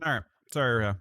All right. Sorry.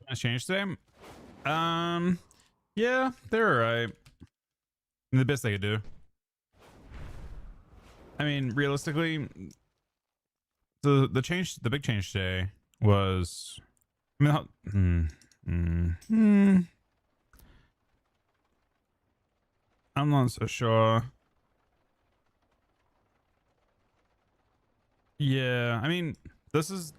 I changed today. Yeah, they're alright. The best they could do. I mean, realistically, the big change today was. I mean, I'm not so sure. Yeah, I mean, this is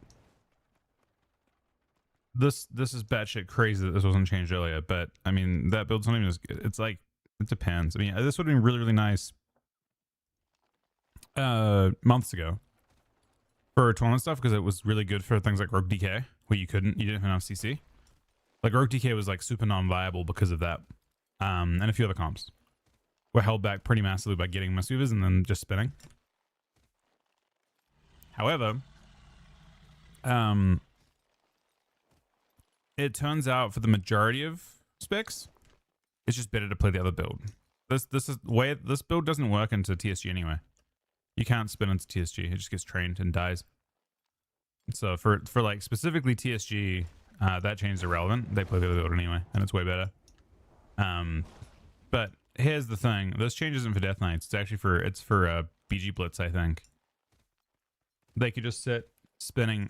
batshit crazy that this wasn't changed earlier, but I mean that build's not even as good. It's like it depends. I mean, this would have been really nice months ago for tournament stuff because it was really good for things like Rogue DK where you didn't have CC. Like Rogue DK was like super non-viable because of that, and a few other comps were held back pretty massively by getting Mistweavers and then just spinning. However, it turns out for the majority of specs, it's just better to play the other build. This build doesn't work into TSG anyway. You can't spin into TSG. It just gets trained and dies. So for like specifically TSG, that change is irrelevant. They play the other build anyway, and it's way better. But here's the thing: this change isn't for Death Knights. It's actually for BG Blitz. I think they could just sit spinning.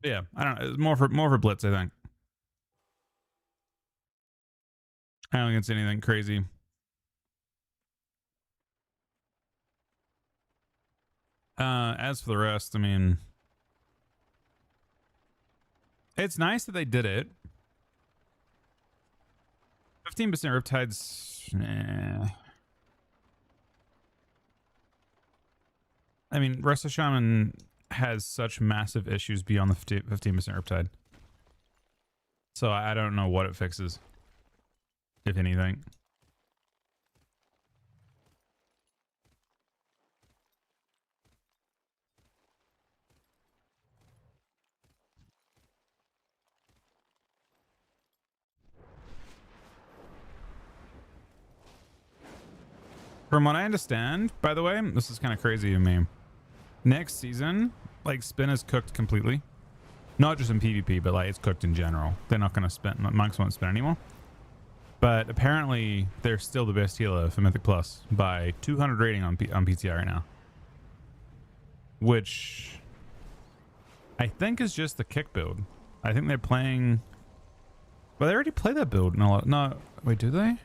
Yeah, I don't know. It's more for Blitz. I think. I don't think it's anything crazy. As for the rest, I mean, it's nice that they did it. 15% Riptides. I mean, Rest Shaman has such massive issues beyond the 15% Riptide. So I don't know what it fixes, if anything. From what I understand, by the way, this is kind of crazy to me. Next season, like, spin is cooked completely. Not just in PvP, but like it's cooked in general. They're not going to spin. Monks won't spin anymore. But apparently, they're still the best healer for Mythic Plus by 200 rating on PTI right now. Which I think is just the kick build. I think they're playing... Well, they already play that build. No, wait, do they?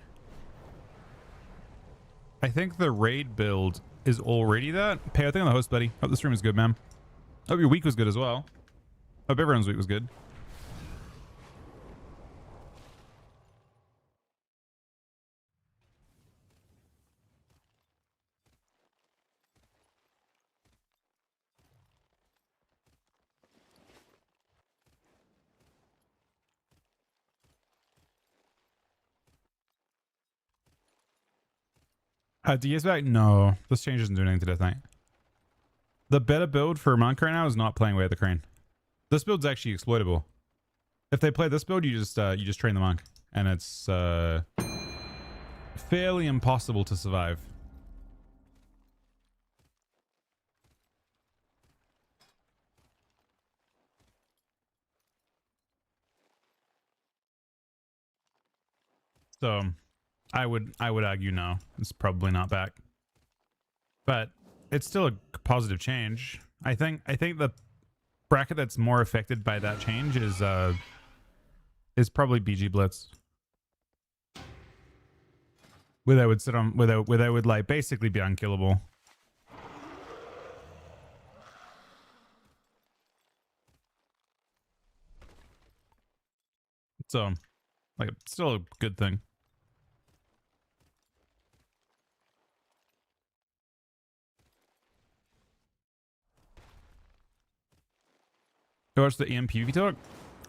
I think the raid build is already that. Pay, I think on the host, buddy. Hope the stream is good, man. Hope your week was good as well. Hope everyone's week was good. DS back? No. This change isn't doing anything today, I think. The better build for Monk right now is not playing Way of the Crane. This build's actually exploitable. If they play this build, you just train the Monk. And it's fairly impossible to survive. So I would argue no. It's probably not back. But it's still a positive change. I think the bracket that's more affected by that change is probably BG Blitz. Where they would sit on where they would like basically be unkillable. So like it's still a good thing. You watched the EM PvP talk?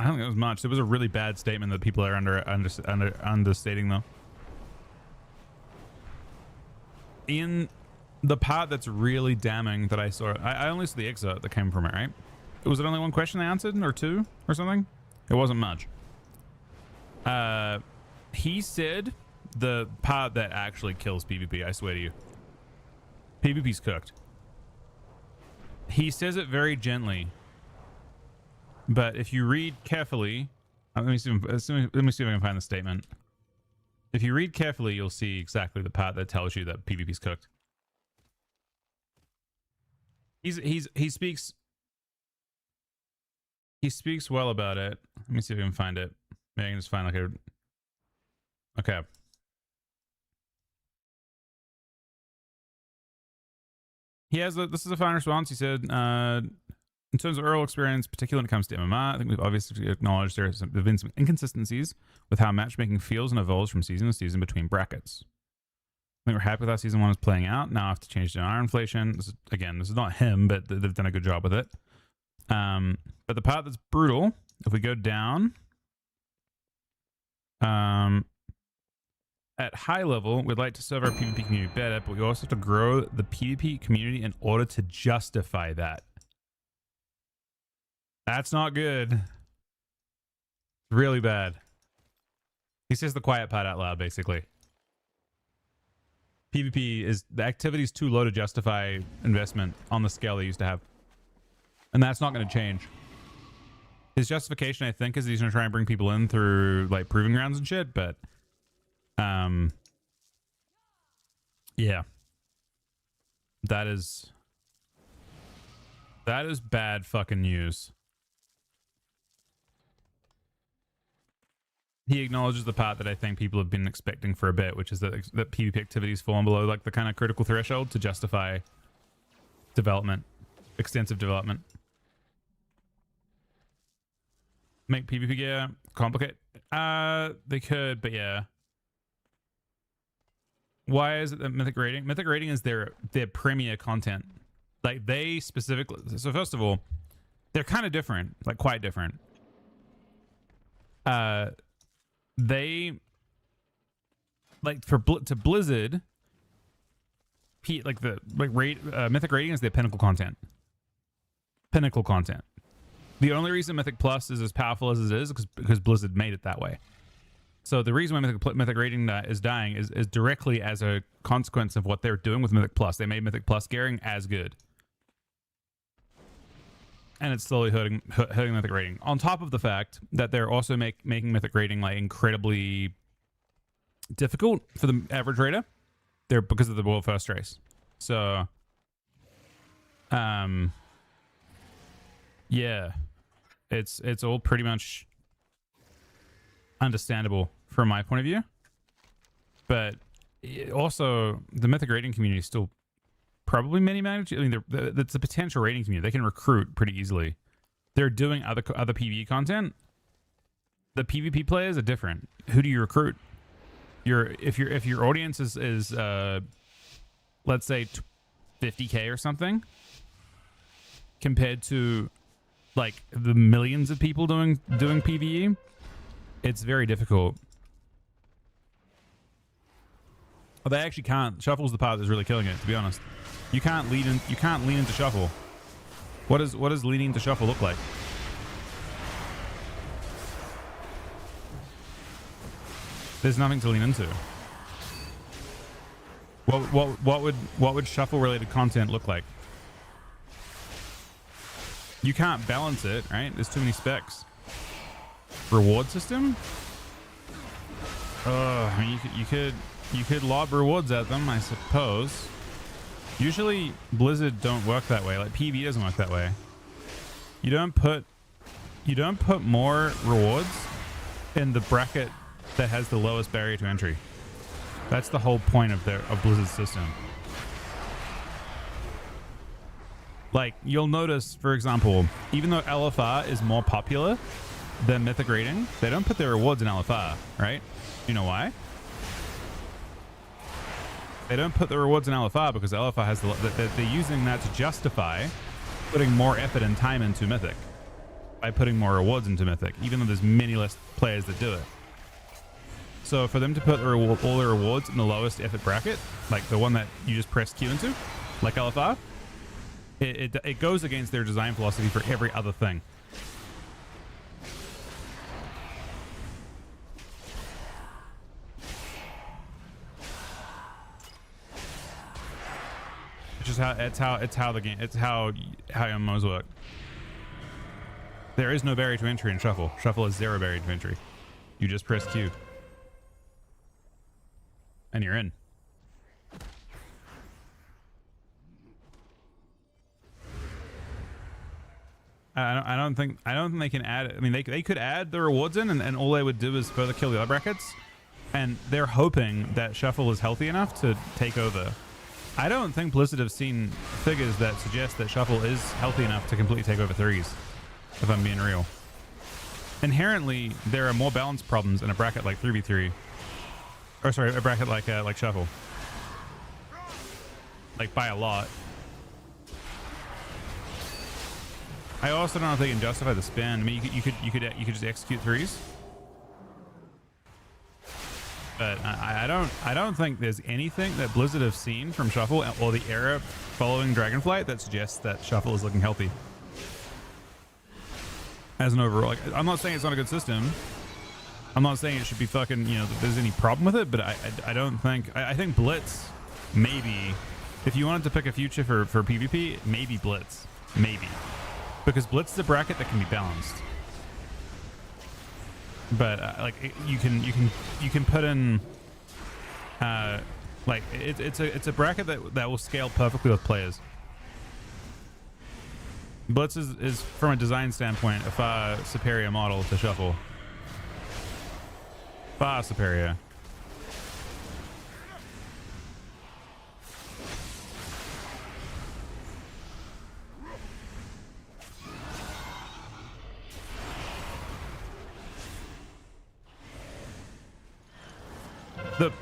I don't think it was much. It was a really bad statement that people are understating though. In the part that's really damning that I saw, I only saw the excerpt that came from it, right? Was it only one question they answered or two or something? It wasn't much. He said the part that actually kills PvP, I swear to you. PvP's cooked. He says it very gently. But if you read carefully, let me see if I can find the statement. If you read carefully, you'll see exactly the part that tells you that PvP's cooked. He speaks well about it. Let me see if I can find it. Maybe I can just find like a... Okay. He has this is a fine response. He said, in terms of early experience, particularly when it comes to MMR, I think we've obviously acknowledged there have been some inconsistencies with how matchmaking feels and evolves from season to season between brackets. I think we're happy with how season 1 is playing out. Now I have to change to iron inflation. This is not him, but they've done a good job with it. But the part that's brutal, if we go down, at high level, we'd like to serve our PvP community better, but we also have to grow the PvP community in order to justify that. That's not good. Really bad. He says the quiet part out loud, basically. PvP is... The activity is too low to justify investment on the scale they used to have. And that's not going to change. His justification, I think, is he's going to try and bring people in through, like, proving grounds and shit, but... Yeah. That is bad fucking news. He acknowledges the part that I think people have been expecting for a bit, which is that PvP activities fallen below like the kind of critical threshold to justify development, extensive development. Make PvP gear complicate? They could, but yeah. Why is it that Mythic Rating? Mythic Rating is their premier content. Like they specifically. So first of all, they're kind of different, like quite different. They like to Blizzard. Mythic Rating is their pinnacle content. Pinnacle content. The only reason Mythic Plus is as powerful as it is because Blizzard made it that way. So the reason why Mythic rating is dying is directly as a consequence of what they're doing with Mythic Plus. They made Mythic Plus gearing as good, and it's slowly hurting Mythic rating. On top of the fact that they're also making Mythic rating like incredibly difficult for the average raider. They're because of the world first race. So, yeah, it's all pretty much understandable from my point of view, but also the Mythic rating community is still probably many managed. I mean, it's a potential rating community. They can recruit pretty easily. They're doing other PvE content. The PvP players are different. Who do you recruit? If your audience is let's say 50K or something, compared to like the millions of people doing PvE, it's very difficult. Oh, they actually can't. Shuffle's the part that's really killing it, to be honest. You can't lean into Shuffle. What does leaning into Shuffle look like? There's nothing to lean into. What would Shuffle related content look like? You can't balance it, right? There's too many specs. Reward system? I mean, you could lob rewards at them, I suppose. Usually Blizzard don't work that way. Like PvE doesn't work that way. You don't put more rewards in the bracket that has the lowest barrier to entry. That's the whole point of Blizzard's system. Like, you'll notice, for example, even though LFR is more popular than Mythic rating, they don't put their rewards in LFR, right? You know why? They don't put the rewards in LFR because LFR has they're using that to justify putting more effort and time into Mythic by putting more rewards into Mythic, even though there's many less players that do it. So for them to put all the rewards in the lowest effort bracket, like the one that you just press Q into, like LFR, it goes against their design philosophy for every other thing. It's just how MMOs work. There is no barrier to entry in Shuffle. Shuffle is 0 barrier to entry. You just press Q. And you're in. I don't think they can add. I mean, they could add the rewards in, and all they would do is further kill the other brackets. And they're hoping that Shuffle is healthy enough to take over. I don't think Blizzard have seen figures that suggest that Shuffle is healthy enough to completely take over threes, if I'm being real. Inherently, there are more balance problems in a bracket like 3v3. Or sorry, a bracket like Shuffle. Like by a lot. I also don't know if they can justify the spin. I mean, you could just execute threes. But I don't think there's anything that Blizzard have seen from Shuffle or the era following Dragonflight that suggests that Shuffle is looking healthy. As an overall, like, I'm not saying it's not a good system. I'm not saying it should be fucking, you know, that there's any problem with it, but I don't think, I think Blitz, maybe, if you wanted to pick a future for PvP, maybe Blitz, maybe. Because Blitz is a bracket that can be balanced. But like you can put in like it's a bracket that will scale perfectly with players. Blitz is from a design standpoint a far superior model to Shuffle. Far superior.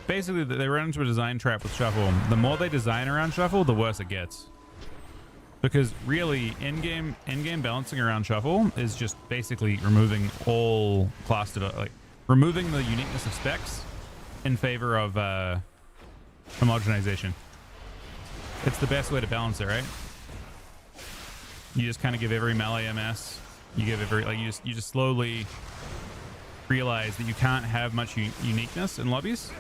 Basically, they run into a design trap with Shuffle. The more they design around Shuffle, the worse it gets. Because really, in-game balancing around Shuffle is just basically removing all class like removing the uniqueness of specs in favor of homogenization. It's the best way to balance it, right? You just kind of give every melee MS. You give every you just slowly realize that you can't have much uniqueness in lobbies.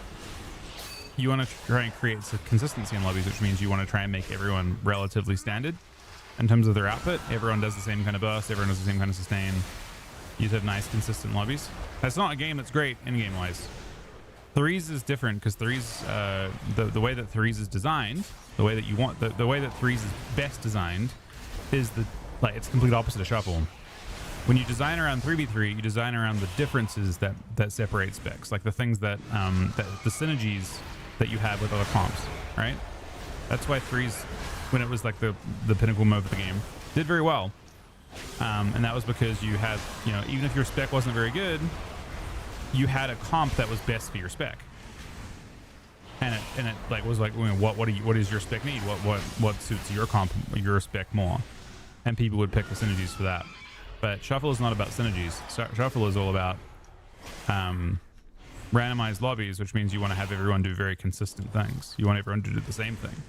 You want to try and create some consistency in lobbies, which means you want to try and make everyone relatively standard in terms of their output. Everyone does the same kind of burst. Everyone does the same kind of sustain. You have nice, consistent lobbies. That's not a game that's great in-game wise. Threes is different because Threes, the way that Threes is designed, the way that you want, the way that Threes is best designed is it's the complete opposite of Shuffle. When you design around 3v3, you design around the differences that separate specs, like the things that the synergies that you have with other comps, right? That's why Threes, when it was like the pinnacle mode of the game, did very well. And that was because you had, even if your spec wasn't very good, you had a comp that was best for your spec. And it like was like, what does your spec need? What suits your comp, your spec more? And people would pick the synergies for that. But Shuffle is not about synergies. Shuffle is all about randomized lobbies, which means you want to have everyone do very consistent things. You want everyone to do the same thing.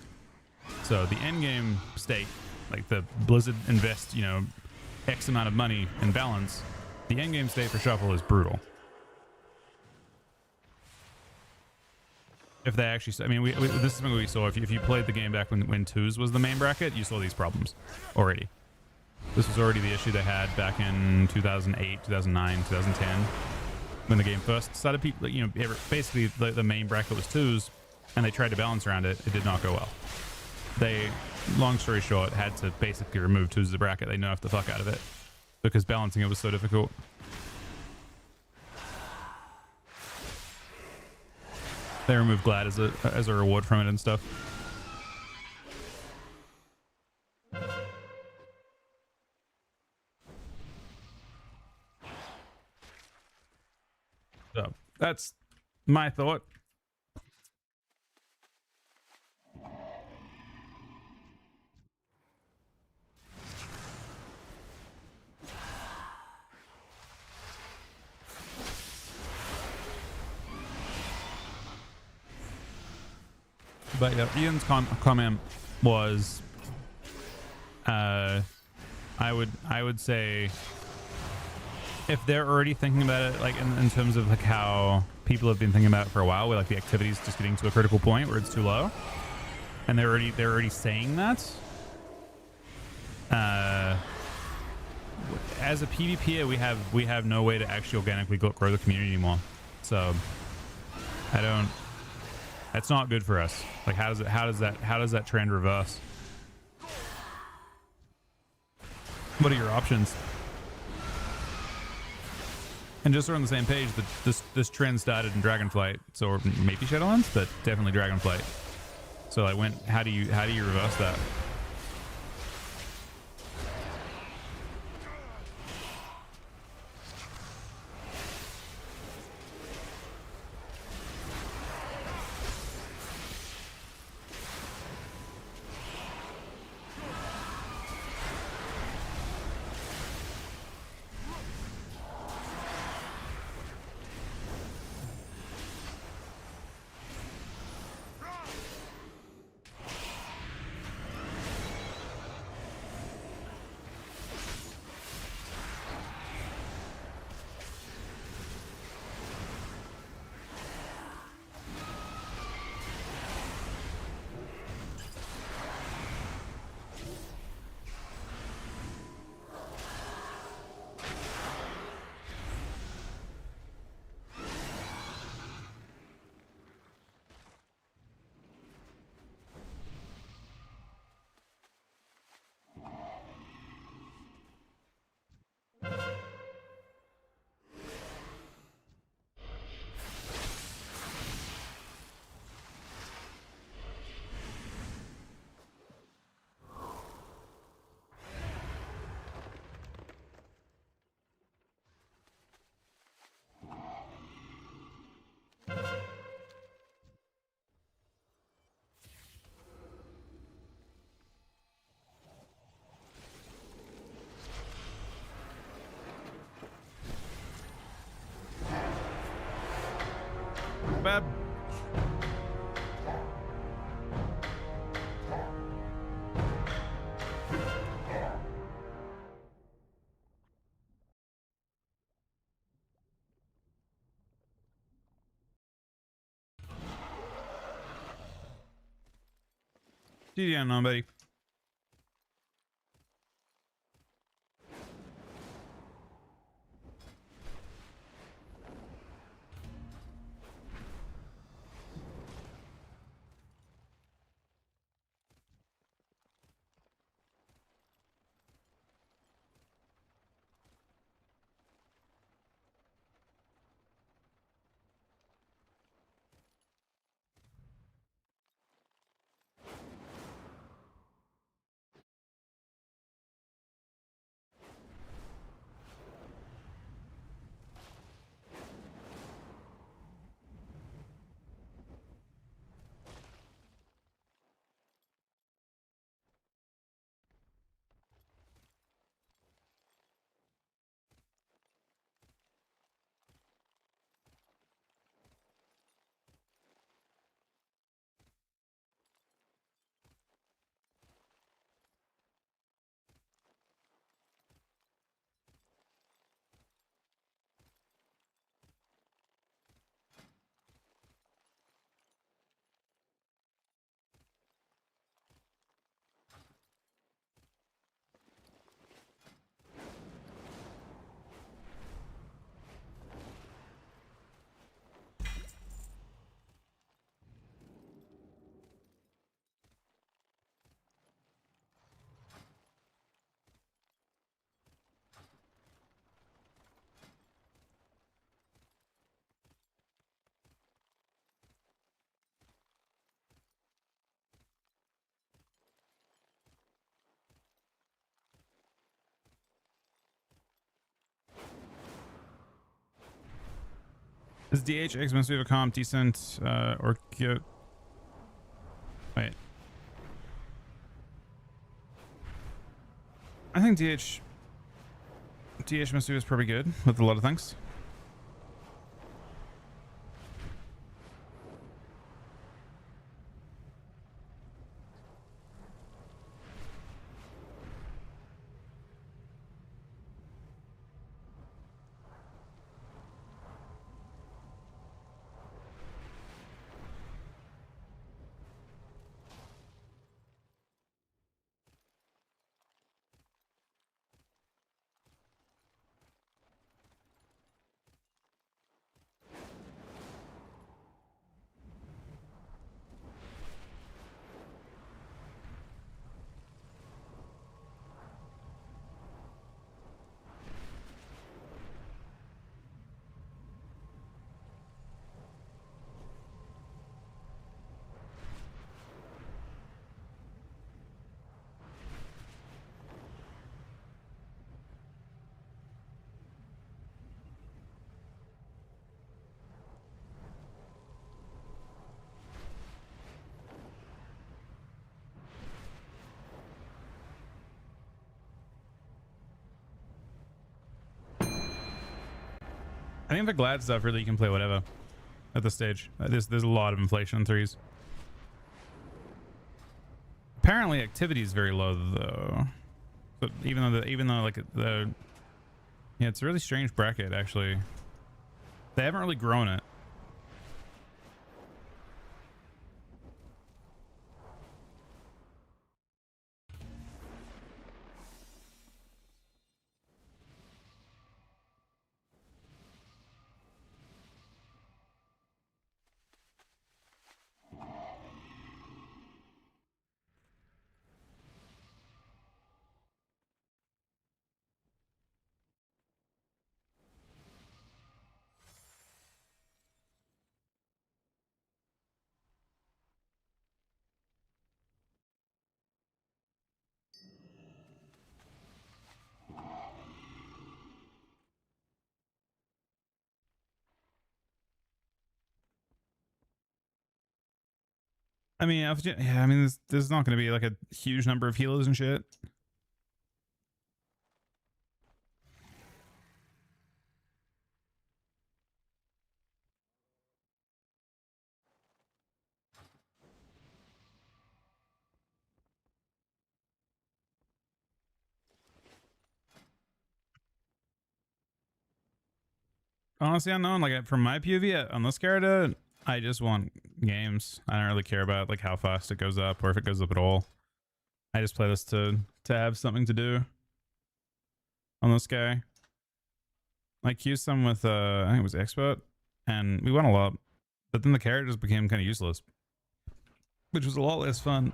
So the end game state, like the Blizzard invest, X amount of money in balance, the end game state for Shuffle is brutal. If they actually, this is something we saw. If you played the game back when twos was the main bracket, you saw these problems already. This was already the issue they had back in 2008, 2009, 2010, when the game first started. People, basically the main bracket was twos, and they tried to balance around it. It did not go well. They, long story short, had to basically remove twos as a bracket. They nerfed the fuck out of it because balancing it was so difficult. They removed Glad as a reward from it and stuff. So that's my thought. But yeah, Ian's comment was, I would say, if they're already thinking about it, like in terms of like how people have been thinking about it for a while, where like the activity is just getting to a critical point where it's too low, and they're already saying that. As a PvPer, we have no way to actually organically grow the community anymore. So that's not good for us. Like how does that trend reverse? What are your options? And just so we're on the same page, this trend started in Dragonflight, so maybe Shadowlands, but definitely Dragonflight. So like how do you reverse that? GG unknown, buddy. Is DH X-Men Sweeper comp decent or cute? Wait. I think DH Masu is pretty good with a lot of things. I think the glad stuff really you can play whatever at this stage. There's a lot of inflation in threes. Apparently activity is very low though. But even though like yeah, it's a really strange bracket actually. They haven't really grown it. I mean, yeah, I mean, there's not going to be like a huge number of healers and shit. Honestly, unknown. Like from my POV on this character, I just want games. I don't really care about like how fast it goes up or if it goes up at all. I just play this to have something to do on this guy. I queued some with I think it was expert, and we won a lot, but then the characters became kind of useless, which was a lot less fun.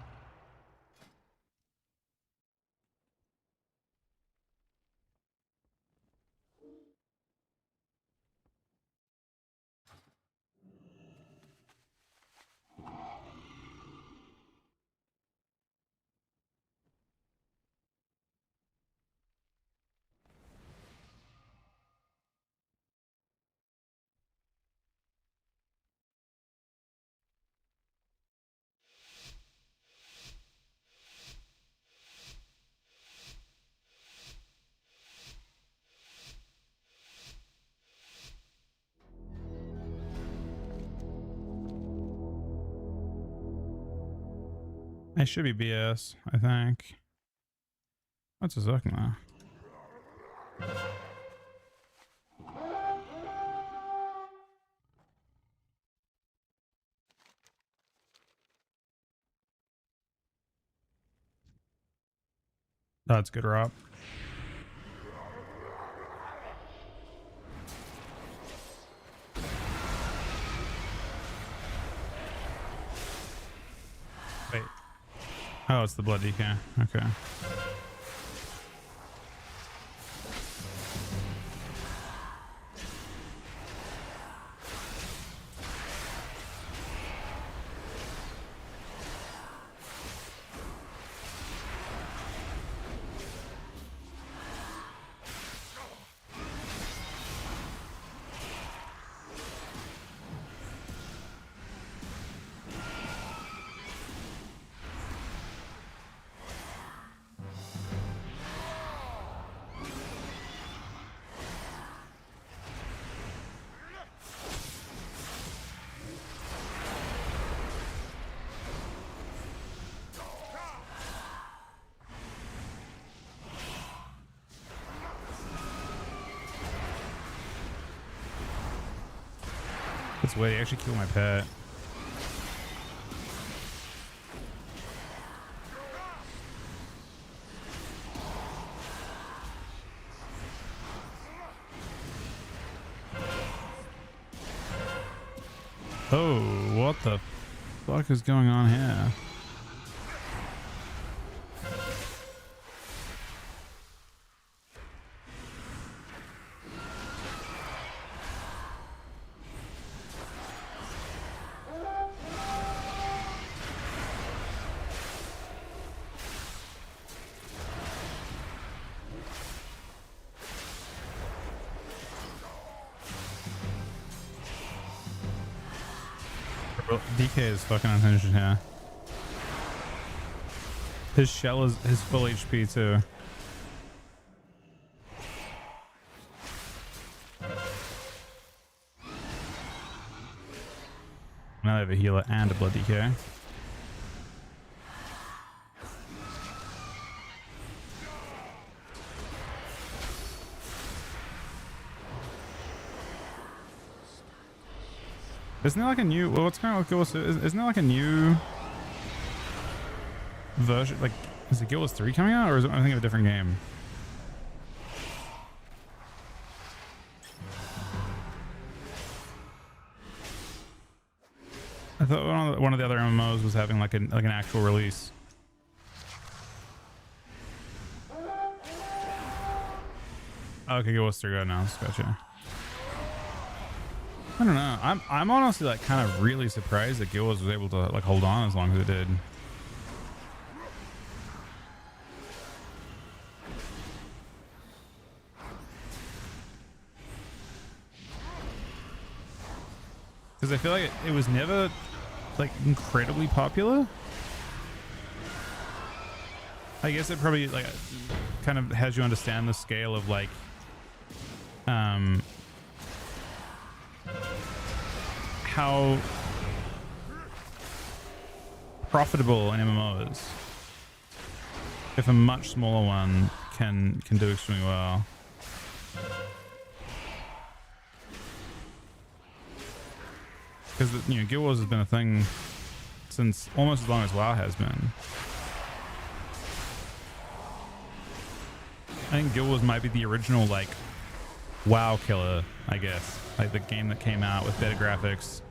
I should be BS, I think. What's a Zuckma? That's good, Rob. Wait. Oh, it's the blood DK. Okay. That's weird. He actually killed my pet. Oh, what the fuck is going on here? DK is fucking unhinged here. His shell is his full HP too. Now I have a healer and a blood DK. Isn't there like a new, well, what's going on with Guild Wars? Isn't there like a new version? Like, is it Guild Wars 3 coming out, or is it, I think, of a different game? I thought one of the other MMOs was having like an actual release. Okay, Guild Wars 3 go now. Gotcha. I don't know. I'm honestly like kind of really surprised that Guild Wars was able to like hold on as long as it did. Because I feel like it was never like incredibly popular. I guess it probably like kind of has you understand the scale of like how profitable an MMO is if a much smaller one can do extremely well. Because, you know, Guild Wars has been a thing since almost as long as WoW has been. I think Guild Wars might be the original, like, WoW killer, I guess. Like, the game that came out with better graphics.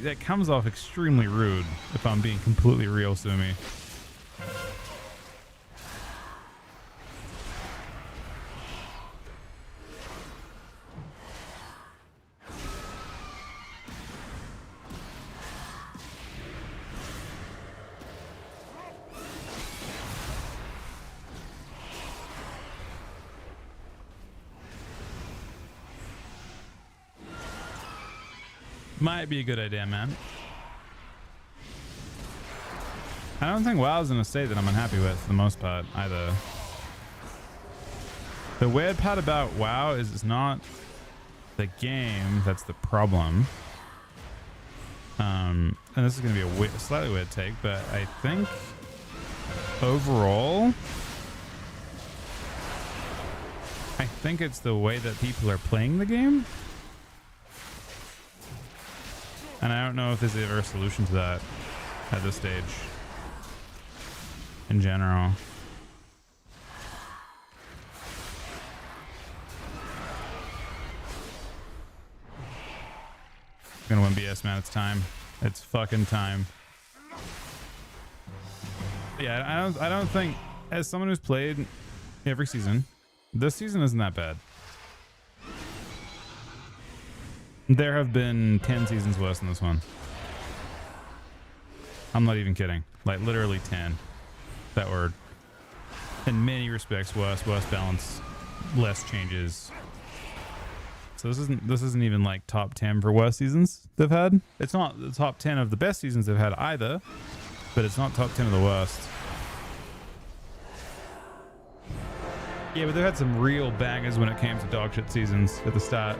That comes off extremely rude, if I'm being completely real, Sumi. Might be a good idea, man. I don't think WoW's in a state that I'm unhappy with for the most part either. The weird part about WoW is it's not the game that's the problem. And this is going to be a slightly weird take, but I think overall, I think it's the way that people are playing the game. And I don't know if there's ever a solution to that at this stage in general. Gonna win BS, man. It's time. It's fucking time. Yeah, I don't think, as someone who's played every season, this season isn't that bad. There have been 10 seasons worse than this one. I'm not even kidding. Like literally 10 that were in many respects worse balance, less changes. So this isn't even like top 10 for worst seasons they've had. It's not the top 10 of the best seasons they've had either, but it's not top 10 of the worst. Yeah, but they've had some real bangers when it came to dog shit seasons at the start.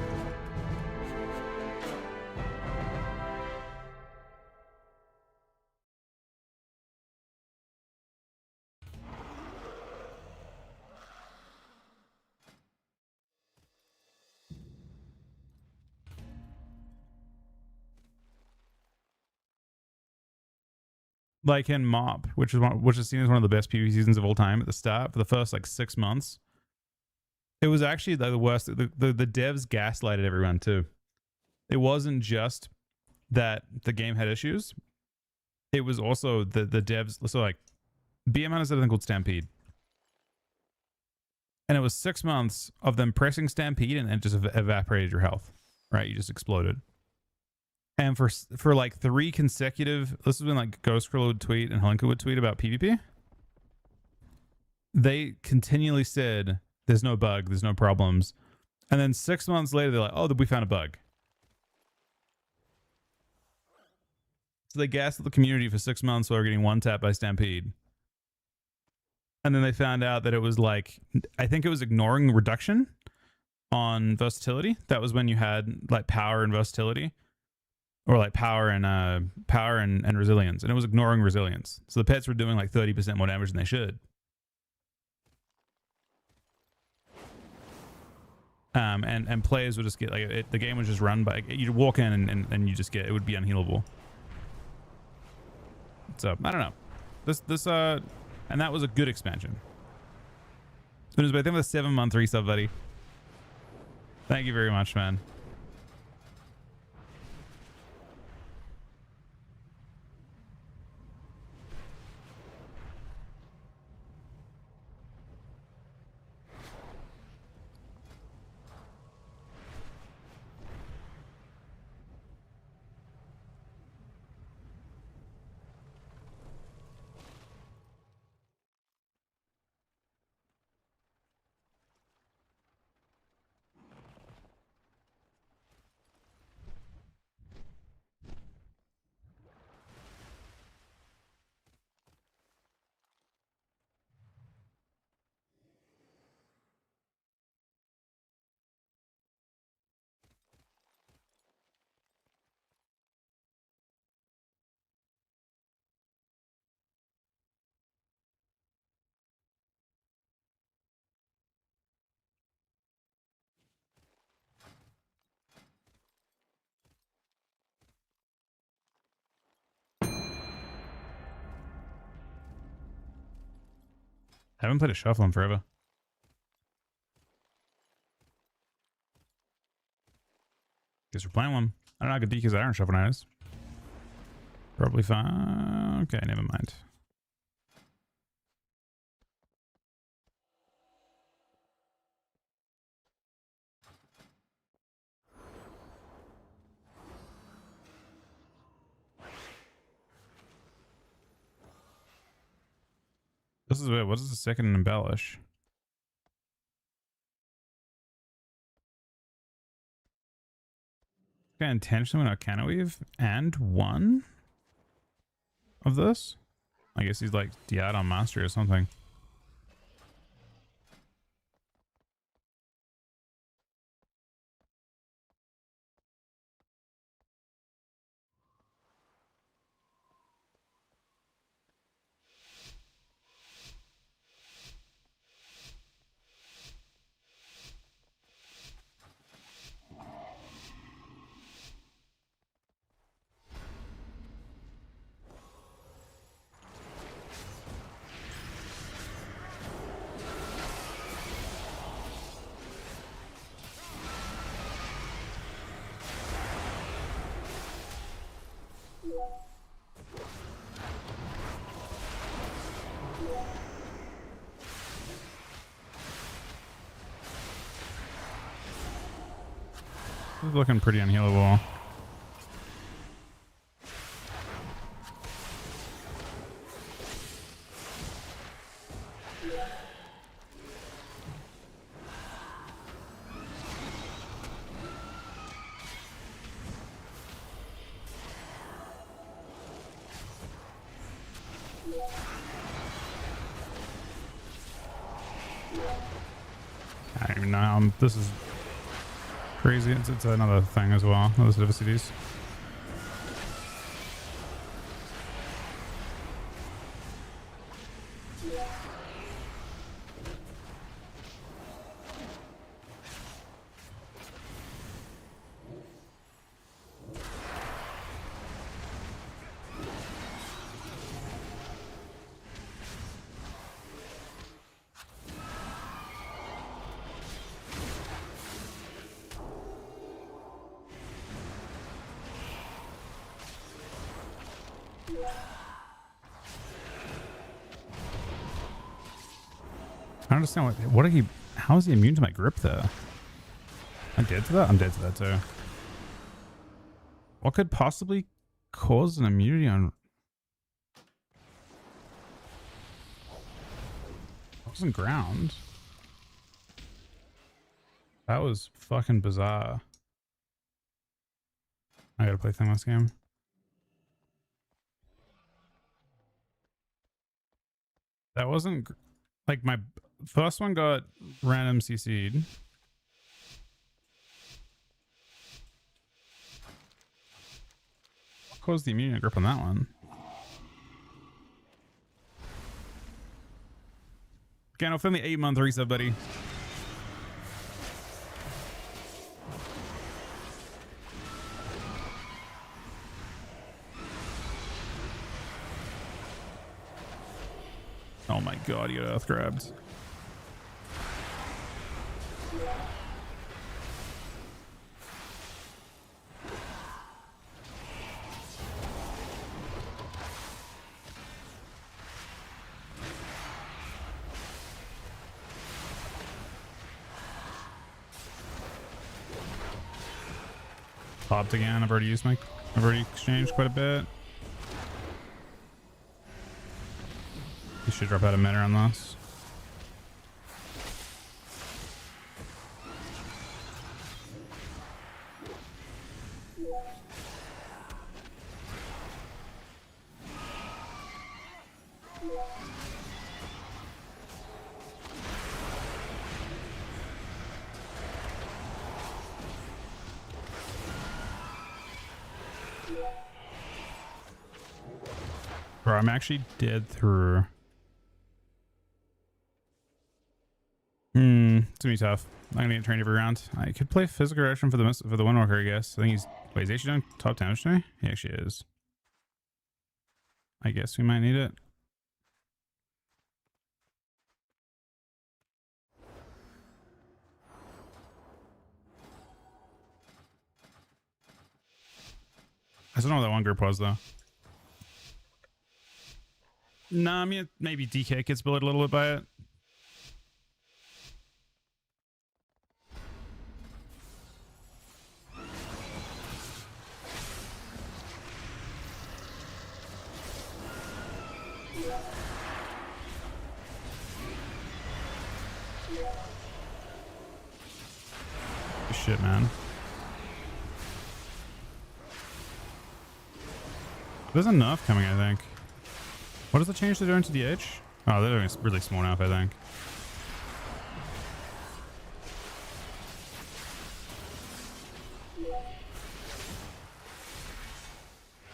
Like in Mop, which is seen as one of the best PvP seasons of all time at the start, for the first like 6 months, it was actually the worst. The devs gaslighted everyone too. It wasn't just that the game had issues. It was also the devs. So like BM has something called Stampede. And it was 6 months of them pressing Stampede and it just evaporated your health, right? You just exploded. And for like 3 consecutive, this has been like Ghost Krill would tweet and Helenka would tweet about PvP. They continually said, there's no bug, there's no problems. And then 6 months later, they're like, oh, we found a bug. So they gassed the community for 6 months while getting one tap by Stampede. And then they found out that it was like, I think it was ignoring reduction on versatility. That was when you had like power and versatility. Or like power and resilience, and it was ignoring resilience. So the pets were doing like 30% more damage than they should. And players would just get like the game was just run by, you'd walk in and you just get, it would be unhealable. So I don't know. This and that was a good expansion. It was, I think, it was a 7-month resub, buddy. Thank you very much, man. Haven't played a shuffle in forever. Guess we're playing one. I don't know how good DQ's Iron Shuffle now is. Probably fine. Okay, never mind. This is weird. What is the second embellish? Okay, intentionally went Arcana Weave and one of this? I guess he's like DR'd on Mastery or something. This is looking pretty unhealable. I don't even know how this is crazy. It's another thing as well. Another set of cities. I don't understand what are he? How is he immune to my grip there? I'm dead to that. I'm dead to that too. What could possibly cause an immunity on? It wasn't ground. That was fucking bizarre. I gotta play thing this game. That wasn't like my first one got random CC'd. What caused the immunity grip on that one? Gano, from the 8-month reset, buddy. Oh my god, you got earth grabbed. Popped again. I've already exchanged quite a bit. You should drop out a meter on this. Bro, I'm actually dead through. It's gonna be tough. I'm gonna get trained every round. I could play physical action for the Windwalker, I guess. I think he's. Wait, is he actually doing top damage today? He actually is. I guess we might need it. I don't know what that one group was though. Nah, I mean maybe DK gets bullied a little bit by it. Shit, man. There's enough coming, I think. What does the change they're doing to DH? Oh, they're doing really small enough, I think.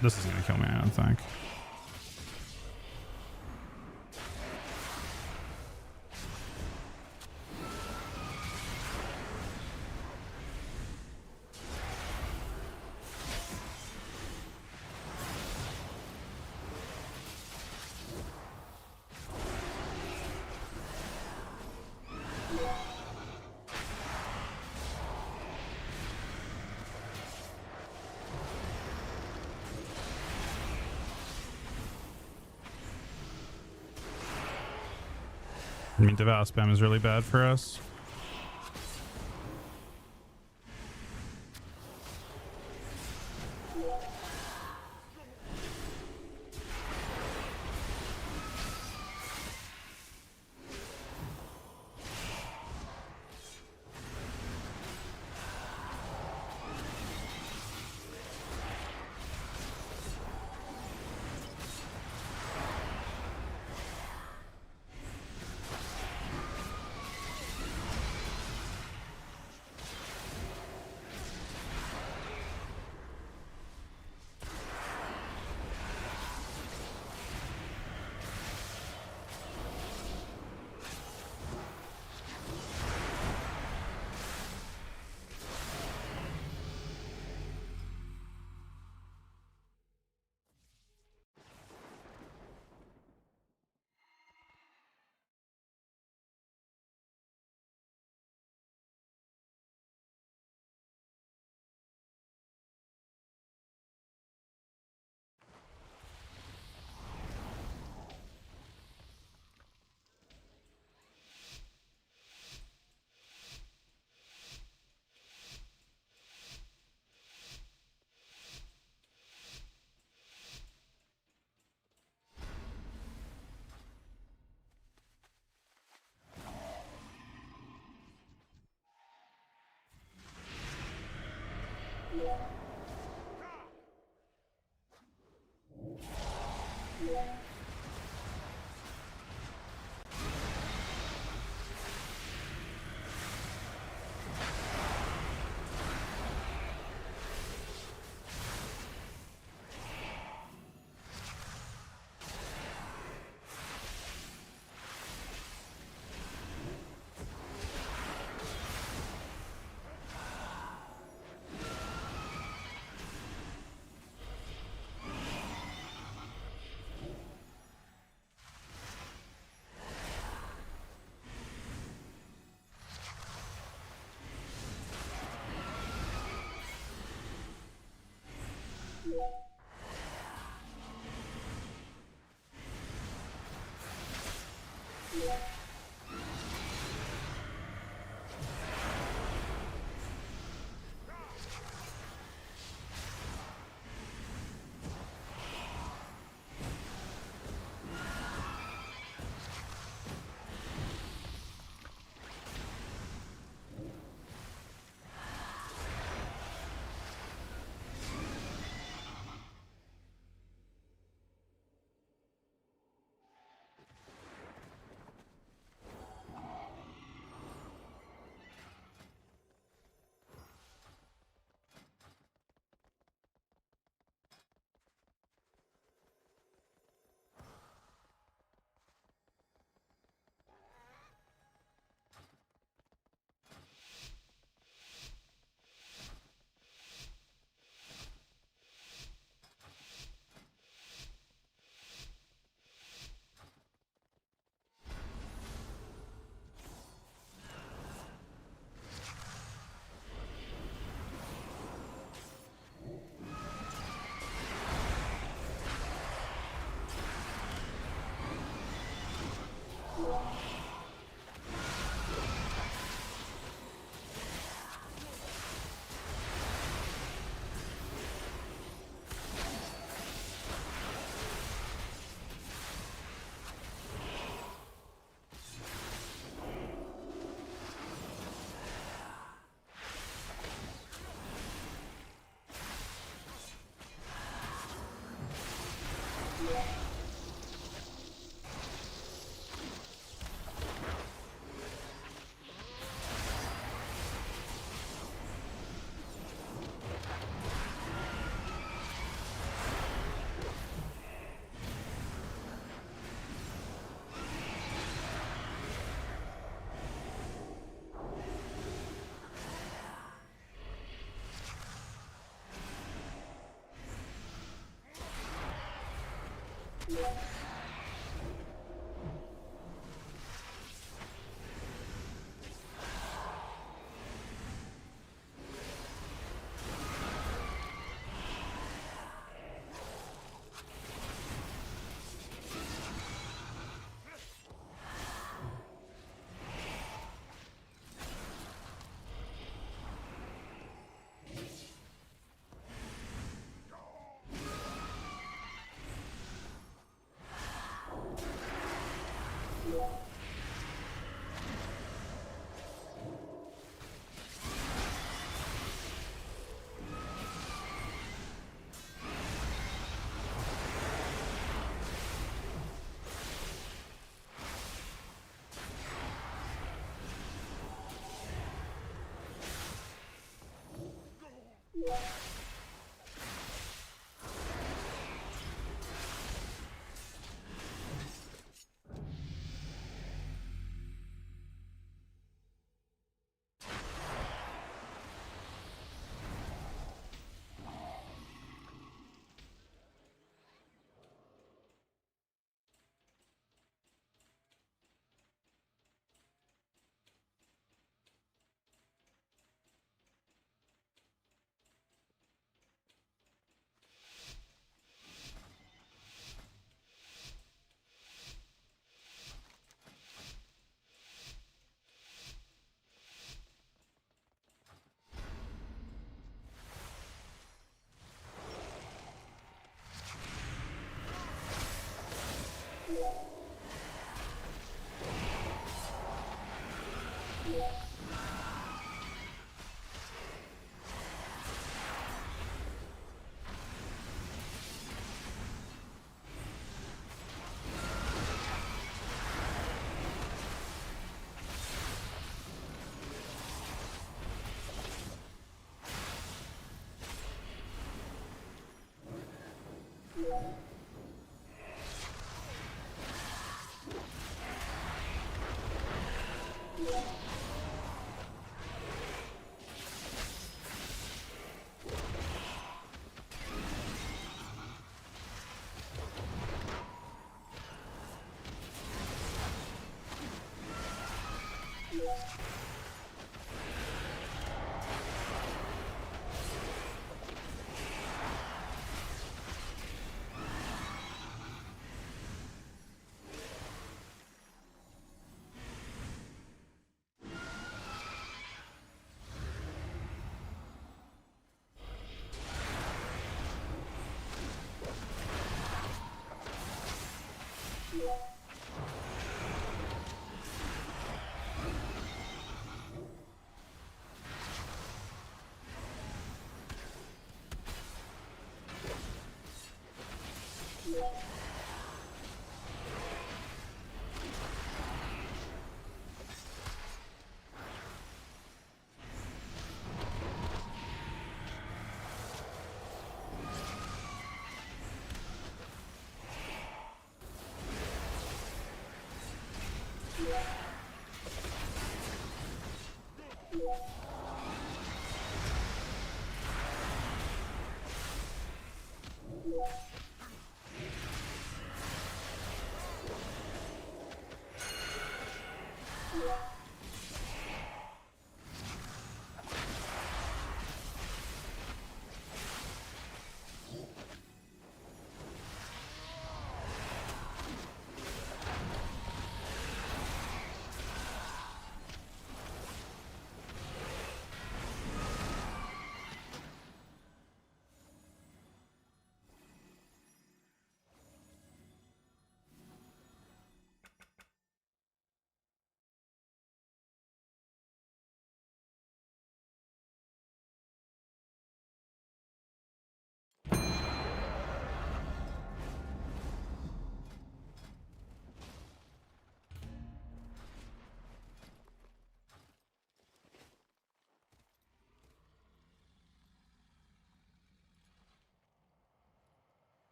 This isn't gonna kill me, I don't think. I mean, devour spam is really bad for us.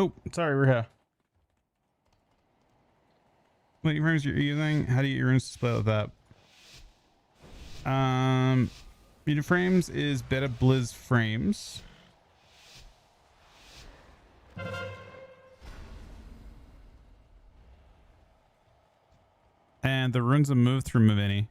Oh, sorry, we're here. What frames you're using? How do you get your runes display with that? Meter frames is better Blizz frames. And the runes are moved through Mavini.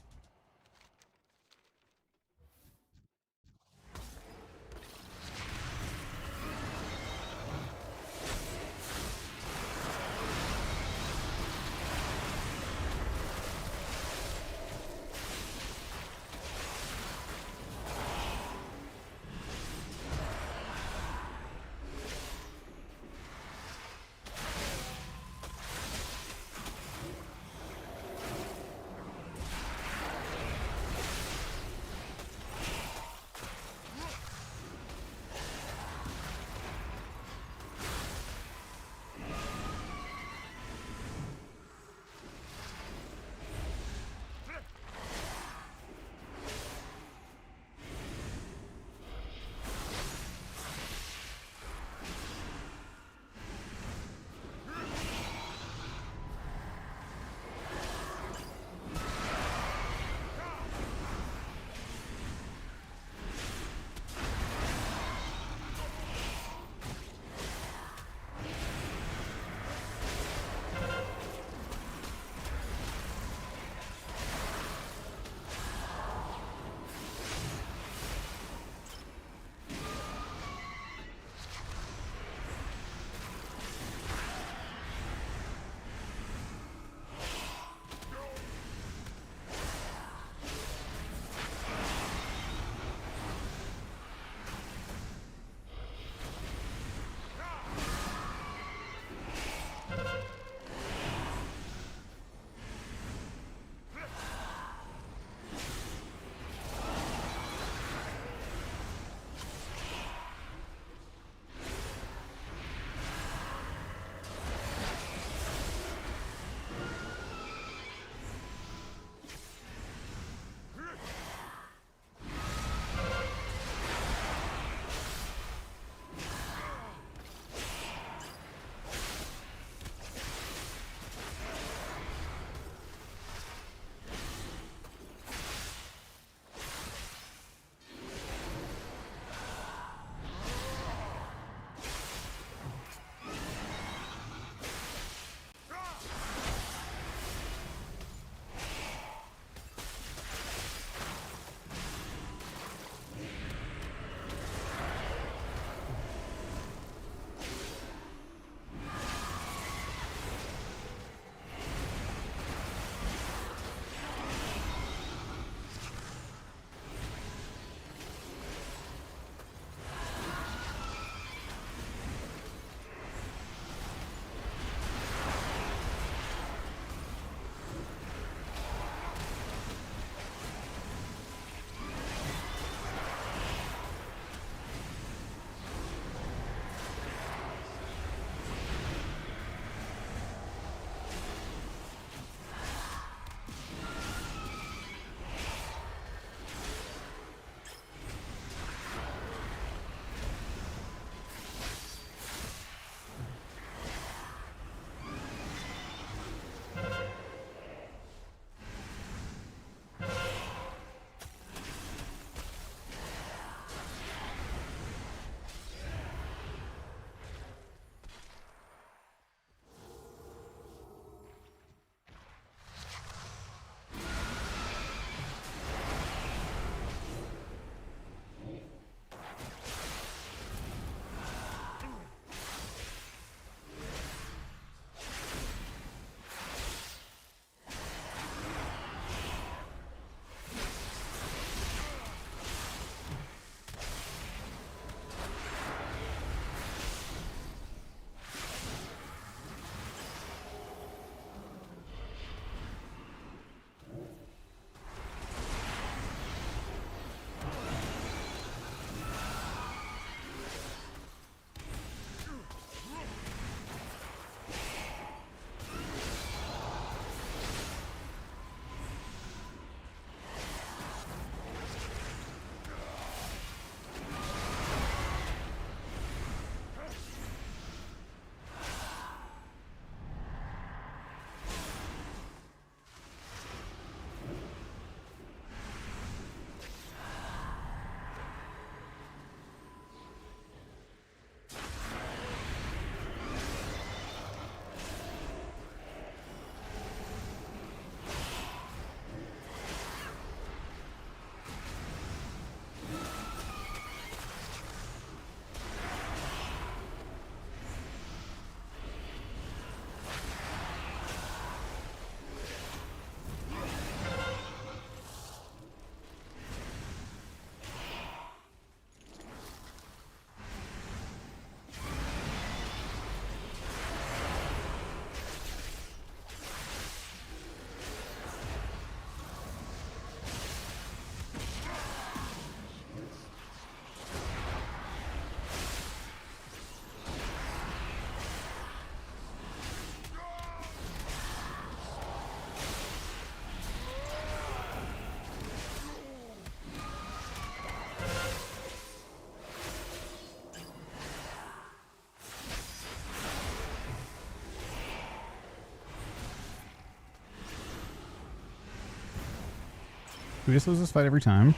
We just lose this fight every time.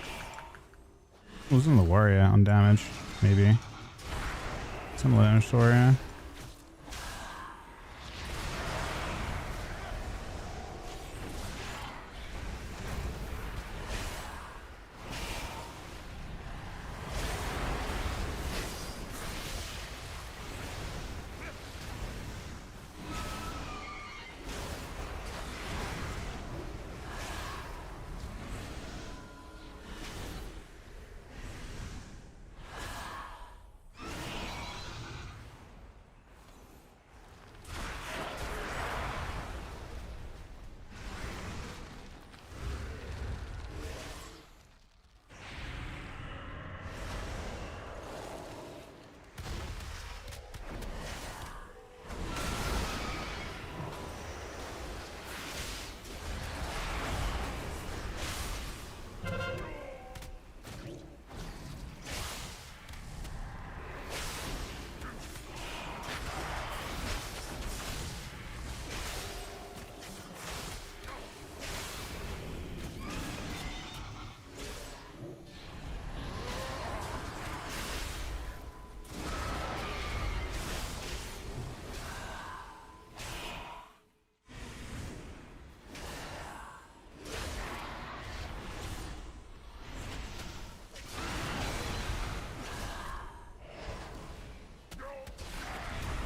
Losing the warrior on damage, maybe. Some damage to warrior.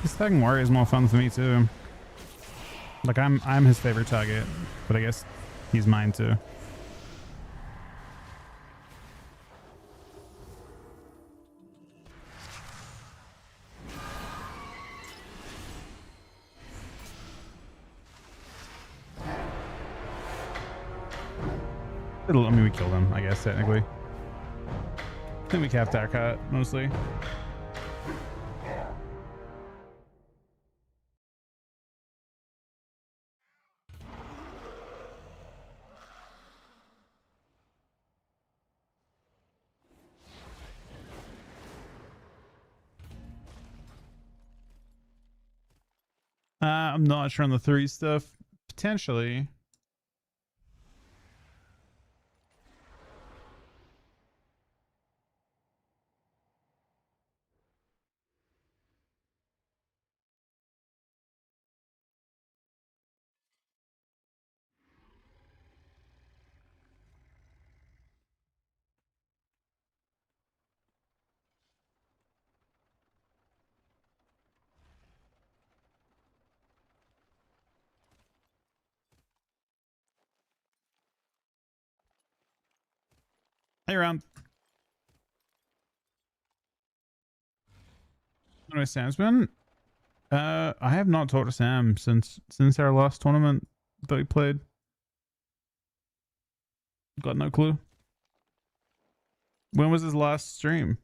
This tagging warrior is more fun for me too. Like I'm his favorite target, but I guess he's mine too. I mean, we killed him, I guess, technically. I think we capped our cut, mostly. I'm not sure on the 3 stuff. Potentially. Hey, round. Anyway, Sam's been. I have not talked to Sam since our last tournament that we played. Got no clue. When was his last stream?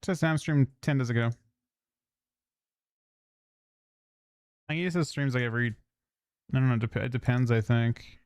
to Sam stream 10 days ago. I guess it streams like every, I don't know, it depends, I think.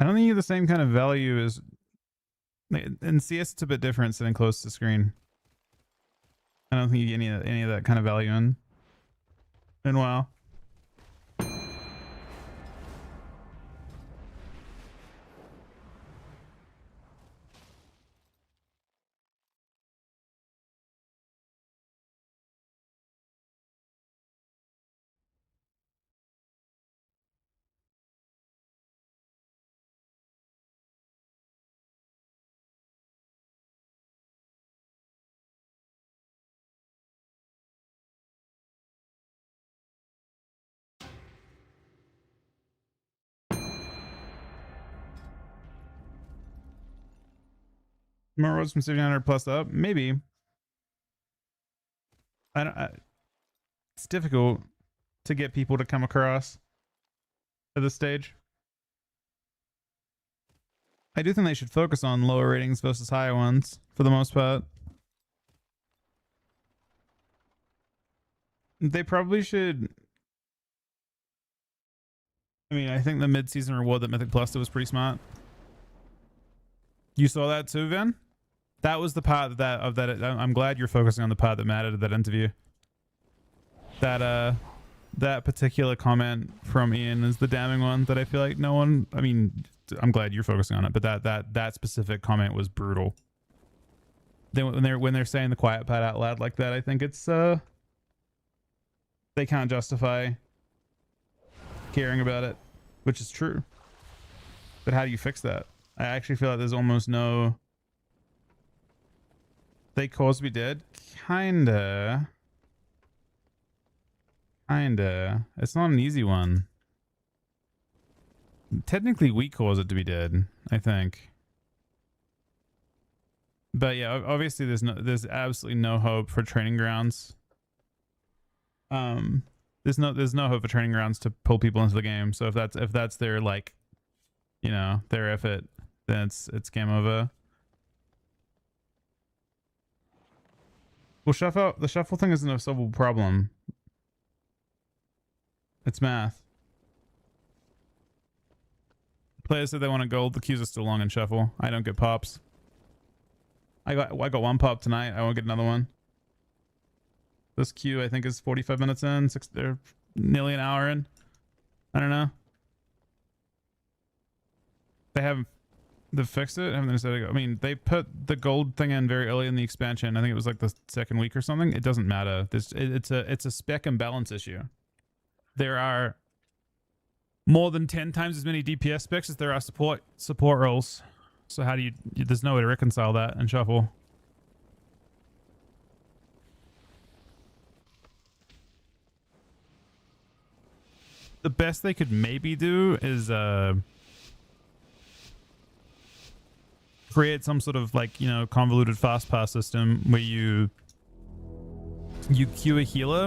I don't think you have the same kind of value as in CS. It's a bit different sitting close to screen. I don't think you get any of that kind of value in WoW. More roads from 700 plus up, maybe. It's difficult to get people to come across at this stage. I do think they should focus on lower ratings versus higher ones for the most part. They probably should. I mean, I think the mid-season reward that Mythic Plus did was pretty smart. You saw that too, Vin? That was the part that I'm glad you're focusing on the part that mattered at that interview. That particular comment from Ian is the damning one that I feel like no one, I mean, I'm glad you're focusing on it, but that specific comment was brutal. Then when they're saying the quiet part out loud like that, I think it's they can't justify caring about it, which is true. But how do you fix that? I actually feel like there's almost no. They caused me dead? Kinda. It's not an easy one. Technically, we caused it to be dead, I think. But yeah, obviously there's absolutely no hope for training grounds. There's no hope for training grounds to pull people into the game. So if that's their, like, you know, their effort, then it's game over. Well, the shuffle thing isn't a solvable problem. It's math. Players said they want a gold. The queues are still long in shuffle. I don't get pops. I got one pop tonight. I won't get another one. This queue I think is 45 minutes in. They're nearly an hour in. I don't know. They've fixed it. Haven't they said it? I mean, they put the gold thing in very early in the expansion. I think it was like the second week or something. It doesn't matter. It's a spec and balance issue. There are more than 10 times as many DPS specs as there are support roles. So how do you there's no way to reconcile that and shuffle. The best they could maybe do is create some sort of like, you know, convoluted fast pass system where you queue a healer,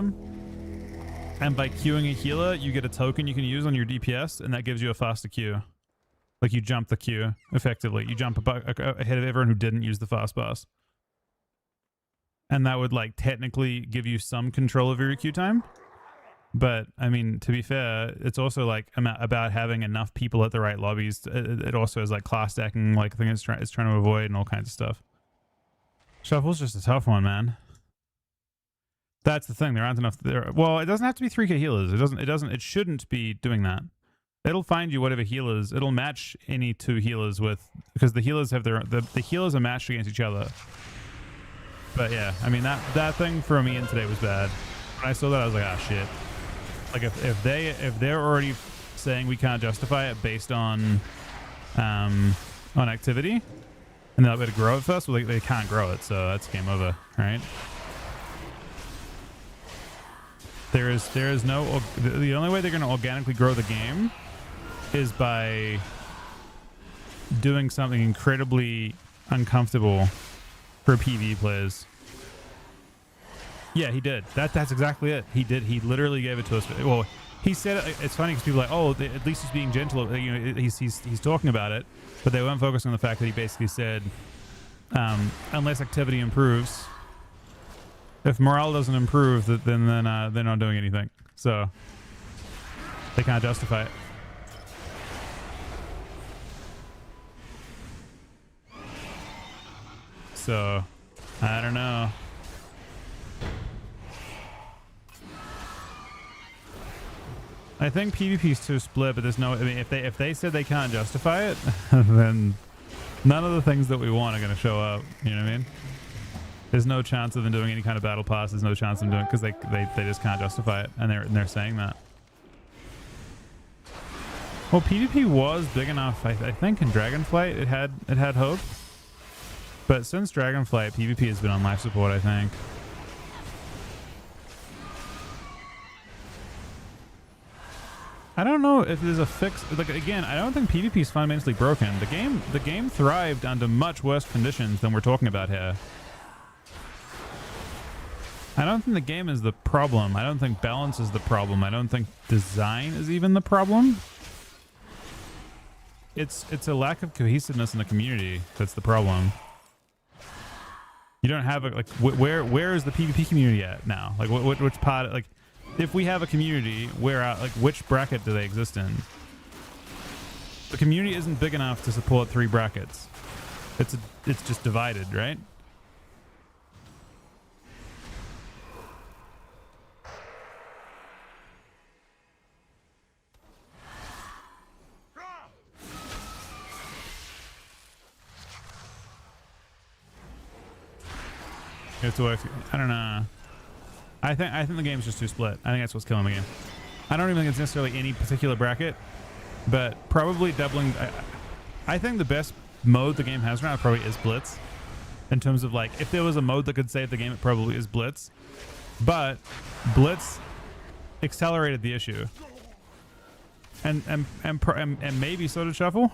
and by queuing a healer you get a token you can use on your DPS, and that gives you a faster queue. Like you jump the queue effectively. You jump ahead of everyone who didn't use the fast pass. And that would like technically give you some control over your queue time. But I mean, to be fair, it's also like about having enough people at the right lobbies. It also is like class stacking, like thing it's trying to avoid, and all kinds of stuff. Shuffle's just a tough one, man. That's the thing. There aren't enough there. Well, it doesn't have to be 3k healers. It shouldn't be doing that. It'll find you whatever healers. It'll match any two healers with, because the healers have the healers are matched against each other. But yeah, I mean that thing for me in today was bad. When I saw that, I was like, ah, shit. Like if they're already saying we can't justify it based on activity, and they'll be able to grow it first, well, they can't grow it, so that's game over, right? There is no, the only way they're going to organically grow the game is by doing something incredibly uncomfortable for PvE players. Yeah, he did. That's exactly it. He did. He literally gave it to us. Well, he said it. It's funny because people are like, oh, at least he's being gentle. You know, he's talking about it, but they weren't focusing on the fact that he basically said, unless activity improves, if morale doesn't improve, then they're not doing anything. So they can't justify it. So I don't know. I think PvP is too split, but there's no. I mean, if they said they can't justify it, then none of the things that we want are going to show up. You know what I mean? There's no chance of them doing any kind of battle pass. There's no chance of them doing it because they just can't justify it, and they're saying that. Well, PvP was big enough. I think in Dragonflight it had hope, but since Dragonflight, PvP has been on life support, I think. I don't know if there's a fix. Like again, I don't think PvP is fundamentally broken. The game thrived under much worse conditions than we're talking about here. I don't think the game is the problem. I don't think balance is the problem. I don't think design is even the problem. It's a lack of cohesiveness in the community that's the problem. You don't have where is the PvP community at now? Like which part, like if we have a community, where like which bracket do they exist in? The community isn't big enough to support 3 brackets. It's just divided, right? It's work. I don't know. I think the game's just too split. I think that's what's killing the game. I don't even think it's necessarily any particular bracket, but probably doubling. I think the best mode the game has right now probably is Blitz. In terms of like, if there was a mode that could save the game, it probably is Blitz. But Blitz accelerated the issue, and maybe so did Shuffle,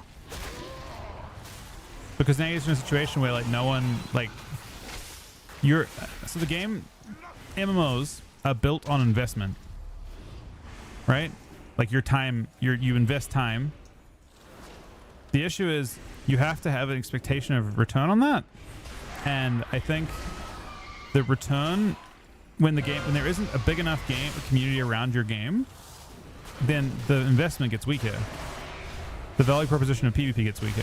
because now you're in a situation where like no one like. So the game, MMOs are built on investment, right? Like your time, you invest time. The issue is you have to have an expectation of return on that, and I think the return when there isn't a big enough community around your game, then the investment gets weaker. The value proposition of PvP gets weaker.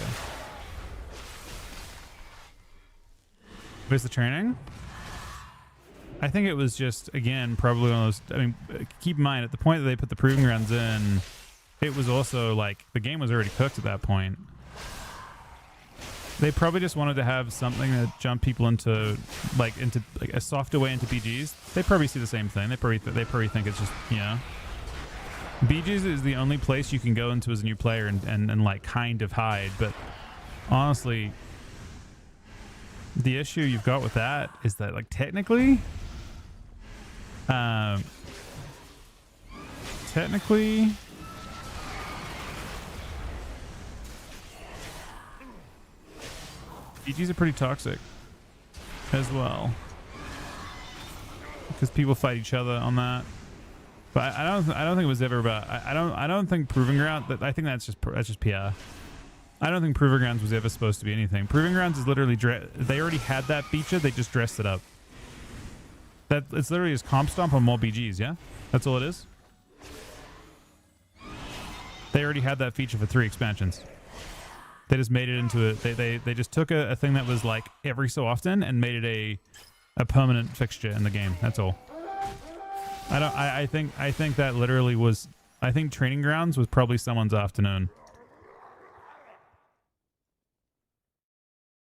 Where's the training? I think it was just, again, probably one of those... I mean, keep in mind, at the point that they put the proving grounds in, it was also like, the game was already cooked at that point. They probably just wanted to have something that jumped people into a softer way into BGs. They probably see the same thing. They probably think it's just, you know... BGs is the only place you can go into as a new player and like kind of hide, but honestly, the issue you've got with that is that like technically BGs are pretty toxic as well because people fight each other on that. But I don't think it was ever about. I don't think Proving Ground. I think that's just PR. I don't think Proving Grounds was ever supposed to be anything. Proving Grounds is literally they already had that feature. They just dressed it up. That it's literally just comp stomp on more BGs. Yeah, that's all it is. They already had that feature for 3 expansions. They just made it into a. They just took a thing that was like every so often and made it a permanent fixture in the game. That's all. I think that literally was. I think Training Grounds was probably someone's afternoon.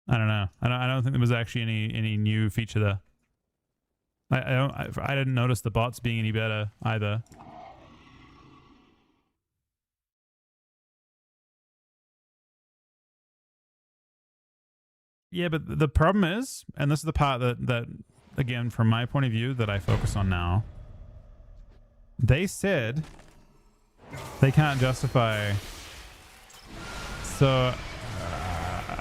I don't know. I don't think there was actually any new feature there. I didn't notice the bots being any better either. Yeah, but the problem is, and this is the part that again, from my point of view, that I focus on now. They said they can't justify. So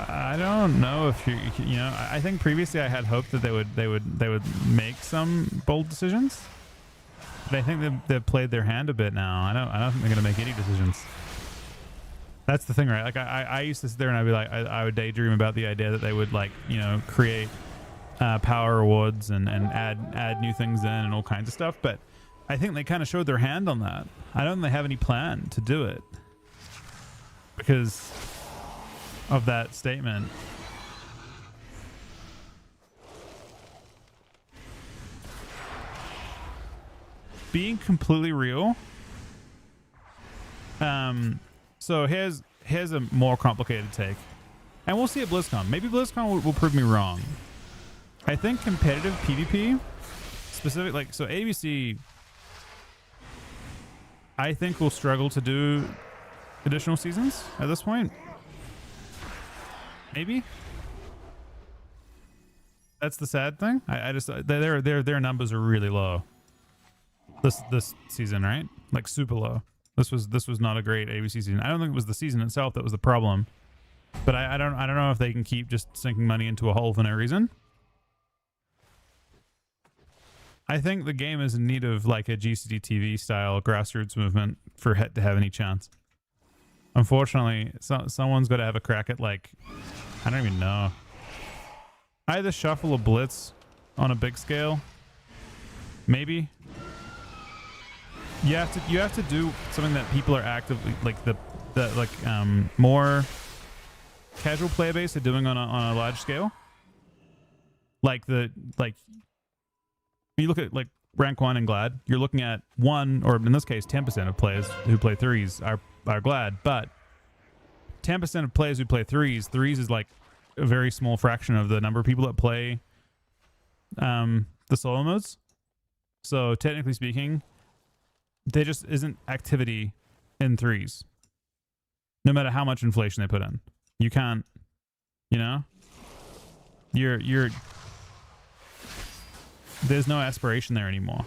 I don't know if you know. I think previously I had hoped that they would make some bold decisions, but I think they've played their hand a bit now. I don't think they're gonna make any decisions. That's the thing, right? Like I used to sit there and I'd be like, I would daydream about the idea that they would like, you know, create power rewards and add new things in and all kinds of stuff, but I think they kind of showed their hand on that. I don't think they have any plan to do it because of that statement. Being completely real. So here's a more complicated take, and we'll see at BlizzCon. Maybe BlizzCon will prove me wrong. I think competitive PvP, specific like so ABC. I think we'll struggle to do additional seasons at this point. Maybe. That's the sad thing. I just their numbers are really low. This season, right? Like super low. This was not a great ABC season. I don't think it was the season itself that was the problem. But I don't know if they can keep just sinking money into a hole for no reason. I think the game is in need of like a GCD TV style grassroots movement for it to have any chance. Unfortunately, someone's got to have a crack at like, I don't even know. Either shuffle or blitz on a big scale. Maybe. You have to do something that people are actively like more casual player base are doing on a large scale. Like you look at like rank 1 and Glad, you're looking at 1 or in this case 10% of players who play 3s are Glad, but 10% of players who play 3s is like a very small fraction of the number of people that play the solo modes. So technically speaking, there just isn't activity in 3s. No matter how much inflation they put in. You can't, you know? There's no aspiration there anymore.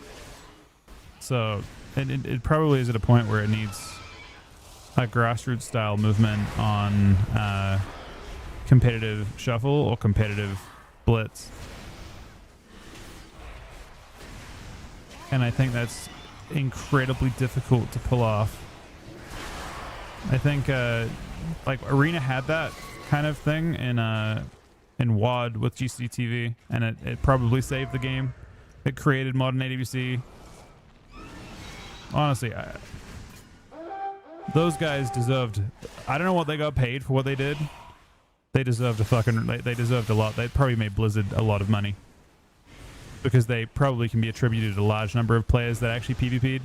So it probably is at a point where it needs a grassroots style movement on competitive shuffle or competitive blitz. And I think that's incredibly difficult to pull off. I think like Arena had that kind of thing in WoD with GCD TV, and it probably saved the game. It created modern ADVC. Honestly, Those guys deserved, I don't know what they got paid for what they did. They deserved they deserved a lot. They probably made Blizzard a lot of money. Because they probably can be attributed to a large number of players that actually PvP'd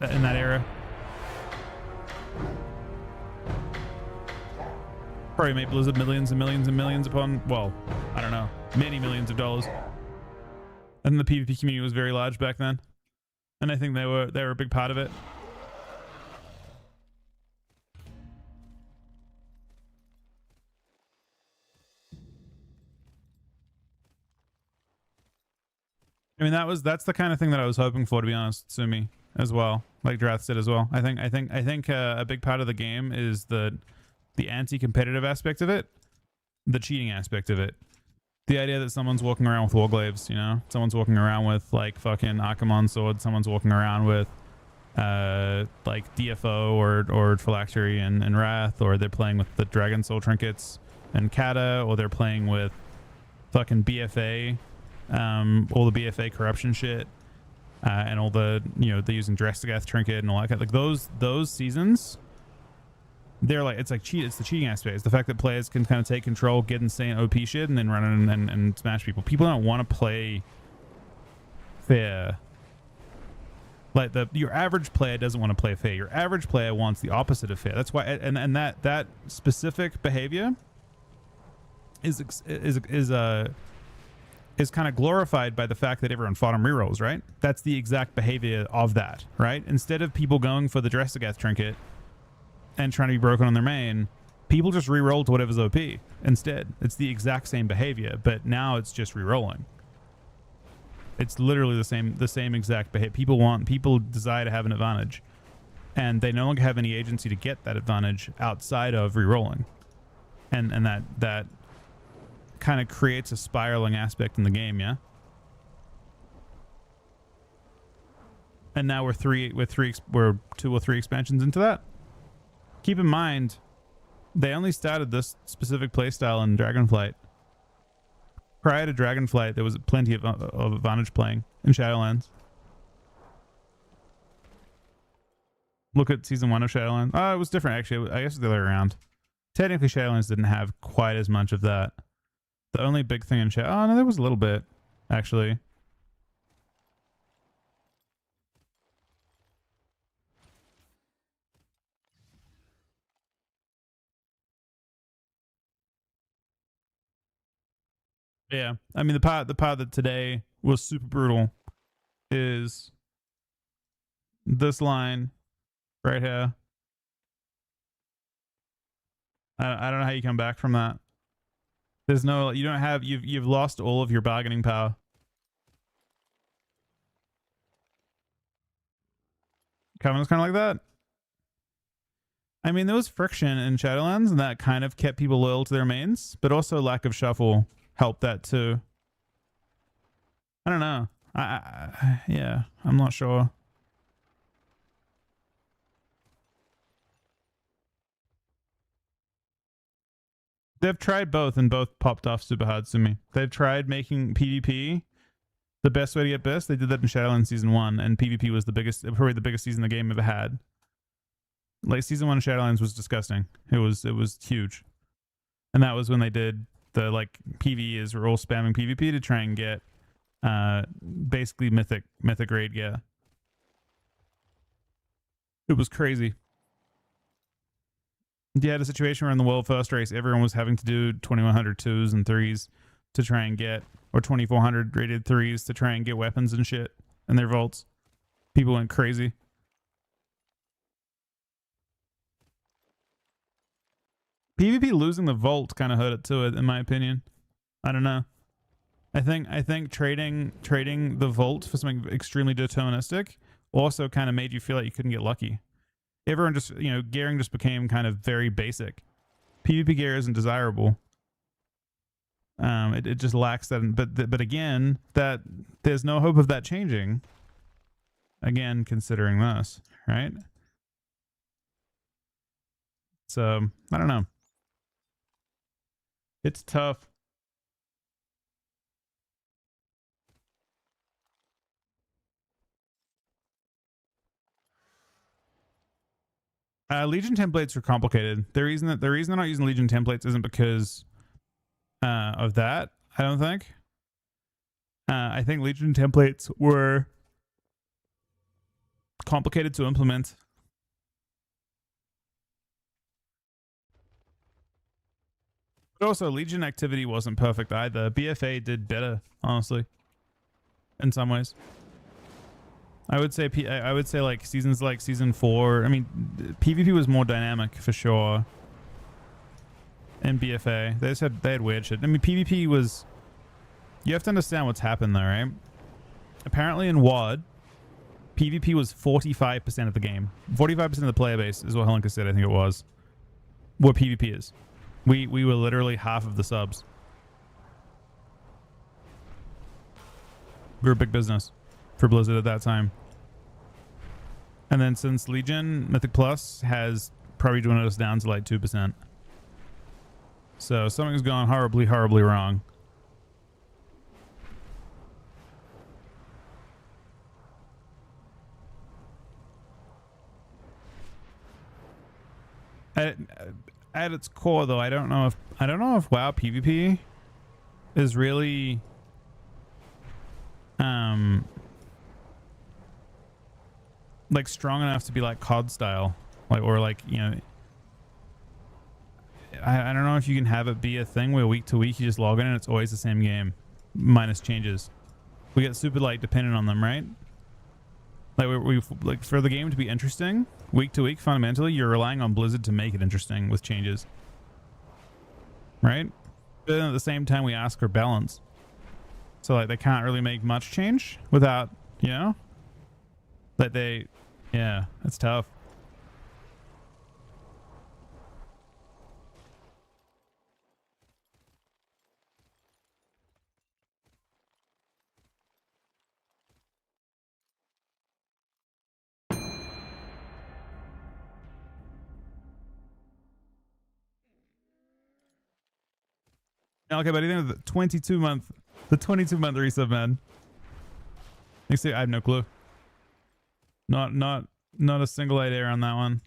in that era. Probably made Blizzard millions and millions and millions upon, well, I don't know, many millions of dollars. And the PvP community was very large back then. And I think they were a big part of it. I mean, that's the kind of thing that I was hoping for, to be honest, Sumi, as well. Like Drath said as well. I think a big part of the game is the anti-competitive aspect of it, the cheating aspect of it. The idea that someone's walking around with Warglaives, you know? Someone's walking around with, like, fucking Archimon sword. Someone's walking around with, like, DFO or Phylactery and Wrath. Or they're playing with the Dragon Soul Trinkets and Kata. Or they're playing with fucking BFA. All the BFA corruption shit. And all the, you know, they're using Drestagath Trinket and all that kind of, like, those seasons... They're like, it's the cheating aspect. It's the fact that players can kind of take control, get insane OP shit, and then run in and smash people. People don't want to play fair. Like your average player doesn't want to play fair. Your average player wants the opposite of fair. That's why, and that specific behavior is kind of glorified by the fact that everyone fought on rerolls, right? That's the exact behavior of that, right? Instead of people going for the Drestagath Trinket and trying to be broken on their main, people just re-roll to whatever's OP instead. It's the exact same behavior, but now it's just re-rolling. It's literally the same exact behavior. People desire to have an advantage, and they no longer have any agency to get that advantage outside of re-rolling, and that kind of creates a spiraling aspect in the game, yeah. And now we're 2 or 3 expansions into that. Keep in mind, they only started this specific playstyle in Dragonflight. Prior to Dragonflight, there was plenty of advantage playing in Shadowlands. Look at Season 1 of Shadowlands. Oh, it was different, actually. I guess it's the other way around. Technically, Shadowlands didn't have quite as much of that. The only big thing in oh, no, there was a little bit, actually. Yeah, I mean the part that today was super brutal is this line right here. I don't know how you come back from that. There's no, you don't have, you've lost all of your bargaining power. Covenant's kind of like that. I mean, there was friction in Shadowlands, and that kind of kept people loyal to their mains, but also lack of shuffle helped that too. I don't know. Yeah, I'm not sure. They've tried both, and both popped off super hard to me. They've tried making PvP the best way to get best. They did that in Shadowlands Season 1, and PvP was probably the biggest season the game ever had. Like, Season 1 of Shadowlands was disgusting. It was huge. And that was when they did the, like, PvEs were all spamming PvP to try and get basically mythic raid gear. It was crazy. You had a situation where in the world first race, everyone was having to do 2100 2s and 3s to try and get, or 2400 rated 3s to try and get weapons and shit in their vaults. People went crazy. PvP losing the vault kind of hurt it too, in my opinion. I don't know. I think trading the vault for something extremely deterministic also kind of made you feel like you couldn't get lucky. Everyone just, you know, gearing just became kind of very basic. PvP gear isn't desirable. It just lacks that. But again, that there's no hope of that changing. Again, considering this, right? So I don't know. It's tough. Legion templates are complicated. The reason they're not using Legion templates isn't because of that. I don't think. I think Legion templates were complicated to implement. But also, Legion activity wasn't perfect either. BFA did better, honestly, in some ways. I would say like seasons like season 4. I mean, PvP was more dynamic for sure. And BFA, they had weird shit. I mean, PvP was. You have to understand what's happened though, right? Apparently in WoD, PvP was 45% of the game. 45% of the player base is what Helenka said. I think it was. What PvP is. We were literally half of the subs. We were a big business for Blizzard at that time. And then since Legion, Mythic Plus has probably dwindled us down to like 2%. So something's gone horribly, horribly wrong. At its core, though, I don't know if WoW PvP is really like strong enough to be like COD style, like, or like, you know, I don't know if you can have it be a thing where week to week you just log in and it's always the same game minus changes. We get super like dependent on them, right? Like we like for the game to be interesting week to week, fundamentally you're relying on Blizzard to make it interesting with changes, right? But then at the same time we ask for balance, so like they can't really make much change without, you know, that they, yeah, it's tough. Okay, but I think the 22-month resub, man. You see, I have no clue. Not a single idea on that one.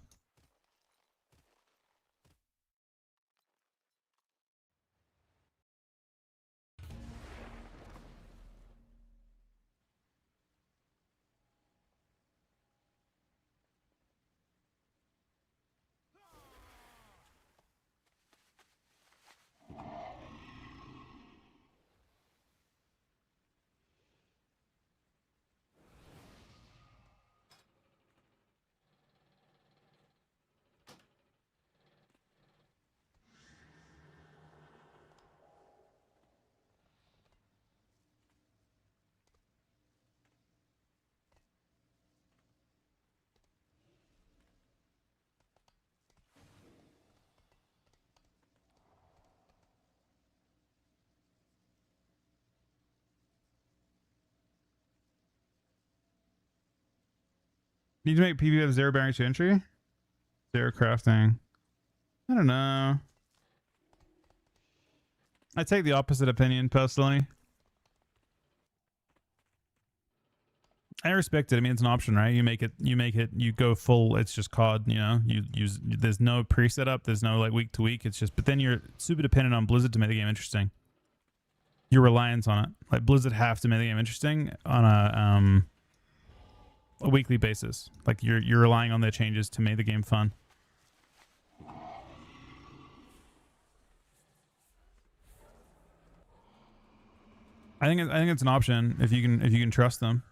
Need to make PvP have 0 barriers to entry? 0 crafting. I don't know. I take the opposite opinion personally. I respect it. I mean, it's an option, right? You go full, it's just COD, you know, there's no pre-setup, there's no like week to week, it's just, but then you're super dependent on Blizzard to make the game interesting. Your reliance on it. Like Blizzard have to make the game interesting on a weekly basis. Like you're relying on their changes to make the game fun. I think it's an option if you can trust them.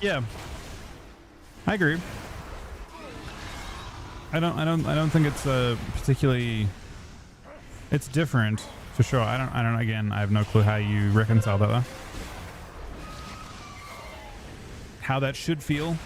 Yeah, I agree. I don't think it's particularly. It's different for sure. I don't. Again, I have no clue how you reconcile that though. How that should feel.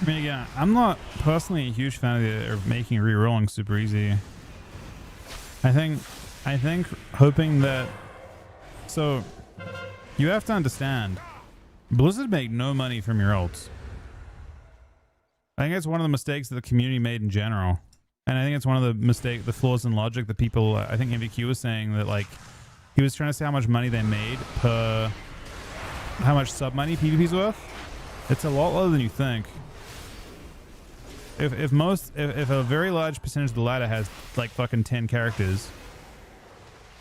I mean, again, I'm not personally a huge fan of making re-rolling super easy. I think hoping that. So, you have to understand, Blizzard make no money from your ults. I think it's one of the mistakes that the community made in general, and I think it's one of the flaws in logic that people. I think MVQ was saying that like he was trying to say how much money they made per how much sub money PvP's worth. It's a lot lower than you think. If a very large percentage of the ladder has like fucking 10 characters,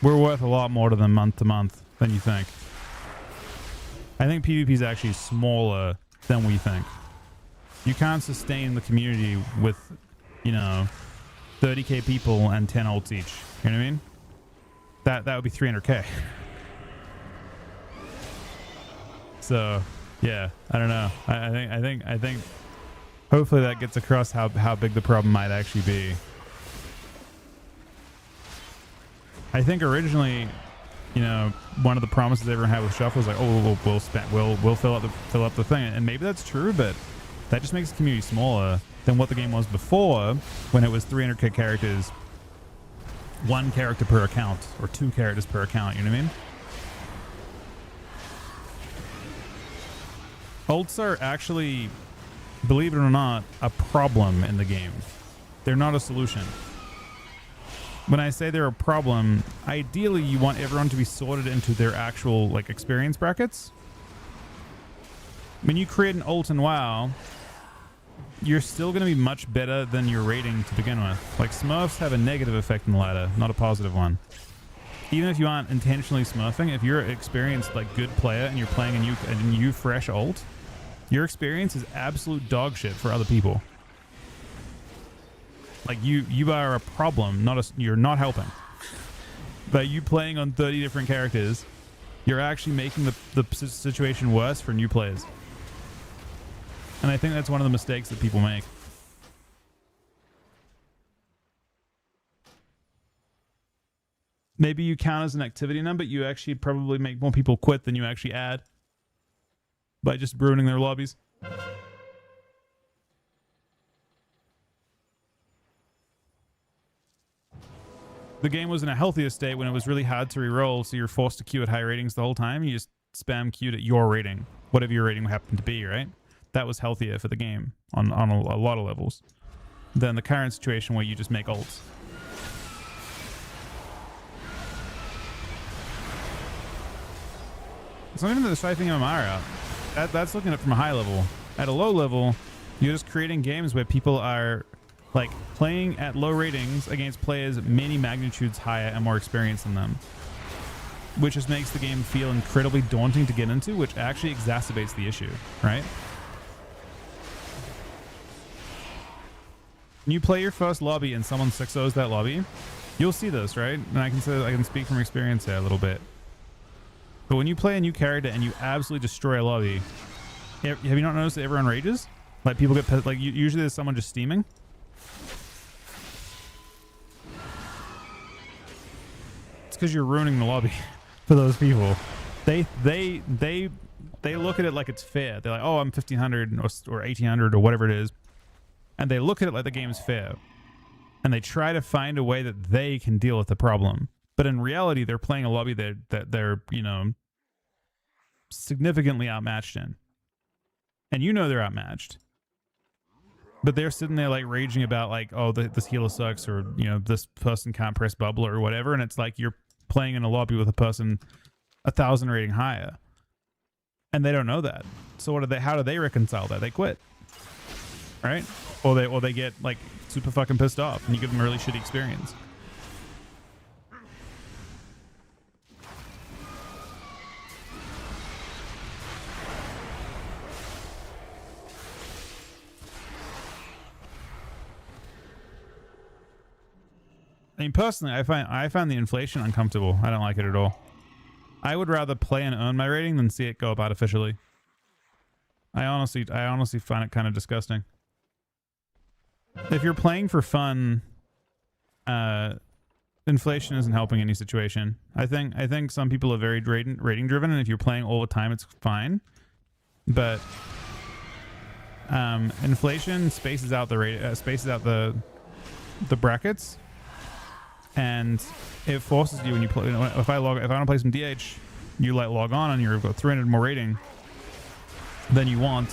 we're worth a lot more to them month to month than you think. I think PvP is actually smaller than we think. You can't sustain the community with, you know, 30k people and 10 ults each. You know what I mean? That would be 300k. So yeah, I don't know. I think hopefully that gets across how big the problem might actually be. I think originally, you know, one of the promises everyone had with Shuffle was like, oh, we'll fill up the thing, and maybe that's true, but that just makes the community smaller than what the game was before, when it was 300k characters, 1 character per account, or 2 characters per account. You know what I mean? Ults are actually, believe it or not, a problem in the game. They're not a solution. When I say they're a problem, ideally you want everyone to be sorted into their actual like experience brackets. When you create an ult in WoW, you're still going to be much better than your rating to begin with. Like Smurfs have a negative effect in the ladder, not a positive one. Even if you aren't intentionally smurfing, if you're an experienced like good player and you're playing a new fresh ult, your experience is absolute dog shit for other people. Like you are a problem, you're not helping. By you playing on 30 different characters, you're actually making the situation worse for new players. And I think that's one of the mistakes that people make. Maybe you count as an activity number, you actually probably make more people quit than you actually add by just ruining their lobbies. The game was in a healthier state when it was really hard to reroll, so you're forced to queue at high ratings the whole time. You just spam queued at your rating, whatever your rating happened to be, right? That was healthier for the game on a lot of levels than the current situation where you just make ults. It's not even the strafing MMR out. That's looking at it from a high level. At a low level, you're just creating games where people are like playing at low ratings against players many magnitudes higher and more experienced than them, which just makes the game feel incredibly daunting to get into, which actually exacerbates the issue, right? When you play your first lobby and someone 6-0s that lobby, you'll see this, right? And I can speak from experience here a little bit. But when you play a new character and you absolutely destroy a lobby, have you not noticed that everyone rages? Like people get pissed, like usually there's someone just steaming. It's because you're ruining the lobby for those people. They look at it like it's fair. They're like, oh, I'm 1500 or 1800 or whatever it is, and they look at it like the game's fair, and they try to find a way that they can deal with the problem. But in reality, they're playing a lobby that they're, you know, significantly outmatched in. And you know they're outmatched. But they're sitting there like raging about like, oh, this healer sucks, or, you know, this person can't press bubble or whatever. And it's like you're playing in a lobby with a person 1,000 rating higher. And they don't know that. So how do they reconcile that? They quit. Right? Or they get like super fucking pissed off and you give them a really shitty experience. I mean, personally, I find the inflation uncomfortable. I don't like it at all. I would rather play and earn my rating than see it go up artificially. I honestly find it kind of disgusting. If you're playing for fun, inflation isn't helping any situation. I think some people are very rating driven, and if you're playing all the time, it's fine. But inflation spaces out the brackets. And it forces you when you play. You know, if I want to play some DH, you like log on and you've got 300 more rating than you want.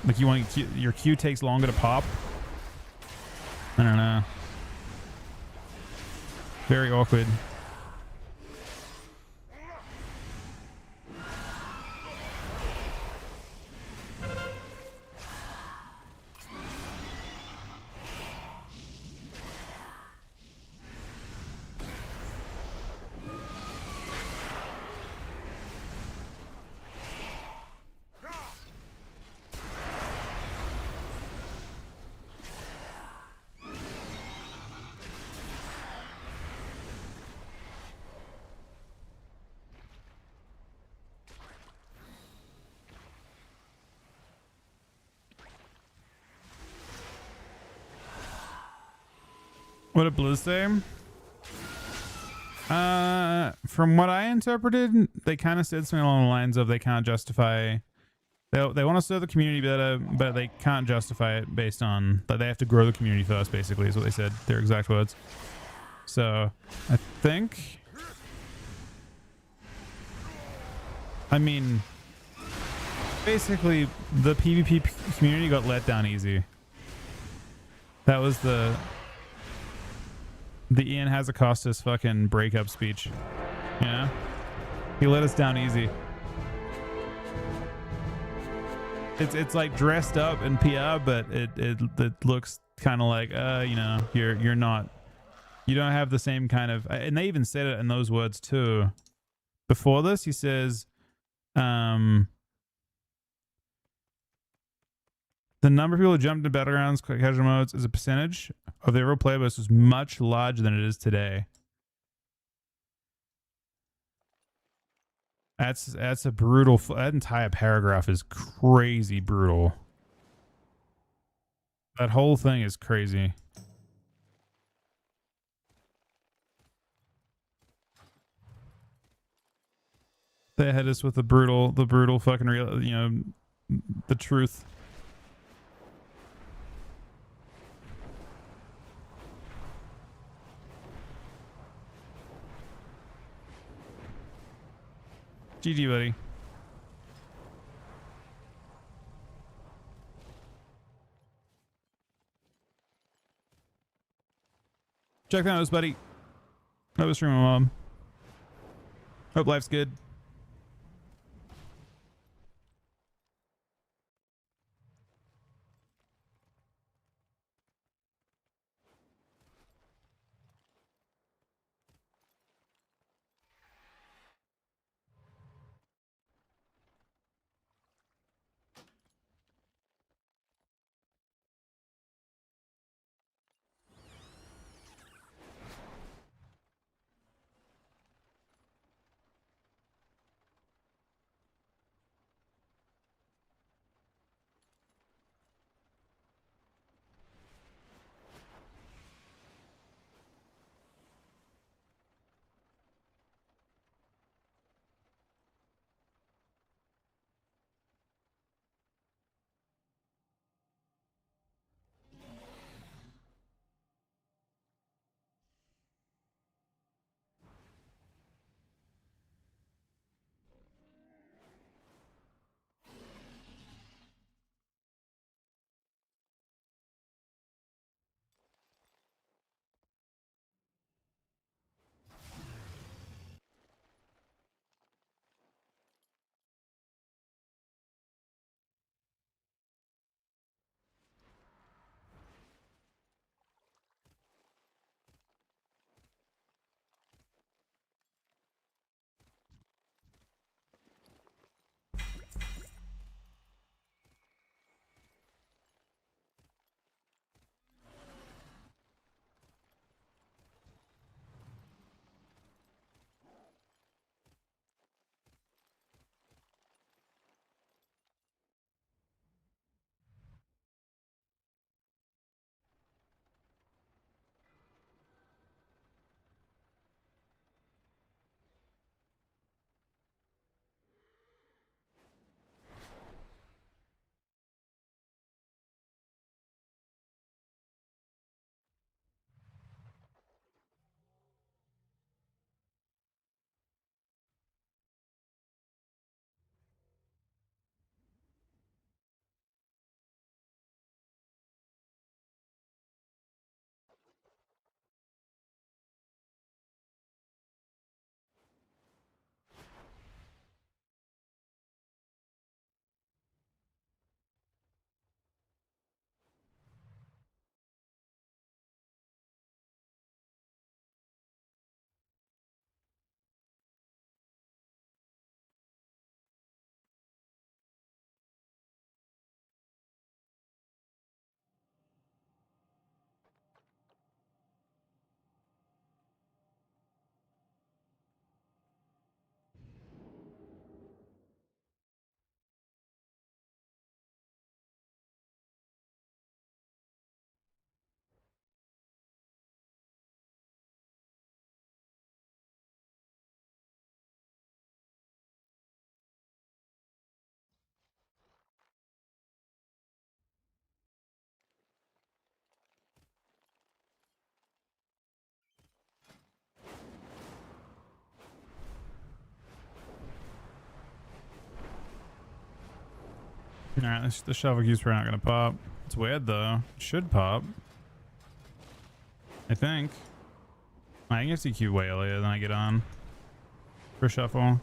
Like your queue takes longer to pop. I don't know. Very awkward. What did Blue say? From what I interpreted, they kind of said something along the lines of they can't justify. They want to serve the community better, but they can't justify it based on that. They have to grow the community first, basically, is what they said. Their exact words. So, I think. I mean, basically, the PvP community got let down easy. That was the Ian Hazzikostas fucking breakup speech. You know? He let us down easy. It's like dressed up in PR, but it looks kind of like you know, you don't have the same kind of, and they even said it in those words too. Before this, he says, the number of people who jumped into battlegrounds casual modes as a percentage of the overall player base was much larger than it is today. That's a brutal. That entire paragraph is crazy brutal. That whole thing is crazy. They hit us with the brutal fucking real, you know, the truth. GG, buddy. Check that out, buddy. That was from my mom. Hope life's good. Alright, the shovel keys are not gonna pop. It's weird though. It should pop. I think. I can get CQ way earlier than I get on for shuffle.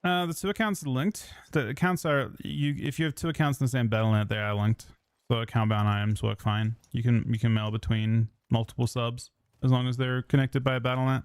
The two accounts are linked. The accounts are if you have two accounts in the same battle.net, they are linked. So account bound items work fine. You can mail between multiple subs as long as they're connected by a battle.net.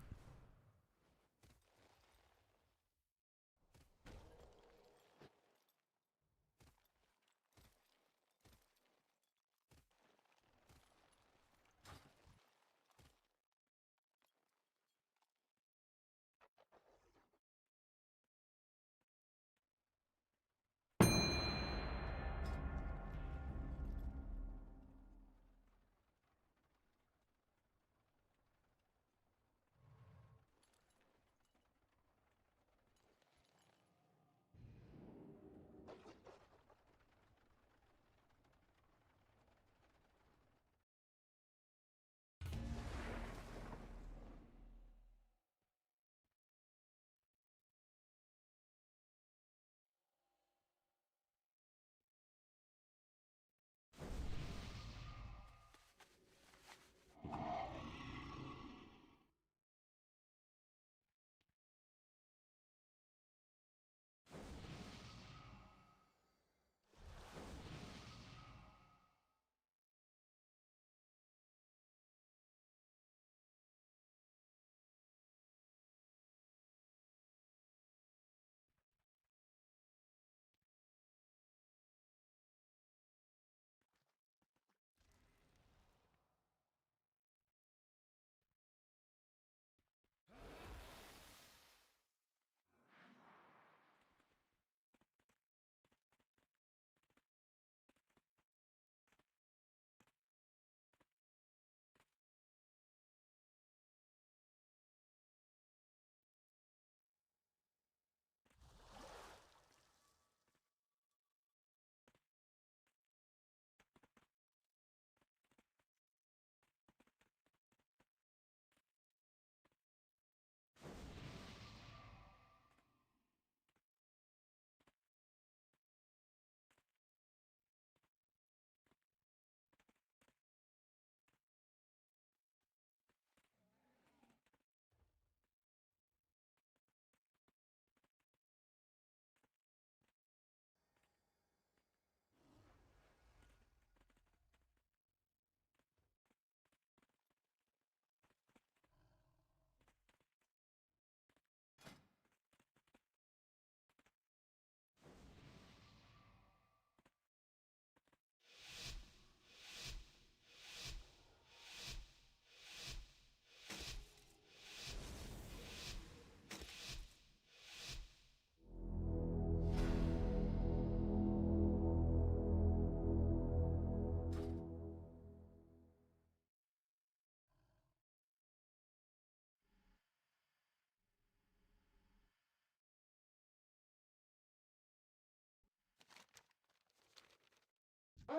I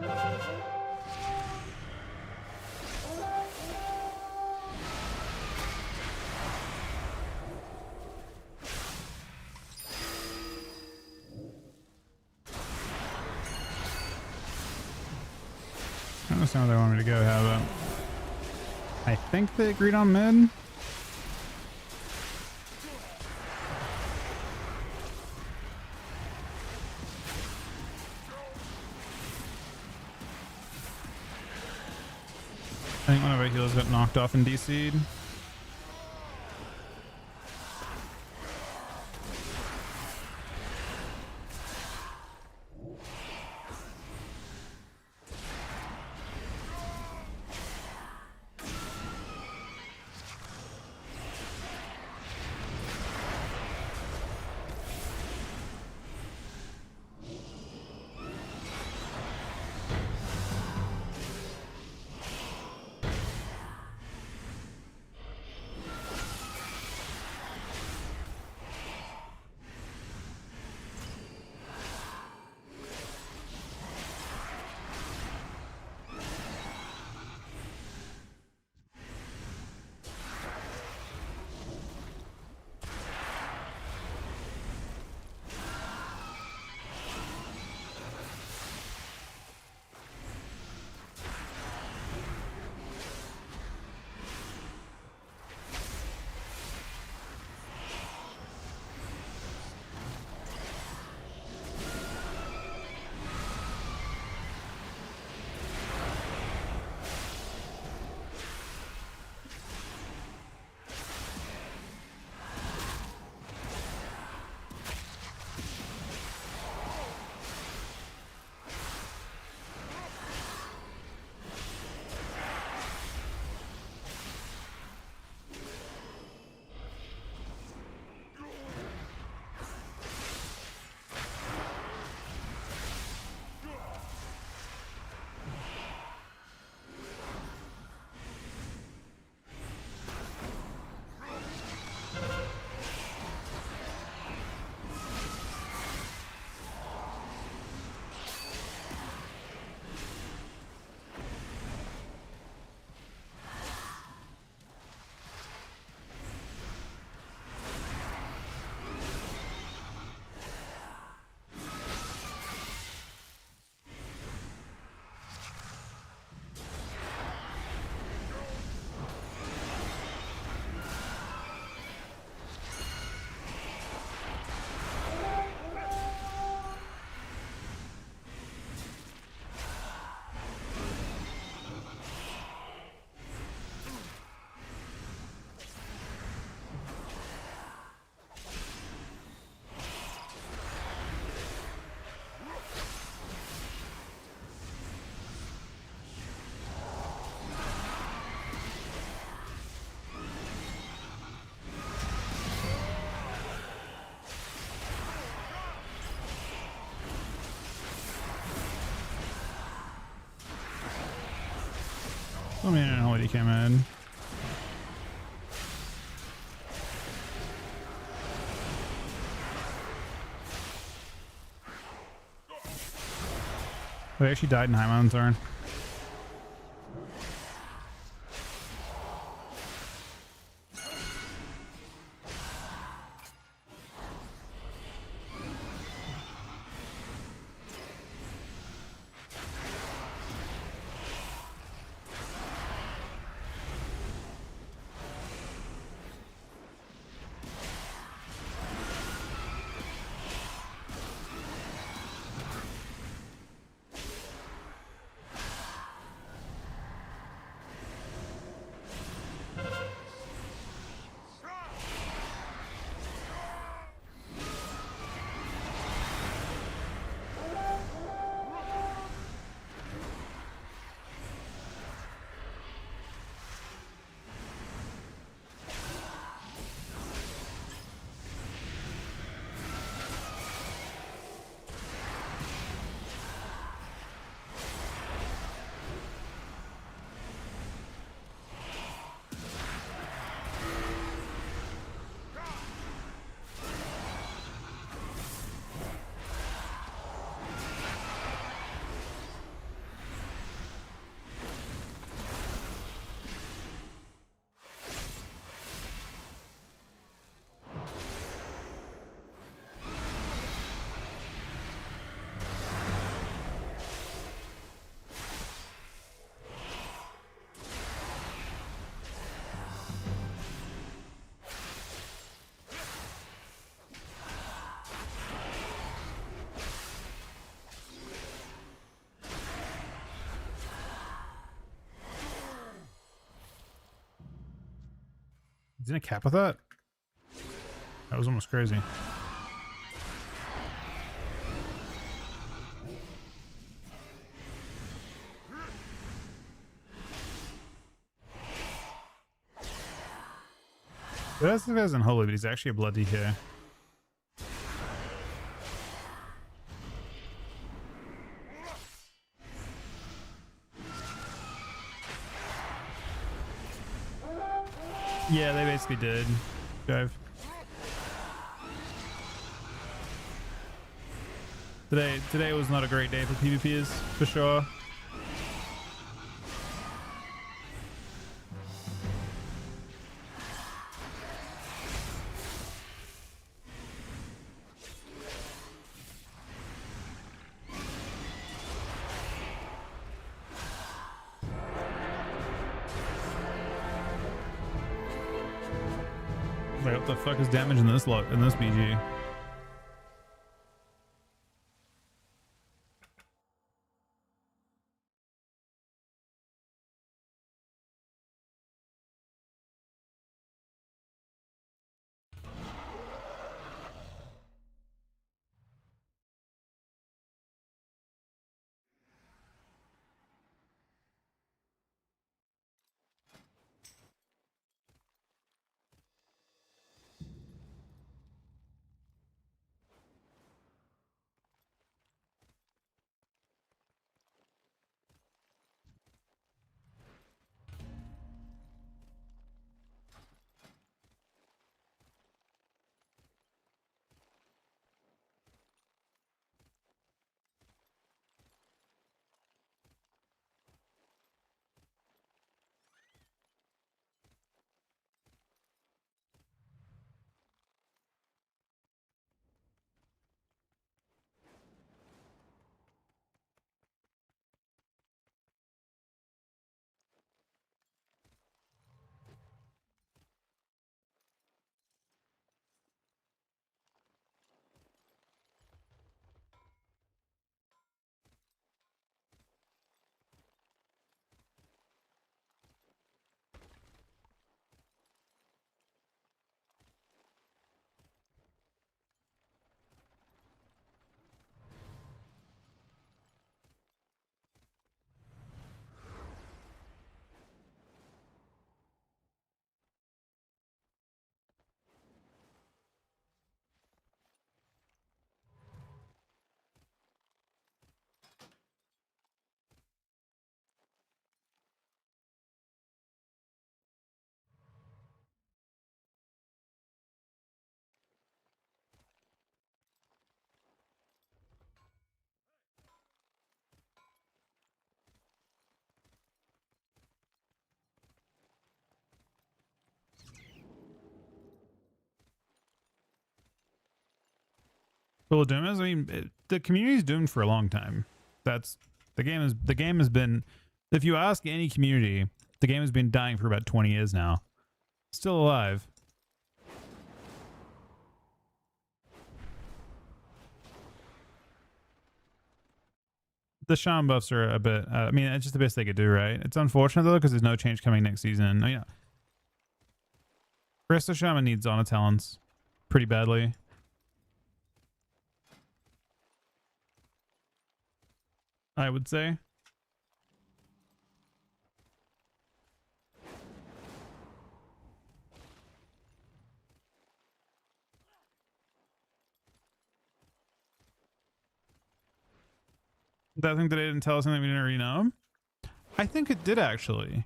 don't understand where they want me to go, how about? I think they agreed on mid. I think one of our healers got knocked off and DC'd. I mean, I don't know what he came in. They actually died in High Mountain Thorn. He's in a cap with that? That was almost crazy. But that's the guy's unholy, but he's actually a blood DK. Yeah, they basically did. Drive. Today was not a great day for PvPers, for sure. Wait, what the fuck is damage in this BG? Well, Doom is. I mean, the community's doomed for a long time. That's the game is. The game has been. If you ask any community, the game has been dying for about 20 years now. Still alive. The shaman buffs are a bit. I mean, it's just the best they could do, right? It's unfortunate though because there's no change coming next season. I mean, Resto Shaman needs Honor Talents pretty badly. I would say. That thing that it didn't tell us something we didn't already know. I think it did actually,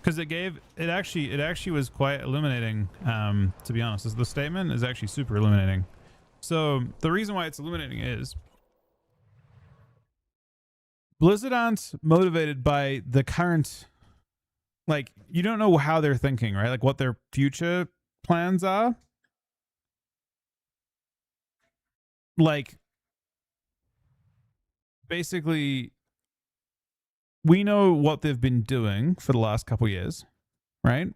because it actually was quite illuminating. To be honest, the statement is actually super illuminating. So the reason why it's illuminating is Blizzard aren't motivated by the current, like, you don't know how they're thinking, right? Like what their future plans are. Like, basically, we know what they've been doing for the last couple years, right?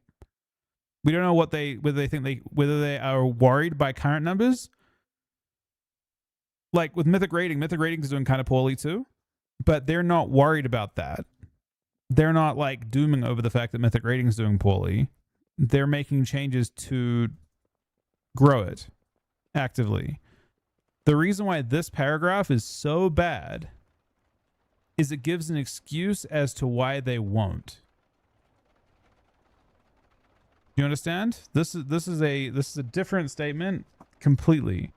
We don't know whether they are worried by current numbers. Like with Mythic Rating is doing kind of poorly too. But they're not worried about that. They're not like dooming over the fact that Mythic Rating is doing poorly. they're making changes to grow it actively. The reason why this paragraph is so bad is it gives an excuse as to why they won't. You understand? This is a different statement completely.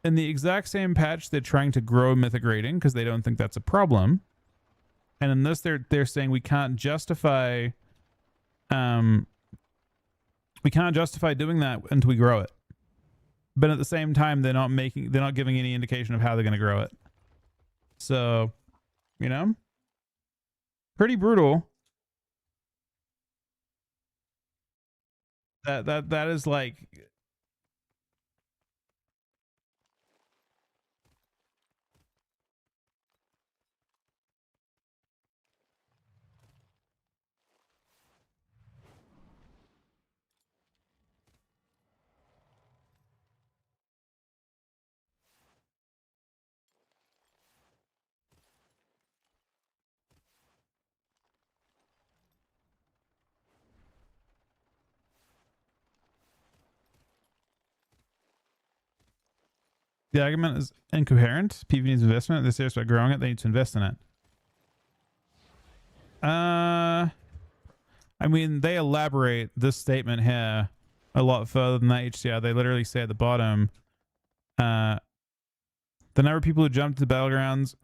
In the exact same patch, they're trying to grow mythic rating because they don't think that's a problem. And in this, they're saying we can't justify doing that until we grow it. But at the same time, they're not giving any indication of how they're going to grow it. So, you know, pretty brutal. That is like, the argument is incoherent. PvP needs investment. They're serious about growing it. They need to invest in it. I mean, they elaborate this statement here a lot further than that HCR. They literally say at the bottom, the number of people who jumped to the battlegrounds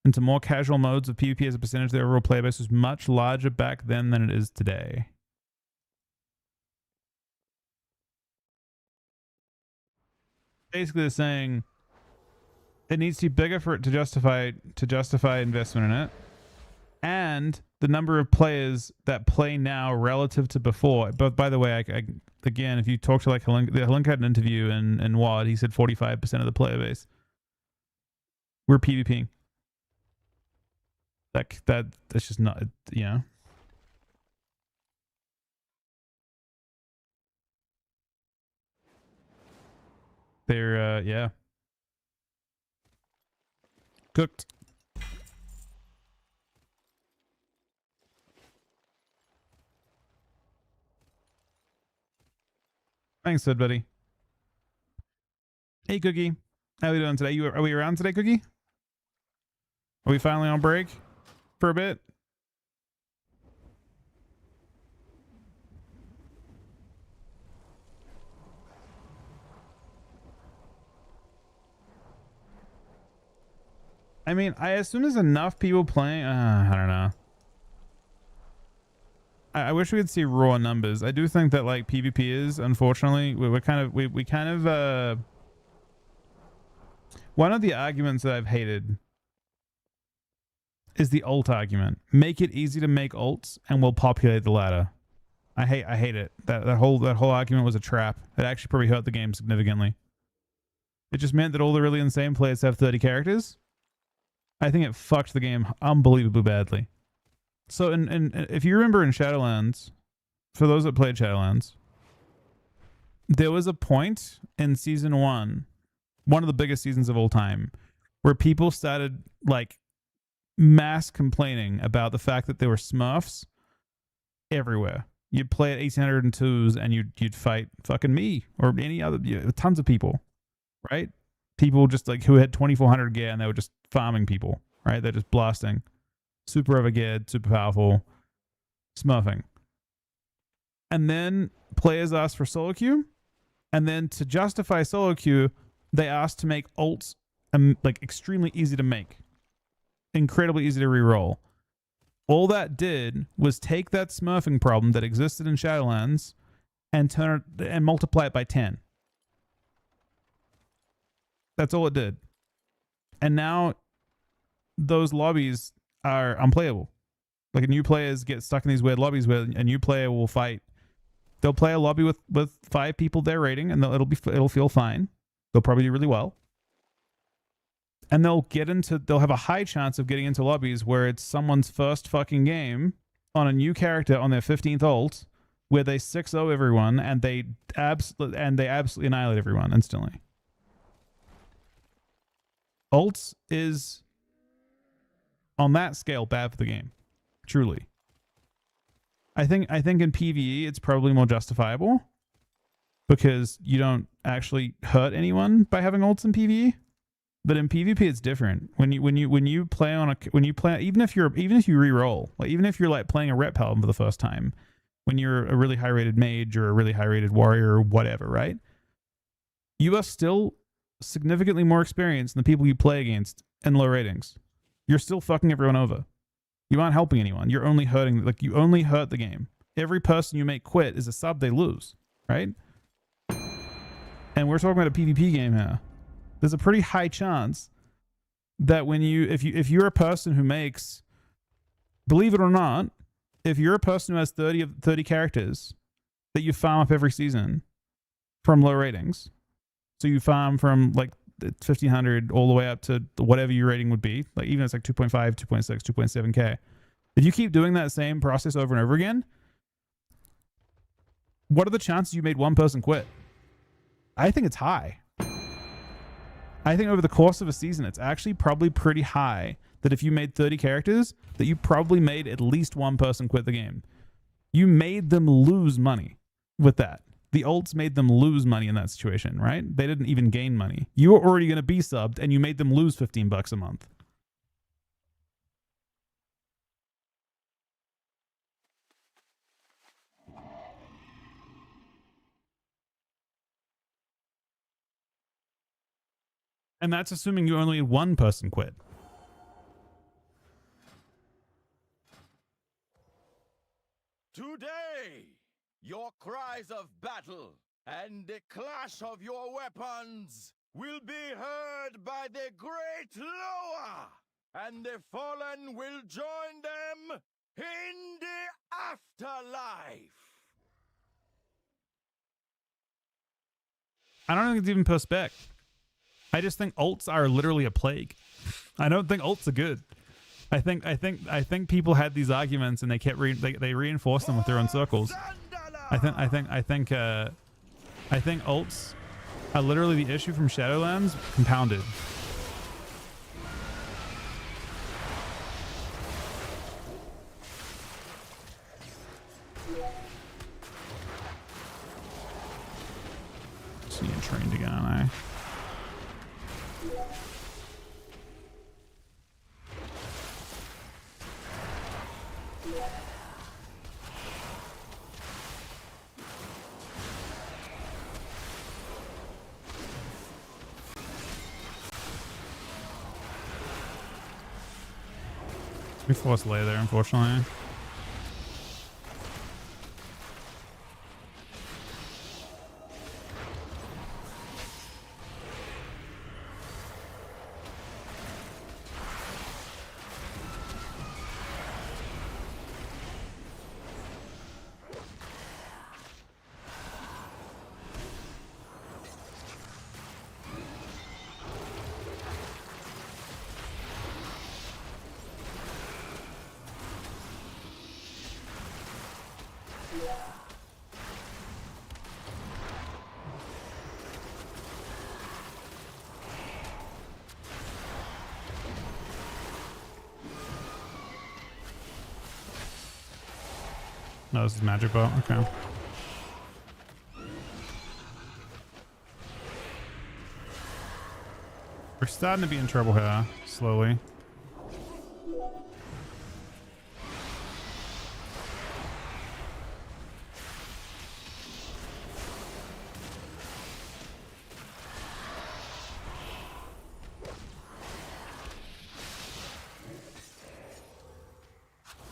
into more casual modes of PvP as a percentage of the overall player base was much larger back then than it is today. Basically, they're saying it needs to be bigger for it to justify investment in it, and the number of players that play now relative to before. But by the way, again, if you talk to like Halinka had an interview in WAD, he said 45% of the player base were PvPing. That's just not, you know. They're yeah. Cooked. Thanks, Sid, buddy. Hey, Cookie. How are we doing today? Are we around today, Cookie? Are we finally on break for a bit? I mean, I assume there's enough people playing. I don't know. I wish we could see raw numbers. I do think that like PvP is, unfortunately, we kind of one of the arguments that I've hated is the ult argument. Make it easy to make ults and we'll populate the ladder. I hate it. That whole argument was a trap. It actually probably hurt the game significantly. It just meant that all the really insane players have 30 characters. I think it fucked the game unbelievably badly. So if you remember in Shadowlands, for those that played Shadowlands, there was a point in season one of the biggest seasons of all time, where people started like mass complaining about the fact that there were Smurfs everywhere. You'd play at 1802s and you'd fight fucking me or any other, tons of people, right? People just like who had 2400 gear and they were just farming people, right? They're just blasting. Super overgeared, super powerful, smurfing. And then players asked for solo queue, and then to justify solo queue, they asked to make ults like extremely easy to make, incredibly easy to reroll. All that did was take that smurfing problem that existed in Shadowlands and turn it and multiply it by 10. That's all it did. And now those lobbies are unplayable. Like new players get stuck in these weird lobbies where a new player will fight. They'll play a lobby with 5 people their rating, and it'll feel fine. They'll probably do really well, and they'll have a high chance of getting into lobbies where it's someone's first fucking game on a new character on their 15th ult, where they 6-0 everyone and they absolutely annihilate everyone instantly. Ults is, on that scale, bad for the game. Truly. I think in PvE it's probably more justifiable because you don't actually hurt anyone by having ults in PvE. But in PvP it's different. When you play on even if you re-roll, like even if you're like playing a rep paladin for the first time, when you're a really high rated mage or a really high rated warrior or whatever, right? You are still significantly more experienced than the people you play against in low ratings. You're still fucking everyone over. You aren't helping anyone. You're only hurting, like you only hurt the game. Every person you make quit is a sub they lose, right? And we're talking about a PvP game here. There's a pretty high chance that when if you're a person who makes, believe it or not, if you're a person who has 30 characters that you farm up every season from low ratings, so you farm from like 1500 all the way up to whatever your rating would be, like even if it's like 2.5, 2.6, 2.7k. If you keep doing that same process over and over again, what are the chances you made one person quit? I think it's high. I think over the course of a season, it's actually probably pretty high that if you made 30 characters, that you probably made at least one person quit the game. You made them lose money with that. The ults made them lose money in that situation, right? They didn't even gain money. You were already going to be subbed and you made them lose $15 a month. And that's assuming you only had one person quit. Today, your cries of battle and the clash of your weapons will be heard by the great Loa, and the fallen will join them in the afterlife. I don't think it's even per spec. I just think ults are literally a plague. I don't think ults are good. I think people had these arguments and they kept they reinforced them with their own circles. I think ults are literally the issue from Shadowlands compounded. Just getting trained again, aren't I? We forced lay there, unfortunately. No, this is magic bow. Okay. We're starting to be in trouble here, slowly.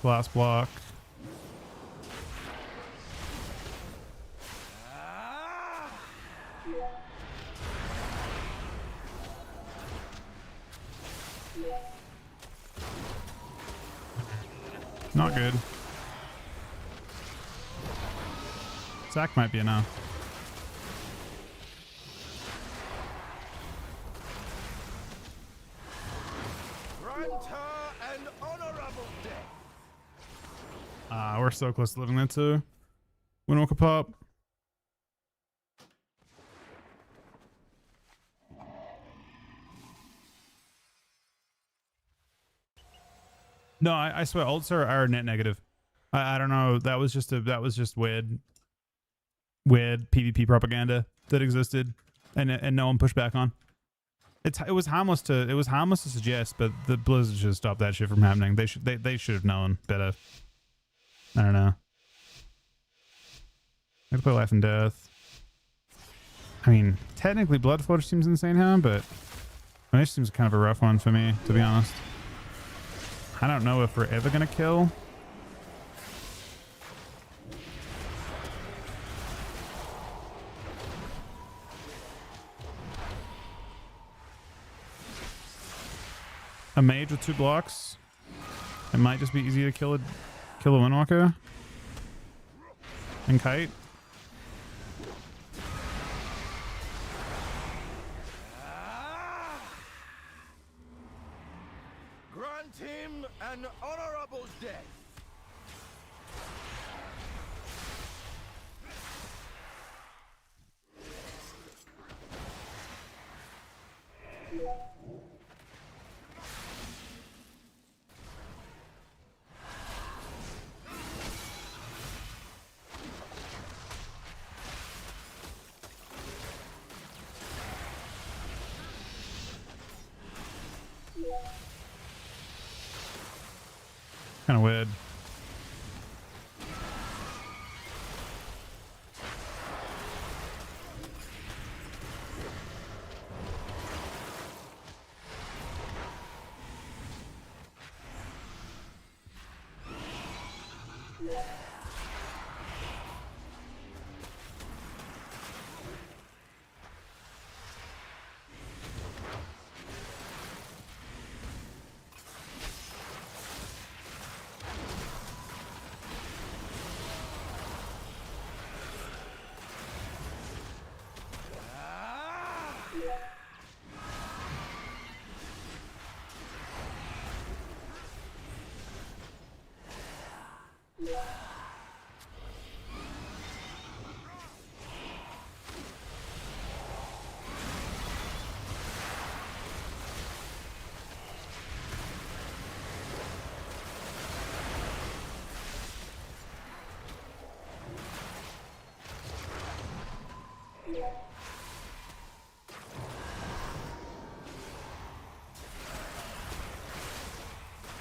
Glass block. Not good. Sack might be enough. Grant her an honorable death. We're so close to living that too. Windwalker pop. No, I swear, ults are net negative. I don't know. That was just weird PvP propaganda that existed, and no one pushed back on. It was harmless to suggest, but the Blizzard should stop that shit from happening. They should have known better. I don't know. I have to play Life and Death. I mean, technically Bloodforge seems insane here, but this seems kind of a rough one for me, to be honest. I don't know if we're ever gonna kill. A mage with 2 blocks. It might just be easy to kill a Windwalker. And Kite. Grant him an honorable death. Kind of weird.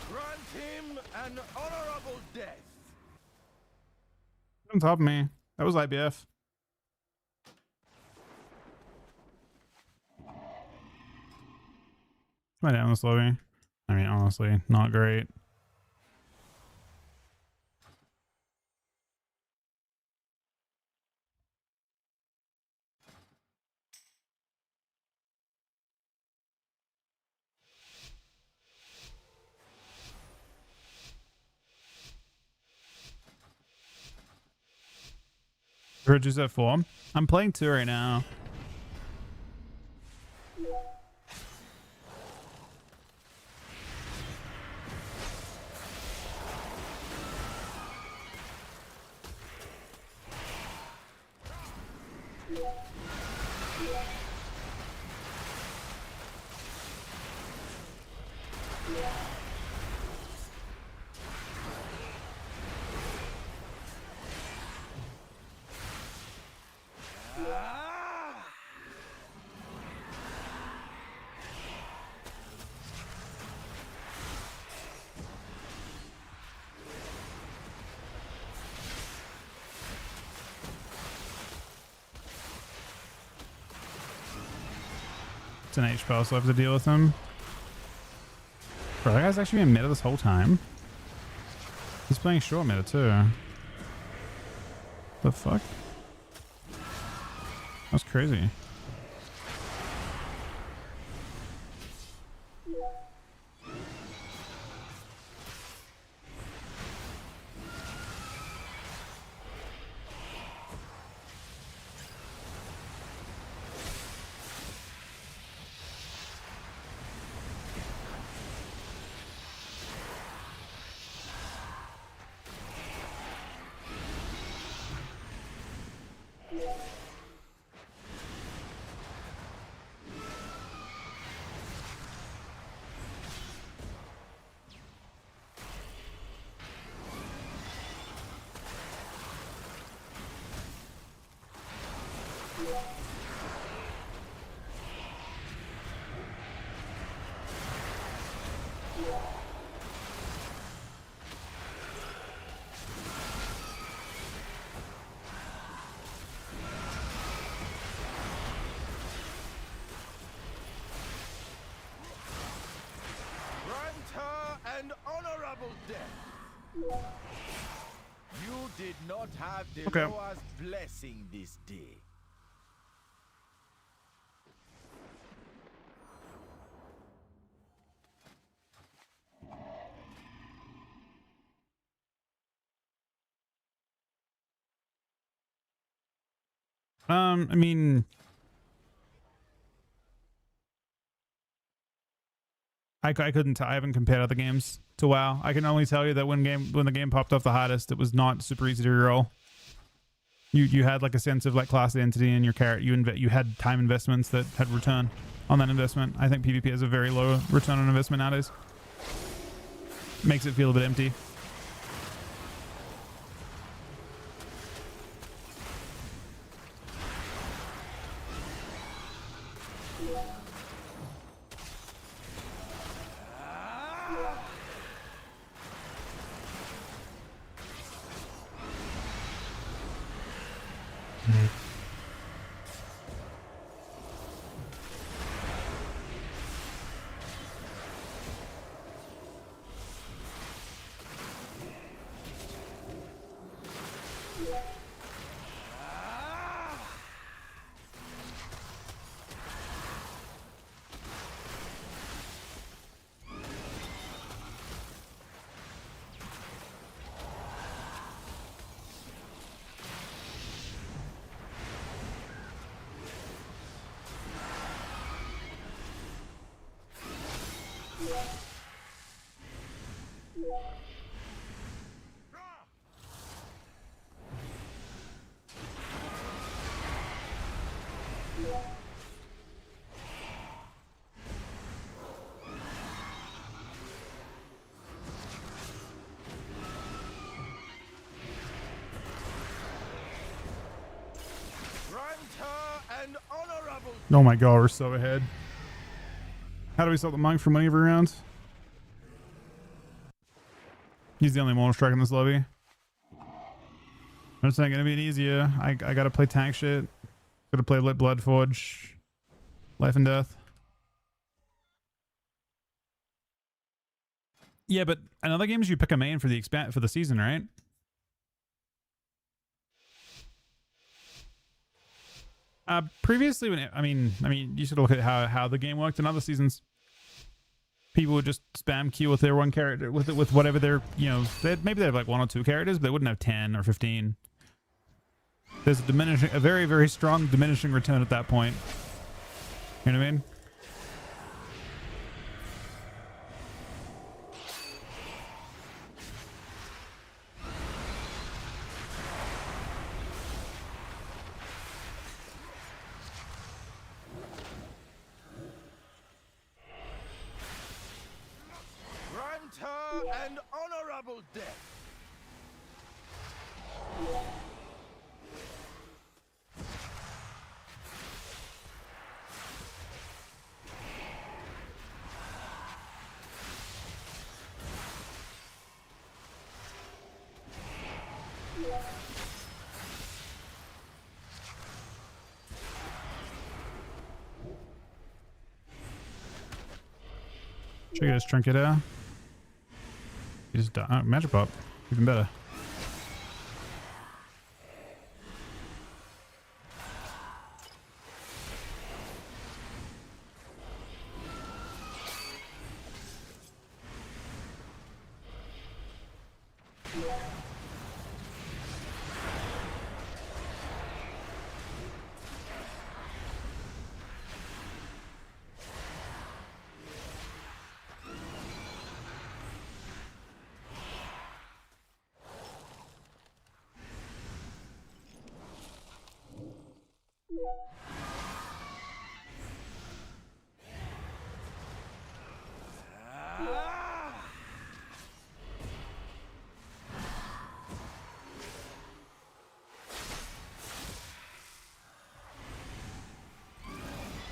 Grant him an honorable death. On top of me. That was IBF. Am I down this lobby? I mean, honestly, not great. Bridges at 4. I'm playing 2 right now. It's an H-Spell, so I have to deal with him. Bro, that guy's actually been meta this whole time. He's playing short meta too. The fuck? That's crazy. Grant her an honorable death. You did not have the Okay. Loa's blessing this day. I mean, I couldn't. I haven't compared other games to WoW. I can only tell you that when the game popped off the hardest, it was not super easy to reroll. You had like a sense of like class identity in your character. You had time investments that had return on that investment. I think PvP has a very low return on investment nowadays. Makes it feel a bit empty. Grant her an honorable Oh my god, we're so ahead. How do we stop the monk from winning every round? He's the only mono strike in this lobby. It's not gonna be easier. I gotta play tank shit. Gotta play Lit Bloodforge. Life and Death. Yeah, but in other games you pick a main for the season, right? Previously, when I mean, you should look at how the game worked in other seasons. People would just spam Q with their one character, with whatever their, maybe they have like 1 or 2 characters, but they wouldn't have 10 or 15. There's a very, very strong diminishing return at that point. You know what I mean? Grant her an honorable death. Should I get his trinket out? He just died. Oh, magic pop. Even better.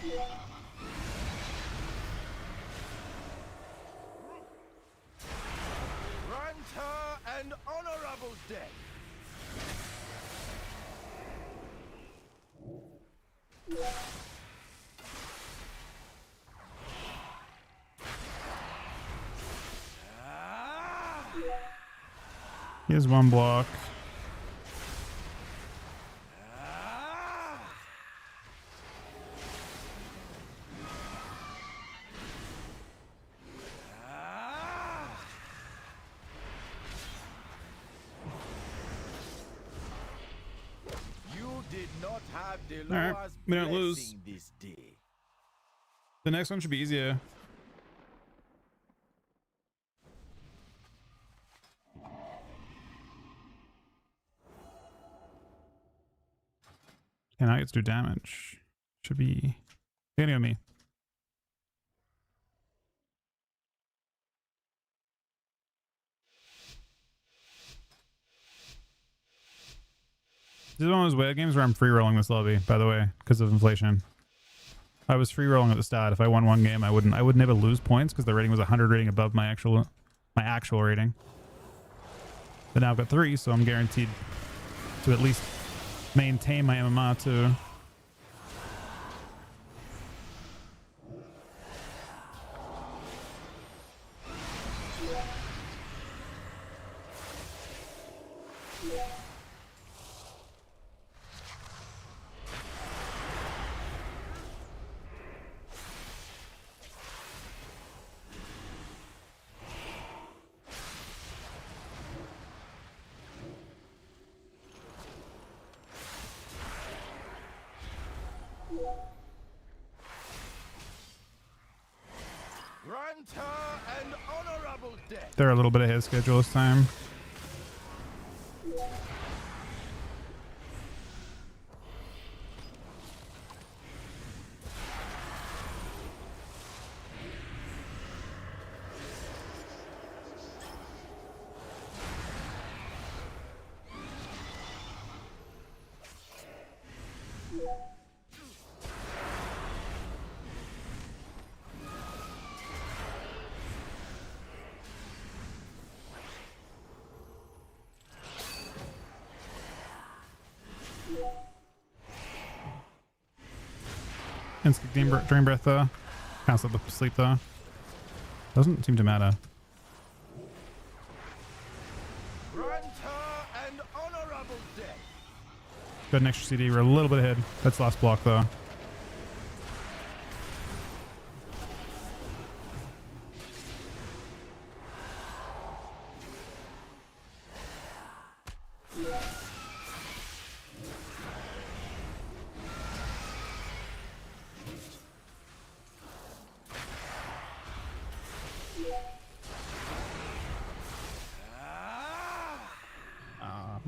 Grant her an honorable death. Here's one block. You did not have the All right, Lord's we don't lose. blessing this day. The next one should be easier. And I get to do damage. Should be getting on me. This is one of those weird games where I'm free rolling this lobby, by the way, because of inflation. I was free rolling at the start. If I won one game, I would never lose points because the rating was 100 rating above my actual rating. But now I've got 3, so I'm guaranteed to at least maintain my MMR too. Grant her an honorable death. They're a little bit ahead of schedule this time. Instant drain breath though. Cancel the sleep though. Doesn't seem to matter. Grant her an honorable death. Got an extra CD. We're a little bit ahead. That's last block though.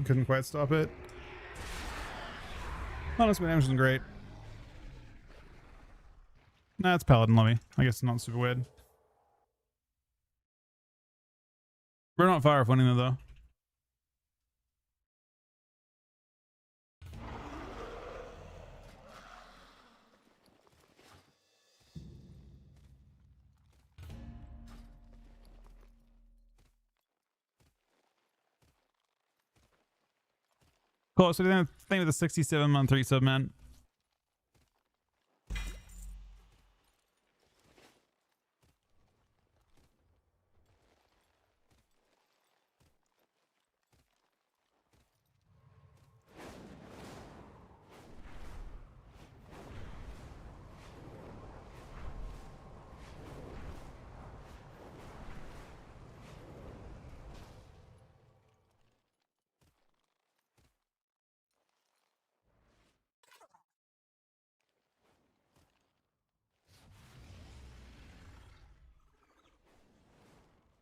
Couldn't quite stop it. Honestly, my damage isn't great. Nah, it's Paladin Lobby. I guess it's not super weird. We're not far off winning though. Cool, so the thing with the 67-month resub, man.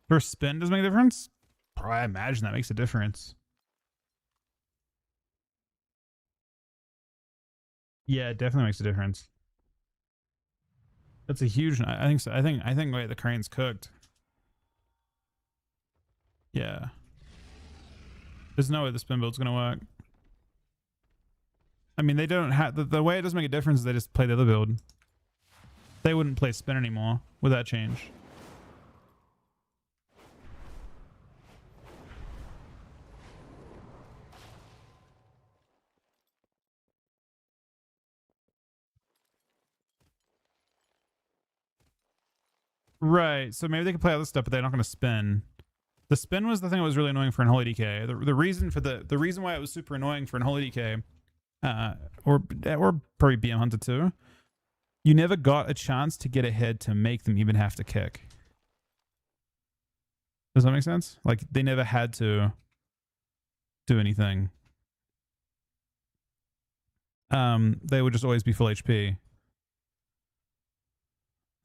First spin does make a difference? I imagine that makes a difference. Yeah, it definitely makes a difference. That's a huge. I think so. I think. Wait, the crane's cooked. Yeah. There's no way the spin build's gonna work. I mean, they don't have the way it doesn't make a difference is they just play the other build. They wouldn't play spin anymore with that change. Right. So maybe they could play other stuff, but they're not going to spin. The spin was the thing that was really annoying for Unholy DK. The reason for the reason why it was super annoying for Unholy DK, or probably BM Hunter too, you never got a chance to get ahead to make them even have to kick. Does that make sense? Like they never had to do anything. They would just always be full HP.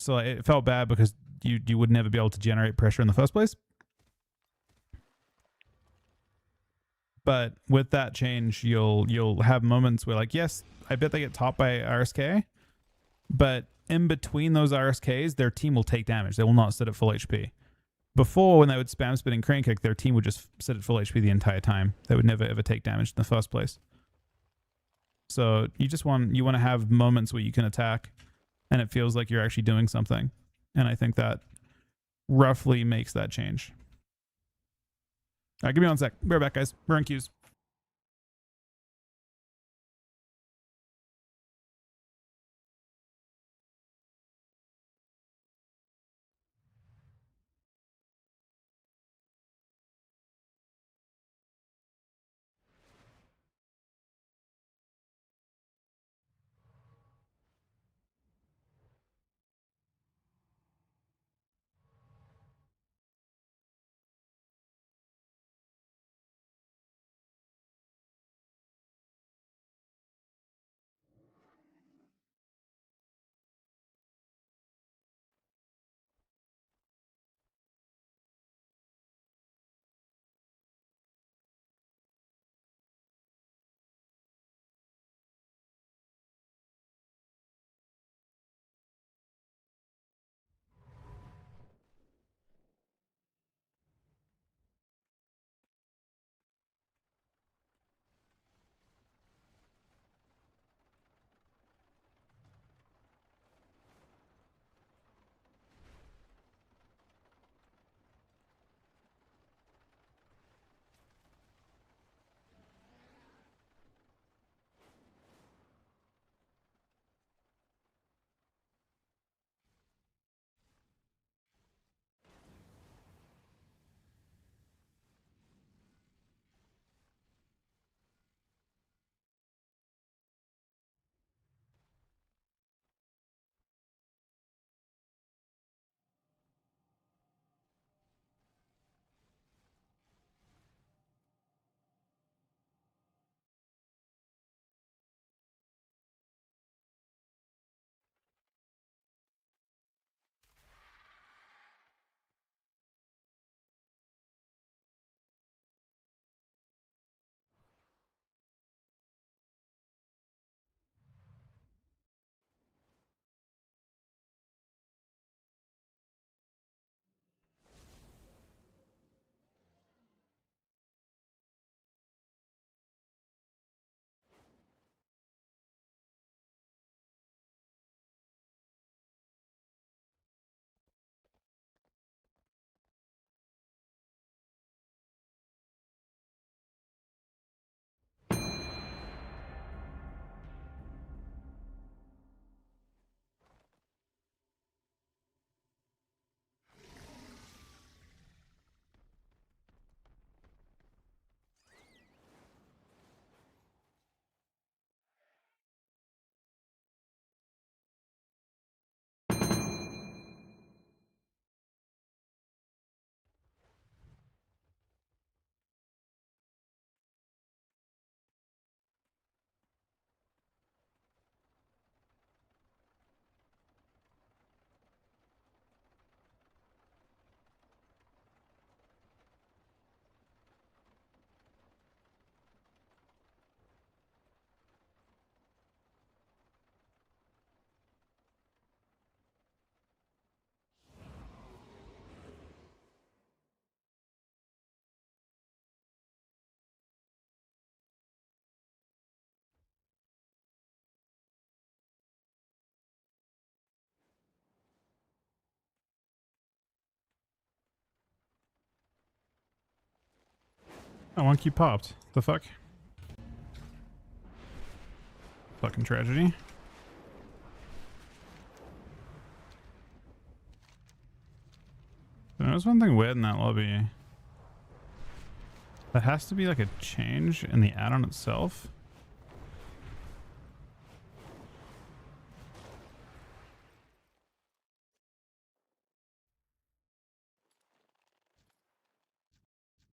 So it felt bad because you would never be able to generate pressure in the first place. But with that change, you'll have moments where like, yes, I bet they get topped by RSK, but in between those RSKs, their team will take damage. They will not sit at full HP. Before, when they would spam spinning crane kick, their team would just sit at full HP the entire time. They would never ever take damage in the first place. So you want to have moments where you can attack and it feels like you're actually doing something. And I think that roughly makes that change. All right, give me 1 sec. Be right back, guys. We're on queues. Oh, one queue popped. The fuck? Fucking tragedy. There's one thing weird in that lobby. That has to be like a change in the add-on itself.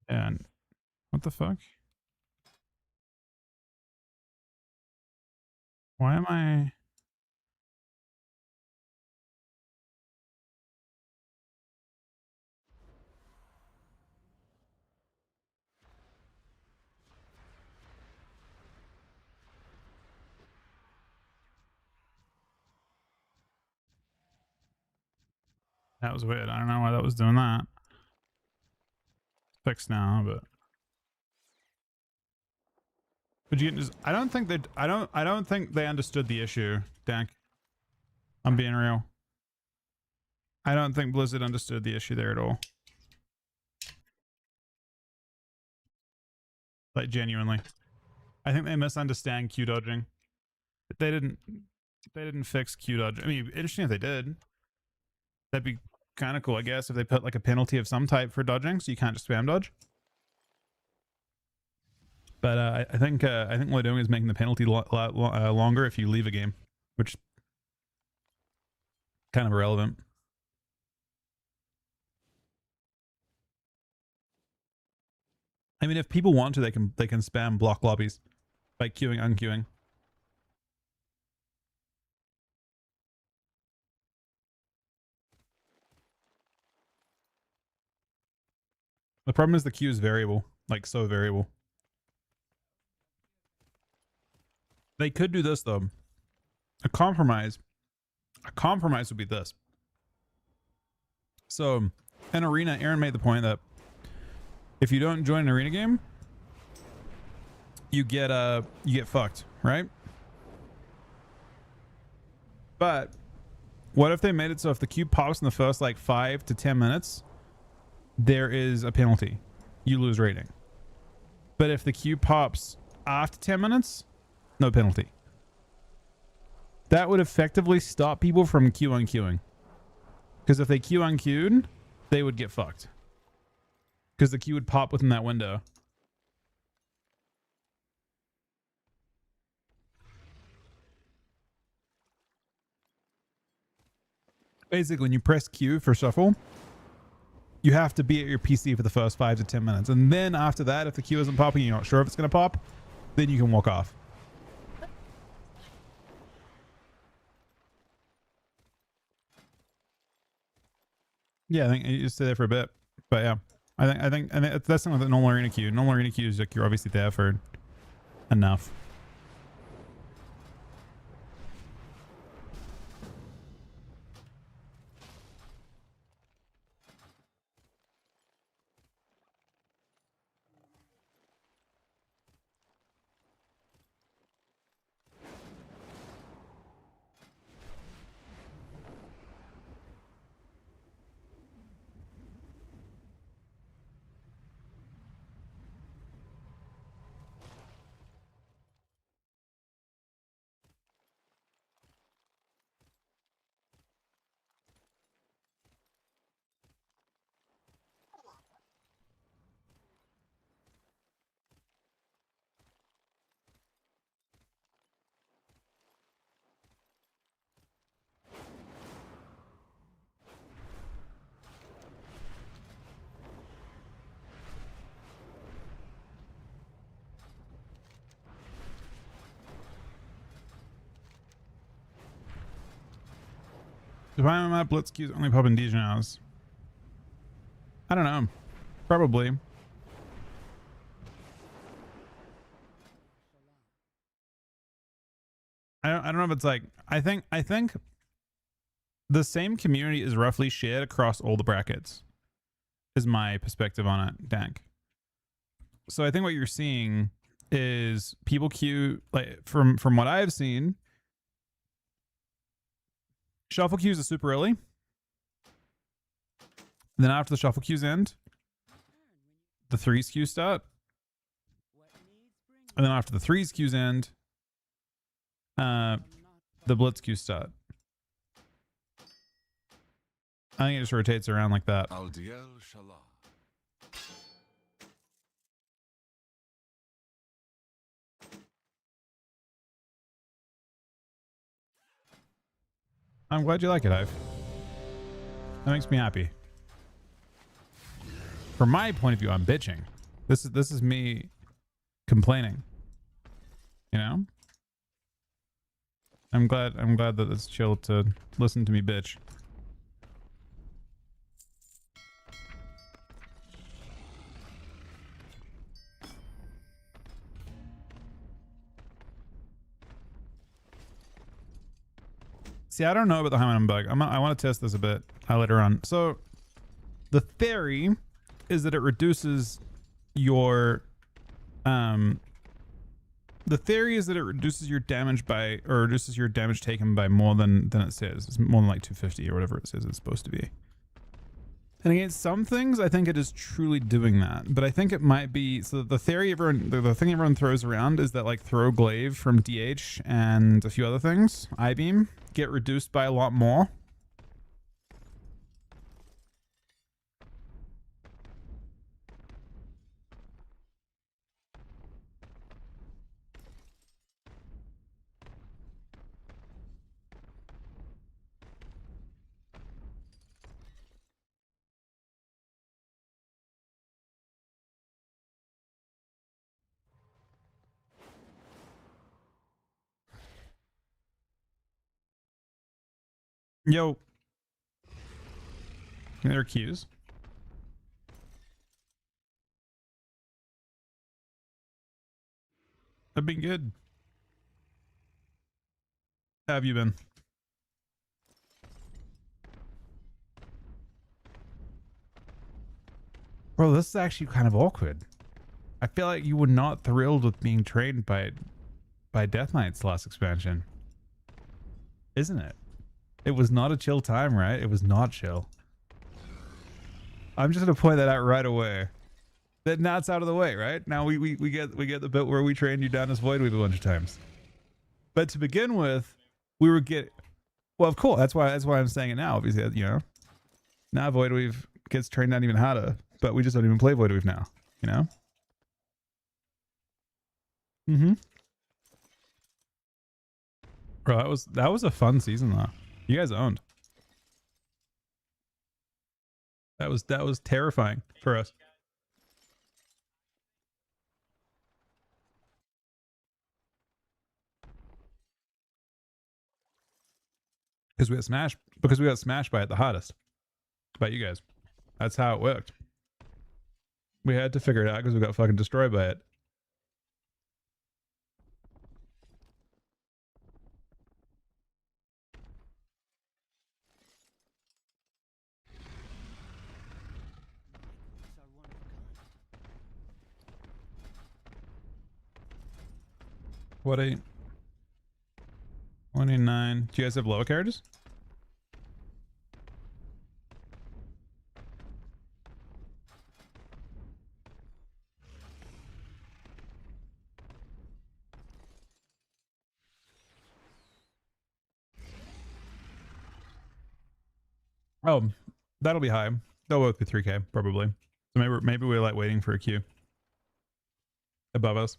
And what the fuck? Why am I... That was weird. I don't know why that was doing that. Fixed now, but you can just, I don't think they understood the issue, Dank. I'm being real. I don't think Blizzard understood the issue there at all. Like genuinely. I think they misunderstand Q dodging. They didn't fix Q dodge. I mean, interesting if they did. That'd be kind of cool, I guess, if they put like a penalty of some type for dodging, so you can't just spam dodge. But I think what they're doing is making the penalty longer if you leave a game, which is kind of irrelevant. I mean, if people want to, they can spam block lobbies by queuing, unqueuing. The problem is the queue is variable, like so variable. They could do this though. A compromise would be this. So, in arena, Aaron made the point that if you don't join an arena game, you get fucked, right? But what if they made it so if the queue pops in the first like 5 to 10 minutes, there is a penalty. You lose rating. But if the queue pops after 10 minutes, no penalty. That would effectively stop people from queue unqueuing. Because if they queue unqueued, they would get fucked. Because the queue would pop within that window. Basically, when you press Q for shuffle, you have to be at your PC for the first 5 to 10 minutes. And then after that, if the queue isn't popping, you're not sure if it's going to pop, then you can walk off. Yeah, I think you just stay there for a bit. But yeah, I think that's not the normal arena queue. Normal arena queue is like you're obviously there for enough. If I'm at Blitz queues only pop in DJ hours. I don't know. Probably. I don't know if it's like I think the same community is roughly shared across all the brackets. Is my perspective on it, Dank. So I think what you're seeing is people queue like from what I have seen. Shuffle queues are super early. Then after the shuffle queues end, the 3s queues start. And then after the 3's Q's end, the blitz Q's start. I think it just rotates around like that. I'm glad you like it, Ive. That makes me happy. From my point of view, I'm bitching. This is me complaining. You know? I'm glad that it's chill to listen to me bitch. See, I don't know about the Hyman bug. I want to test this a bit later on. So, the theory is that it reduces your the theory is that it reduces your damage by, or reduces your damage taken by more than it says. It's more than like 250 or whatever it says it's supposed to be. And against some things, I think it is truly doing that. But I think it might be, so the theory everyone, the thing everyone throws around is that like throw glaive from DH and a few other things, I-beam, get reduced by a lot more. Yo. There are cues. I've been good. How have you been? Bro, this is actually kind of awkward. I feel like you were not thrilled with being trained by Death Knight's last expansion. Isn't it? It was not a chill time, right? It was not chill. I'm just gonna point that out right away. That now it's out of the way, right? Now we get the bit where we trained you down as Voidweave a bunch of times. But to begin with, we were well, of course, that's why I'm saying it now, obviously, you know. Now Voidweave gets trained down even harder, but we just don't even play Voidweave now, you know? Mm-hmm. Bro, that was a fun season though. You guys owned. That was terrifying for us. Because we got smashed by it the hardest. By you guys. That's how it worked. We had to figure it out because we got fucking destroyed by it. What 29. Do you guys have lower carriages? Oh, that'll be high. They'll both be 3K probably. So maybe we're like waiting for a queue above us.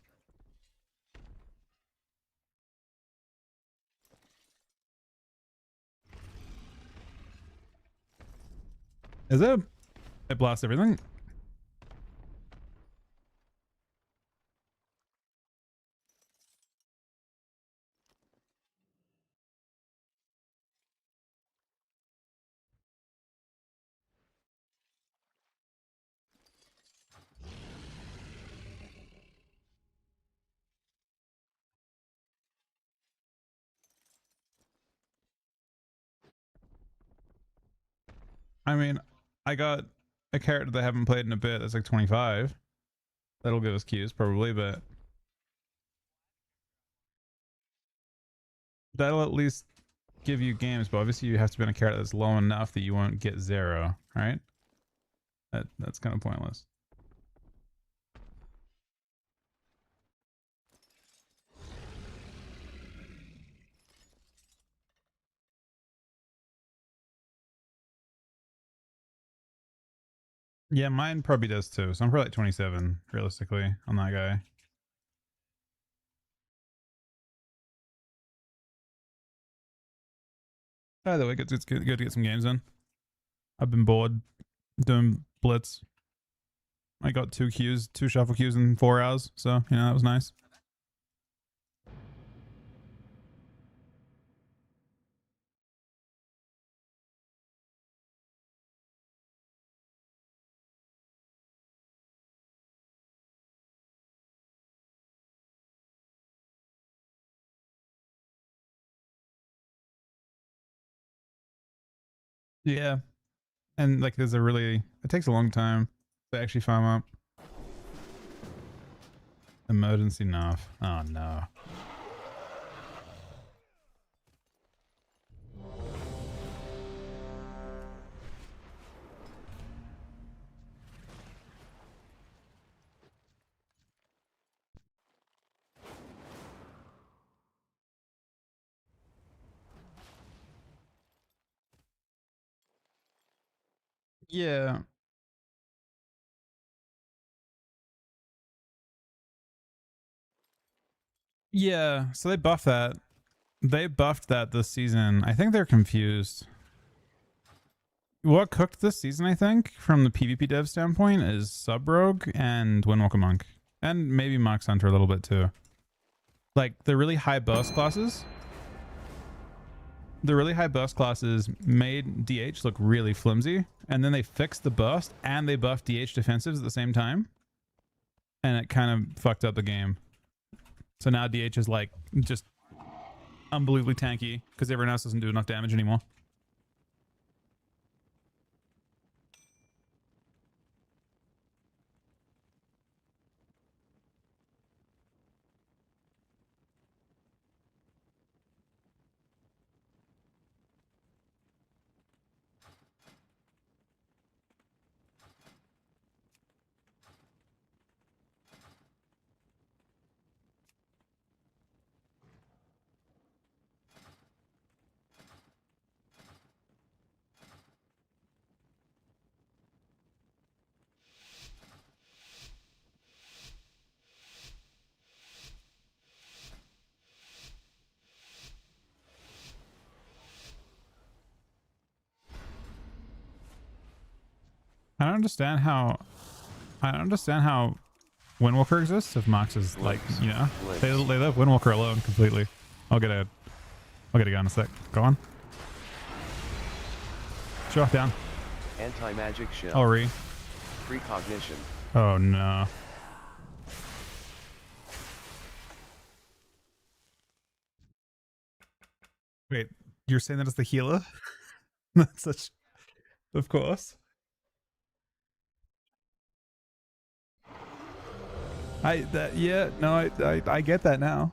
Is it? It blasts everything. I mean, I got a character that I haven't played in a bit that's like 25. That'll give us queues probably, but that'll at least give you games, but obviously you have to be on a character that's low enough that you won't get 0, right? That's kind of pointless. Yeah, mine probably does too. So I'm probably like 27 realistically on that guy. Either way, it's good to get some games in. I've been bored doing blitz. I got 2 shuffle queues in 4 hours, so you know that was nice. Yeah, and like there's a really it takes a long time to actually farm up. Emergency nerf. Oh no. Yeah. Yeah. So they buffed that. They buffed that this season. I think they're confused. What cooked this season, I think, from the PvP dev standpoint, is Sub Rogue and Windwalker Monk. And maybe Mox Hunter a little bit too. Like the really high burst classes. The really high burst classes made DH look really flimsy. And then they fixed the burst and they buffed DH defensives at the same time. And it kind of fucked up the game. So now DH is like just unbelievably tanky because everyone else doesn't do enough damage anymore. I don't understand how Windwalker exists if Mox is like, you know, they left Windwalker alone completely. I'll get a gun in a sec. Go on. Show off down. Anti-magic shell. Oh, re. Precognition. Oh no. Wait, you're saying that as the healer? That's such, of course. I get that now.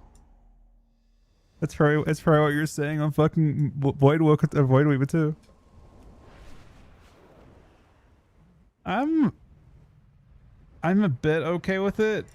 That's probably what you're saying on fucking Void Weaver too. I'm a bit okay with it.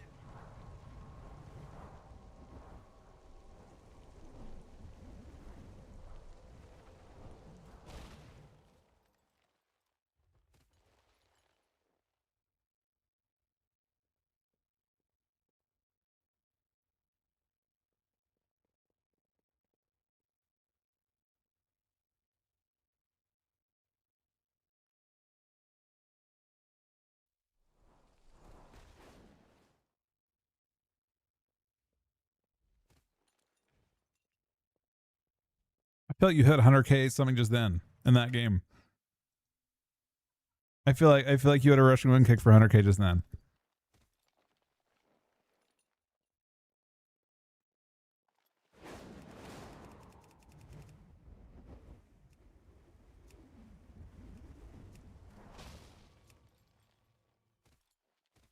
I feel like you hit 100k something just then in that game. I feel like you had a rushing wind kick for 100k just then.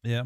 Yeah.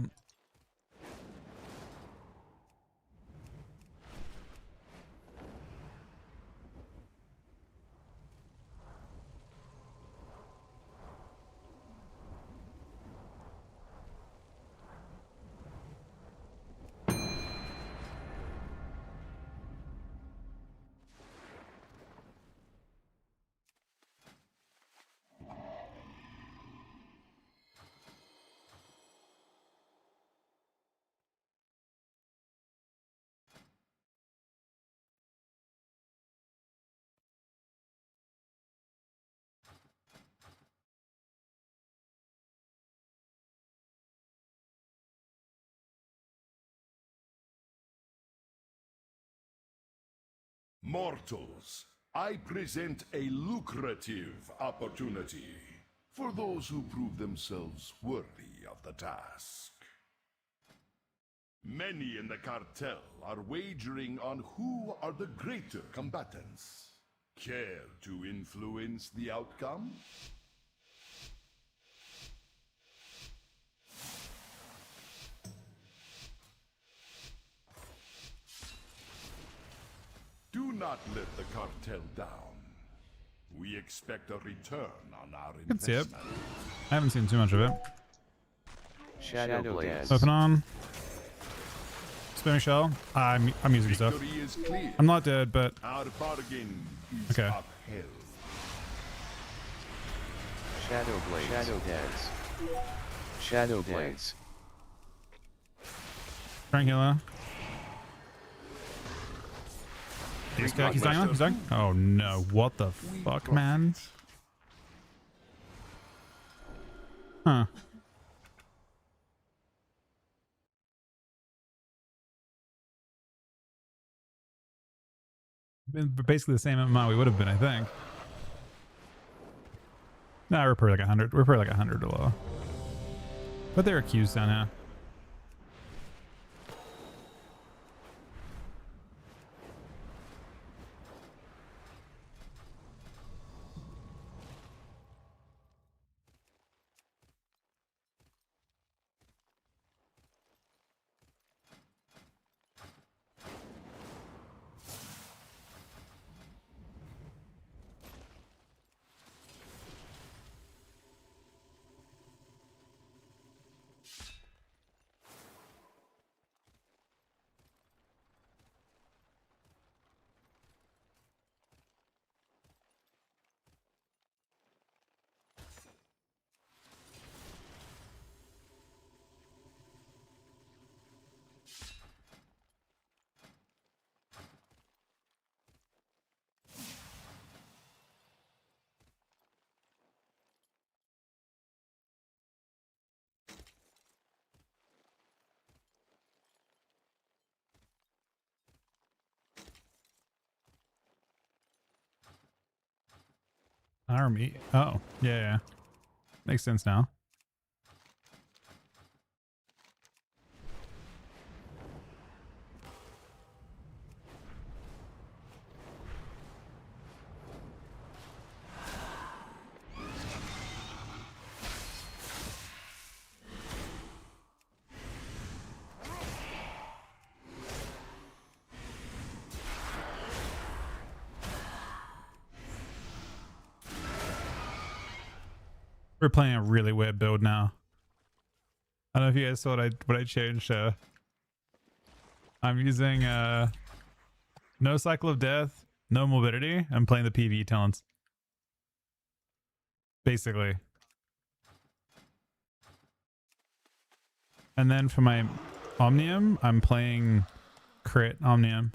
Mortals, I present a lucrative opportunity for those who prove themselves worthy of the task. Many in the cartel are wagering on who are the greater combatants. Care to influence the outcome? Do not let the cartel down. We expect a return on our can see it. investment. I haven't seen too much of it. Shadow Blades. Open on. Spinning shell. I'm using stuff. Victory is clear. I'm not dead, but Our bargain is okay. upheld. Shadow Blades. Shadow Dance. Shadow Blades. Tranquilla. He's dying. He's dying. Oh no! What the fuck, man? Huh? Been basically the same amount we would have been, I think. Nah, we're probably like 100. We're probably like 100 or low. But there are queues down here. Army. Oh, yeah. Makes sense now. We're playing a really weird build now. I don't know if you guys saw what I changed. I'm using no cycle of death, no morbidity. I'm playing the PvE talents. Basically. And then for my Omnium, I'm playing crit Omnium.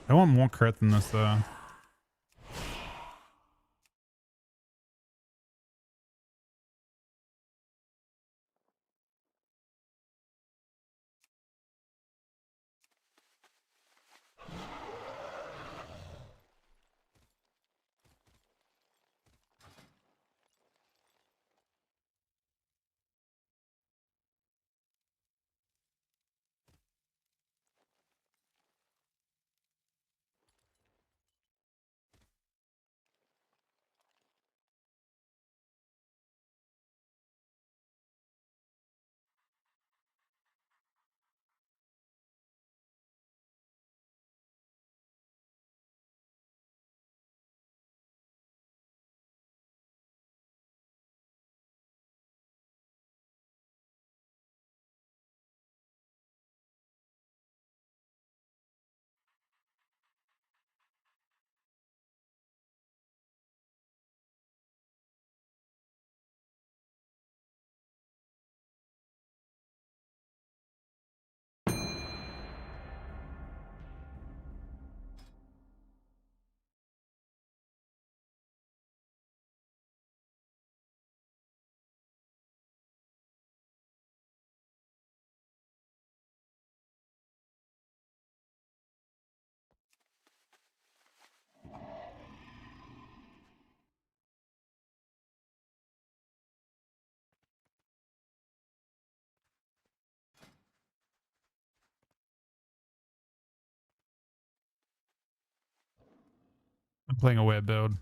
I want more crit than this though. I'm playing a weird build.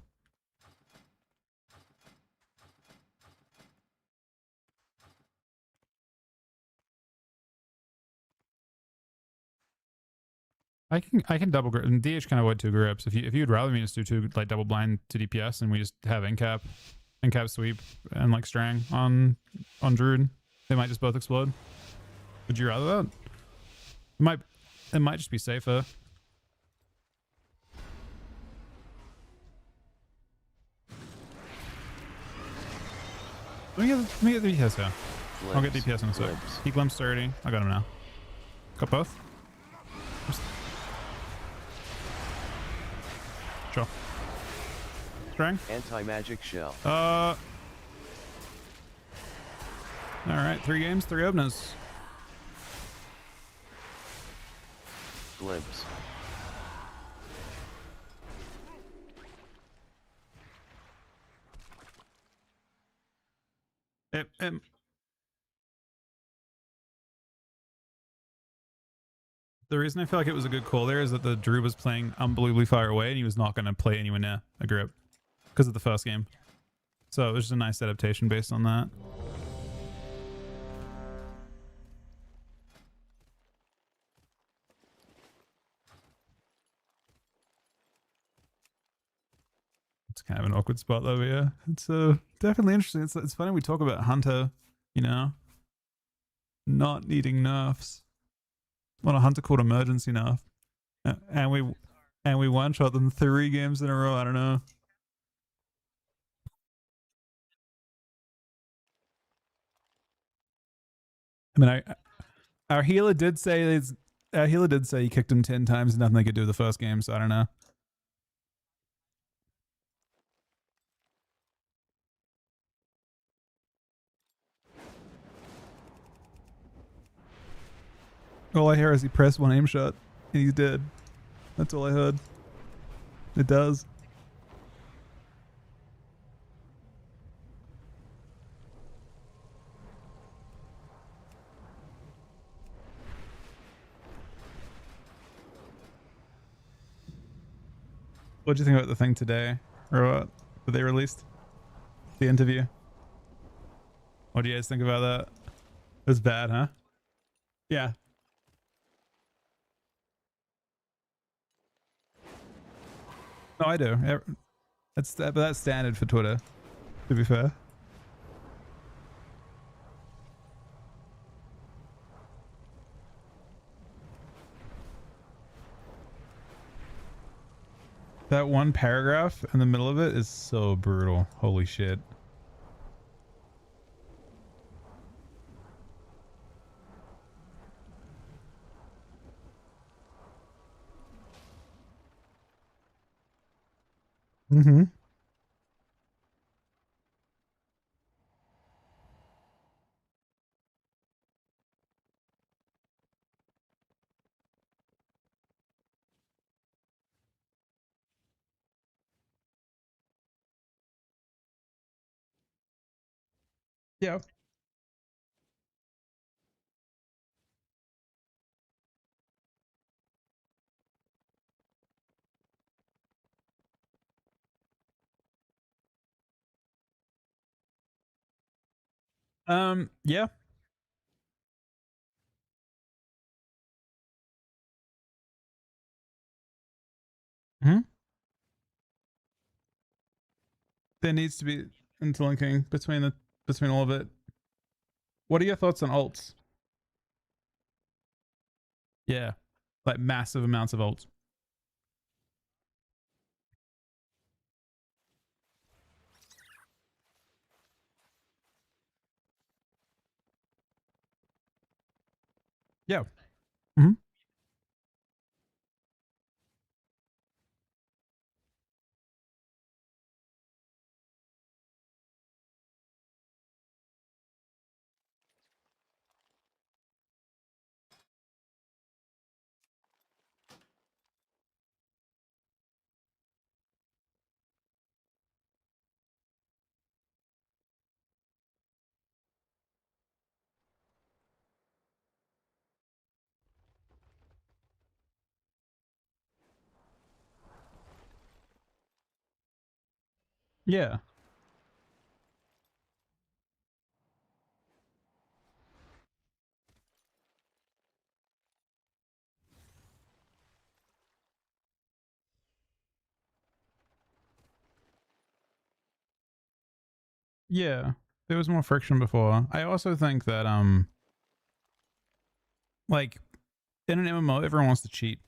I can double grip. And DH can avoid 2 grips. If you'd rather me just do 2 like double blind to DPS and we just have incap sweep and like strang on Druid, they might just both explode. Would you rather that? It might just be safer. Let me get DPS here. I'll get DPS in a sec. He glimpsed 30. I got him now. Got both. Sure. Strang. Anti-magic shell. All right, 3 games, 3 openers. Glimpse. The reason I feel like it was a good call there is that the Druid was playing unbelievably far away and he was not going to play anywhere near a grip because of the first game. So it was just a nice adaptation based on that. It's kind of an awkward spot though, but yeah. It's definitely interesting. It's funny we talk about Hunter, you know, not needing nerfs. What a Hunter called emergency nerf. And we one-shot them 3 games in a row. I don't know. I mean, our healer did say he kicked him 10 times and nothing they could do the first game, so I don't know. All I hear is he pressed 1 aim shot and he's dead. That's all I heard. It does. What do you think about the thing today? Or what? That they released? The interview? What do you guys think about that? It was bad, huh? Yeah. No, I do. But that's standard for Twitter, to be fair. That one paragraph in the middle of it is so brutal. Holy shit. Mm-hmm. Yeah. Yeah. Hmm. There needs to be interlinking between all of it. What are your thoughts on alts? Yeah. Like massive amounts of alts. Yeah. Hmm. Yeah. Yeah. There was more friction before. I also think that like in an MMO, everyone wants to cheat.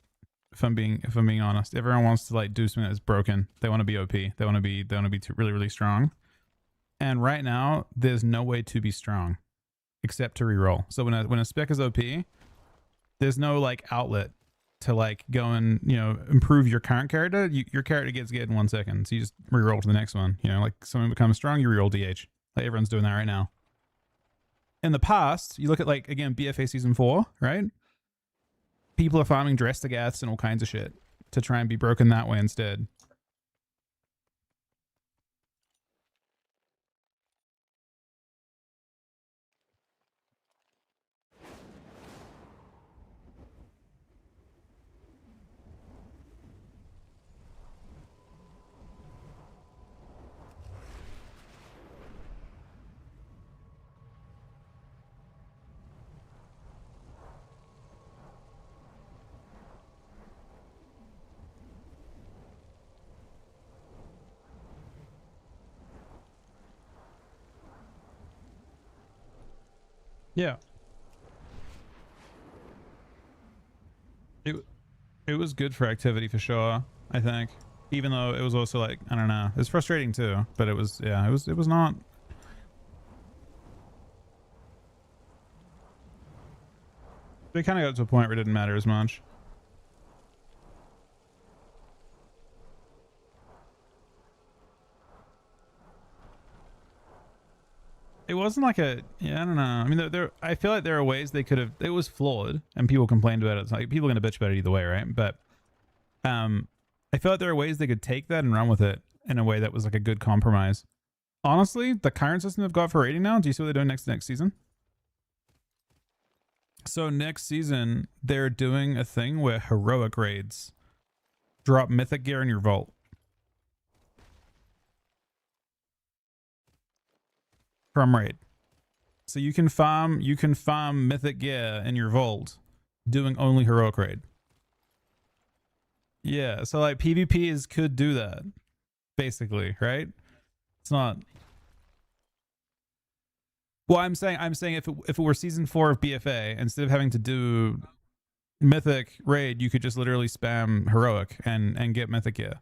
If I'm being honest, everyone wants to like do something that's broken. They want to be OP. They want to be really really strong. And right now, there's no way to be strong except to reroll. So when a spec is OP, there's no like outlet to like go and improve your current character. Your character gets good in 1 second, so you just reroll to the next one. Like someone becomes strong, you reroll DH. Like everyone's doing that right now. In the past, you look at like again BFA season 4, right? People are farming Drestagaths and all kinds of shit to try and be broken that way instead. Yeah. It it was good for activity for sure, I think. Even though it was also like, I don't know. It was frustrating too, but it was it was not. They kind of got to a point where it didn't matter as much. It wasn't like a, yeah, I don't know. I mean, I feel like there are ways they could have, it was flawed and people complained about it. It's like people are going to bitch about it either way, right? But I feel like there are ways they could take that and run with it in a way that was like a good compromise. Honestly, the current system they've got for rating now, do you see what they're doing next season? So next season, they're doing a thing where heroic raids drop mythic gear in your vault. From raid. So you can farm mythic gear in your vault doing only heroic raid. Yeah, so like PvPs could do that, basically, right? It's not. Well, I'm saying if it were season 4 of BFA, instead of having to do mythic raid, you could just literally spam heroic and get mythic gear.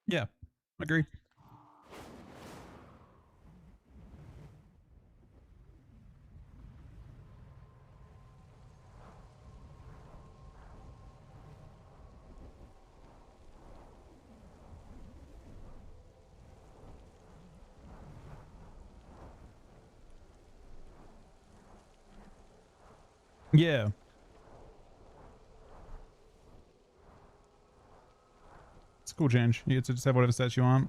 Yeah, agree. Yeah. It's a cool change. You get to just have whatever stats you want.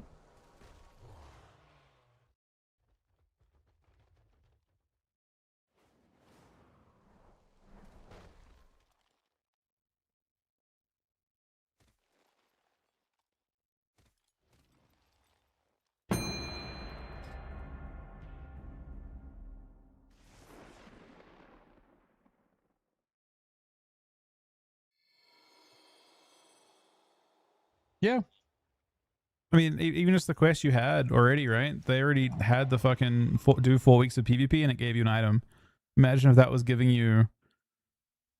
Yeah. I mean, even just the quest you had already, right? They already had the fucking do 4 weeks of PvP and it gave you an item. Imagine if that was giving you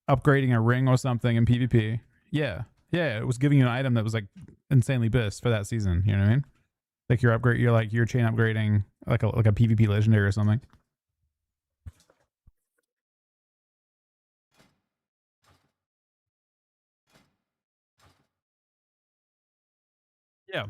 upgrading a ring or something in PvP. Yeah. Yeah, it was giving you an item that was like insanely best for that season. You know what I mean? Like your chain upgrading like a PvP legendary or something. Yeah.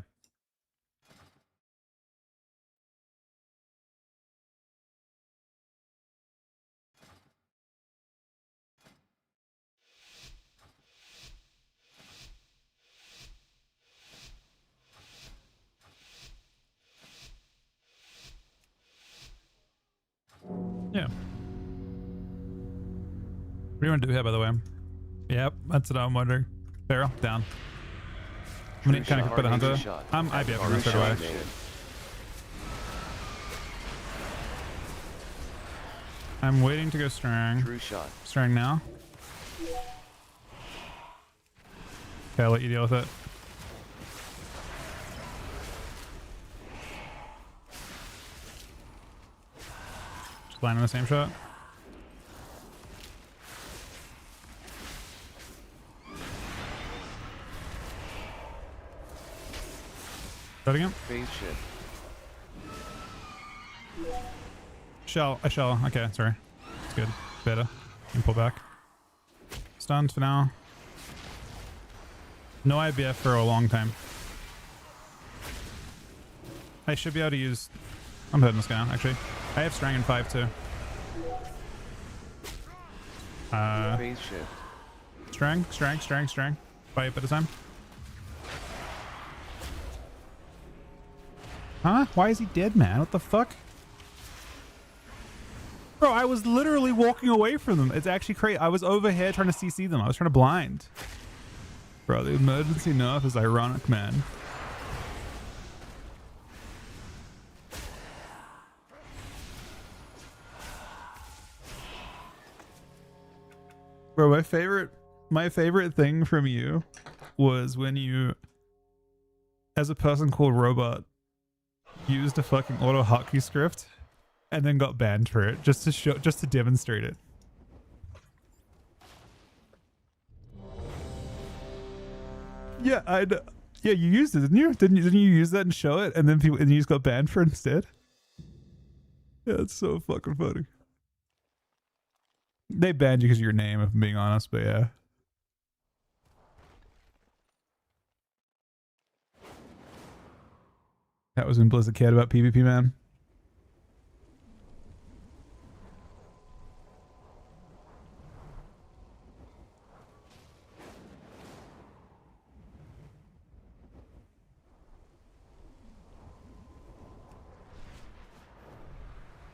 Yeah. What do you want to do here, by the way? Yep, that's what I'm wondering. Barrel, down. I'm gonna kind of put the hunter. I'm IBF on straight away. I'm waiting to go strong. True shot. Strong now. Okay, I'll let you deal with it. Just landing the same shot. Shot again. Phase shift. Shell. I shell. Okay, sorry. It's good. Better. You can pull back. Stunned for now. No IBF for a long time. I should be able to use... I'm hitting this guy, actually. I have Strang in 5 too. Phase shift. Strang. 5 at a time. Huh? Why is he dead, man? What the fuck? Bro, I was literally walking away from them. It's actually crazy. I was over here trying to CC them. I was trying to blind. Bro, the emergency nerf is ironic, man. Bro, my favorite thing from you was when you, as a person called Robot, used a fucking auto hotkey script and then got banned for it just to demonstrate it. Yeah, yeah, you used it, didn't you? Didn't you use that and show it, and then you just got banned for it instead? Yeah, it's so fucking funny. They banned you because of your name, if I'm being honest, but yeah. That was when Blizzard cared about PvP, man.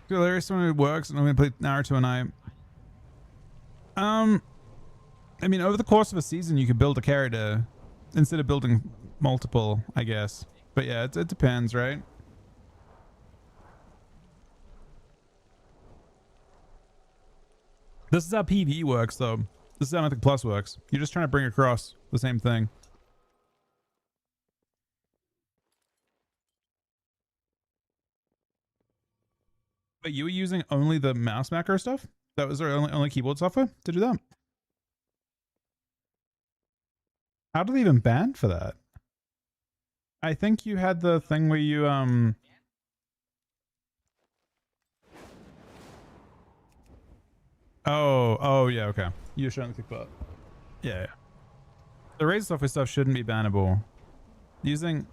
So there's someone who works, and I'm gonna play Naruto and I mean, over the course of a season, you could build a character instead of building multiple, I guess. But yeah, it depends, right? This is how PvE works, though. This is how Mythic Plus works. You're just trying to bring across the same thing. But you were using only the mouse macro stuff? That was our only keyboard software to do that? How did they even ban for that? I think you had the thing where you Oh yeah, okay. You're showing the kickbutt. Yeah. The Razor software stuff shouldn't be bannable. Using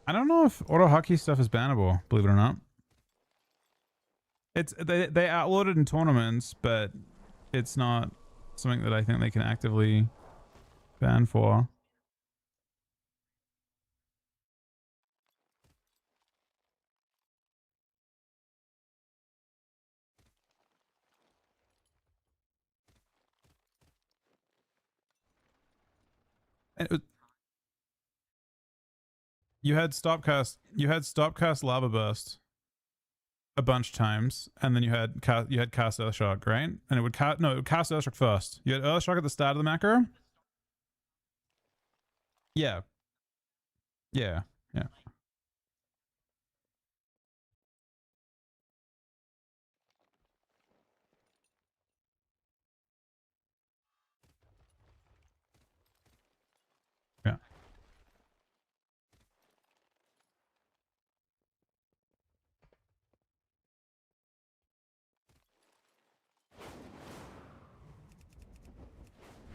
I don't know if auto hotkey stuff is bannable, believe it or not. It's they outlawed it in tournaments, but it's not something that I think they can actively ban for. You had stopcast lava burst a bunch of times, and then you had cast Earthshock, right? And it would cast Earthshock first. You had Earthshock at the start of the macro. Yeah. Yeah.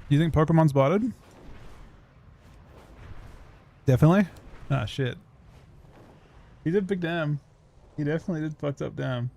Do you think Pokemon's botted? Definitely. Ah, shit. He did big damn. He definitely did fucked up damn.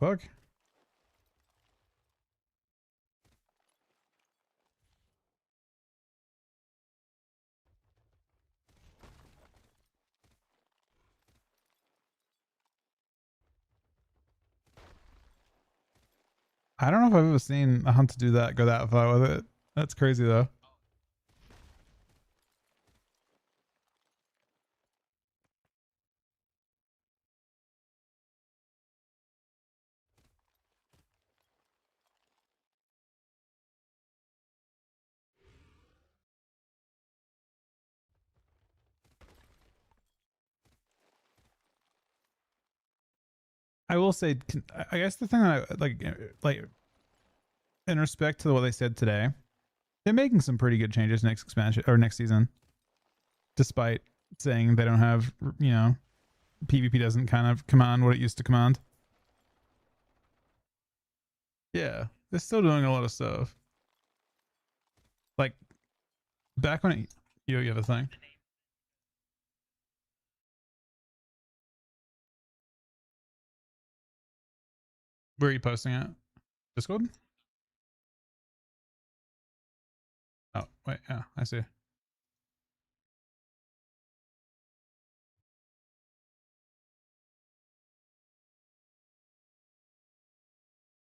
Fuck. I don't know if I've ever seen a hunter do that, go that far with it. That's crazy though. I will say, I guess the thing that I like in respect to what they said today, they're making some pretty good changes next expansion or next season, despite saying they don't have, you know, PvP doesn't kind of command what it used to command. Yeah, they're still doing a lot of stuff. Like back when you have a thing. Where are you posting it? Discord? Oh, wait, yeah, I see.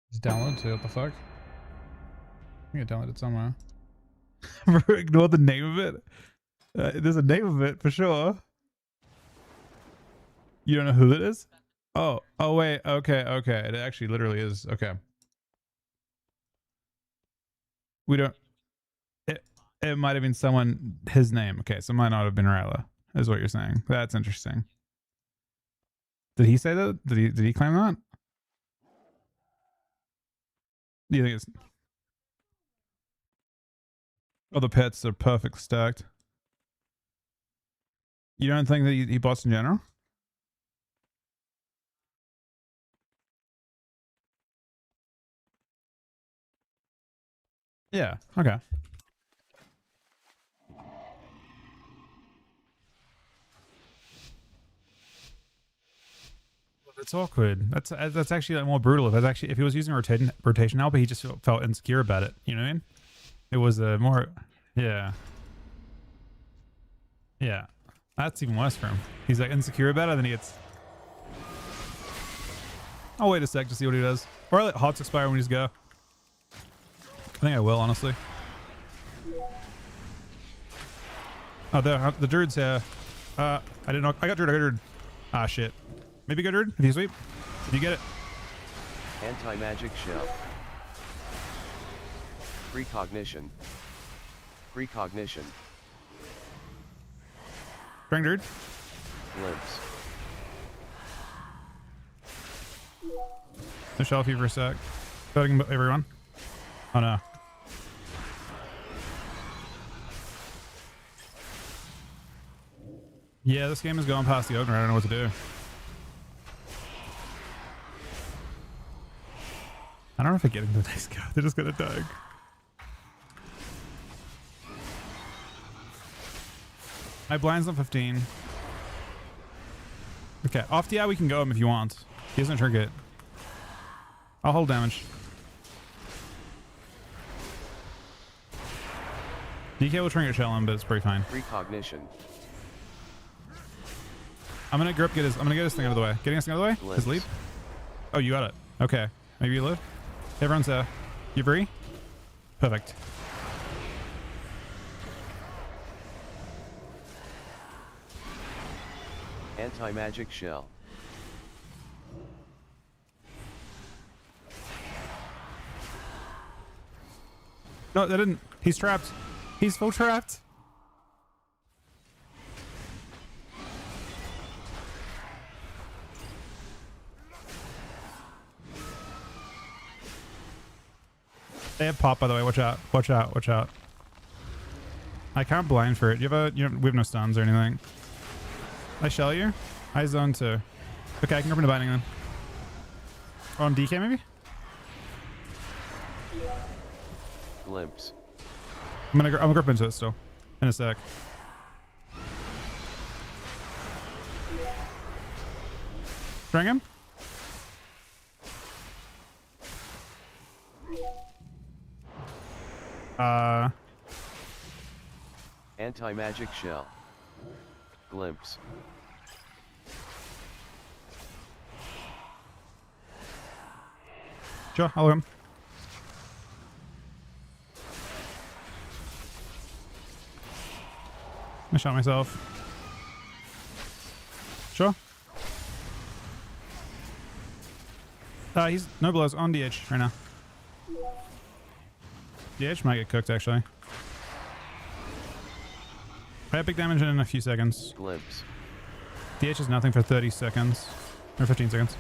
It's downloaded too, what the fuck? I think I downloaded somewhere. Ignore the name of it. There's a name of it for sure. You don't know who it is? Oh wait, okay. It actually literally is. Okay. We don't, it might have been someone, his name. Okay, so it might not have been Ryla, is what you're saying. That's interesting. Did he say that? Did he claim that? Do you think it's... Oh, the pets are perfect stacked. You don't think that he bots in general? Yeah, okay. It's awkward. That's actually like more brutal. If he was using rotation help, he just felt insecure about it. You know what I mean? It was a more, yeah. That's even worse for him. He's like insecure about it, then he gets. I'll wait a sec to see what he does, or I let hots expire when we just go. I think I will, honestly. Oh, the druid's here. I didn't know. I got druid. Ah, shit. Maybe go druid if you sweep. If you get it. Anti-magic shell. Precognition. Precognition. Bring druid. Glimpse. No shell for you for a sec. Voting everyone. Oh no. Yeah, this game is going past the opener. I don't know what to do. I don't know if I get into the next guy. They're just gonna die. My blind's on 15. Okay, off the we can go him if you want. He doesn't trinket. I'll hold damage. DK will trinket shell him, but it's pretty fine. Precognition. I'm gonna grip get his thing out of the way. Getting his thing out of the way? Glimpse. His leap? Oh, you got it. Okay. Maybe you live? Everyone's you free? Perfect. Anti-magic shell. No, they didn't. He's trapped. He's full trapped. They have pop, by the way. Watch out. Watch out. Watch out. I can't blind for it. We have no stuns or anything. I shell you. I zone too. Okay, I can grip into binding then. Or on DK maybe? Glimpse. I'm gonna grip into it still. In a sec. String him. Anti-magic shell. Glimpse. Sure, I'll look him. I shot myself. Sure. He's no blows on DH right now. DH might get cooked actually. I have big damage in a few seconds. Glimpse. DH is nothing for 30 seconds. Or 15 seconds.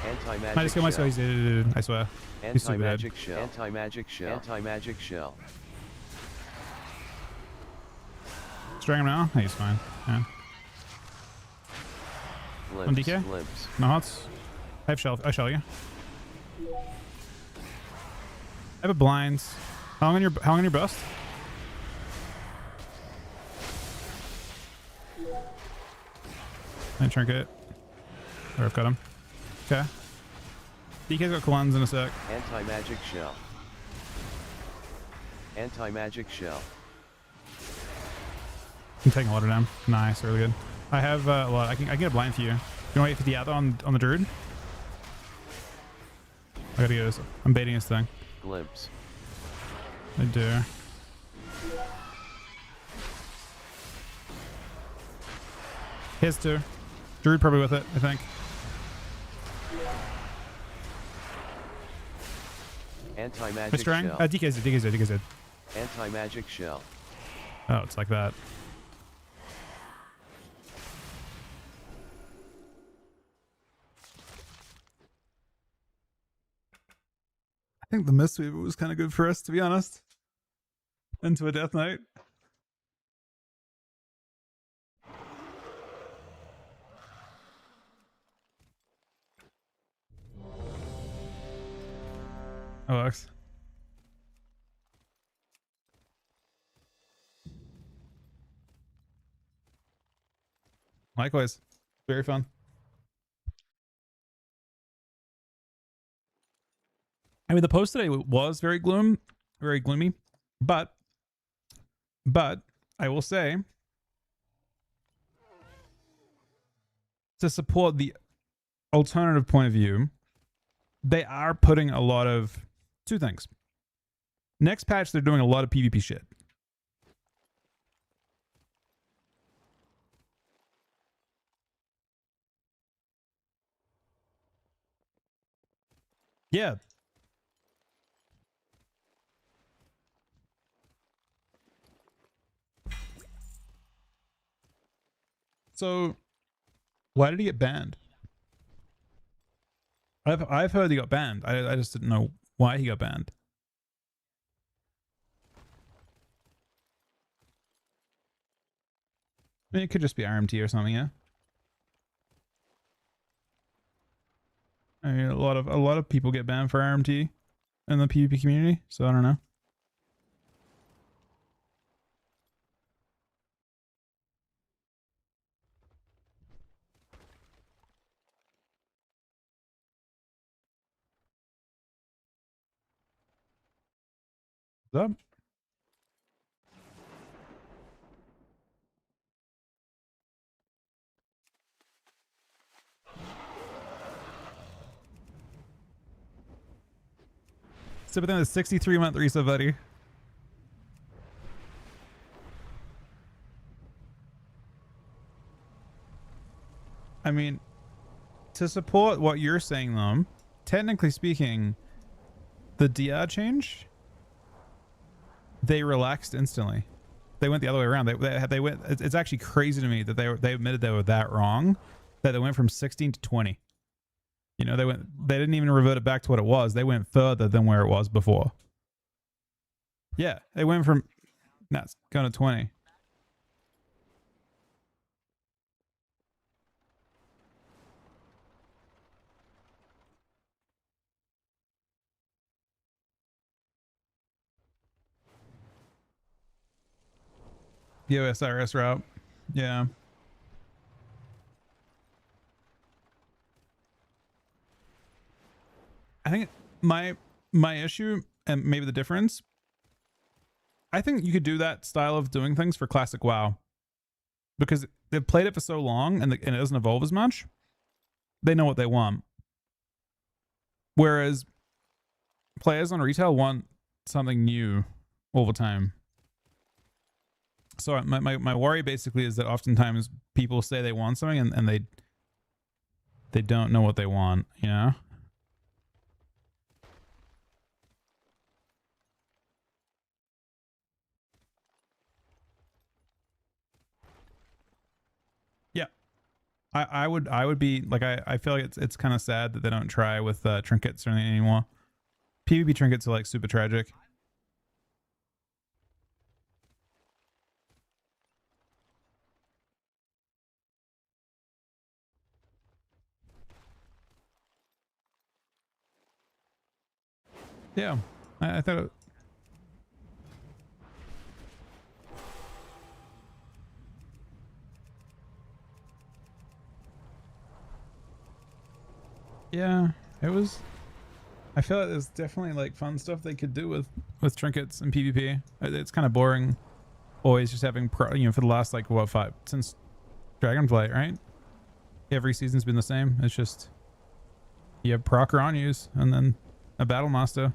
Anti-magic I just killed myself. He's dead. I swear. He's super dead. Anti-magic shell. Anti-magic shell. Anti-magic shell. String him now? He's fine. Yeah. Glimpse. On DK? Glimpse. No hots. I have shell. I shell you. I have a blinds. How long on your bust? I trinket. Or I've got him. Okay. DK's got cleanse in a sec. Anti-magic shell. Anti-magic shell. I'm taking a lot of them. Nice, really good. I have a lot. I can get a blind for you. You want to wait for the other on the druid? I gotta get this. I'm baiting this thing. Glimpse. I do. His two. Druid probably with it, I think. Anti-magic Strang? shell. DK's dead. Anti-magic shell. Oh, it's like that. I think the Mistweaver was kind of good for us, to be honest. Into a Death Knight. Oh, X. Likewise. Very fun. I mean, the post today was very gloomy, but I will say, to support the alternative point of view, they are putting a lot of two things. Next patch, they're doing a lot of PvP shit. Yeah. So, why did he get banned? I've heard he got banned. I just didn't know why he got banned. I mean, it could just be RMT or something, yeah. I mean, a lot of people get banned for RMT in the PvP community, so I don't know. What's up? So within a 63-month reset, buddy. I mean, to support what you're saying, though, technically speaking, the DR change, they relaxed instantly. They went the other way around. They went. It's actually crazy to me that they admitted they were that wrong, that they went from 16 to 20. You know, they didn't even revert it back to what it was. They went further than where it was before. Yeah, they went from, nah, it's going to 20. The OSRS route. Yeah. I think my issue and maybe the difference, I think you could do that style of doing things for classic WoW because they've played it for so long and it doesn't evolve as much. They know what they want. Whereas players on retail want something new all the time. So my worry basically is that oftentimes people say they want something and they don't know what they want, you know? Yeah. I would be like I feel like it's kind of sad that they don't try with trinkets or anything anymore. PvP trinkets are like super tragic. Yeah, I thought it, yeah, it was. I feel like there's definitely like fun stuff they could do with trinkets and PvP. It's kind of boring, always just having you know, for the last like what, 5 since Dragonflight, right? Every season's been the same. It's just you have proc or on use and then a battle master.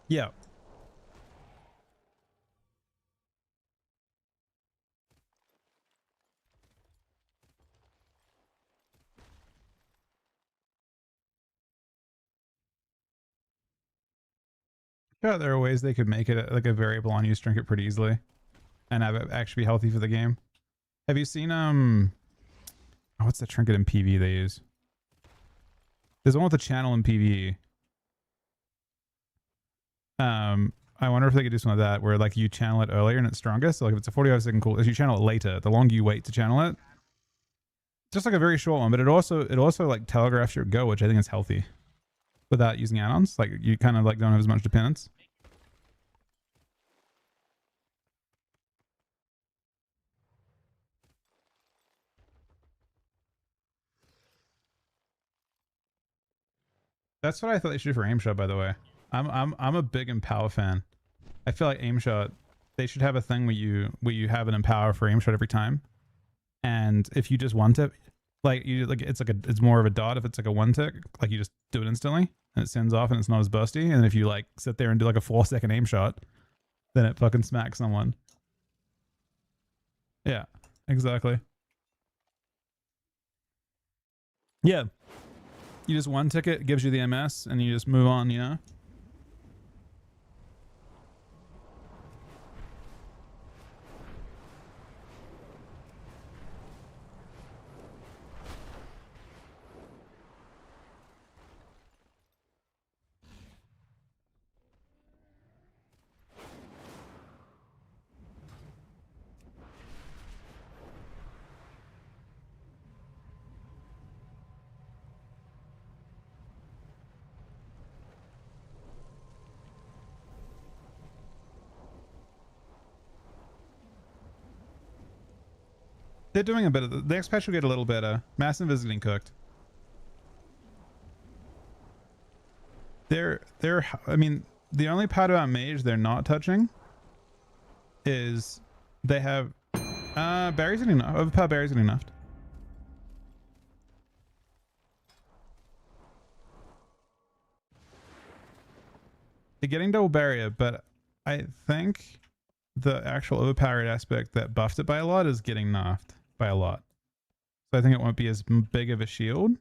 Yeah. Yeah, there are ways they could make it like a variable on use trinket pretty easily and have it actually be healthy for the game. Have you seen oh, what's the trinket in PvE they use? There's one with a channel in PvE. I wonder if they could do something like that where like you channel it earlier and it's strongest. So like if it's a 45-second cool, if you channel it later, the longer you wait to channel it, just like a very short one, but it also like telegraphs your go, which I think is healthy without using add-ons. Like you kind of like don't have as much dependence. That's what I thought they should do for aim shot, by the way. I'm a big Empower fan. I feel like aim shot, they should have a thing where you have an Empower for aim shot every time. And if you just one tip, like you like it's more of a dot if it's like a one tick, like you just do it instantly and it sends off and it's not as busty. And if you like sit there and do like a 4-second aim shot, then it fucking smacks someone. Yeah, exactly. Yeah. You just one ticket, it gives you the MS, and you just move on, you know? They're doing a bit of the next patch will get a little better. Mass Invis is getting cooked. I mean, the only part about Mage they're not touching is they have Barry's getting enough. Overpower Barry's getting enough. They're getting double barrier, but I think the actual overpowered aspect that buffed it by a lot is getting nerfed by a lot. So I think it won't be as big of a shield.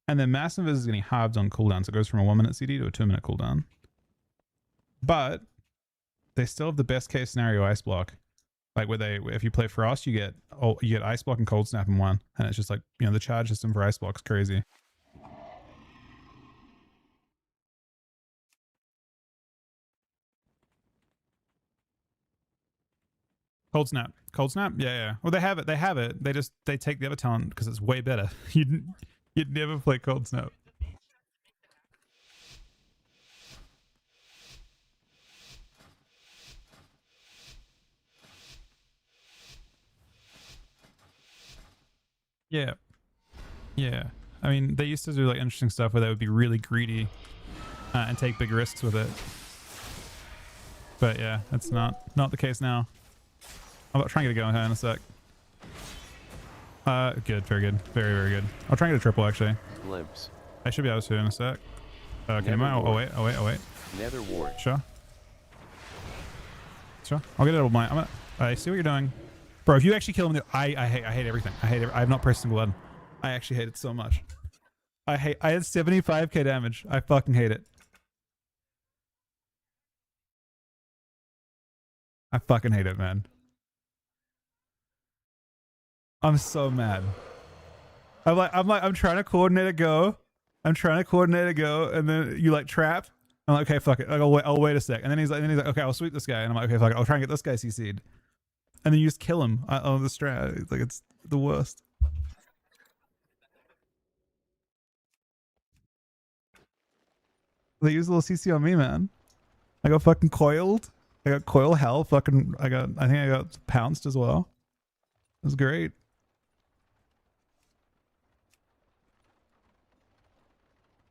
And then massive is getting halved on cooldown, so it goes from a 1-minute CD to a 2-minute cooldown. But they still have the best case scenario ice block. Like where if you play Frost, you get ice block and cold snap in one, and it's just like, you know, the charge system for ice block's crazy. Cold snap, yeah. Well, they have it. They take the other talent because it's way better. You'd never play cold snap. Yeah. I mean, they used to do like interesting stuff where they would be really greedy and take big risks with it. But yeah, that's not the case now. I'll try and get a go in a sec. Good, very good, very good. I'll try and get a triple actually. Glimpse. I should be able to in a sec. Okay, oh wait. Nether ward. Sure. I'll get it over my. I see what you're doing, bro. If you actually kill him, I hate everything. I have not pressed a single button. I actually hate it so much. I had 75k damage. I fucking hate it. I fucking hate it, man. I'm so mad. I'm trying to coordinate a go. And then you like trap. I'm like, okay, fuck it. Like, I'll wait a sec. And then he's like, okay, I'll sweep this guy. And I'm like, okay, fuck it. I'll try and get this guy CC'd. And then you just kill him on the strat. It's like, it's the worst. They use a little CC on me, man. I got fucking coiled. I got coil hell. I think I got pounced as well. It was great.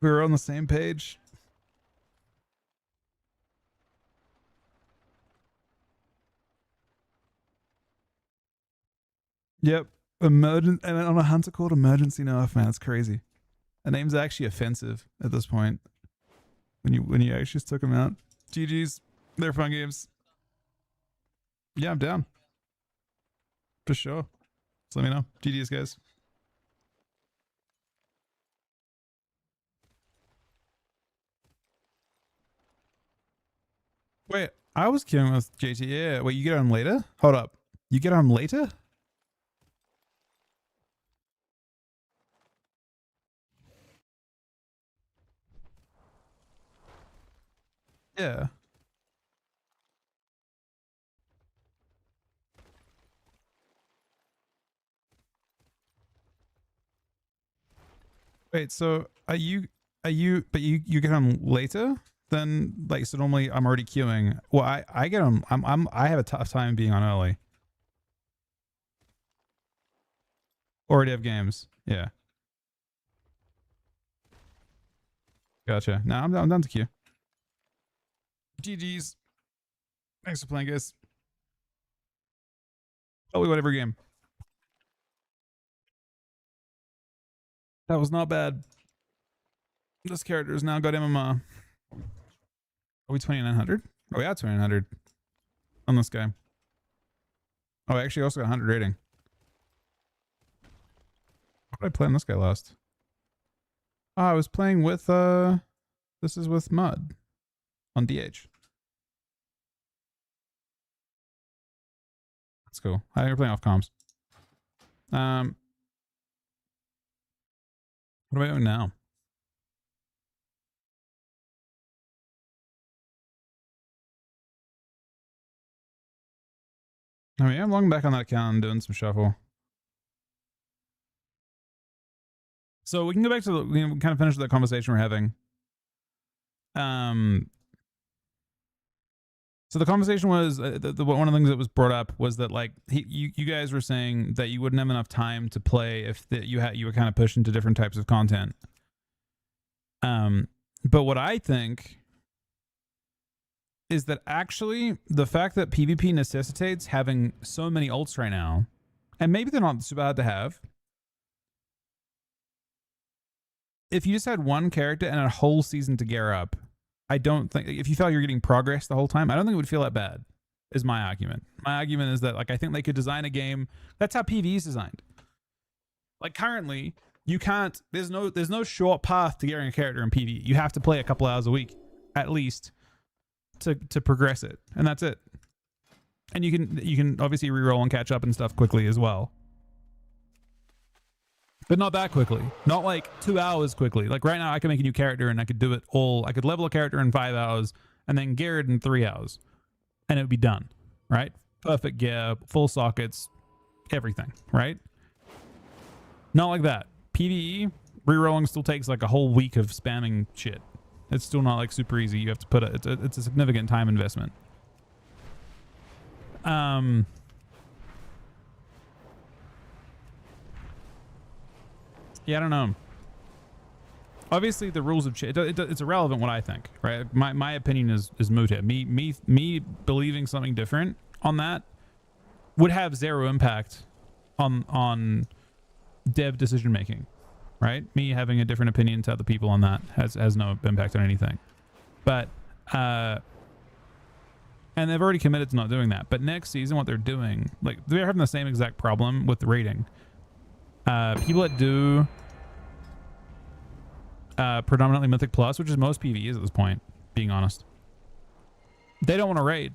We were on the same page. Yep. And on a hunter called emergency nerf, man. It's crazy. The name's actually offensive at this point. When you actually took them out. GG's. They're fun games. Yeah, I'm down. For sure. Just let me know. GG's, guys. Wait, I was queuing with JT. Yeah. Wait, you get on later? Hold up. You get on later? Yeah. Wait, so but you get on later? Then like, so normally I'm already queuing. Well, I get on, I have a tough time being on early. Already have games. Yeah. Gotcha. Now I'm done to queue. GG's. Thanks for playing, guys. Probably whatever game. That was not bad. This character's now got MMR. Are we 2900? Oh, we are 2900 on this guy. Oh, I actually also got 100 rating. What did I play on this guy last? Oh, I was playing with, this is with Mud on DH. That's cool. I think we're playing off comms. What am I doing now? I mean, I'm logging back on that account and doing some shuffle. So we can go back to we can kind of finish that conversation we're having. So the conversation was one of the things that was brought up was that like you guys were saying that you wouldn't have enough time to play if you were kind of pushed into different types of content. But what I think is that actually the fact that PvP necessitates having so many ults right now, and maybe they're not so bad to have. If you just had one character and a whole season to gear up, I don't think if you felt you're getting progress the whole time, I don't think it would feel that bad. Is my argument. My argument is that like I think they could design a game. That's how PvE is designed. Like currently, you can't. There's no short path to getting a character in PvE. You have to play a couple hours a week at least to progress it, and that's it. And you can obviously reroll and catch up and stuff quickly as well. But not that quickly. Not like 2 hours quickly. Like right now I can make a new character and I could do it all. I could level a character in 5 hours and then gear it in 3 hours. And it would be done. Right? Perfect gear, full sockets, everything. Right? Not like that. PvE, rerolling still takes like a whole week of spamming shit. It's still not like super easy. You have to put it's a significant time investment. Yeah, I don't know. Obviously, the rules have changed. It's irrelevant what I think, right? My opinion is moot here. Me believing something different on that would have zero impact on dev decision making, right? Me having a different opinion to other people on that has no impact on anything. But and they've already committed to not doing that. But next season, what they're doing, like they're having the same exact problem with the rating. People that do predominantly Mythic Plus, which is most PvEs at this point, being honest, they don't want to raid.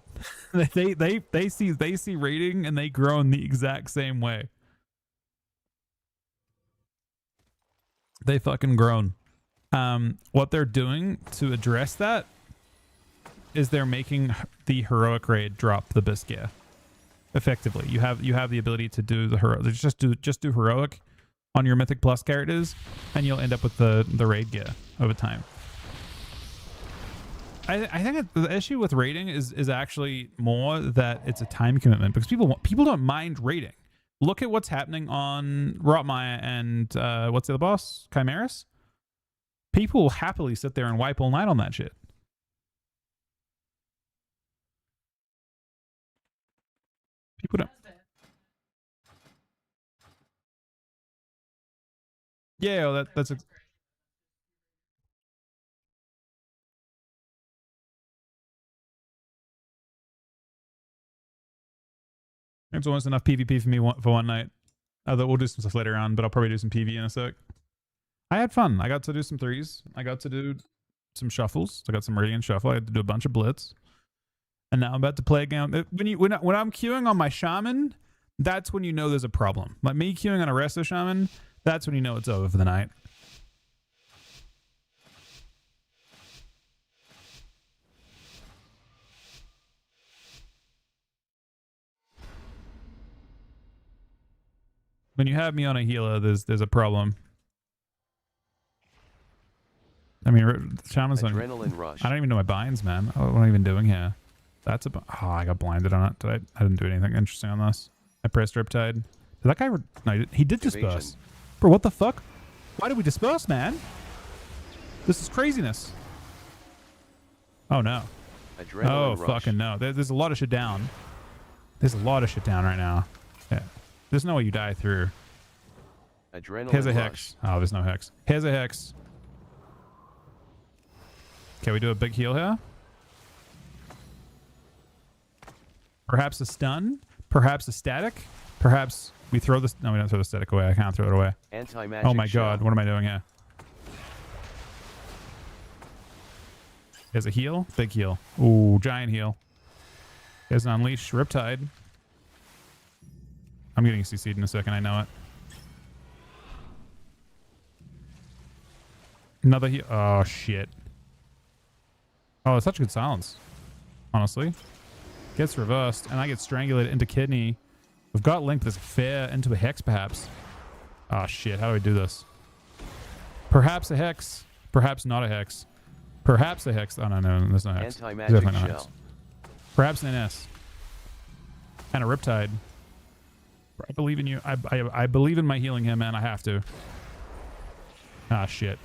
they see raiding and they grow in the exact same way. They fucking groan. What they're doing to address that is they're making the heroic raid drop the Bisgear. Effectively, you have the ability to do the hero. Just do heroic on your Mythic Plus characters, and you'll end up with the raid gear over time. I think the issue with raiding is actually more that it's a time commitment, because people don't mind raiding. Look at what's happening on Rotmire and what's the other boss, Chimeras. People will happily sit there and wipe all night on that shit. People don't. Yeah, that's it's almost enough PvP for me for one night. We'll do some stuff later on, but I'll probably do some PvE in a sec. I had fun. I got to do some threes. I got to do some shuffles. I got some Radiant Shuffle. I had to do a bunch of blitz. And now I'm about to play again. When I'm queuing on my shaman, that's when you know there's a problem. Like me queuing on a resto shaman, that's when you know it's over for the night. When you have me on a healer, there's a problem. I mean, shaman's Adrenaline rush. I don't even know my binds, man. What am I even doing here? That's a... Oh, I got blinded on it. I didn't do anything interesting on this. I pressed Riptide. Did that guy... No, he did disperse. Bro, what the fuck? Why did we disperse, man? This is craziness. Oh, no. Adrenaline rush. Fucking no. There's a lot of shit down. There's a lot of shit down right now. Yeah. There's no way you die through. Adrenaline Here's a rush. hex. Oh, there's no hex. Here's a hex. Can we do a big heal here? Perhaps a stun? Perhaps a static? Perhaps we throw this... No, we don't throw the static away. I can't throw it away. Anti-magic Oh my shell. god, what am I doing here? Here's a heal. Big heal. Ooh, giant heal. Here's an Unleash Riptide. I'm getting CC'd in a second, I know it. Another heal. Oh, shit. Oh, it's such a good silence. Honestly. Gets reversed, and I get strangulated into kidney. We've got Link, but there's a fair into a hex, perhaps. Oh, shit. How do we do this? Perhaps a hex. Perhaps not a hex. Perhaps a hex. Oh, no, there's no hex. Anti-magic No shell. hex. Perhaps an NS. And a Riptide. I believe in you. I believe in my healing him, man. I have to. Ah, shit.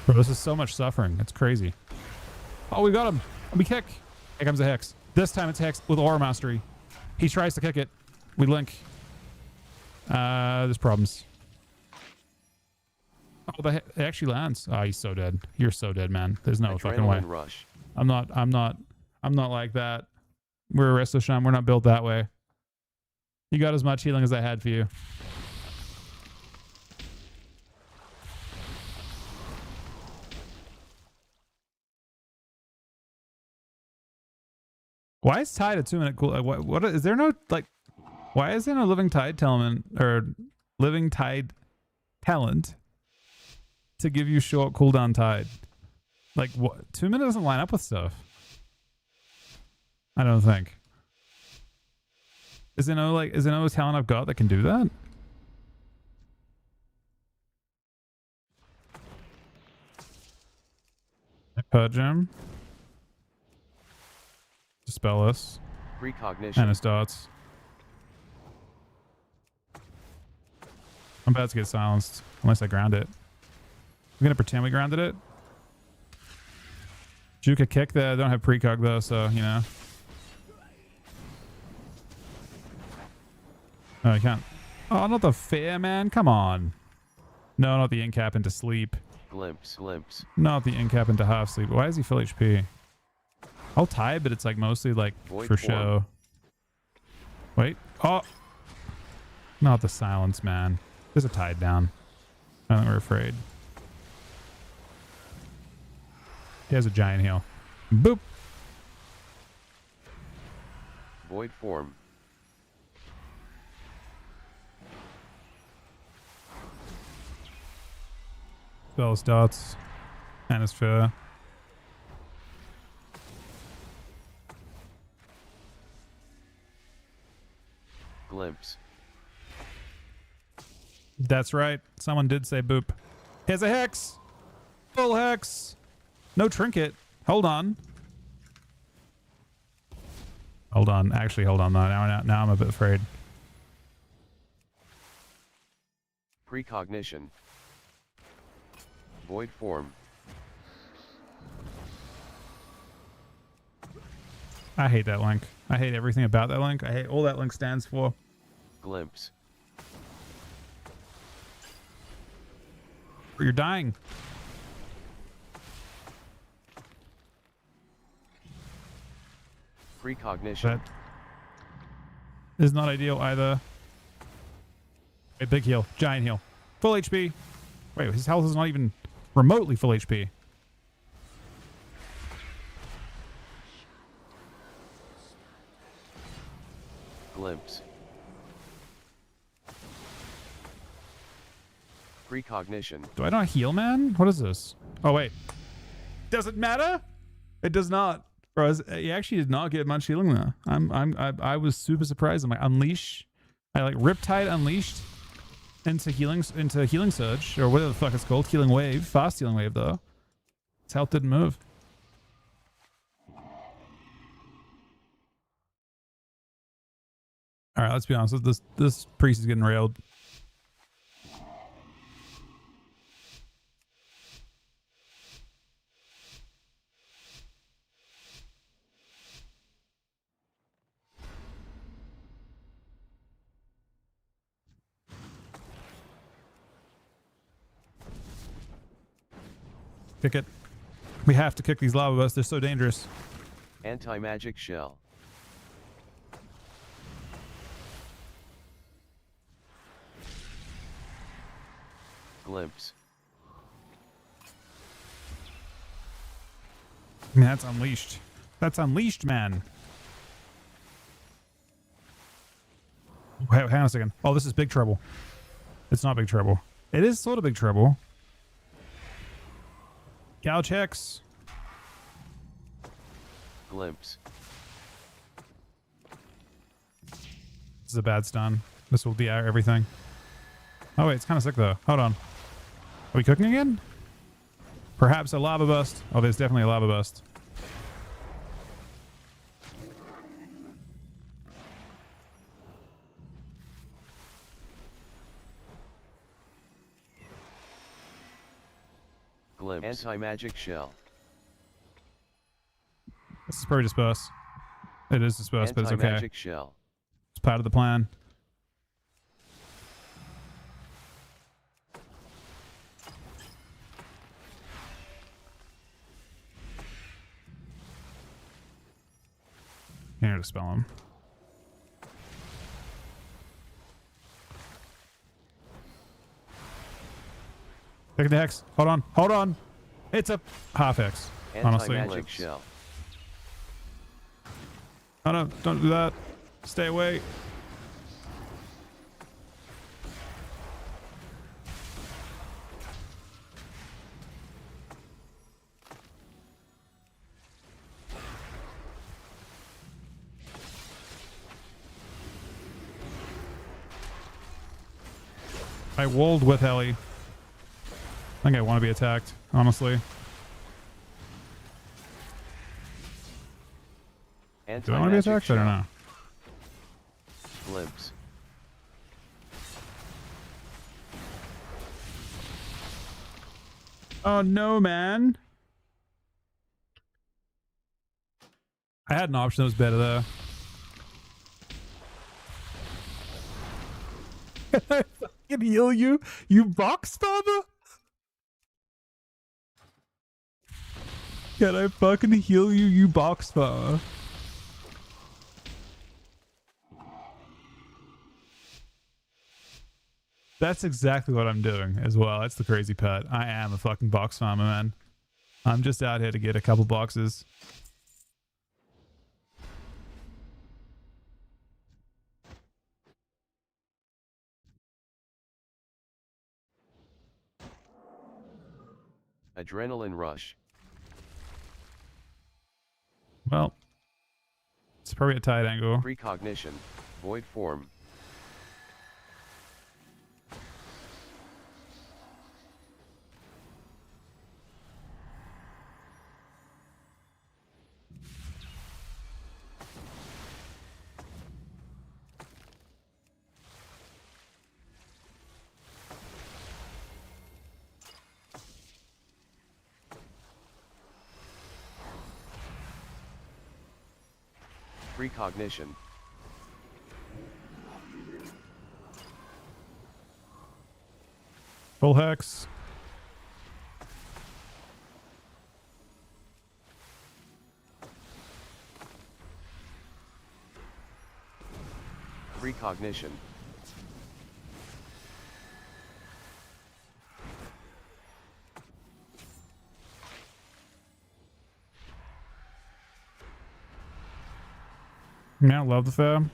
Bro, this is so much suffering. It's crazy. Oh, we got him. We kick. Here comes a hex. This time it's hex with Aura Mastery. He tries to kick it. We link. There's problems. Oh, it actually lands. Oh, he's so dead. You're so dead, man. There's no fucking way. Adrenaline rush. I'm not like that. We're a Resto Sham. We're not built that way. You got as much healing as I had for you. Why is Tide a 2-minute cool? What is there no like? Why is there no living Tide element or living Tide talent to give you short cooldown Tide? Like what? 2 minutes doesn't line up with stuff. I don't think. Is there no talent I've got that can do that? Purge him. Dispel us. Precognition. And his dots. I'm about to get silenced unless I ground it. I'm gonna pretend we grounded it. Juke a kick there. I don't have precog though, so you know. Oh, I can't. Oh, not the fair man. Come on. No, not the incap into sleep. Glimpse. Not the incap into half sleep. Why is he full HP? I'll tie, but it's like mostly like Void for form. show. Wait. Oh. Not the silence, man. There's a tide down. I think we're afraid. He has a giant heal. Boop. Void form. Spell his dots. And his fur. Glimpse. That's right. Someone did say boop. Here's a hex. Full hex. No trinket. Hold on. Hold on. Actually, hold on. Now I'm a bit afraid. Precognition. Void form. I hate that link. I hate everything about that link. I hate all that link stands for. Glimpse. You're dying. Precognition. That is not ideal either. A big heal. Giant heal. Full HP. Wait, his health is not even remotely full HP. Glimpse. Precognition. Do I not heal, man? What is this? Oh, wait. Does it matter? It does not. Bro, he actually did not get much healing there. I was super surprised. I'm like, unleash. I like Riptide unleashed into healing surge, or whatever the fuck it's called. Healing wave. Fast healing wave, though. His health didn't move. All right, let's be honest. This priest is getting railed. Kick it. We have to kick these lava bursts. They're so dangerous. Anti-magic shell. Glimpse. I mean, that's unleashed. That's unleashed, man. Hang on a second. Oh, this is big trouble. It's not big trouble. It is sort of big trouble. Gal checks. Glimpse. This is a bad stun. This will be everything. Oh, wait. It's kind of sick, though. Hold on. Are we cooking again? Perhaps a lava bust. Oh, there's definitely a lava bust. Glimpse. Anti-magic shell. This is probably disperse. It is disperse, but it's okay. Anti-magic shell. It's part of the plan. Can't dispel him. Take the hex. Hold on. Hold on. It's a half hex. Honestly. Anti-magic shell. Oh no, don't do that. Stay away. I walled with Ellie. I think I want to be attacked, honestly. Do I want to be attacked? I don't know. Glimpse. Oh no, man. I had an option that was better though. Can I fucking heal you? You box farmer? Can I fucking heal you, you box farmer? That's exactly what I'm doing as well. That's the crazy part. I am a fucking box farmer, man. I'm just out here to get a couple boxes. Adrenaline rush. Well, it's probably a tight angle. Precognition. Void form. Precognition. Full hex. Precognition. Yeah, love the fair.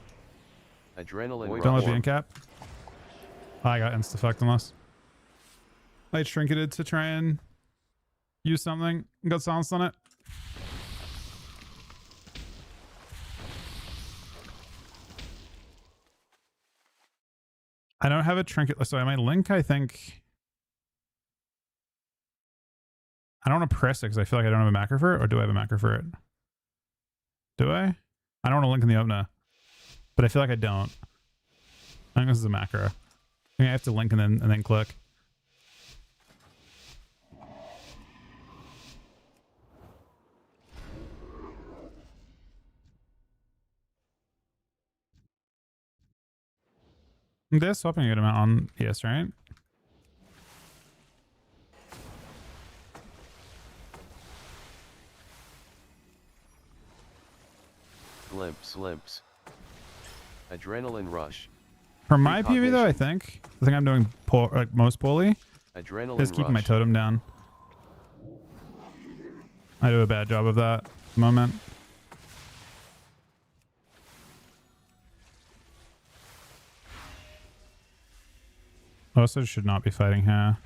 Adrenaline Don't let rush. the end cap. I got insta-fucked on us. I trinketed to try and use something. Got silenced on it. I don't have a trinket. So my link, I think... I don't want to press it because I feel like I don't have a macro for it. Or do I have a macro for it? Do I? I don't want to link in the opener. But I feel like I don't. I think this is a macro. I think I have to link and then click. They're swapping a good amount on PS, right? Glimpse. Adrenaline rush. For my PvE though, I think I'm doing poor, like most poorly. Adrenaline Just keeping my rush. totem down. I do a bad job of that at the moment. Also should not be fighting her.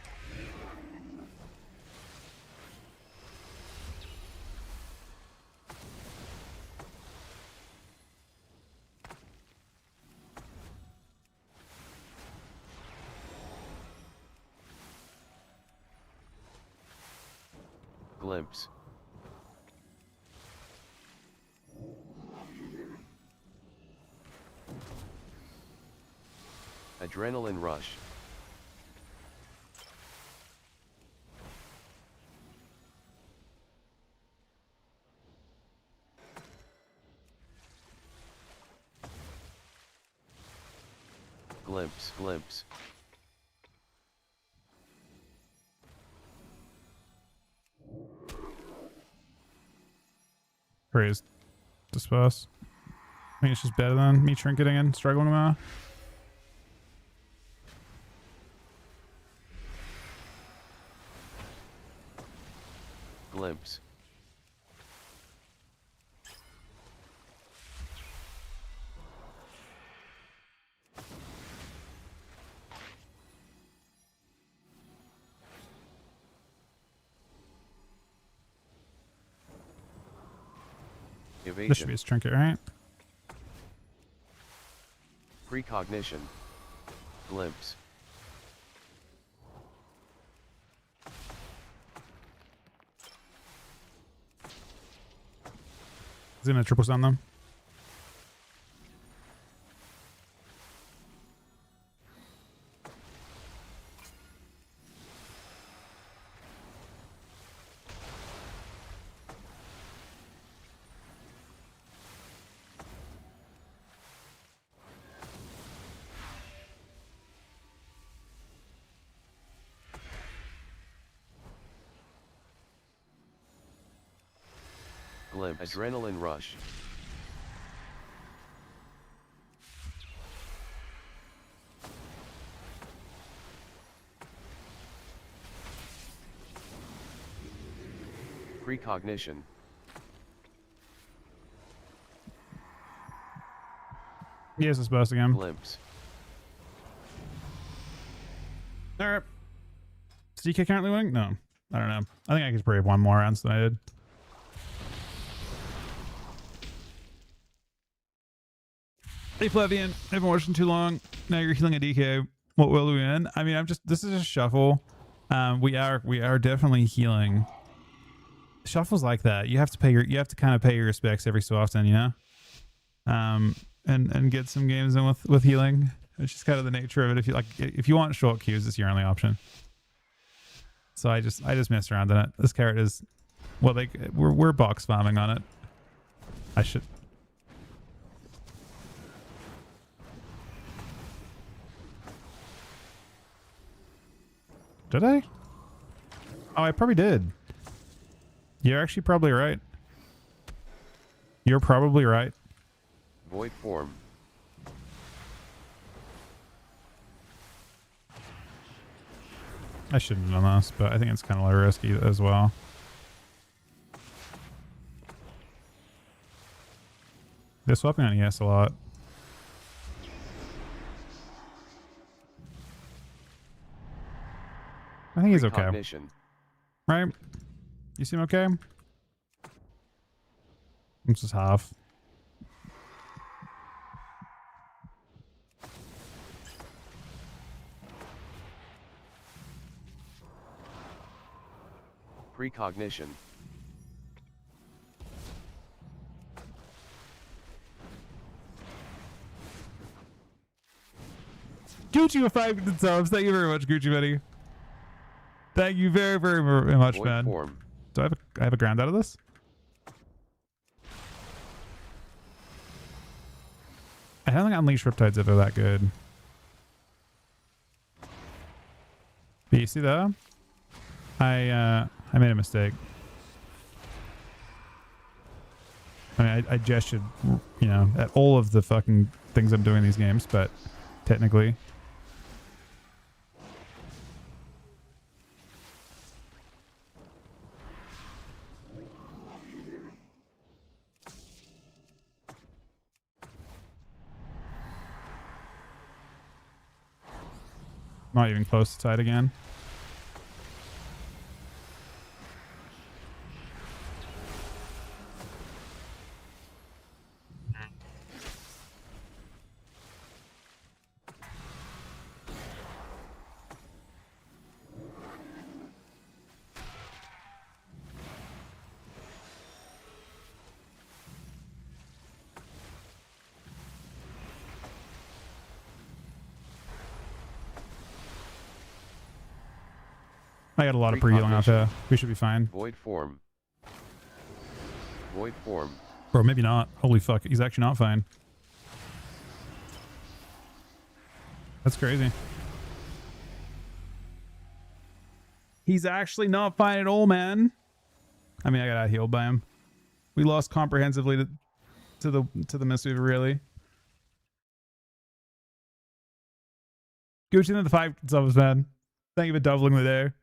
Glimpse. Adrenaline rush. Glimpse. Praise. Disperse. think it's just better than me trinketing and struggling more. Glimpse. This should be Evasion. his trinket, right? Precognition. Glimpse. Is he gonna triple stun them? Glimpse. Adrenaline rush. Precognition. He has his burst again. Glimpse. Alright. Is DK currently winning? No. I don't know. I think I could probably have one more rounds than I did. Hey Flavian, I've been watching too long. Now you're healing a DK. What will we in? I mean, this is a shuffle. We are definitely healing. Shuffles like that. You have to kind of pay your respects every so often, you know? And get some games in with healing. It's just kind of the nature of it. If you want short queues, it's your only option. So I just messed around in it. This carrot is, well, we're box farming on it. I should. Did I? Oh, I probably did. You're actually probably right. You're probably right. Void form. I shouldn't have done this, but I think it's kind of low risky as well. They're swapping on ES a lot. I think he's okay. Precognition. Right? You seem okay? It's just half. Precognition. Gucci with 5 subs. Thank you very much, Gucci buddy. Thank you very, very, very much, Void man. form. Do I have a grand out of this? I don't think Unleash Riptide's ever that good. But you see that? I made a mistake. I mean, I gestured, you know, at all of the fucking things I'm doing in these games, but technically. Not even close to tight again. I got a lot of pre-healing out there. We should be fine. Void form. Void form. Bro, maybe not. Holy fuck. He's actually not fine. That's crazy. He's actually not fine at all, man. I mean, I got out healed by him. We lost comprehensively to to the Mistweaver, really. Gucci into the 5 subs, man. Thank you for doubling the there.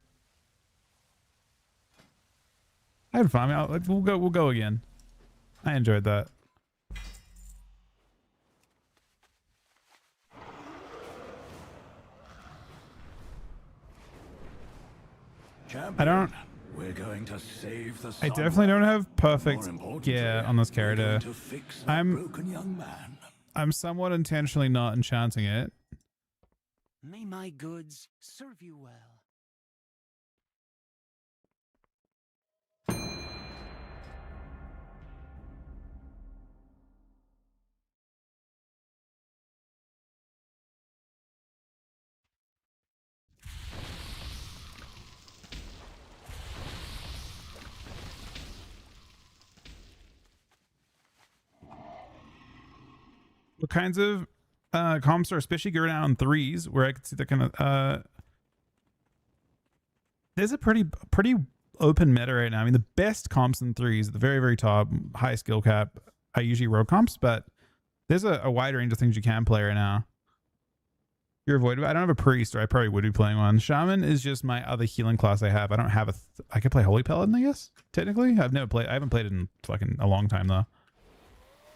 I had fun. I mean, we'll go again. I enjoyed that. Champion, we're going to save the I definitely don't have perfect gear on this character. To fix that I'm broken young man. I'm somewhat intentionally not enchanting it. May my goods serve you well. What kinds of comps are especially good now in 3s, where I could see the kind of there's a pretty open meta right now. I mean, the best comps in 3s at the very, very top, high skill cap, I usually rogue comps, but there's a wide range of things you can play right now. You're avoided. I don't have a priest, or I probably would be playing one. Shaman is just my other healing class I have. I don't have I could play Holy Paladin, I guess, technically. I haven't played it in fucking a long time though.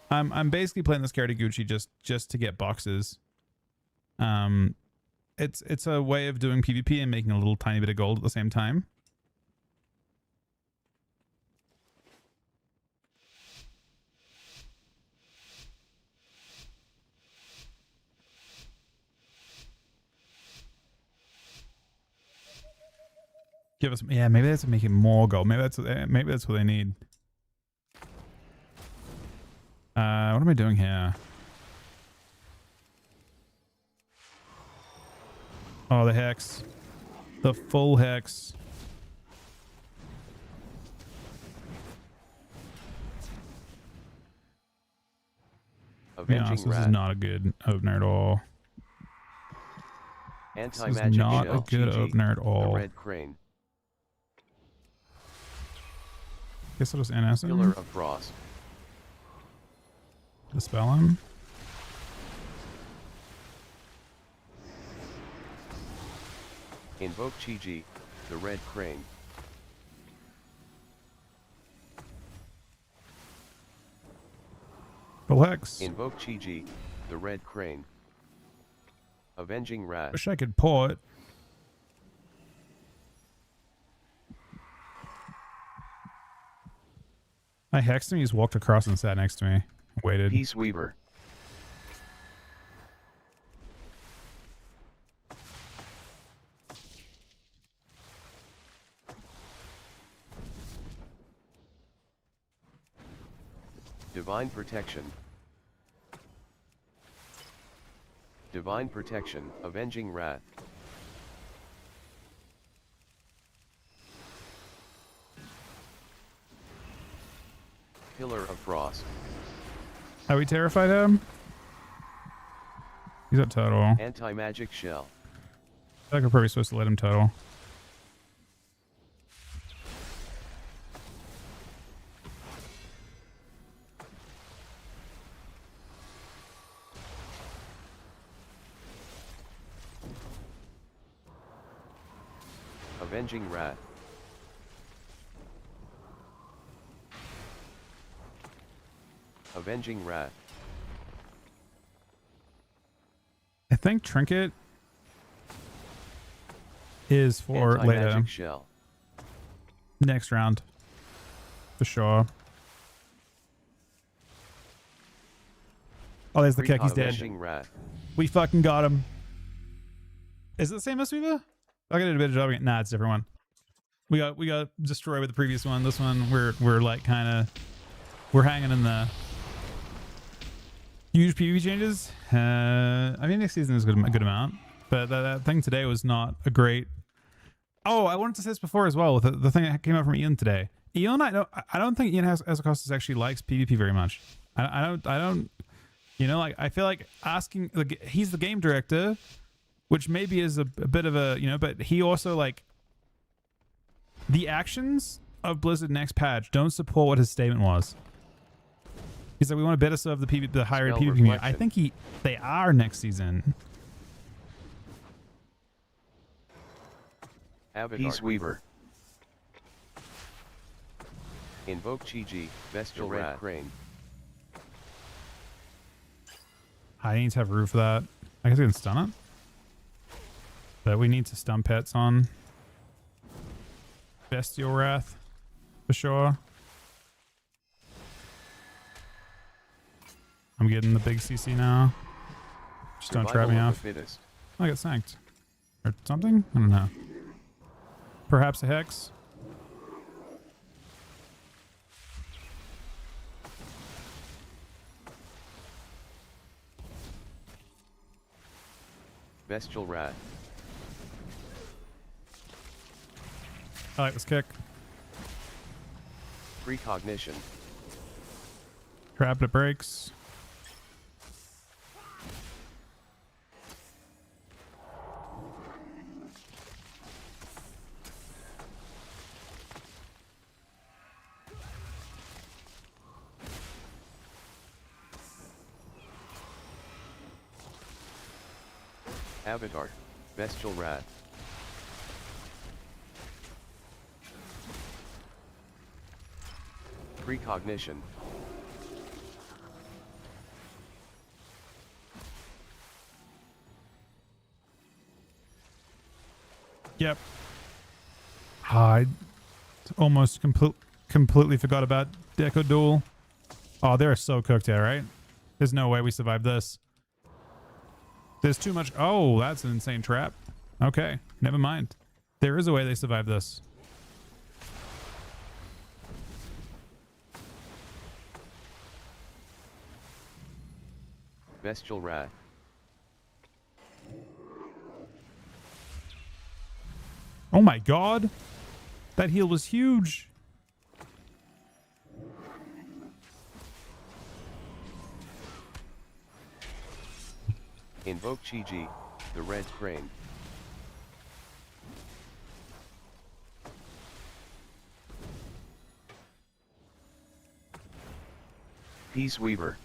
I'm basically playing this character Gucci just to get boxes. It's a way of doing PvP and making a little tiny bit of gold at the same time. Give us, yeah, maybe that's making more gold. Maybe that's what they need. What am I doing here? Oh, the hex. The full hex. Avenging This is Rat. not a good opener at all. This is Anti-magic not shell. a good GG. opener at all. The Red Crane. Guess I'll just NS Pillar him. of Frost. Dispel him. Invoke Chi-Ji, the Red Crane. Full hex. Invoke Chi-Ji, the Red Crane. Avenging Rat. Wish I could port. I hexed him. He just walked across and sat next to me. Waited. Peace Weaver. Divine Protection. Divine Protection, Avenging Wrath. Pillar of Frost. Are we terrified of him? He's at total. Anti-magic shell. I think we're probably supposed to let him total. Avenging Wrath. Avenging Wrath. I think Trinket is for later. Anti-magic shell. Next round. For sure. Oh, there's the kick. He's dead. Avenging Wrath. We fucking got him. Is it the same as Viva? I did a bit of job. Nah, it's a different one. We got destroyed with the previous one. This one we're like kind of we're hanging in the huge PvP changes. I mean, next season is a good amount, but that thing today was not a great. Oh, I wanted to say this before as well with the thing that came out from Ian today. Ian, I don't think Ian Azakostas actually likes PvP very much. I don't. You know, like I feel like asking. Like, he's the game director, which maybe is a bit of a, you know, but he also like the actions of Blizzard next patch don't support what his statement was. He said we want to better serve the higher Spell PvP community. I reflection. think they are next season. Avatar Peace Weaver. Invoke Chi-Ji, Bestial Red Rat. Crane. I need to have room for that. I guess we can stun it. But we need to stun pets on Bestial Wrath for sure. I'm getting the big CC now. Just don't trap me Survival of off. the fittest. I get sanked. Or something? I don't know. Perhaps a hex? Bestial Rat. I like this kick. Precognition. Trap, it breaks. Avatar. Bestial Rat. Precognition. Yep. I almost completely forgot about Deco Duel. Oh, they're so cooked here, right? There's no way we survive this. There's too much. Oh, that's an insane trap. Okay, never mind. There is a way they survive this. Bestial Rat. Oh my god. That heal was huge. Invoke Chi-Ji, the Red Crane. Peace Weaver.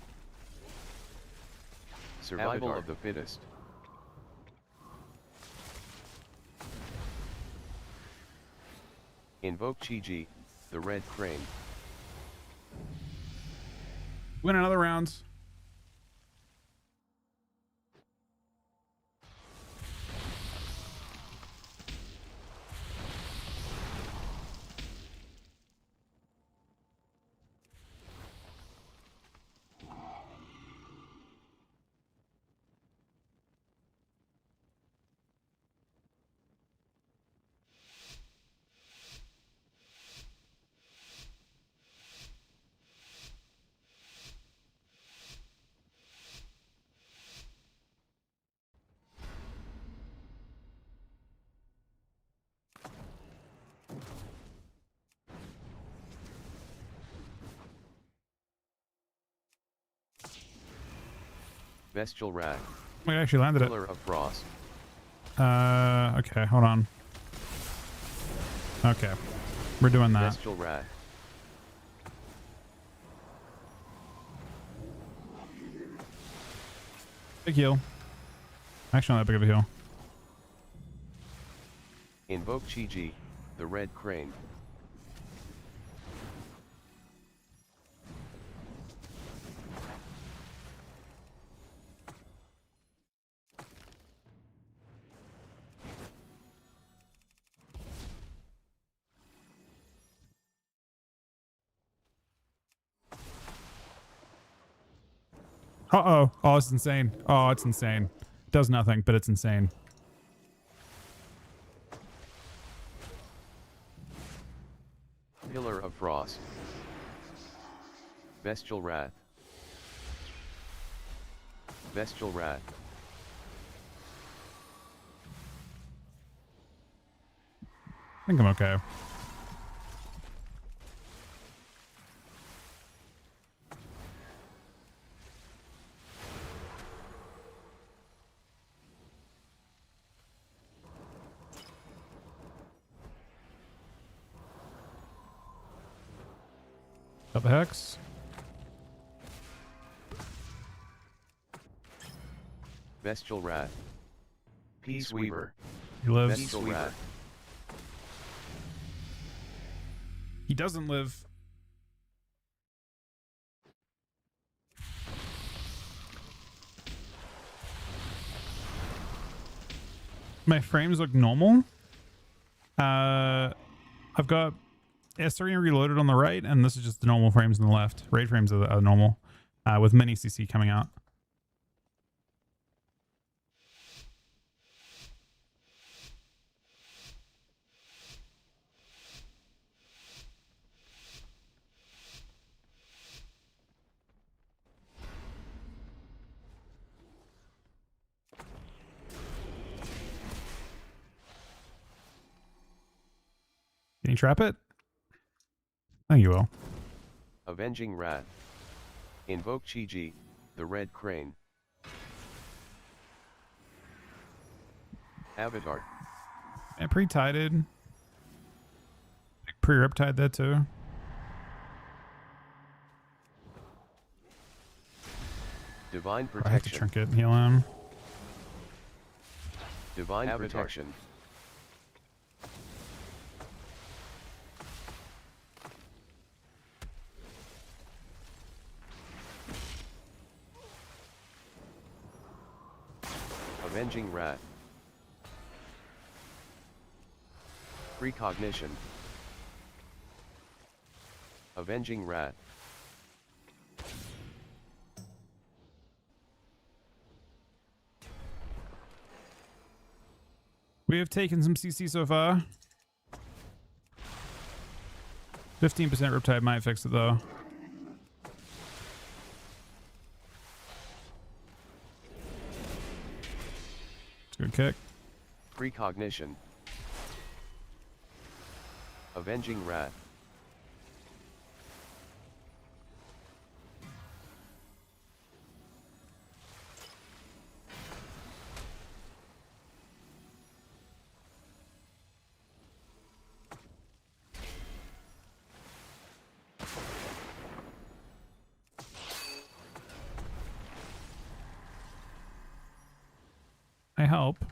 Survival Avatar. of the fittest. Invoke Chi-Ji, the Red Crane. Win another round. Bestial Rat. We actually landed it. Pillar of Frost. Okay, hold on. Okay. We're doing that. Bestial Rat. Big heal. Actually, not that big of a heal. Invoke Chi-Ji, the Red Crane. Uh-oh. Oh, it's insane. Oh, it's insane. Does nothing, but it's insane. Pillar of Frost. Bestial Wrath. Bestial Wrath. I think I'm okay. Up the hex. Bestial Rat. Peace Weaver. He lives. Bestial Rat. He doesn't live. My frames look normal. I've got S3 reloaded on the right, and this is just the normal frames on the left. Raid frames are normal, with mini CC coming out. Can you trap it? I think you will. Avenging Rat. Invoke Chi-Ji, the Red Crane. Avatar. And pre-tided. Pre-riptide that too. Divine I have to Protection. trinket and heal him. Divine Protection. Avenging Rat. Precognition. Avenging Rat. We have taken some CC so far. 15% riptide might fix it though. It's a good kick. Precognition. Avenging Rat. I help.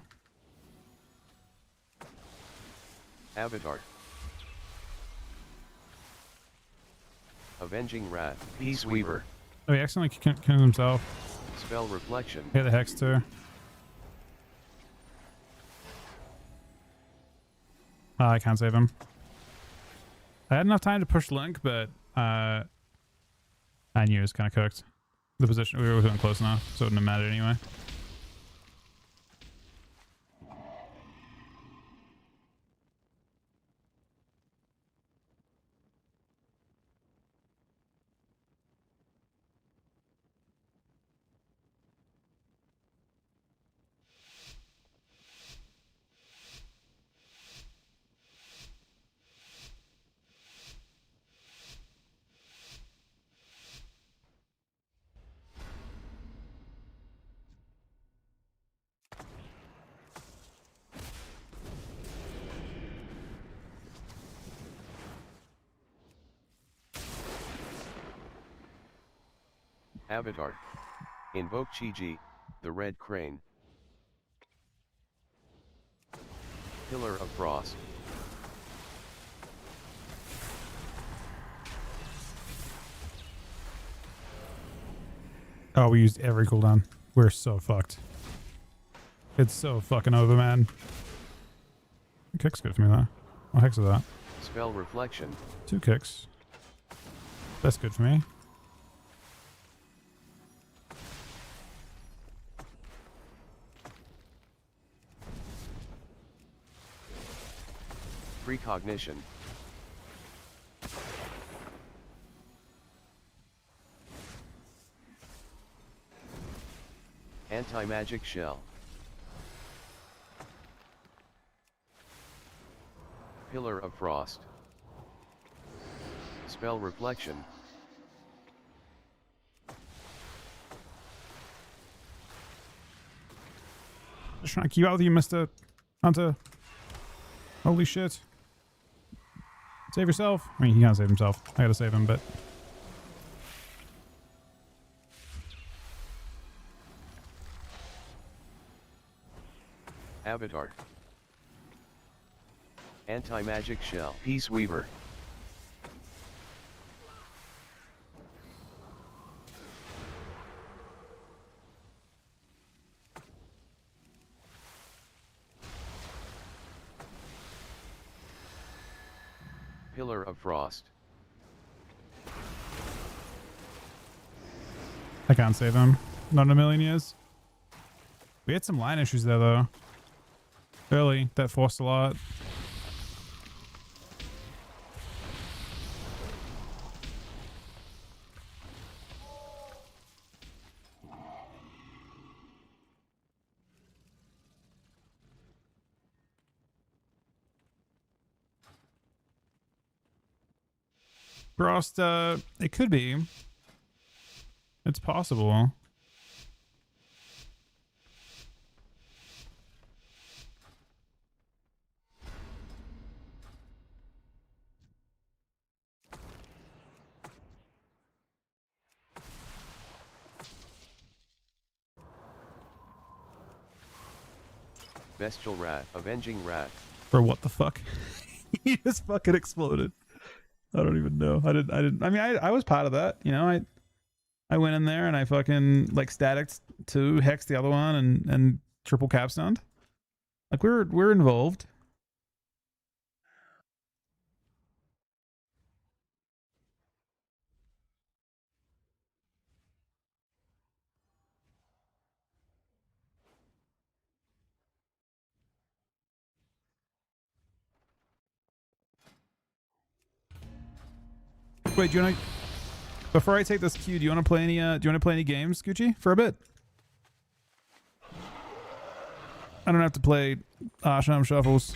Avatar. Avenging Rat. Peace Weaver. Oh, he accidentally killed himself. Spell Reflection. Hit the hex too. I can't save him. I had enough time to push Link, but I knew it was kind of cooked. The position, we weren't close enough, so it wouldn't have mattered anyway. Avatar. Invoke Chi-Ji, the Red Crane. Pillar of Frost. Oh, we used every cooldown. We're so fucked. It's so fucking over, man. Kick's good for me though. What hex is that? Spell Reflection. 2 kicks. That's good for me. Precognition. Anti-magic shell. Pillar of Frost. Spell Reflection. Just trying to keep out with you, Mr. Hunter. Holy shit. Save yourself. I mean, he can't save himself. I gotta save him, but... Avatar. Anti-magic shell. Peace Weaver. Pillar of Frost. I can't save him. Not in a million years. We had some line issues there though. Early, that forced a lot. Frost, it could be. It's possible. Bestial Rat. Avenging Rat. For what the fuck? He just fucking exploded. I don't even know. I didn't. I mean, I was part of that. You know, I went in there and I fucking like staticked two, hexed the other one, and triple capstoned. Like we're involved. Wait, do you want to? Before I take this cue, do you want to play any? Do you want to play any games, Gucci, for a bit? I don't have to play Asham shuffles.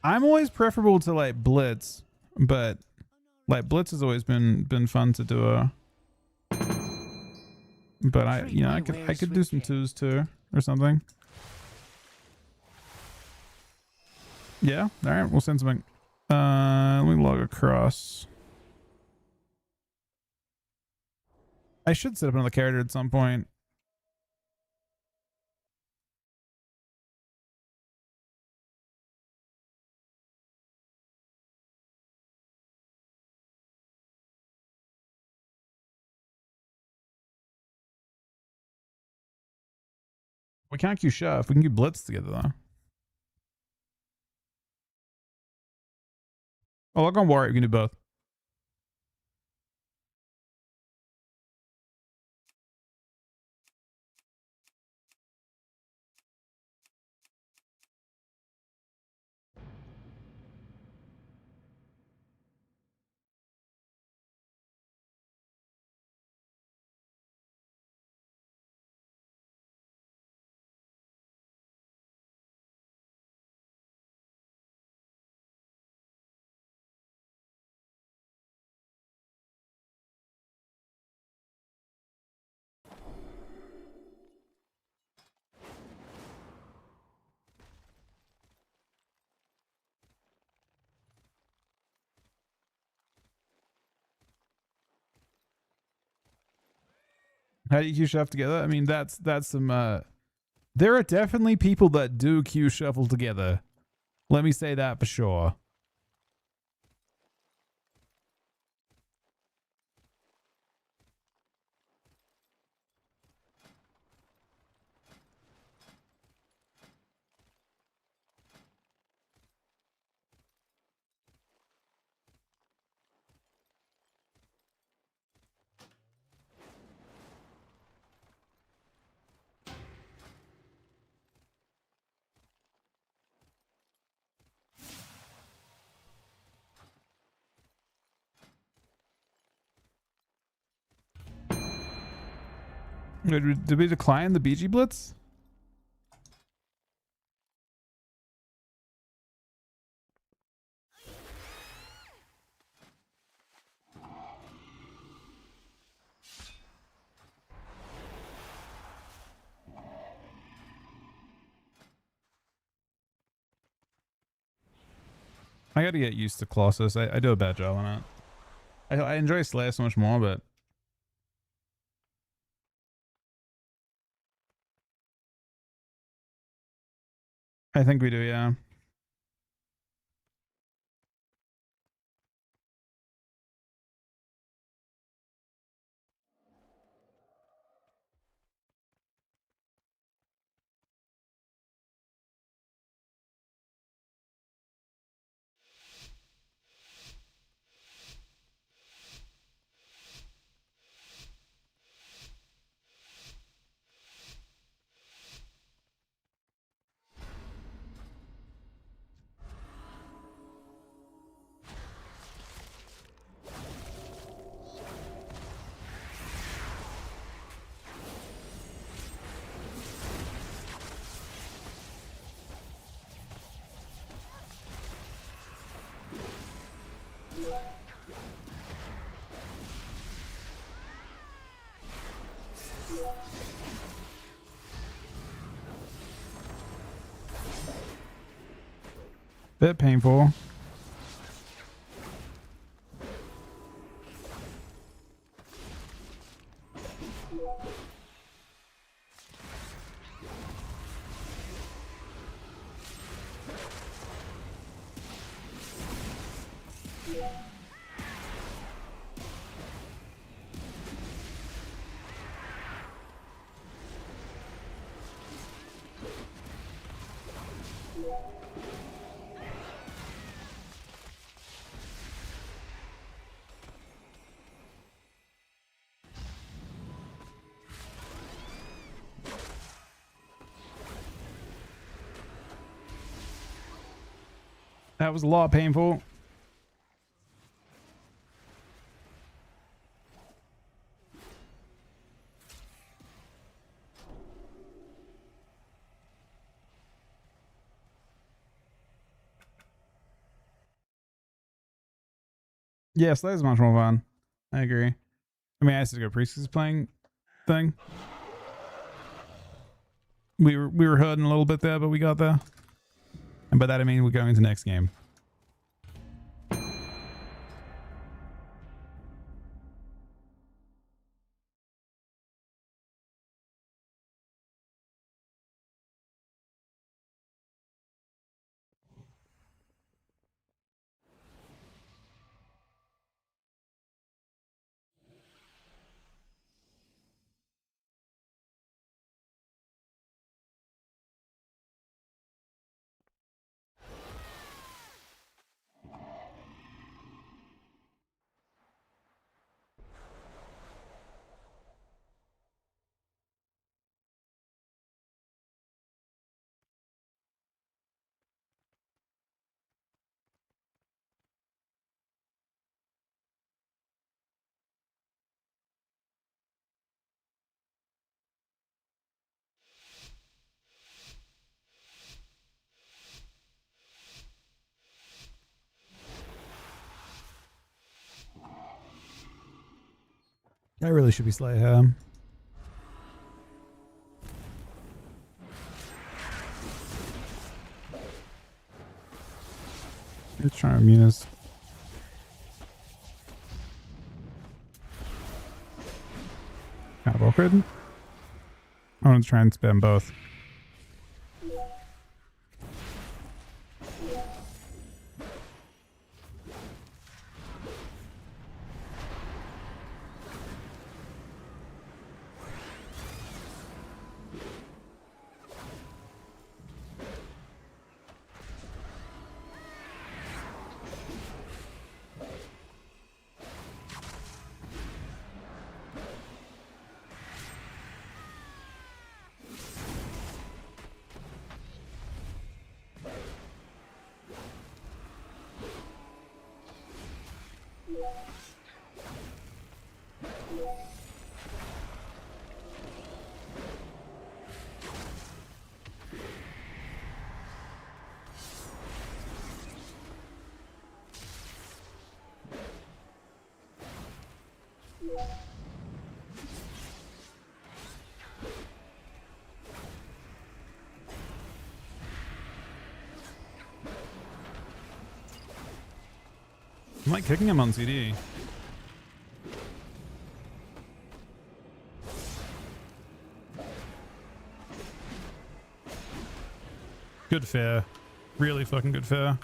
I'm always preferable to like Blitz, but like Blitz has always been fun to do. But I could do some twos too or something. Yeah, all right, we'll send something. Let me log across. I should set up another character at some point. We can't queue Chef. We can queue Blitz together though. Oh, log on Warrior. We can do both. How do you queue Chef together? I mean, that's some. There are definitely people that do queue Shuffle together. Let me say that for sure. Did we decline the BG Blitz? I gotta get used to Colossus. I do a bad job on it. I enjoy Slayer so much more, but I think we do, yeah. Bit painful. That was a lot painful. Yes, that is much more fun. I agree. I mean, I used to go Priestess playing thing. We were hurting a little bit there, but we got there. And by that I mean we're going to next game. That really should be Slay here. It's trying to immune us. Kind of awkward. I want to try and spam both. I'm like kicking him on CD. Good fare. Really fucking good fare.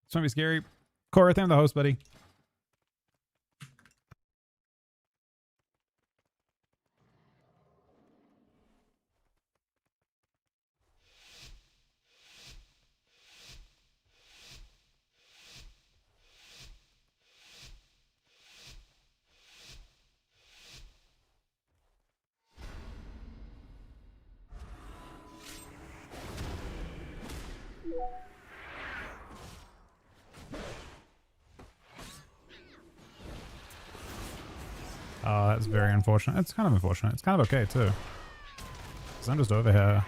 It's gonna be scary. Cora, thank the host, buddy. Oh, that's very unfortunate. It's kind of unfortunate. It's kind of okay, too. Because I'm just over here.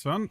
fun.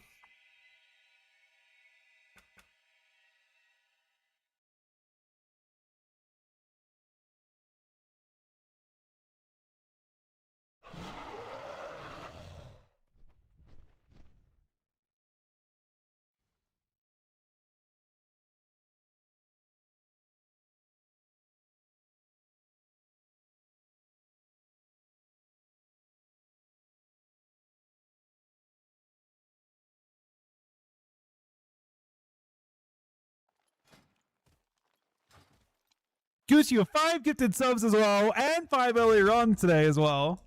Goose, you have 5 gifted subs as well, and 5 earlier on today as well.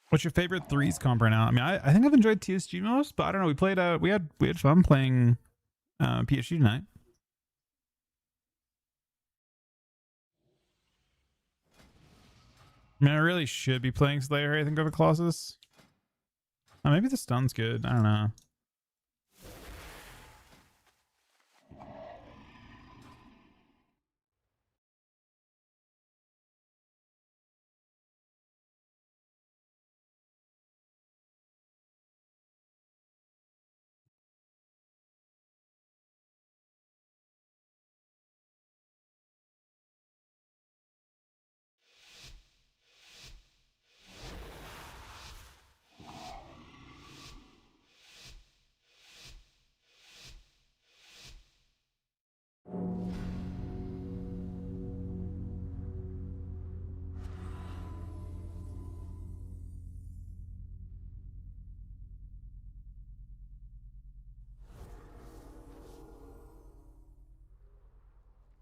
What's your favorite threes comp right now? I mean, I think I've enjoyed TSG most, but I don't know. We played we had fun playing PSG tonight. I mean, I really should be playing Slayer, I think, over Colossus. Maybe the stun's good. I don't know.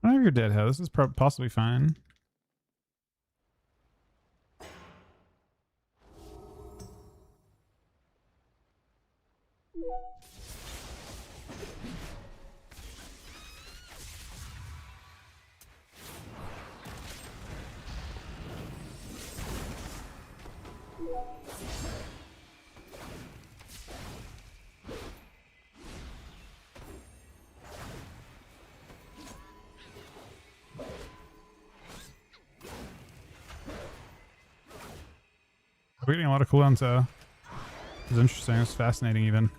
I don't know if you're dead, this is possibly fine. We're getting a lot of cooldowns, though. It's interesting. It's fascinating, even.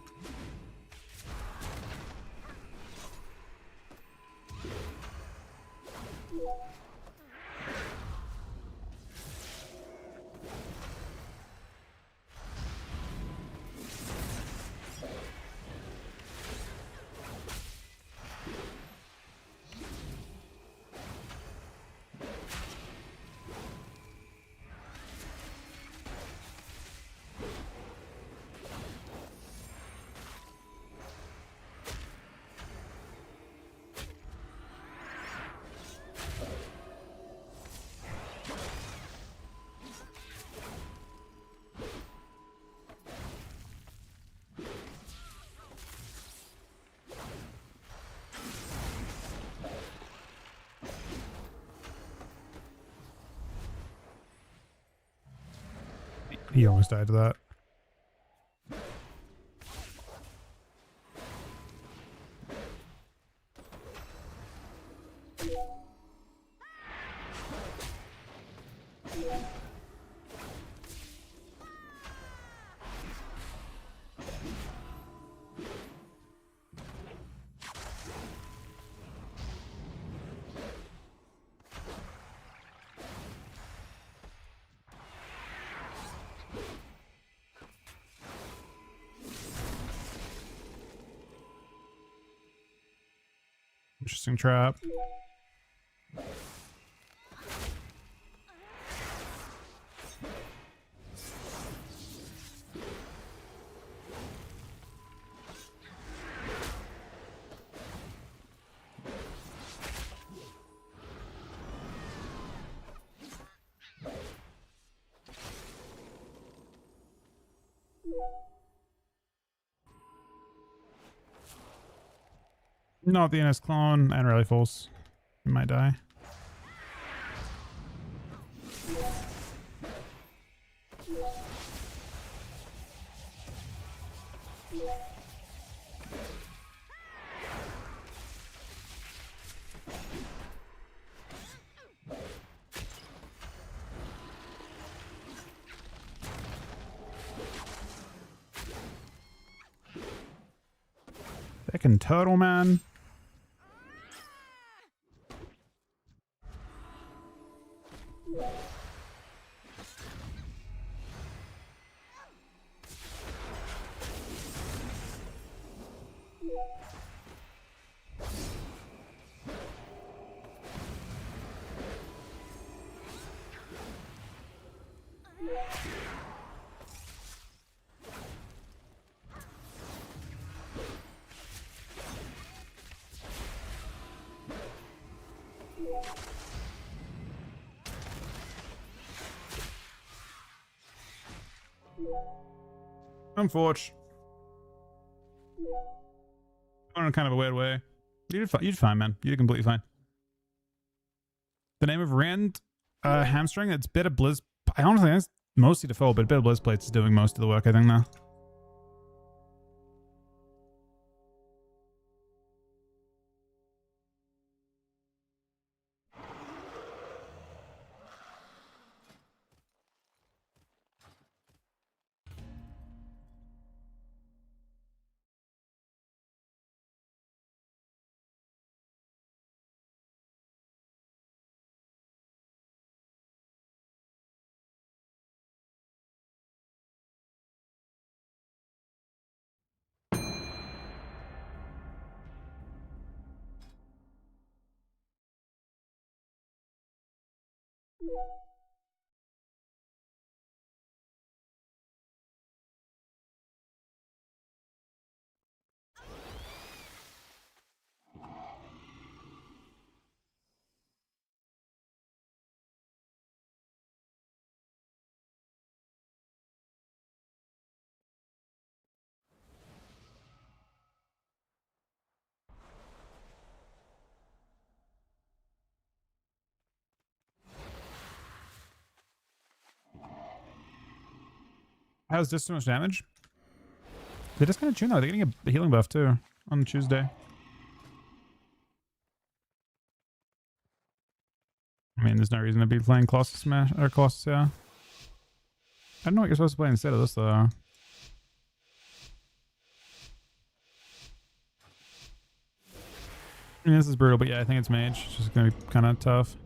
He almost died to that. Interesting trap. Not the NS clone and really false. He might die. Fucking turtle, man. Unfortunate. In a kind of a weird way. You did fine, man. You did completely fine. The name of Rand hamstring. It's Better Blizz. I honestly think it's mostly default, but Better Blizz Plates is doing most of the work, I think, now. How's this so much damage? They're just kind of tuned though. They're getting a healing buff too on Tuesday. I mean, there's no reason to be playing Colossus Smash or Colossus, yeah. I don't know what you're supposed to play instead of this though. I mean, this is brutal, but yeah, I think it's mage. It's just gonna be kind of tough.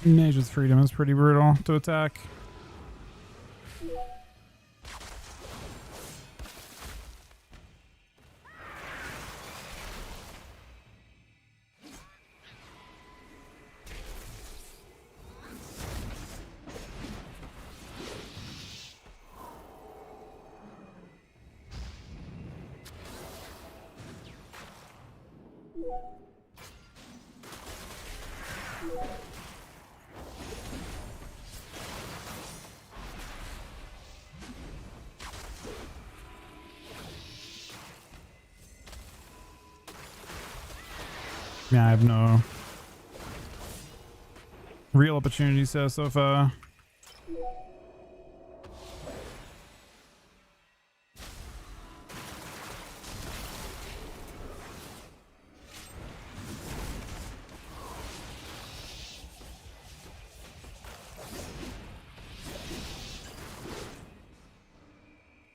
Mage's Freedom is pretty brutal to attack. Yeah, I have no real opportunities here so far.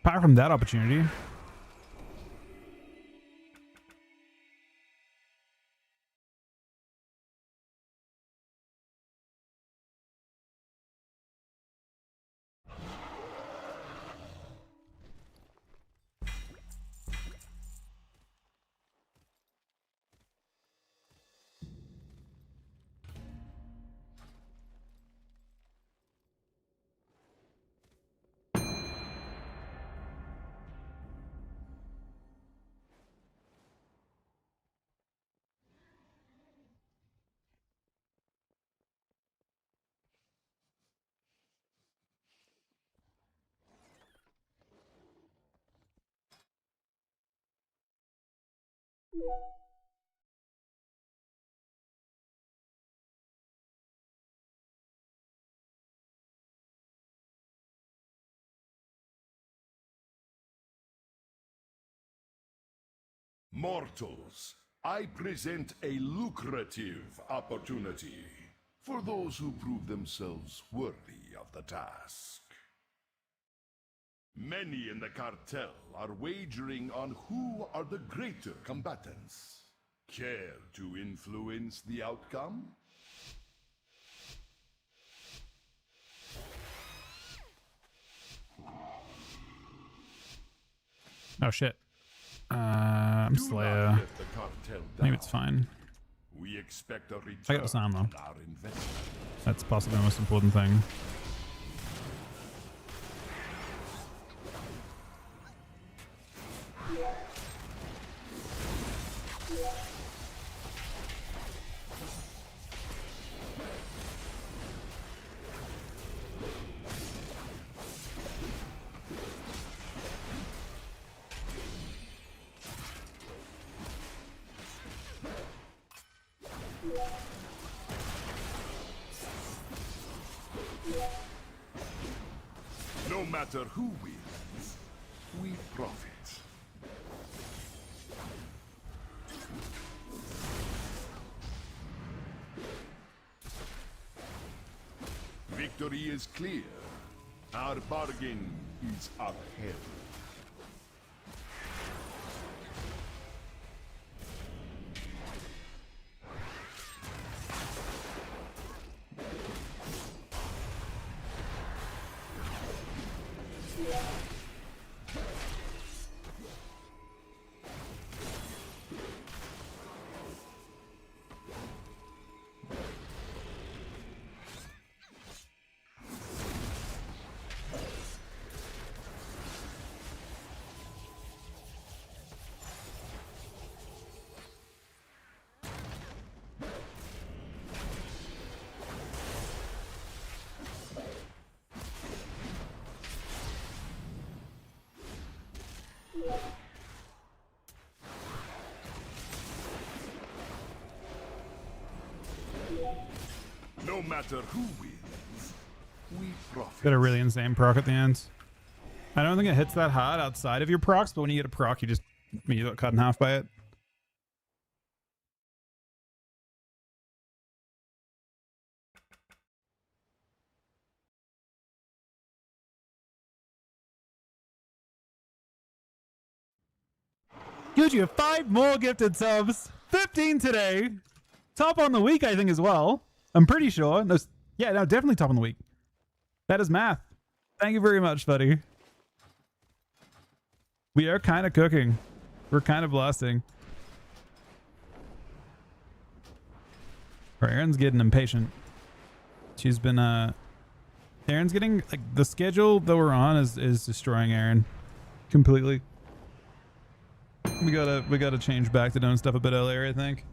Apart from that opportunity. Mortals, I present a lucrative opportunity for those who prove themselves worthy of the task. Many in the cartel are wagering on who are the greater combatants. Care to influence the outcome? Oh shit. I'm Do Slayer. not let the cartel down. Maybe it's fine. We expect a return I got the sound though. on our investment. That's possibly the most important thing. No matter who wins, we profit. Victory is clear. Our bargain is upheld. No matter who wins, we profit. Got a really insane proc at the end. I don't think it hits that hard outside of your procs, but when you get a proc, you get cut in half by it. Good, you have 5 more gifted subs. 15 today. Top on the week, I think, as well. I'm pretty sure. There's Yeah, no, definitely top in the week. That is math. Thank you very much, buddy. We are kind of cooking. We're kind of blasting. Erin's getting impatient. She's been Erin's getting like the schedule that we're on is destroying Erin completely. We gotta change back to doing stuff a bit earlier, I think.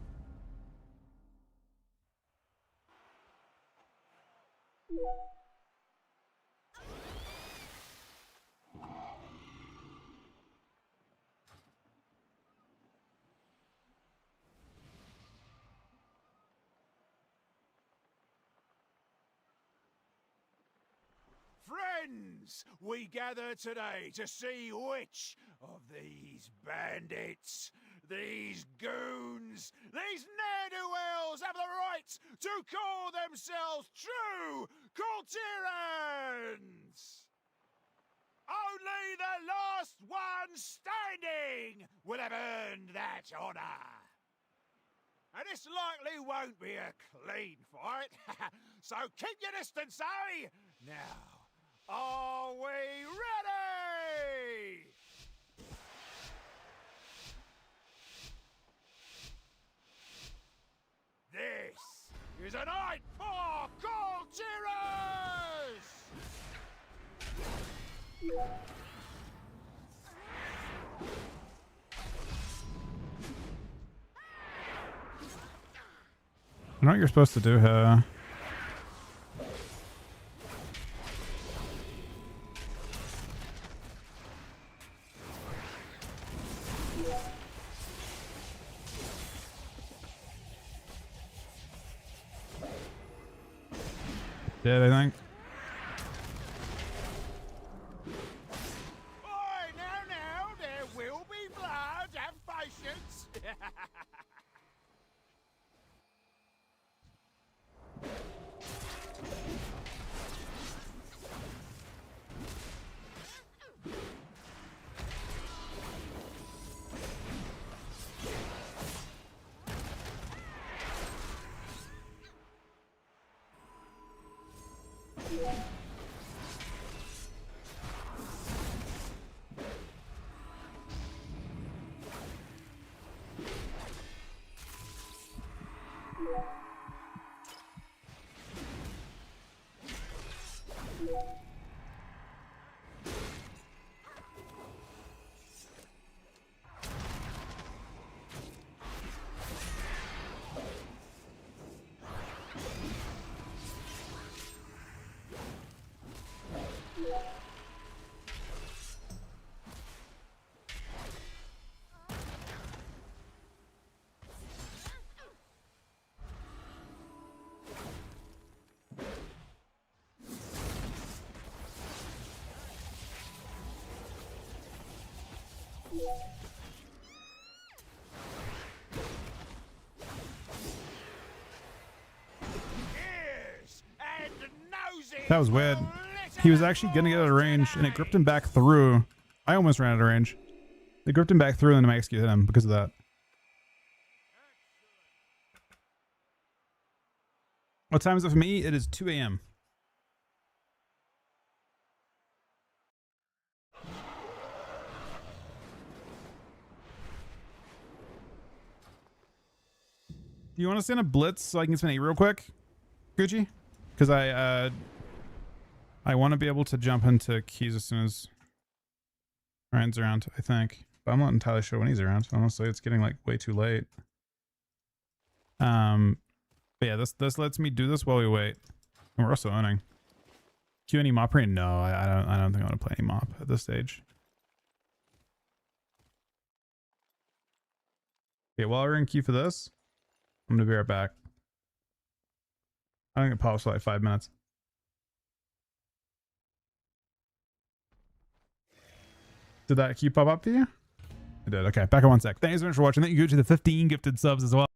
Friends, we gather today to see which of these bandits, these goons, these ne'er-do-wells have the right to call themselves true Kultirans! Only the last one standing will have earned that honor. And this likely won't be a clean fight, so keep your distance, eh? Now, are we ready? This is a night for Kultirans! I know what you're supposed to do here. Dead, I think. Oi, now, there will be blood. Have patience. That was weird. He was actually gonna get out of range, and it gripped him back through. I almost ran out of range. They gripped him back through, and then I executed him because of that. What time is it for me? It is 2 a.m. Do you want to send a blitz so I can spend 8 real quick, Gucci? Because I want to be able to jump into keys as soon as Ryan's around, I think. But I'm not entirely sure when he's around. Honestly, it's getting like way too late. But yeah, this lets me do this while we wait. And we're also owning. Q any mop rain? No, I don't think I want to play any mop at this stage. Okay, while we're in queue for this, I'm gonna be right back. I think it pops for like 5 minutes. Did that queue pop up for you? It did. Okay, back in 1 sec. Thanks so much for watching. Thank you to the 15 gifted subs as well.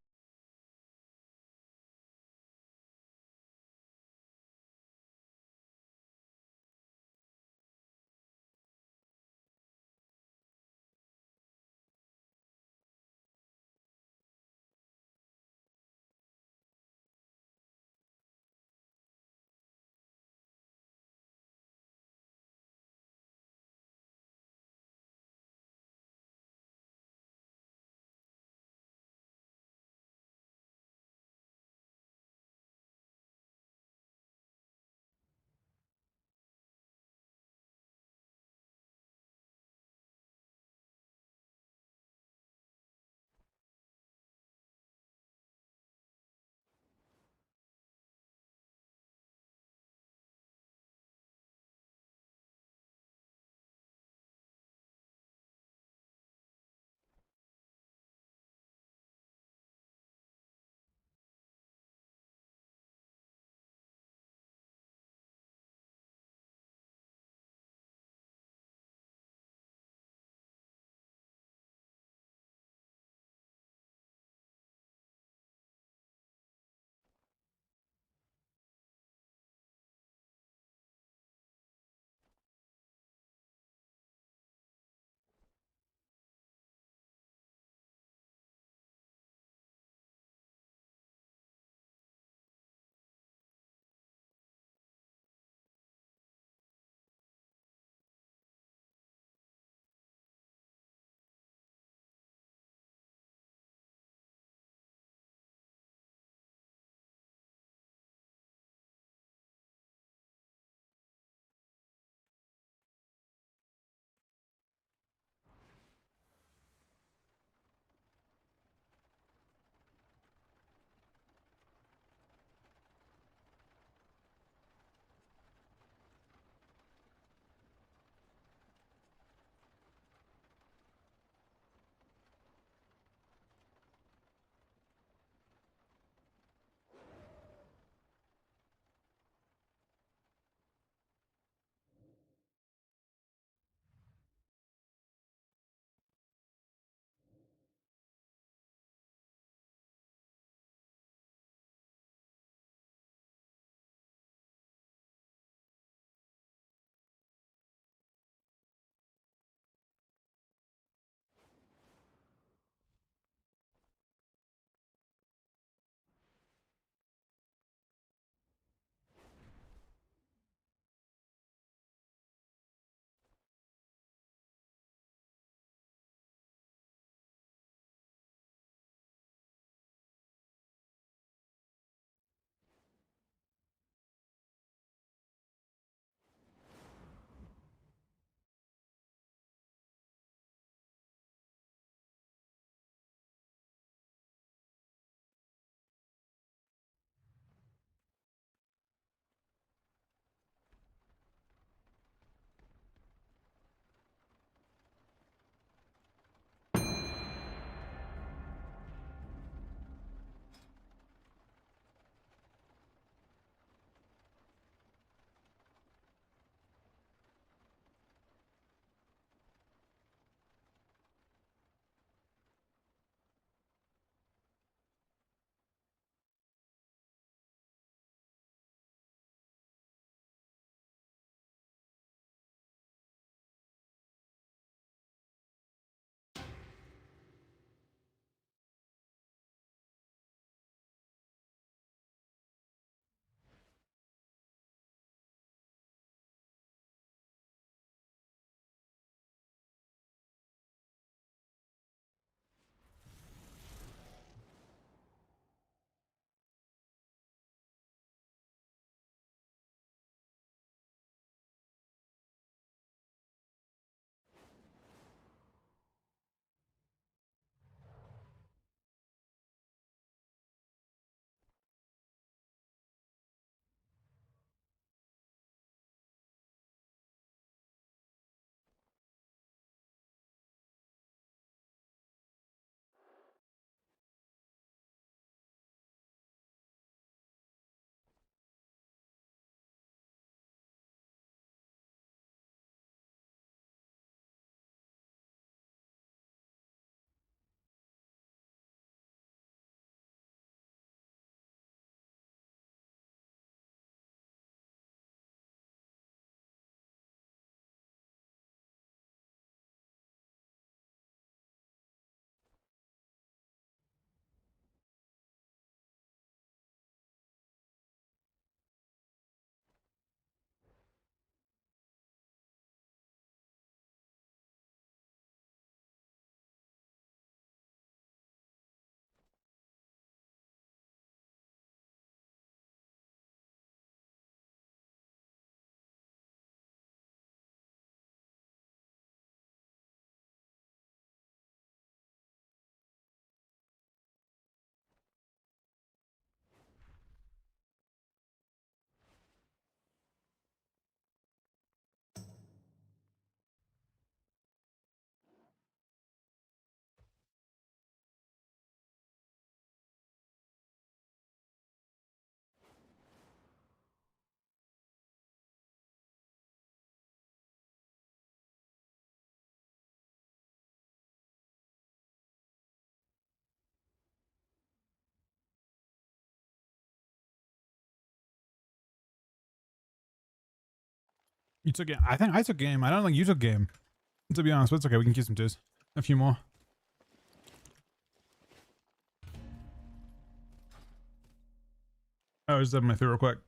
You took game. I think I took game. I don't think you took game. To be honest, but it's okay. We can keep some twos. A few more. I was having my through real quick.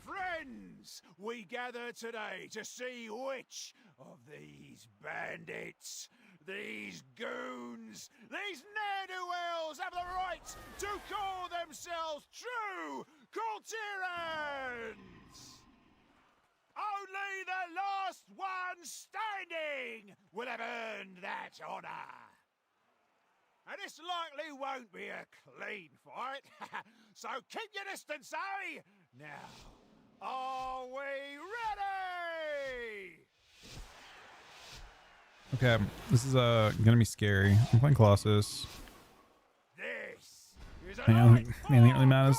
Friends, we gather today to see which of these bandits, these goons, these ne'er-do-wells have the right to call themselves true Coulterans! Only the last one standing will have earned that honor. And this likely won't be a clean fight, so keep your distance, eh? Now, are we ready? Okay, this is gonna be scary. I'm playing Colossus. This is Anything an really matters?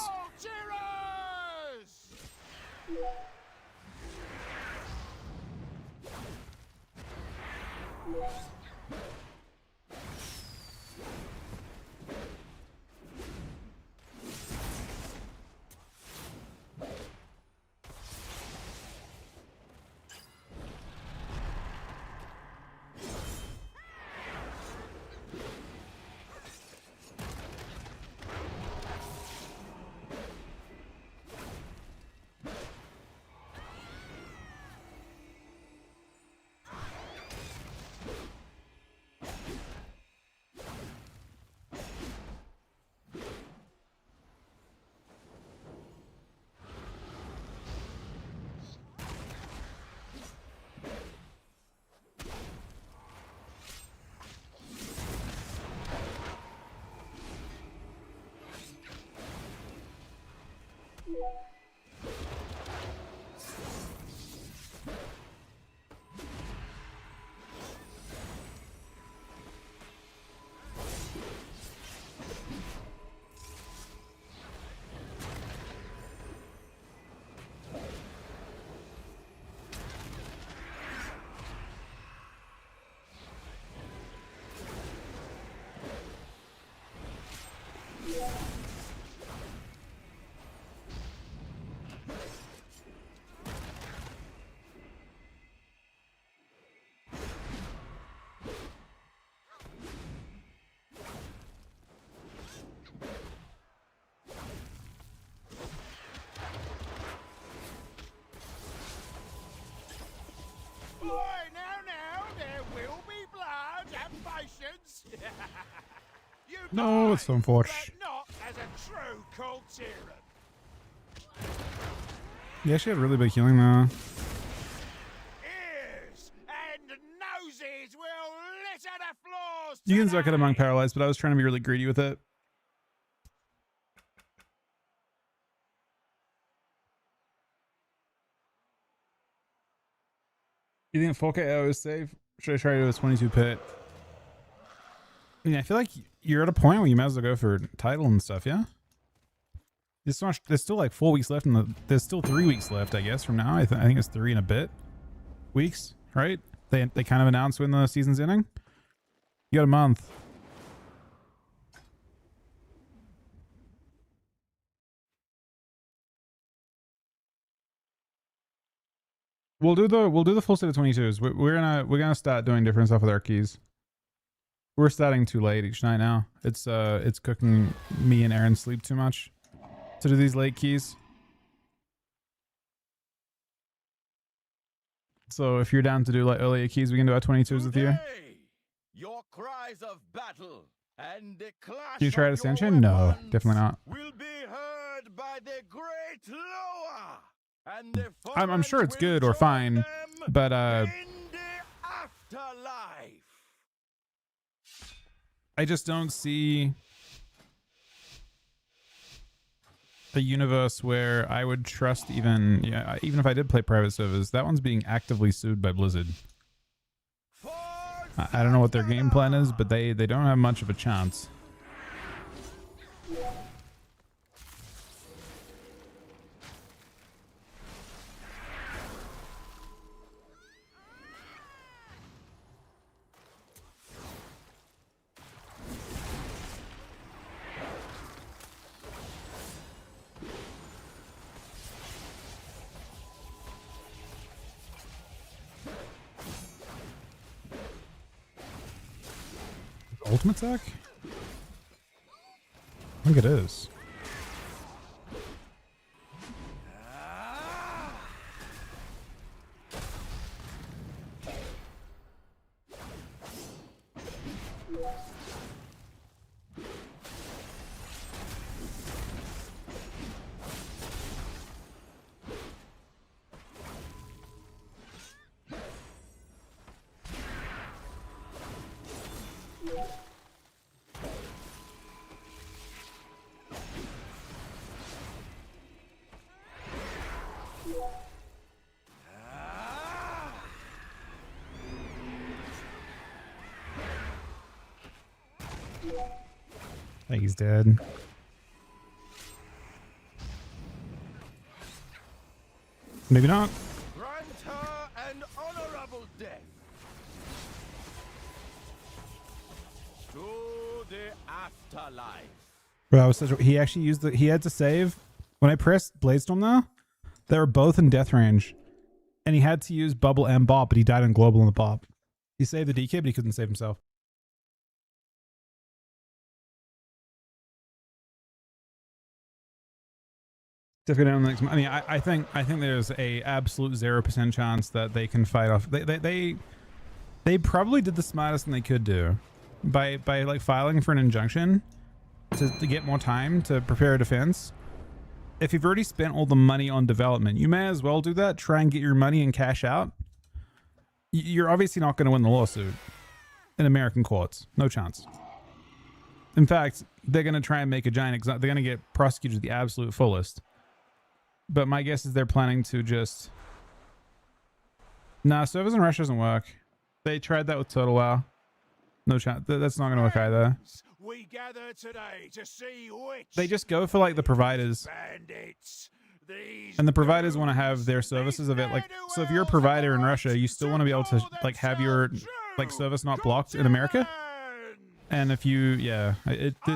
No, it's so unfortunate. but not as a true cult tyrant. Yeah, she had really big healing though. Ears and noses will litter the floors. You can suck it among tonight. paralyzed, but I was trying to be really greedy with it. You think 4K AO is safe? Should I try to do a 22 pit? I mean, I feel like you're at a point where you might as well go for title and stuff, yeah? There's still like 4 weeks left, and there's still 3 weeks left, I guess, from now. I think it's 3 and a bit weeks, right? They kind of announced when the season's ending. You got a month. We'll do the full set of 22s. We're gonna start doing different stuff with our keys. We're starting too late each night now. It's cooking me and Aaron sleep too much to do these late keys. So if you're down to do like earlier keys, we can do our 22s with you. Today, your cries of battle and the clash Do you try of to your ascension? No, weapons definitely not. will be heard by the great lower, and the I'm sure fallen it's will good or join fine, them but in the afterlife. I just don't see a universe where I would trust even if I did play private servers. That one's being actively sued by Blizzard. I don't know what their game plan is, but they don't have much of a chance. Ultimate attack? I think it is. I think he's dead. Maybe not. Grant her an honorable death. To the afterlife. Bro, he actually used he had to save. When I pressed Bladestorm though, they were both in death range. And he had to use bubble and bop, but he died on global in the bop. He saved the DK, but he couldn't save himself. Difficult on the next. I mean, I think there's a absolute 0% chance that they can fight off. They probably did the smartest thing they could do by like filing for an injunction to get more time to prepare a defense. If you've already spent all the money on development, you may as well do that. Try and get your money and cash out. You're obviously not going to win the lawsuit in American courts. No chance. In fact, they're going to try and make a giant. They're going to get prosecuted to the absolute fullest. But my guess is they're planning to just... Nah, servers in Russia doesn't work. They tried that with Total WoW. No chance. That's not going to work either. We gather today to see which They just go for like the providers. bandits. These And the providers want to have their services of it. Like, so if you're a provider in Russia, you still want to be able to like have your like service not blocked in America. And if you, yeah,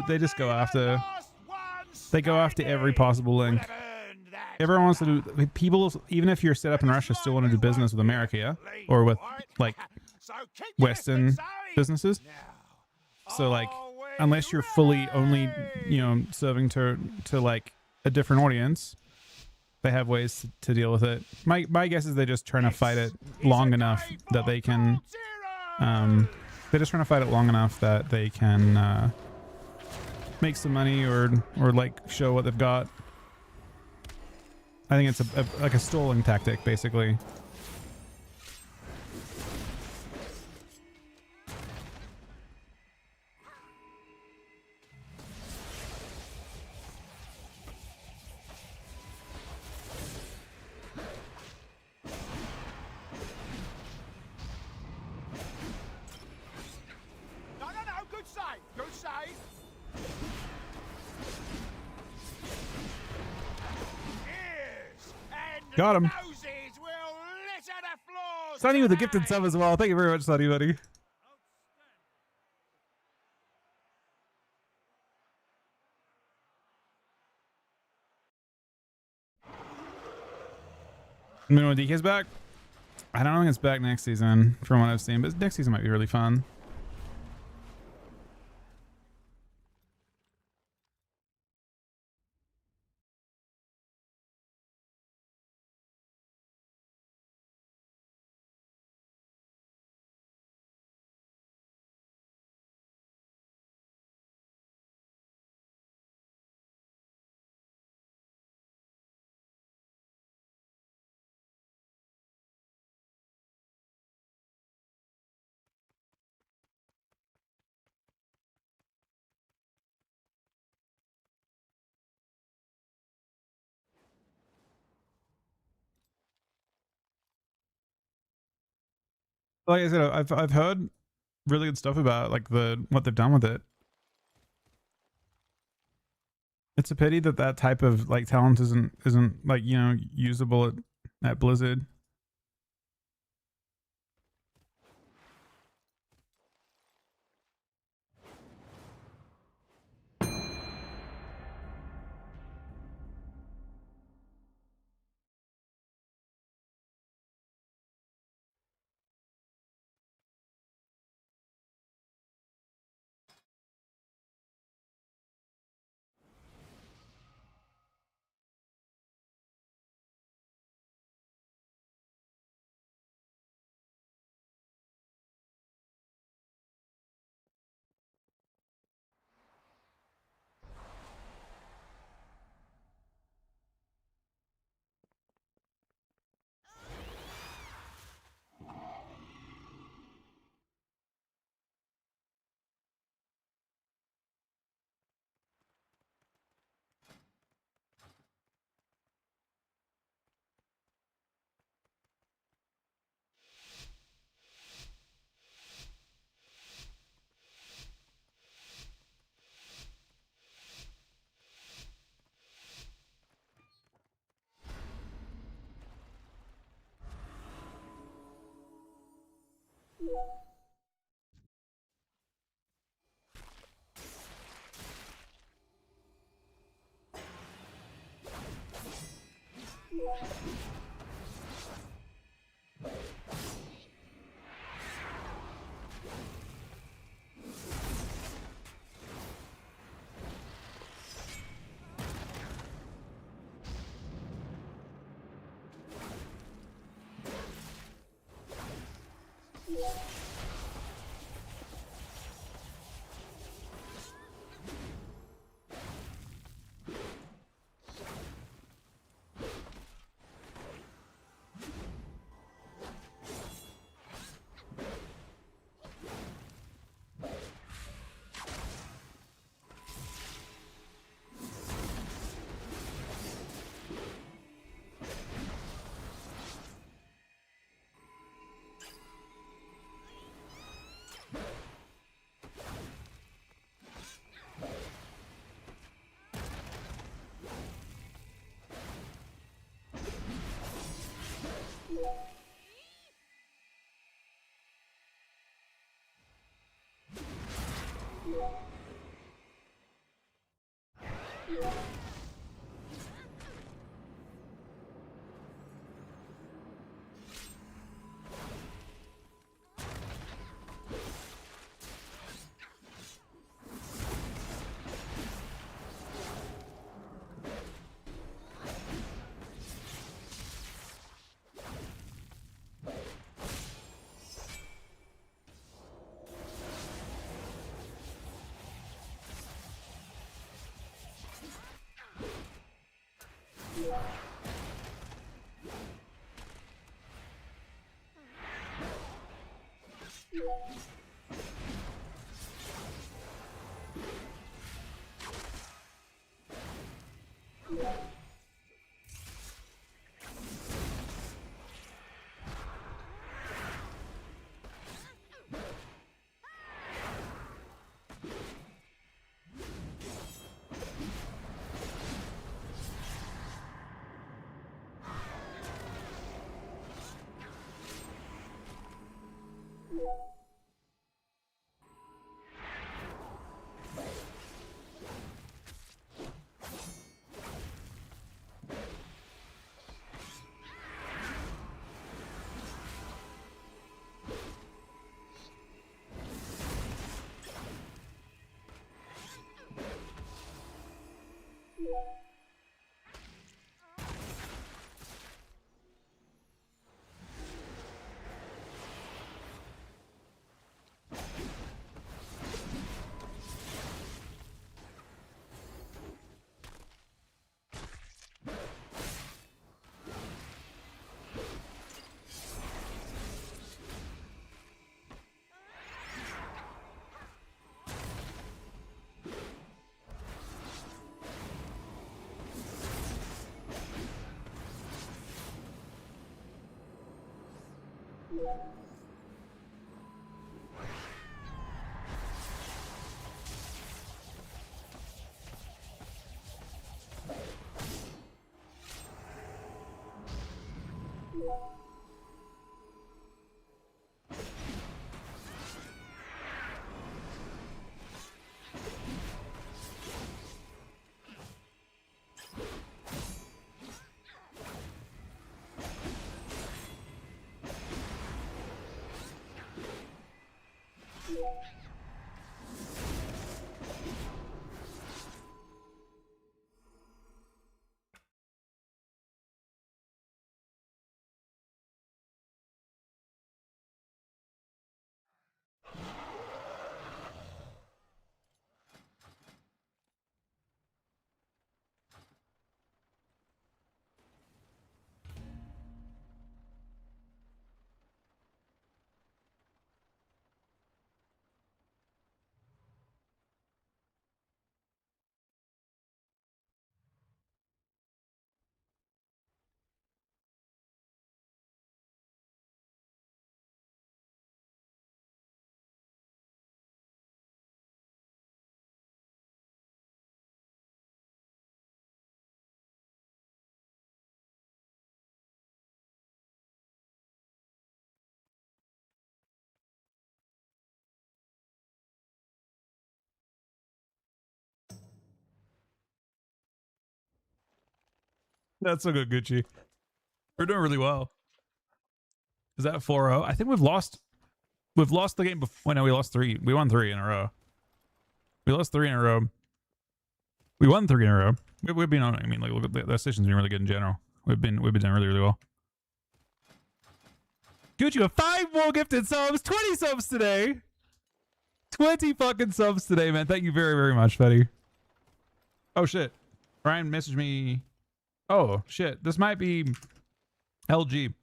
they just go after... They go after every possible link. Everyone wants to do... People, even if you're set up in Russia, still want to do business with America, yeah? Or with, like, Western businesses. So, like, unless you're fully only, you know, serving to like, a different audience, they have ways to deal with it. My guess is they're just trying to fight it long enough that they can... they're just trying to fight it long enough that they can make some money or like show what they've got. I think it's like a stalling tactic, basically. No, good save, good save. Ears and Got him. noses will litter the floors. Sunny with a gifted tonight. sub as well. Thank you very much, Sunny, buddy. Minimum DK's back. I don't think it's back next season from what I've seen, but next season might be really fun. Like I said, I've heard really good stuff about like what they've done with it. It's a pity that that type of like talent isn't like, you know, usable at Blizzard. That's so good, Gucci. We're doing really well. Is that 4-0? I think we've lost the game before. Well, no, we lost 3. We won 3 in a row. We lost 3 in a row. We won 3 in a row. We've been on. I mean, like, look at the session's been really good in general. We've been doing really, really well. Gucci with 5 more gifted subs, 20 subs today. 20 fucking subs today, man. Thank you very, very much, Fetty. Oh shit. Ryan messaged me. Oh shit. This might be LG.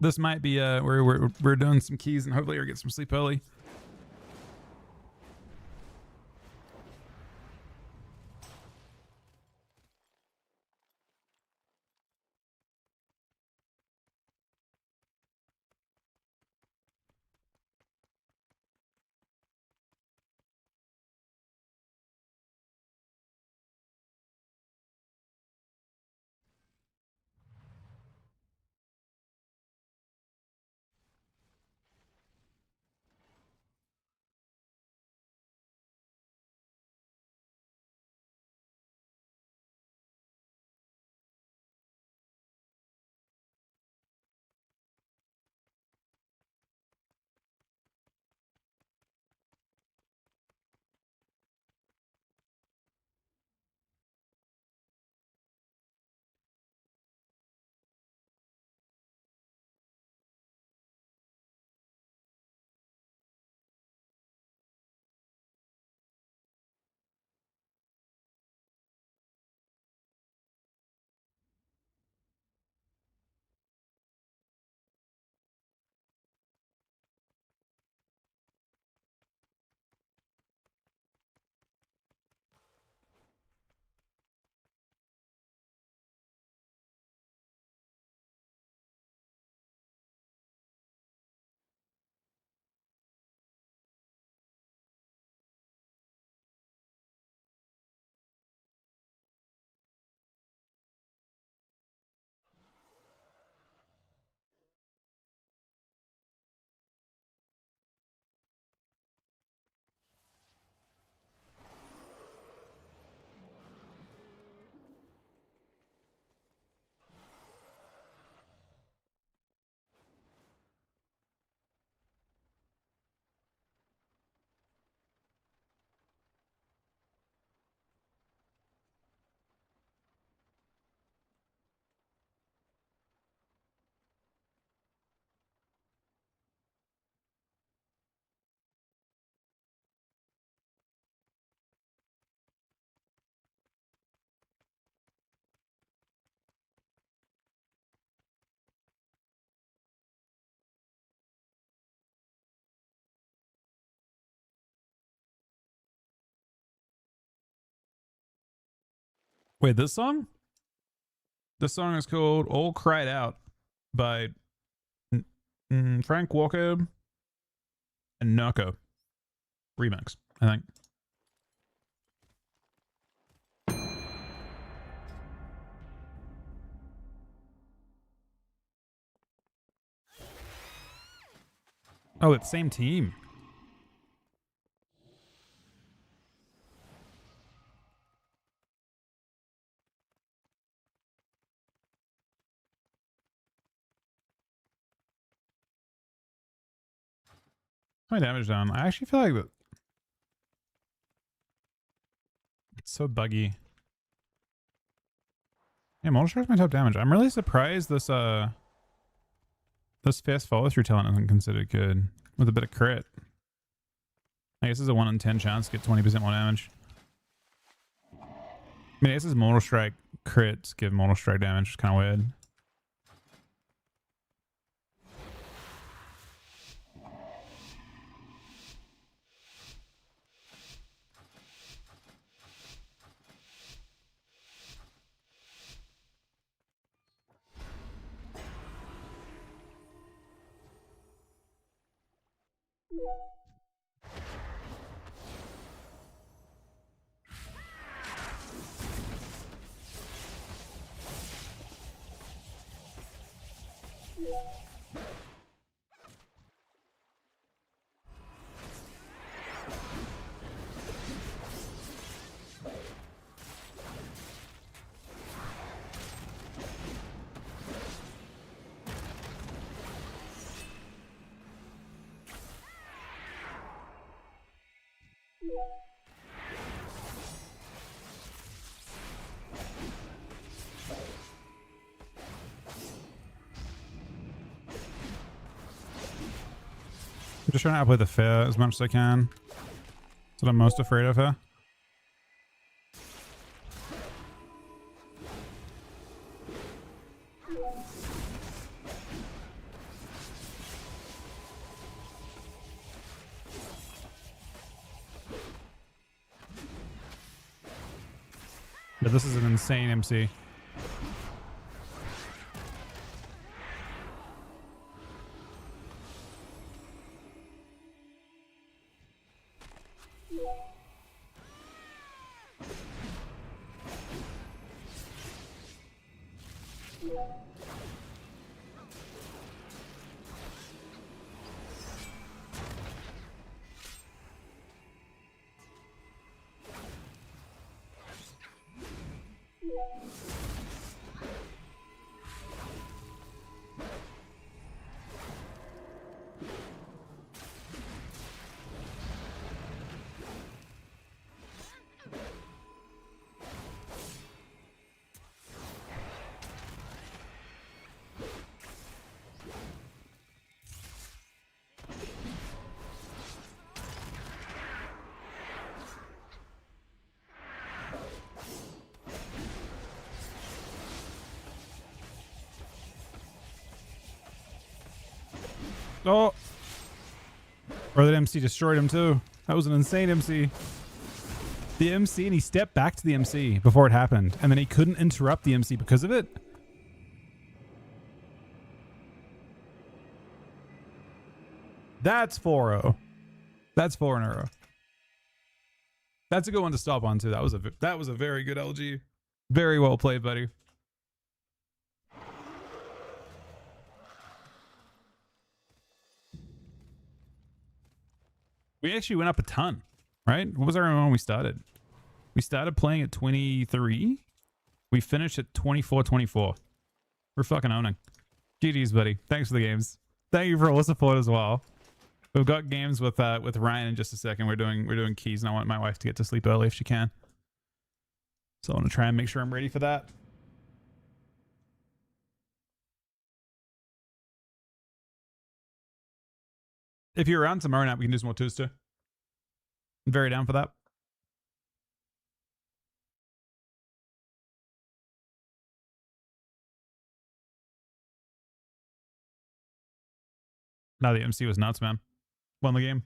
This might be we're doing some keys and hopefully we'll get some sleep early. Wait, this song? This song is called All Cried Out by Frank Walker and Narco. Remix, I think. Oh, it's same team. My damage down. I actually feel like that. It's so buggy. Yeah, Multi Strike's my top damage. I'm really surprised this this fast follow through talent isn't considered good with a bit of crit. I guess there's a 1 in 10 chance to get 20% more damage. I mean, I guess this Mortal Strike crits give Mortal Strike damage. It's kind of weird. I'm just trying to outplay the fair as much as I can. That's what I'm most afraid of here. But this is an insane MC. Oh! Or that MC destroyed him too. That was an insane MC. The MC, and he stepped back to the MC before it happened. And then he couldn't interrupt the MC because of it. That's 4-0. That's 4 in a row. That's a good one to stop on too. That was a very good LG. Very well played, buddy. We actually went up a ton, right? What was our when we started? We started playing at 23. We finished at 24-24. We're fucking owning. GG's, buddy. Thanks for the games. Thank you for all the support as well. We've got games with Ryan in just a second. We're doing keys, and I want my wife to get to sleep early if she can. So I want to try and make sure I'm ready for that. If you're around tomorrow night, we can do some more twos too. I'm very down for that. No, the MC was nuts, man. Won the game.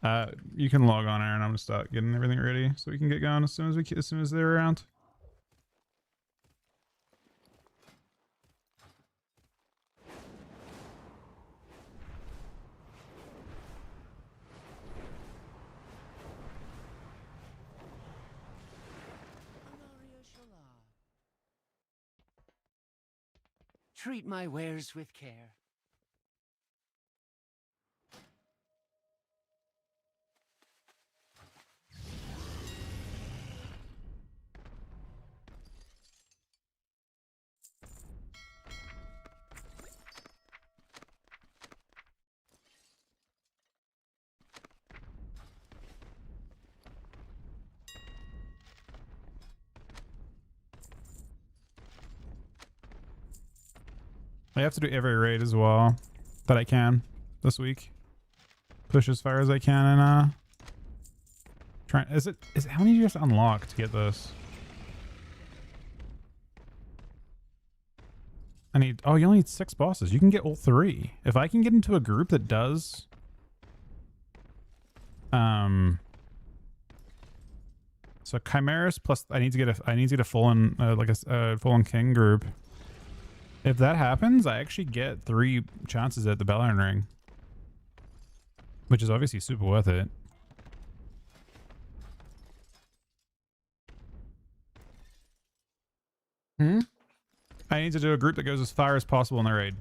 You can log on, Aaron. I'm gonna start getting everything ready so we can get going as soon as they're around. Treat my wares with care. I have to do every raid as well that I can this week. Push as far as I can and try. Is how many do you have to unlock to get this? I need. Oh, you only need 6 bosses. You can get all 3. If I can get into a group that does, so Chimeras plus I need to get a fallen like a fallen king group. If that happens, I actually get 3 chances at the Bell Iron Ring, which is obviously super worth it. I need to do a group that goes as far as possible in the raid.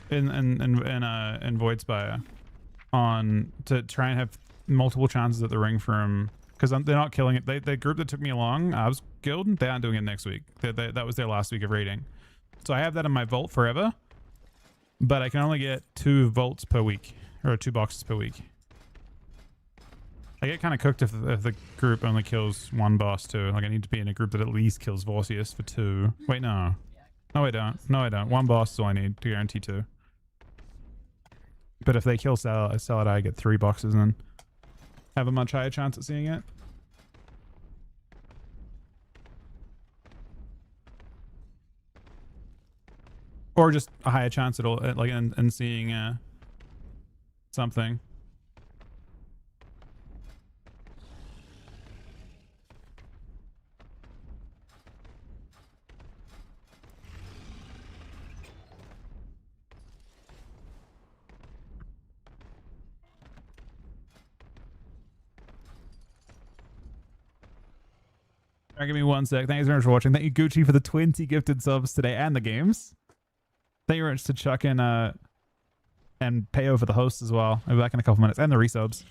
In Void Spire, on to try and have multiple chances at the ring from, because they're not killing it. The group that took me along, Avs Guild, they aren't doing it next week. That was their last week of raiding, so I have that in my vault forever. But I can only get 2 vaults per week, or 2 boxes per week. I get kind of cooked if the group only kills 1 boss too. Like I need to be in a group that at least kills Vorsius for 2. Wait, no. No, I don't. No, I don't. 1 boss is all I need to guarantee 2. But if they kill Salad, I get 3 boxes and have a much higher chance at seeing it. Or just a higher chance at all, like in seeing something. Alright, give me 1 sec. Thank you very much for watching. Thank you, Gucci, for the 20 gifted subs today and the games. Thank you very much to Chuck and Payo for the host as well. I'll be back in a couple minutes. And the resubs.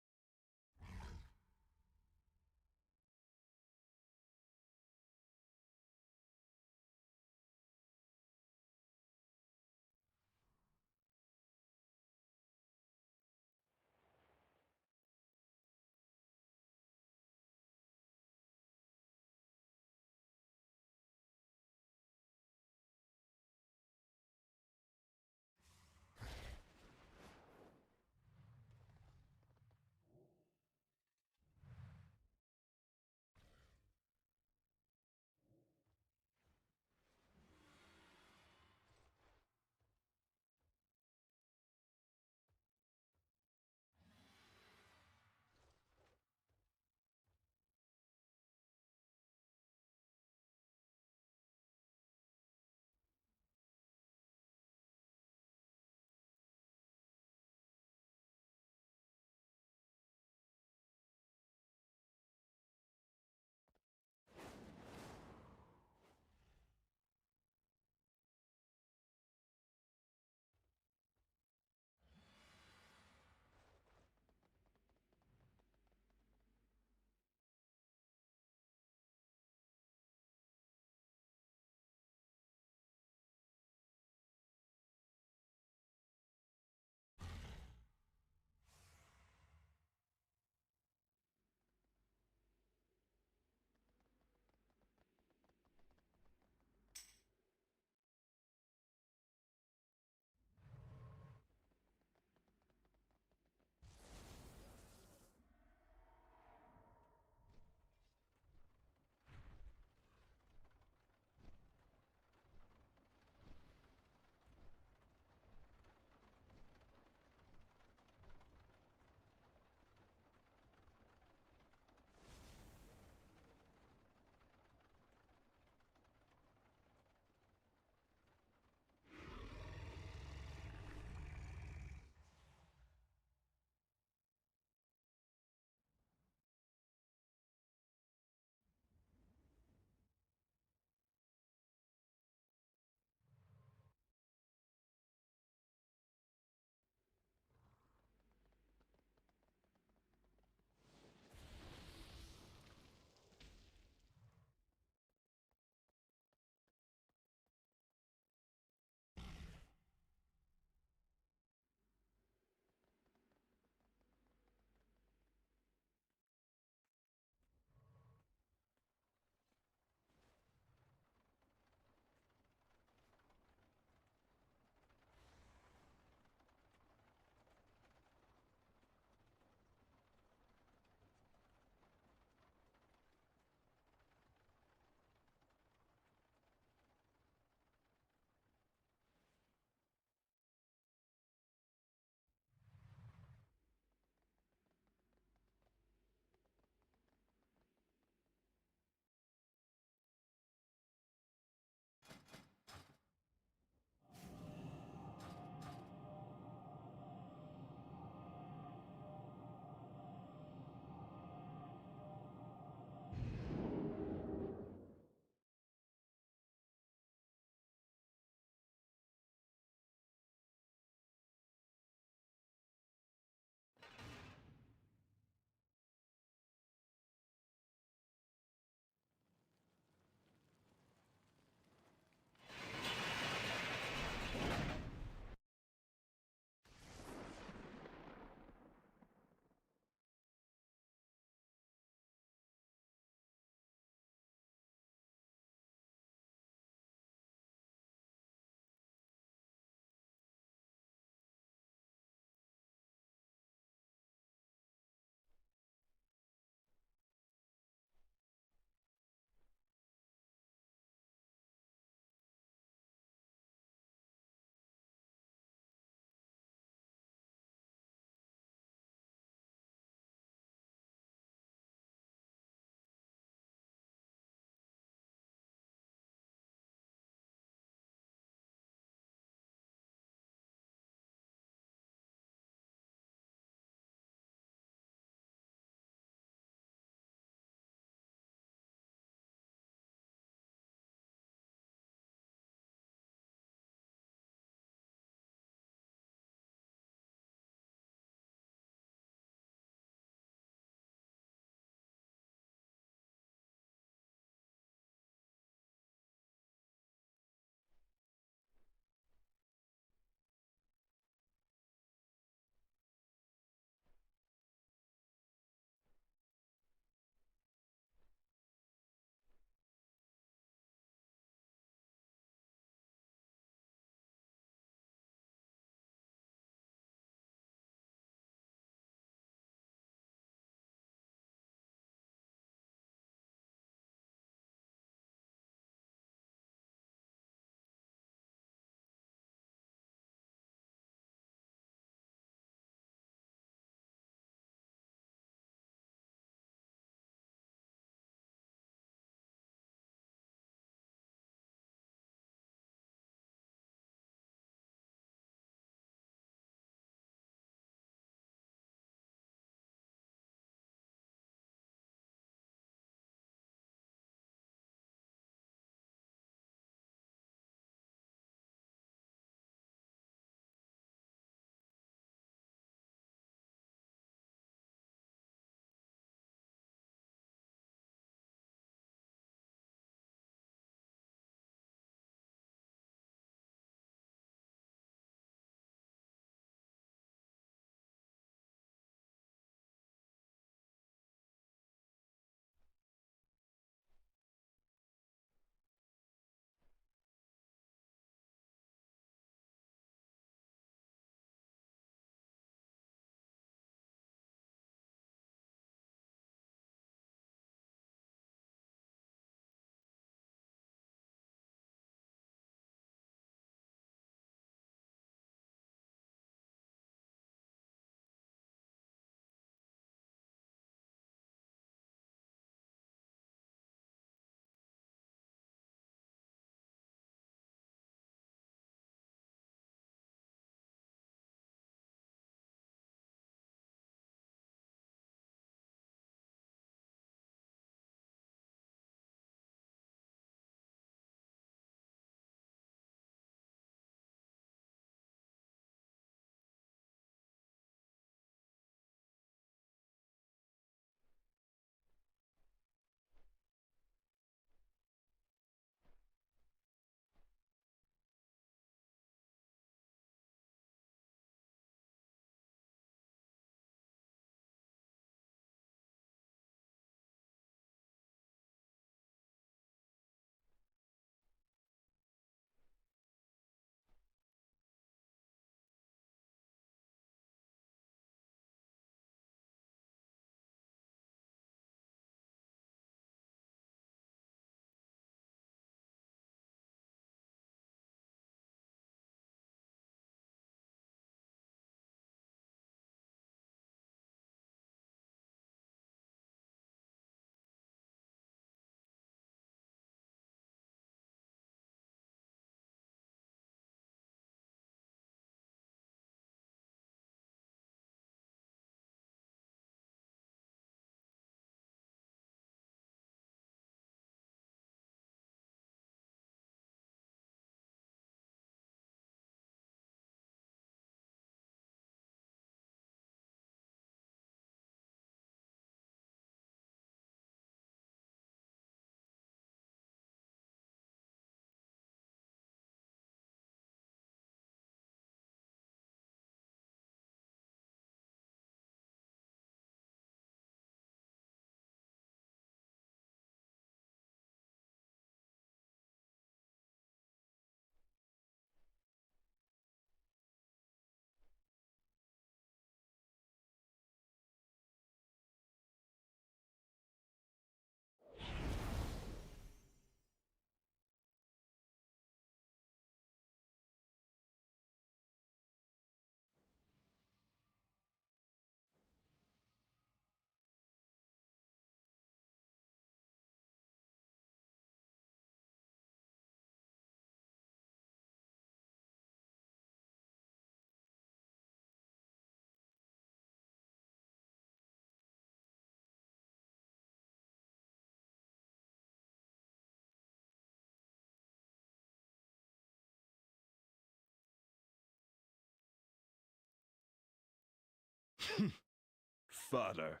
Fodder.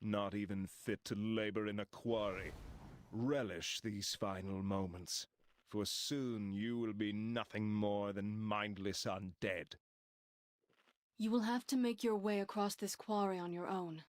Not even fit to labor in a quarry. Relish these final moments, for soon you will be nothing more than mindless undead. You will have to make your way across this quarry on your own.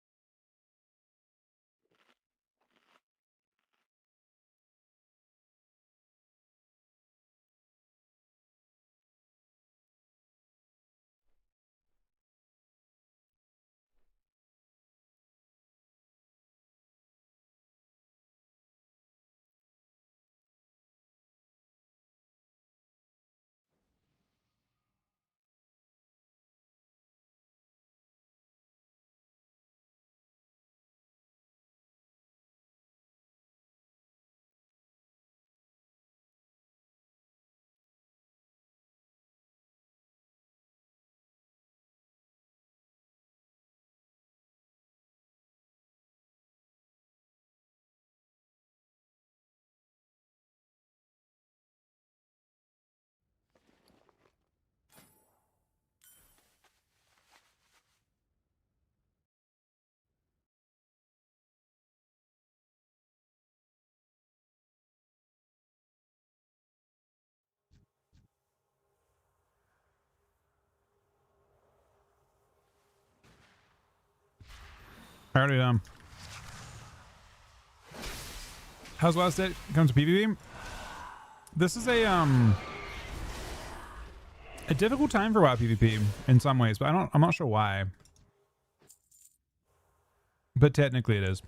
Alrighty, how's last day comes to PvP? This is a difficult time for WoW PvP in some ways, but I'm not sure why. But technically it is.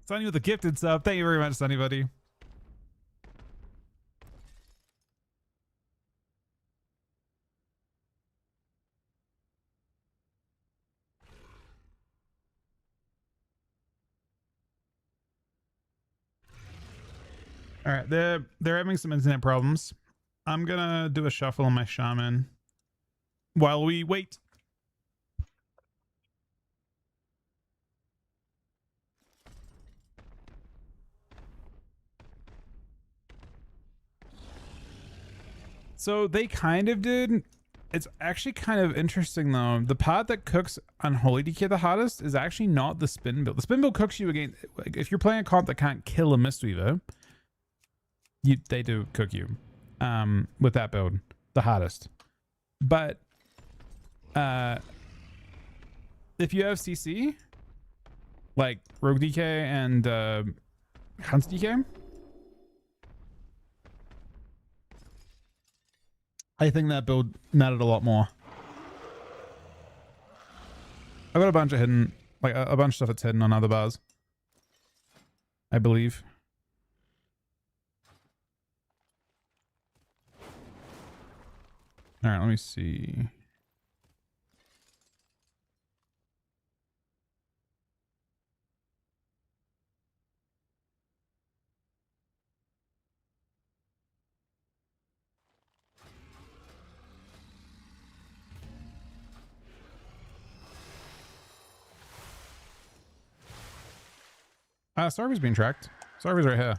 Sunny with a gifted sub. Thank you very much, Sunny buddy. All right, they're having some internet problems. I'm gonna do a shuffle on my shaman while we wait. So they kind of did. It's actually kind of interesting though. The part that cooks Unholy DK the hardest is actually not the spin build. The spin build cooks you again. Like, if you're playing a comp that can't kill a Mistweaver, they do cook you with that build the hardest. But if you have CC like Rogue DK and Hunt DK, I think that build mattered a lot more. I've got a bunch of hidden, like a bunch of stuff that's hidden on other bars, I believe. All right, let me see. Sarvy's being tracked. Sarvy's right here.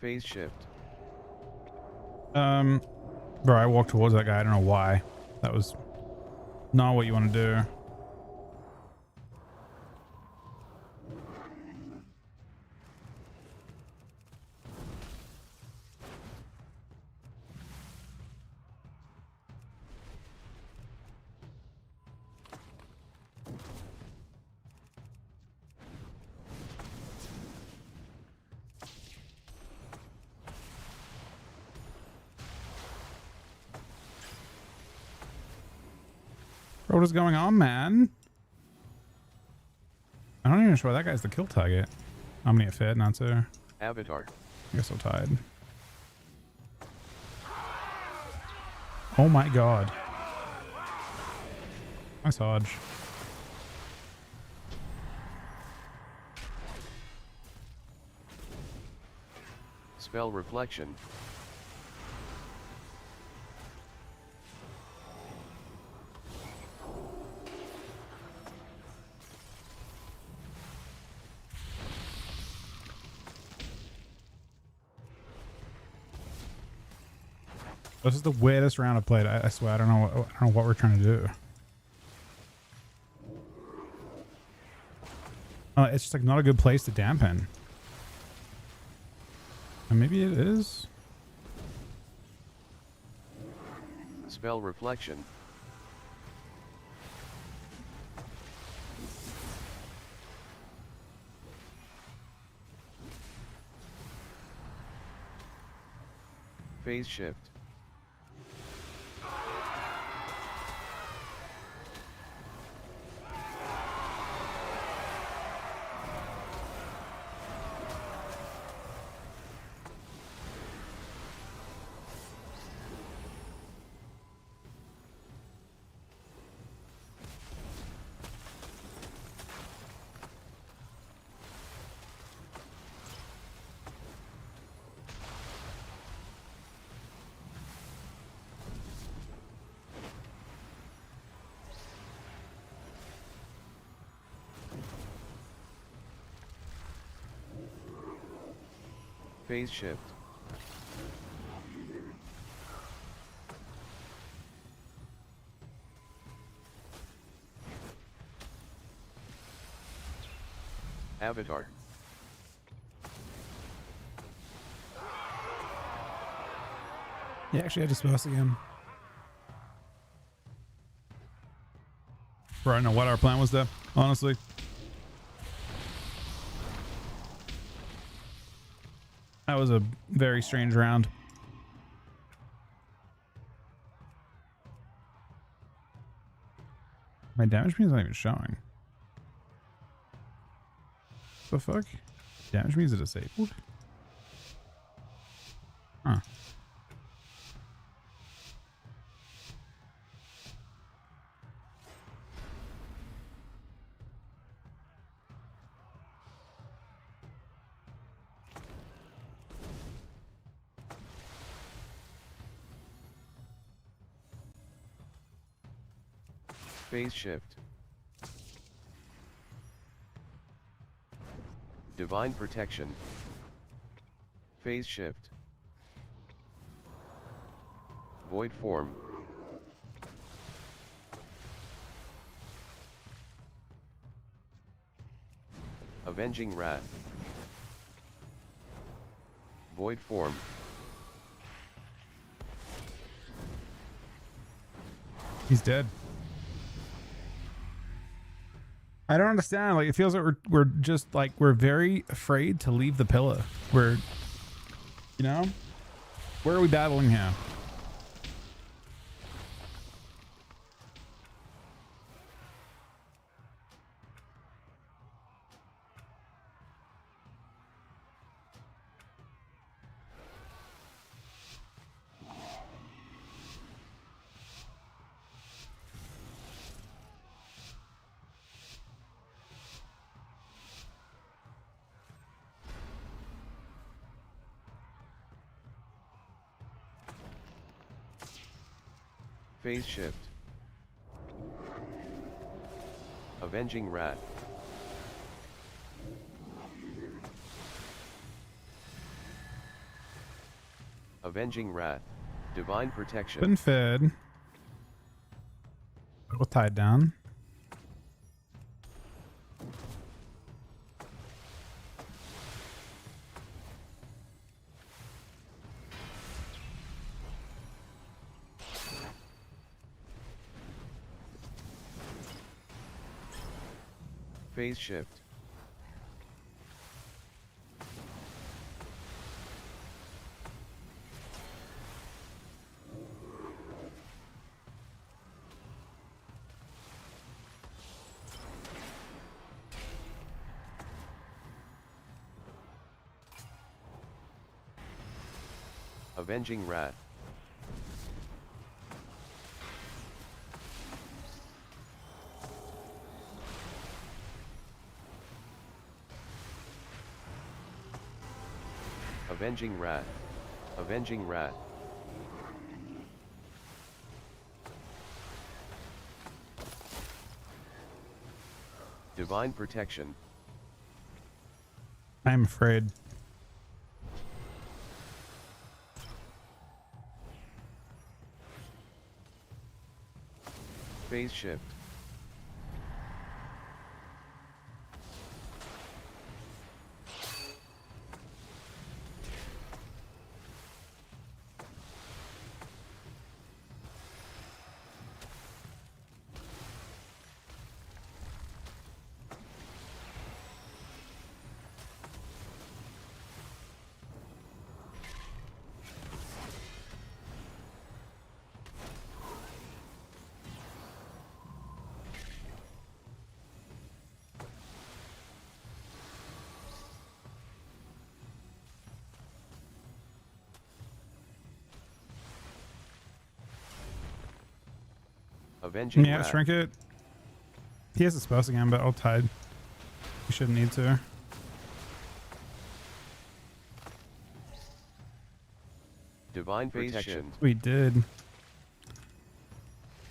Phase shift. Bro, I walked towards that guy. I don't know why. That was not what you want to do. What is going on, man? I don't even know why that guy's the kill target. I'm gonna get fed, not so. Avatar. I guess I'm tied. Oh my god. Nice hodge. Spell reflection. This is the weirdest round I've played. I swear, I don't know what we're trying to do. It's just like not a good place to dampen. Maybe it is. Spell reflection. Phase shift. Phase shift. Avatar. Yeah, actually, I just spouse again. Bro, I don't know what our plan was there, honestly. That was a very strange round. My damage meter is not even showing. The fuck? Damage meter is disabled? Huh. Phase shift. Divine protection. Phase shift. Void form. Avenging wrath. Void form. He's dead. I don't understand. Like, it feels like we're just like, we're very afraid to leave the pillar. We're, you know, where are we battling here? Phase shift. Avenging wrath. Avenging wrath. Divine protection. Been fed. We're tied down. Phase shift. Avenging wrath. Avenging wrath. Avenging wrath. Divine protection. I'm afraid. Phase shift. Avenging Yeah, Rat. trinket. He has a spells again, but I'll tide. You shouldn't need to. Divine Protection. We did.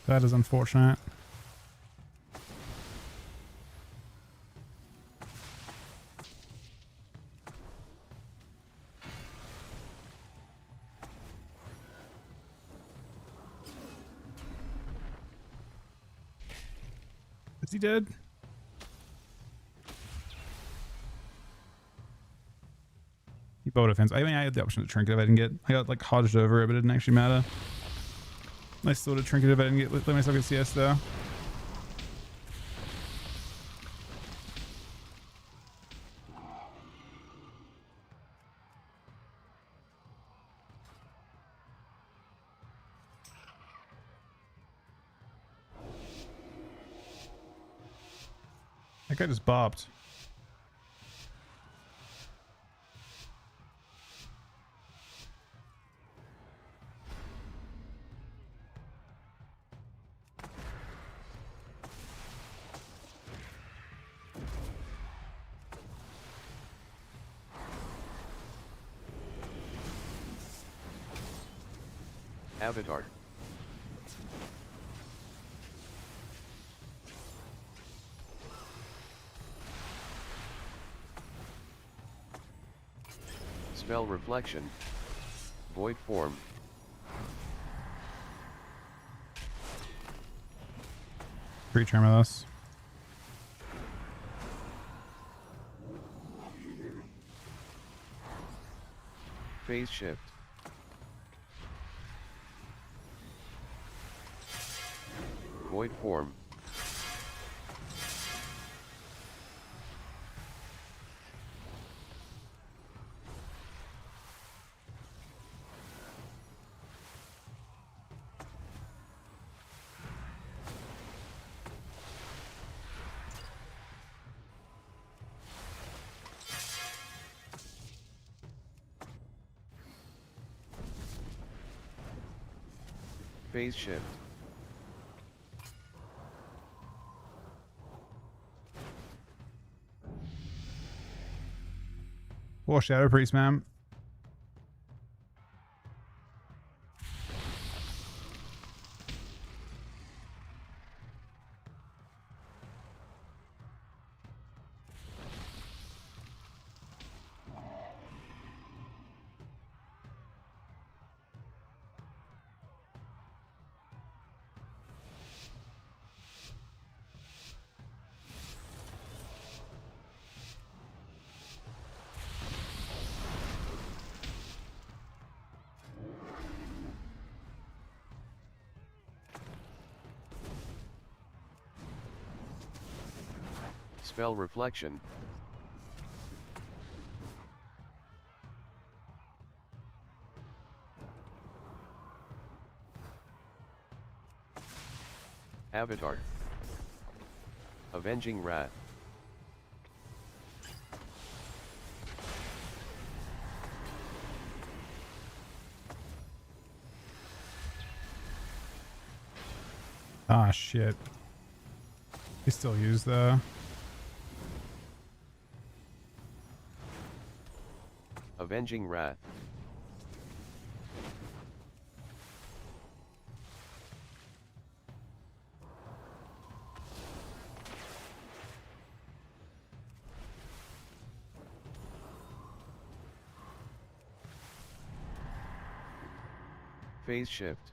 That is unfortunate. Is he dead? He bow defense. I mean, I had the option to trinket if I didn't get. I got like hodged over it, but it didn't actually matter. I still would have trinketed if I didn't get. Let myself get CS though. That guy just bopped. Avatar. Spell Reflection. Void Form. Pre-term with us. Phase Shift. Void Form. Phase Shift. Oh, Shadow Priest, man. Spell Reflection. Avatar. Avenging Wrath. Ah, shit. He still used the... Avenging Wrath. Phase Shift.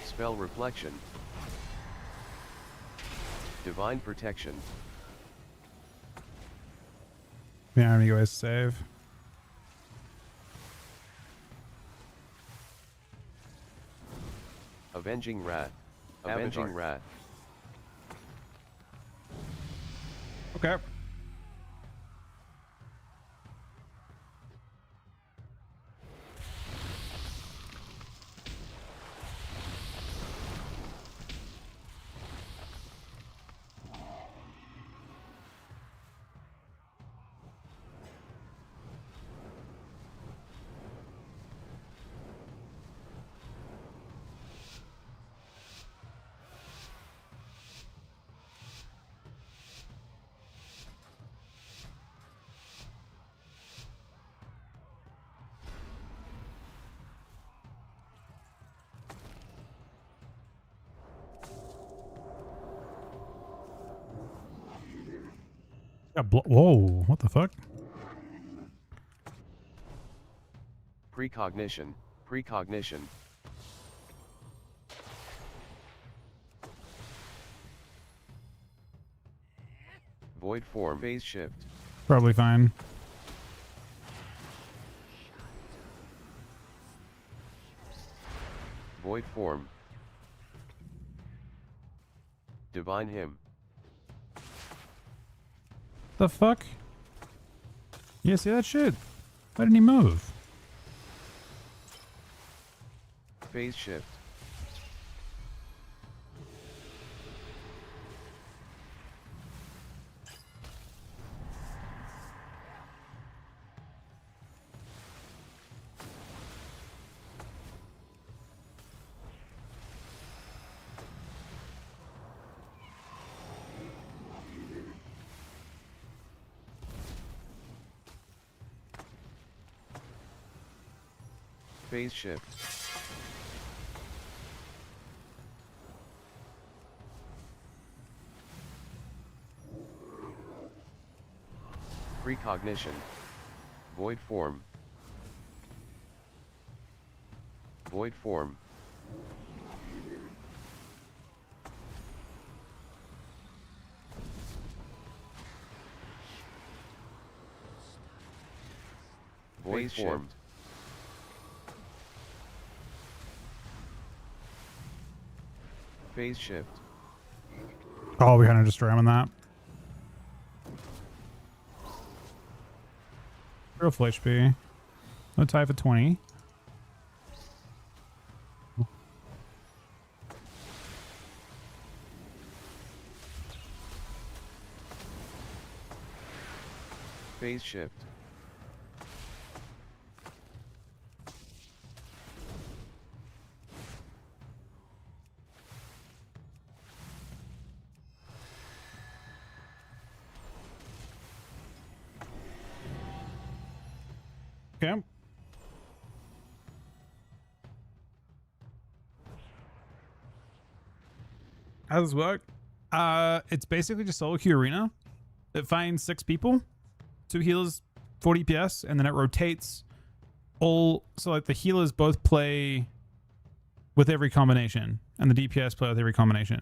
Spell Reflection. Divine Protection. Yeah, I'm gonna go save. Avenging Wrath. Avenging Wrath. Okay. Whoa, what the fuck? Precognition, precognition. Void form phase shift. Probably fine. Void form. Divine hymn. The fuck? Yeah, see that shit? Why didn't he move? Phase shift. Phase shift. Precognition. Void form. Void form. Void form. Phase shift. Oh, we kind of destroy him on that. Real full HP. No tie for 20. Phase shift. Okay. How does this work? It's basically just solo queue arena. It finds 6 people, 2 healers, 40 DPS, and then it rotates all. So like the healers both play with every combination, and the DPS play with every combination.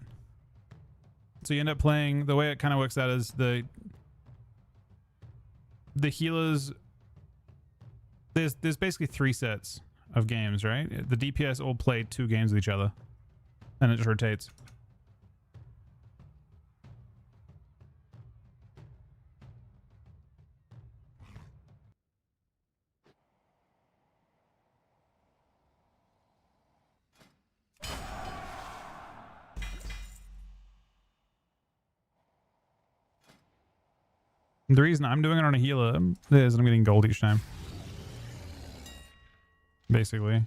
So you end up playing, the way it kind of works out is the healers. There's basically 3 sets of games, right? The DPS all play 2 games with each other, and it just rotates. The reason I'm doing it on a healer is I'm getting gold each time. Basically.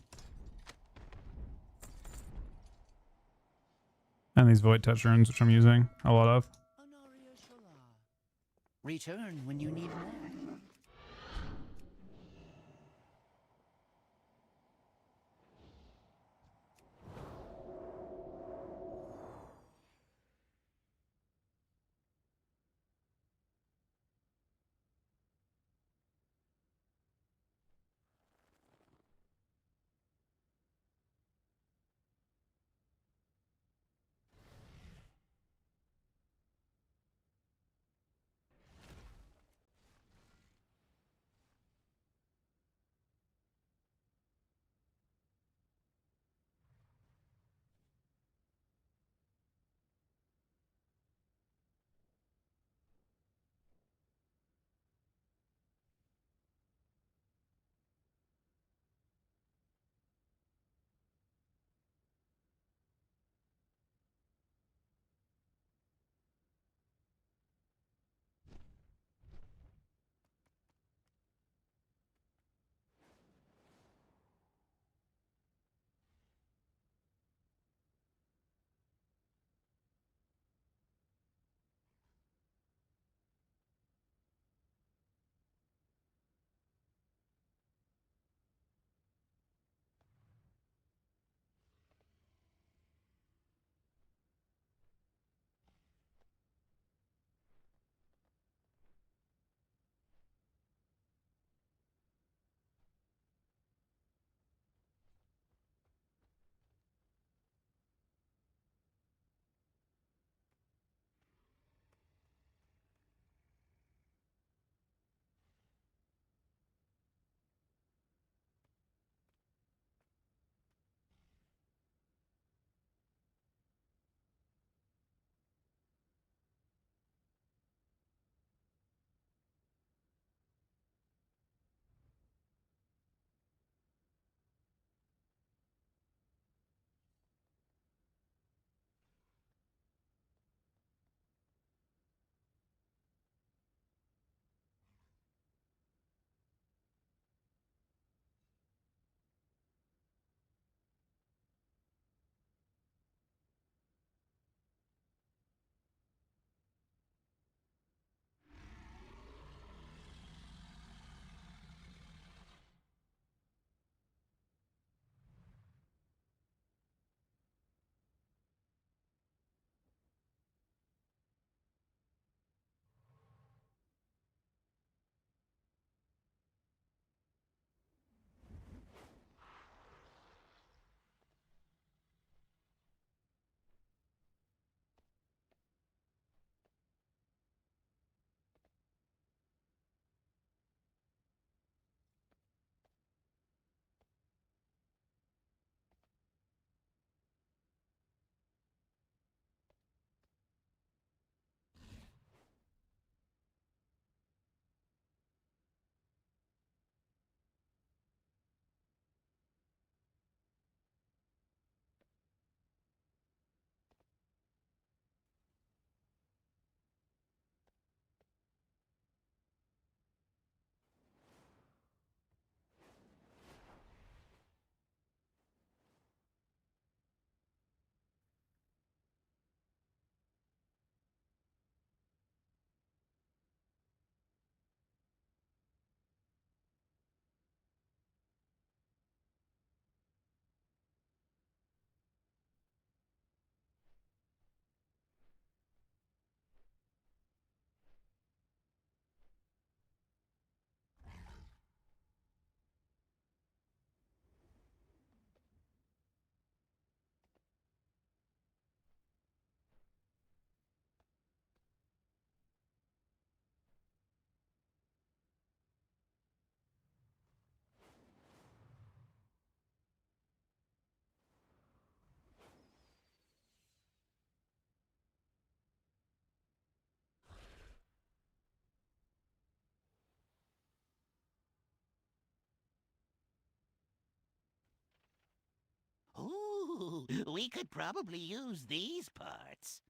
And these void touch runes, which I'm using a lot of. Return when you need more. We could probably use these parts.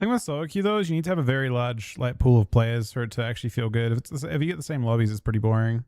I think with solo queue though is you need to have a very large like pool of players for it to actually feel good. If you get the same lobbies, it's pretty boring.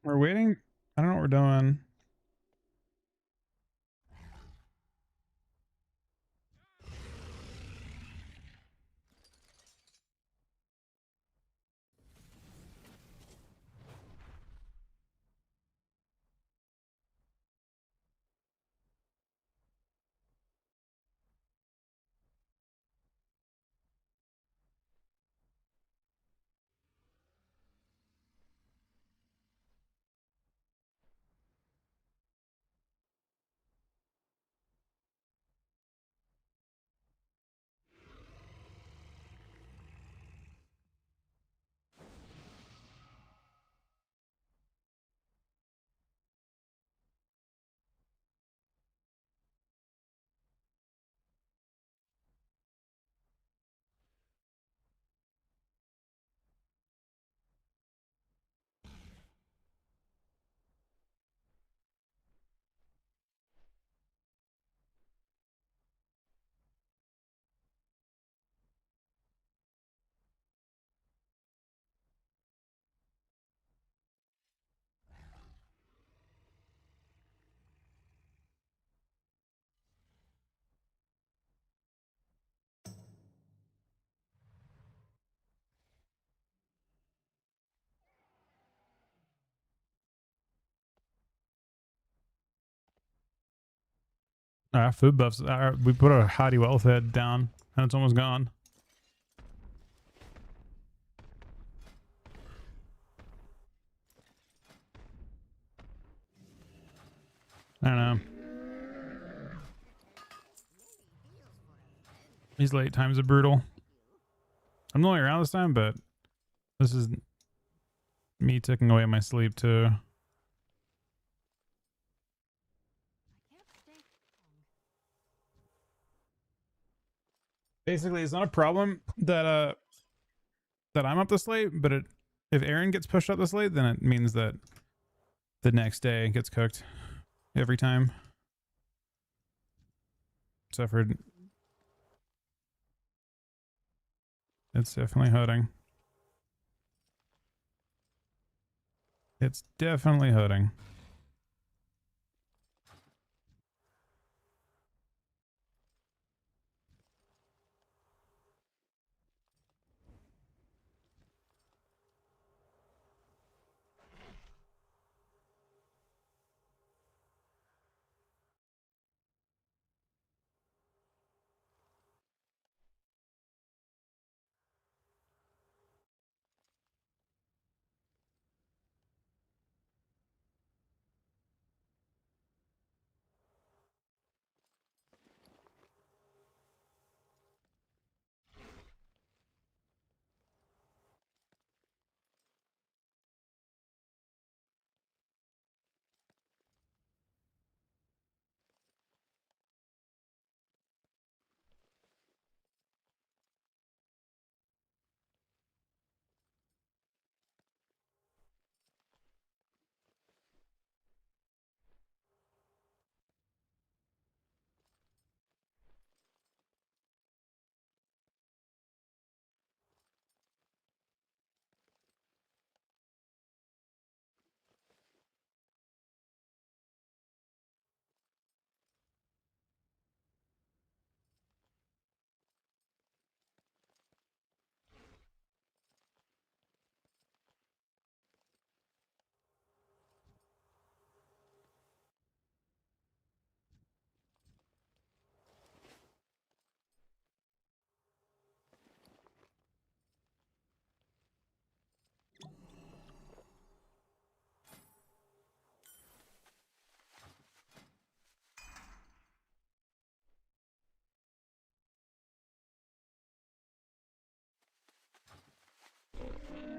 We're waiting. I don't know what we're doing. Food buffs. We put a hearty wealth head down, and it's almost gone. I don't know. These late times are brutal. I'm not around this time, but this is me taking away my sleep too. Basically, it's not a problem that that I'm up this late, but if Aaron gets pushed up this late, then it means that the next day it gets cooked every time. Except for it's definitely hurting. It's definitely hurting.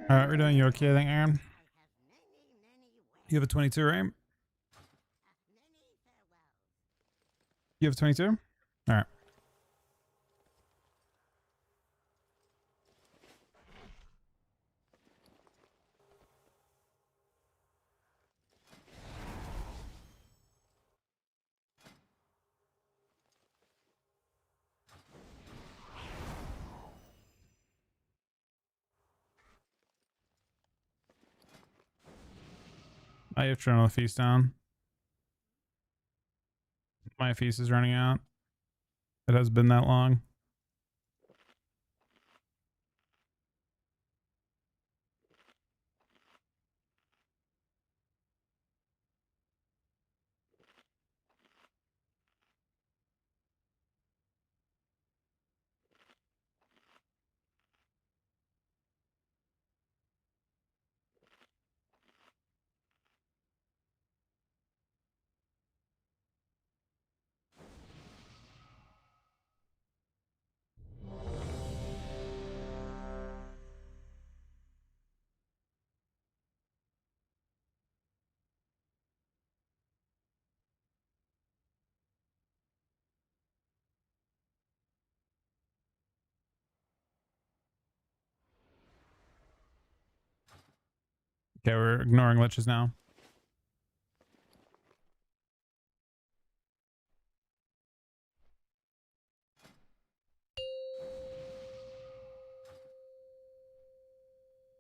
All right, we're doing you okay, I think, Aaron. You have a 22, right? You have a 22? All right. I have to turn the feast down. My feast is running out. It has been that long. Okay, we're ignoring liches now.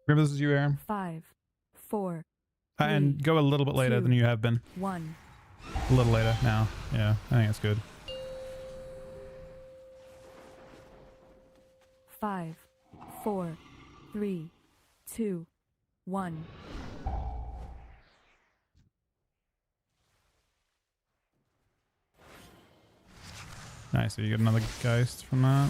Remember, this is you, Aaron. 5, 4, And go a little bit later 2, than you have been. 1. A little later now. Yeah, I think that's good. 5, 4, 3, 2, 1. Nice. So you get another Geist from that.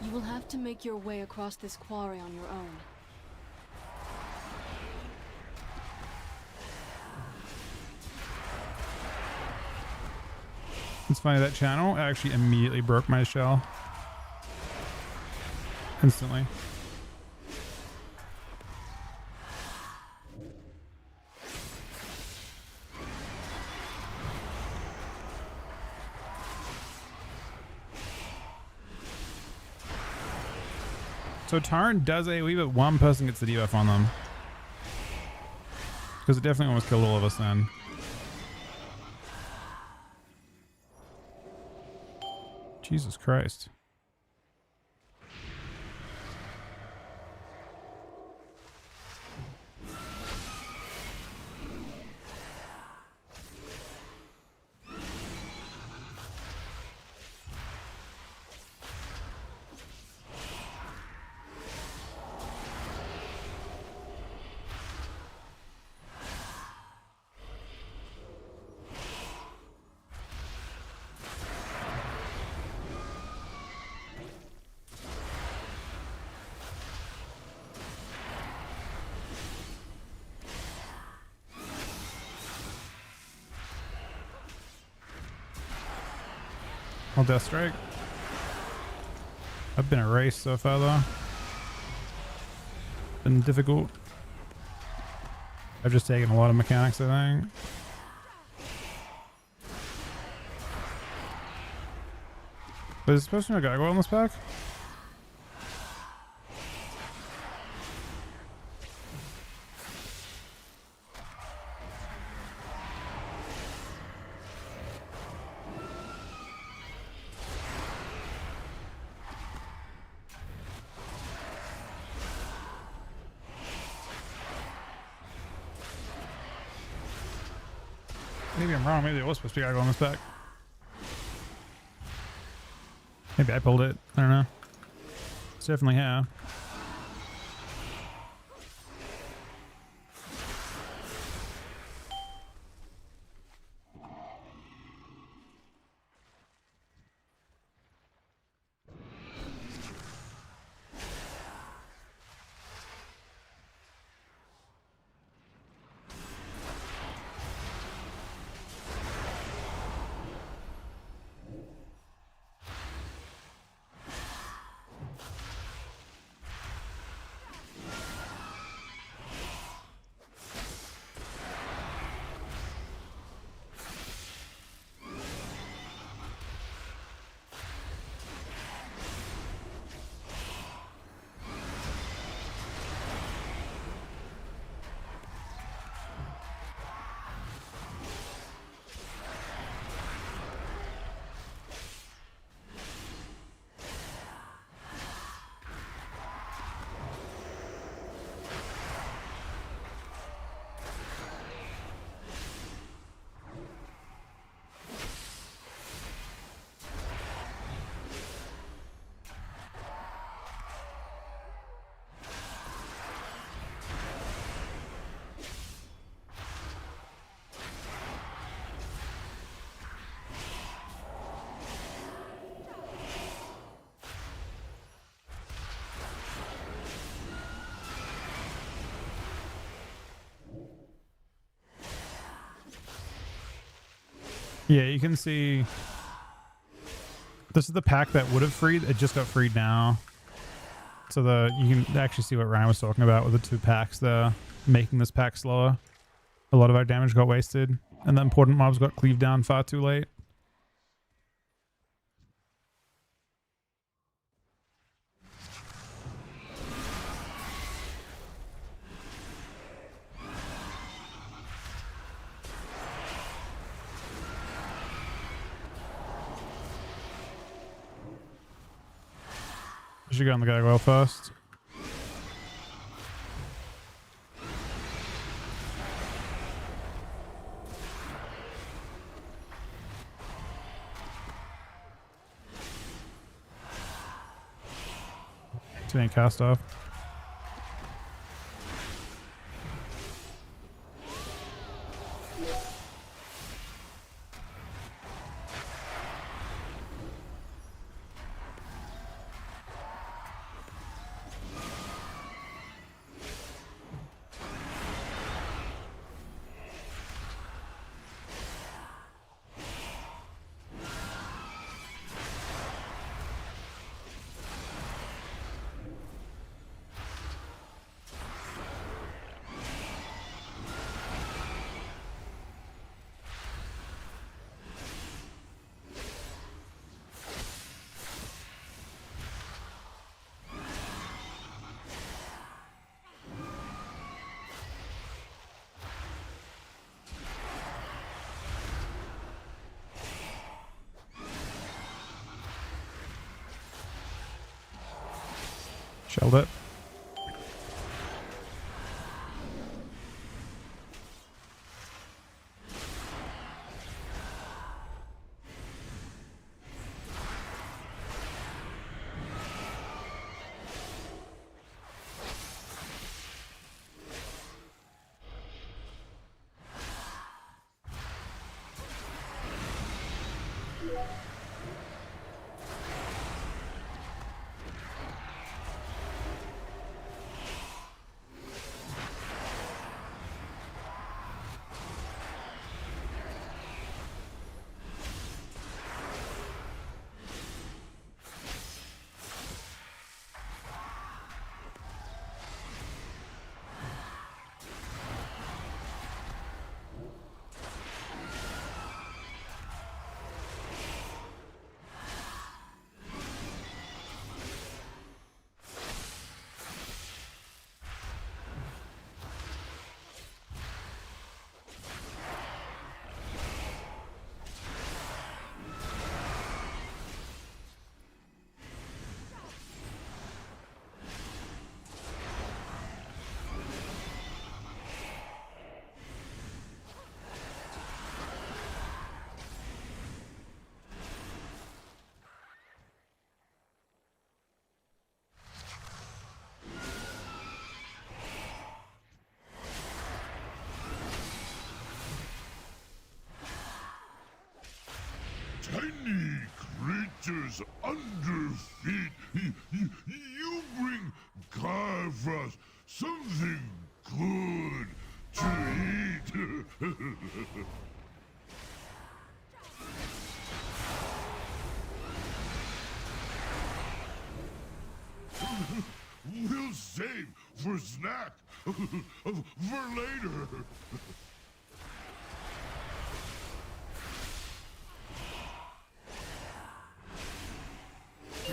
You will have to make your way across this quarry on your own. It's funny, that channel actually immediately broke my shell. Instantly. So Tarn does AoE, but one person gets the debuff on them. Because it definitely almost killed all of us then. Jesus Christ. Well, Death Strike. I've been erased so far though. Been difficult. I've just taken a lot of mechanics, I think. But is supposed to be a gargoyle on this pack? Maybe I'm wrong. Maybe there was supposed to be a gargoyle on this pack. Maybe I pulled it. I don't know. It's definitely here. Yeah, you can see this is the pack that would have freed. It just got freed now. So you can actually see what Ryan was talking about with the 2 packs there, making this pack slower. A lot of our damage got wasted, and the important mobs got cleaved down far too late. You should go on the gargoyle first. Too many cast off. Shelled it. Tiny creatures under feet. You bring Garfrost something good to eat. We'll save for snack for later.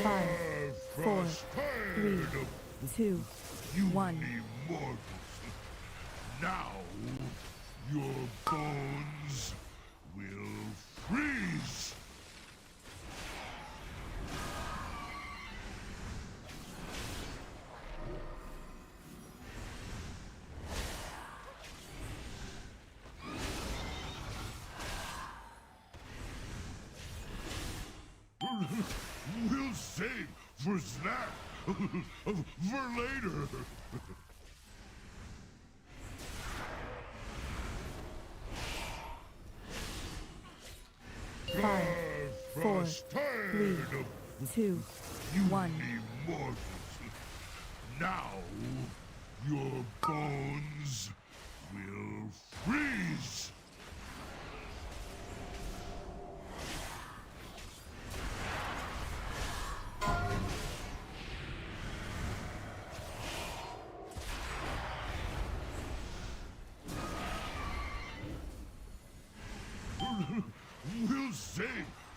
5, 4, 3, 2, 1. Now, your bones will freeze. We'll save for snack for later. 5, 4, 3, 2, 1. Now, your bones will freeze.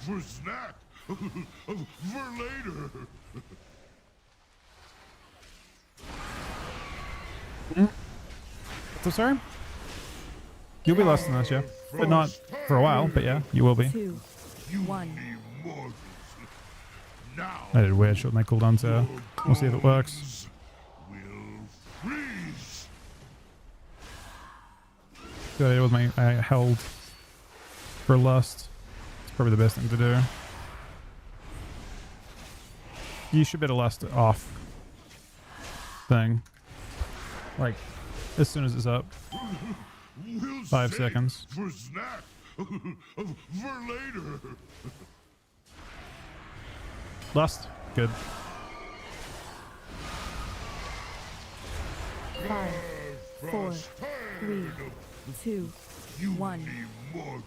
for snack for later. So sorry? You'll be less than this, yeah. But not for a while, but yeah, you will be. 2, 1. Immortals. Now I did weird shit with my cooldown, so we'll see if it works. will freeze. Good idea with my I held for lust. It's probably the best thing to do. You should be able to lust off thing. Like as soon as it's up. We'll 5 save seconds. for snack for later. Lust. Good. 5, 4, 3, 2, You 1. immortals.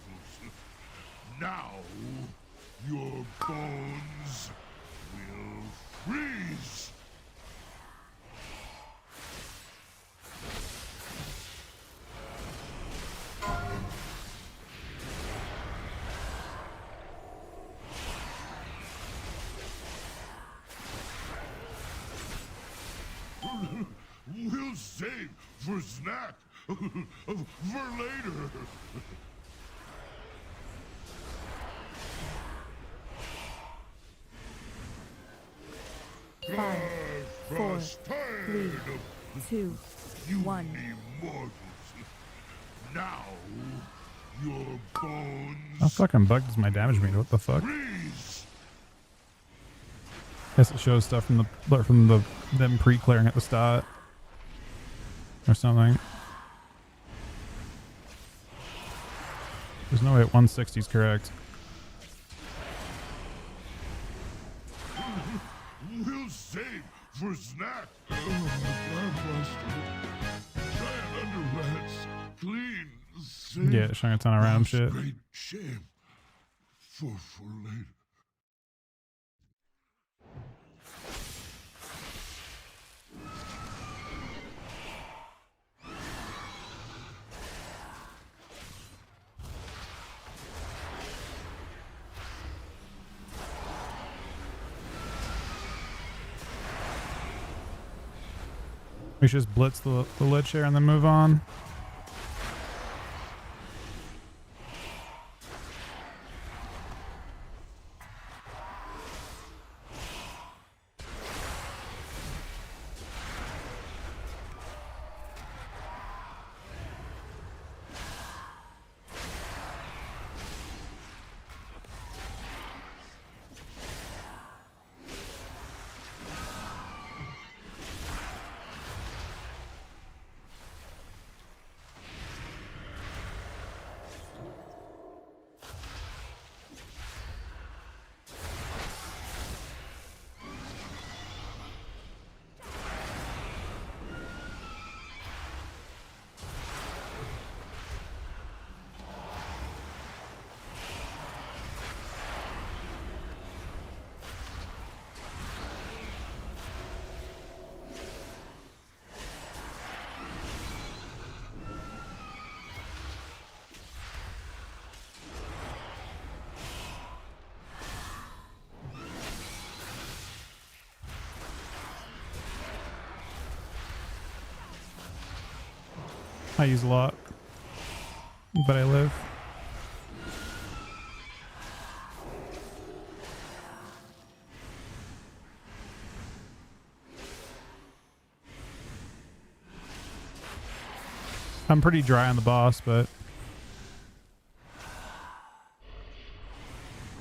Now your bones will freeze. We'll save for snack for later. 5, 4, 3, 2, 1. Immortals. Now your bones How fucking bugged does my damage meter? What the fuck? freeze. Guess it shows stuff from the them pre-clearing at the start or something. There's no way 160 is correct. We'll save for snack. Giant under rats. Clean. Save. Yeah, it's showing a ton of random shit. Great shame. For later. We should just blitz the ledge here and then move on. I use a lot, but I live. I'm pretty dry on the boss, but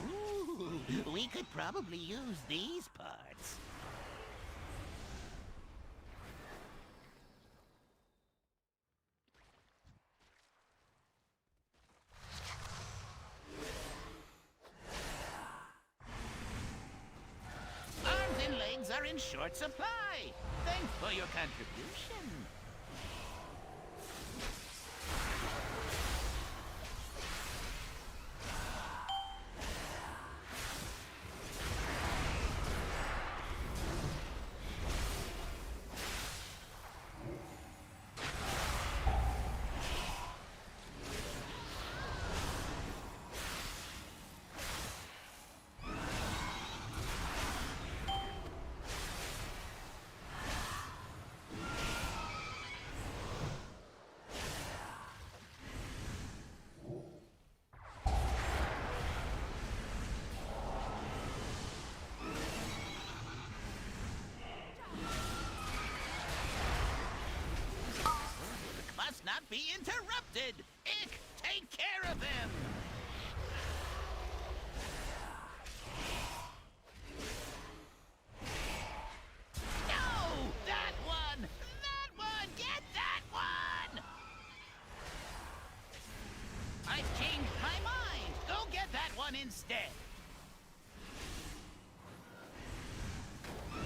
Ooh, we could probably use these parts. Arms and legs are in short supply. Thanks for your contribution. interrupted. Ick, take care of him. No! That one! That one! Get that one! I've changed my mind. Go get that one instead.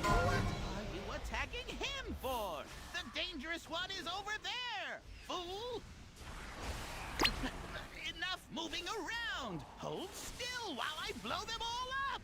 What are you attacking him for? The dangerous one is over there, fool! Enough moving around! Hold still while I blow them all up!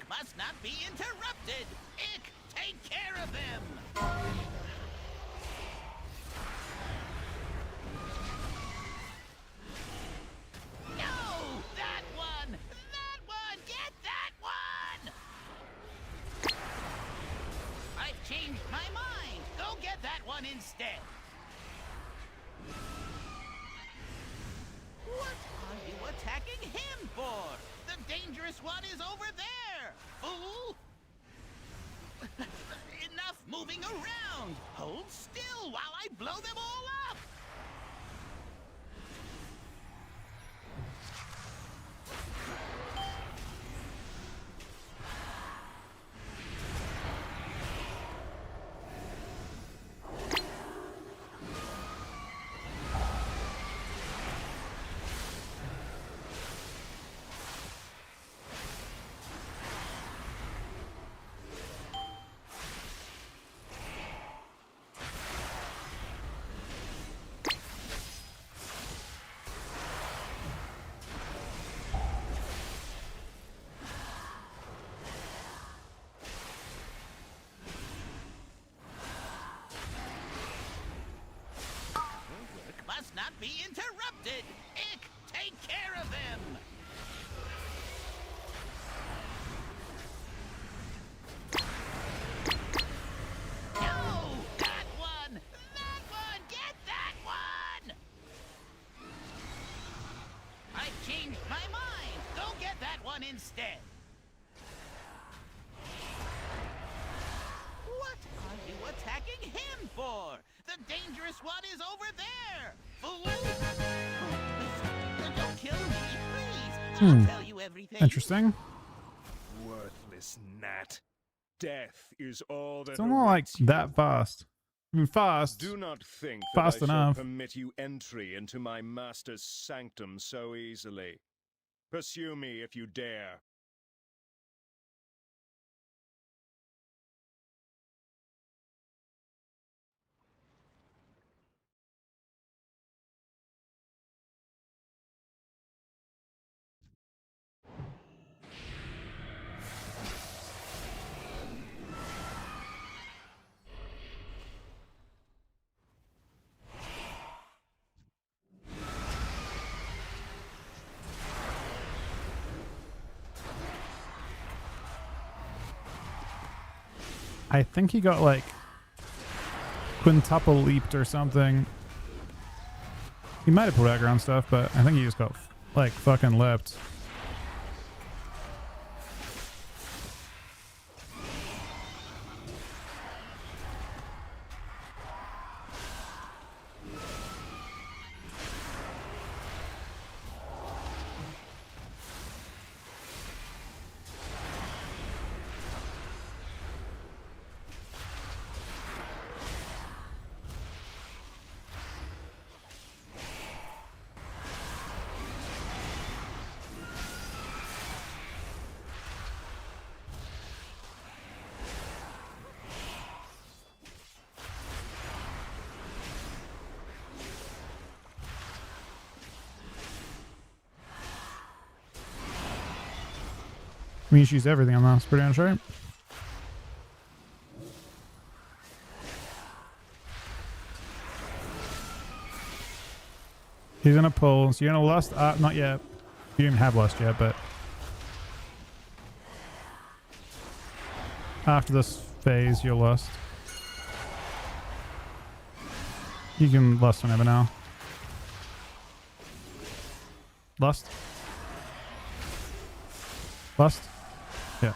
Must not be interrupted! Ick, take care of him! No! That one! That one! Get that one! I've changed my mind! Go get that one instead! What are you attacking him for? The dangerous one is over there, fool! Enough moving around! Hold still while I blow them all up! Must not be interrupted! Ick, take care of him! No! That one! That one! Get that one! I've changed my mind! Go get that one instead! What are you attacking him for? The dangerous one is over there! Fool! Don't kill me, please! I'll tell you everything. Interesting. Worthless gnat. Death is all that It's not like awaits you. that fast. I mean, fast. Do not think Fast that I enough. shall permit you entry into my master's sanctum so easily. Pursue me if you dare. I think he got like quintuple leaped or something. He might have pulled background stuff, but I think he just got like fucking leapt. mean, you should use everything on this, pretty much, right? He's gonna pull, so you're gonna lust? Not yet. You didn't have lust yet, but after this phase, you'll lust. You can lust whenever now. Lust? Lust? Yeah.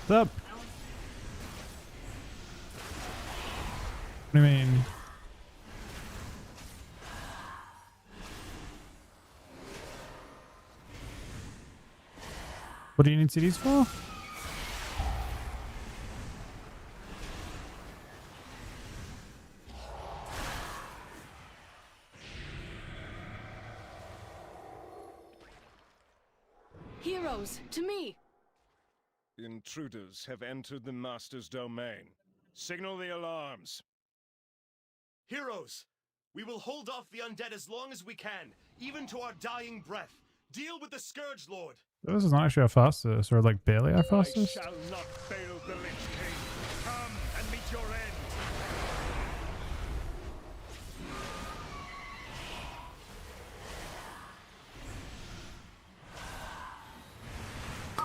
What's up? What do you mean? What do you need CDs for? Heroes, to me! Intruders have entered the Master's domain. Signal the alarms. Heroes, we will hold off the undead as long as we can, even to our dying breath. Deal with the Scourge Lord. This is not actually our fastest, or like barely our fastest. I shall not fail the Lich King. Come and meet your end.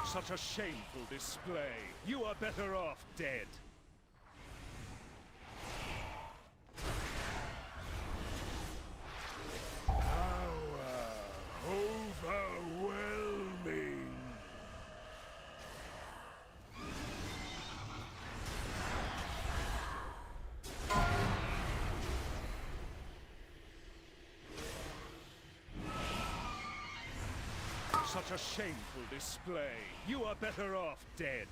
Such a shameful display. You are better off dead. Overwhelming. Such a shameful display. You are better off dead.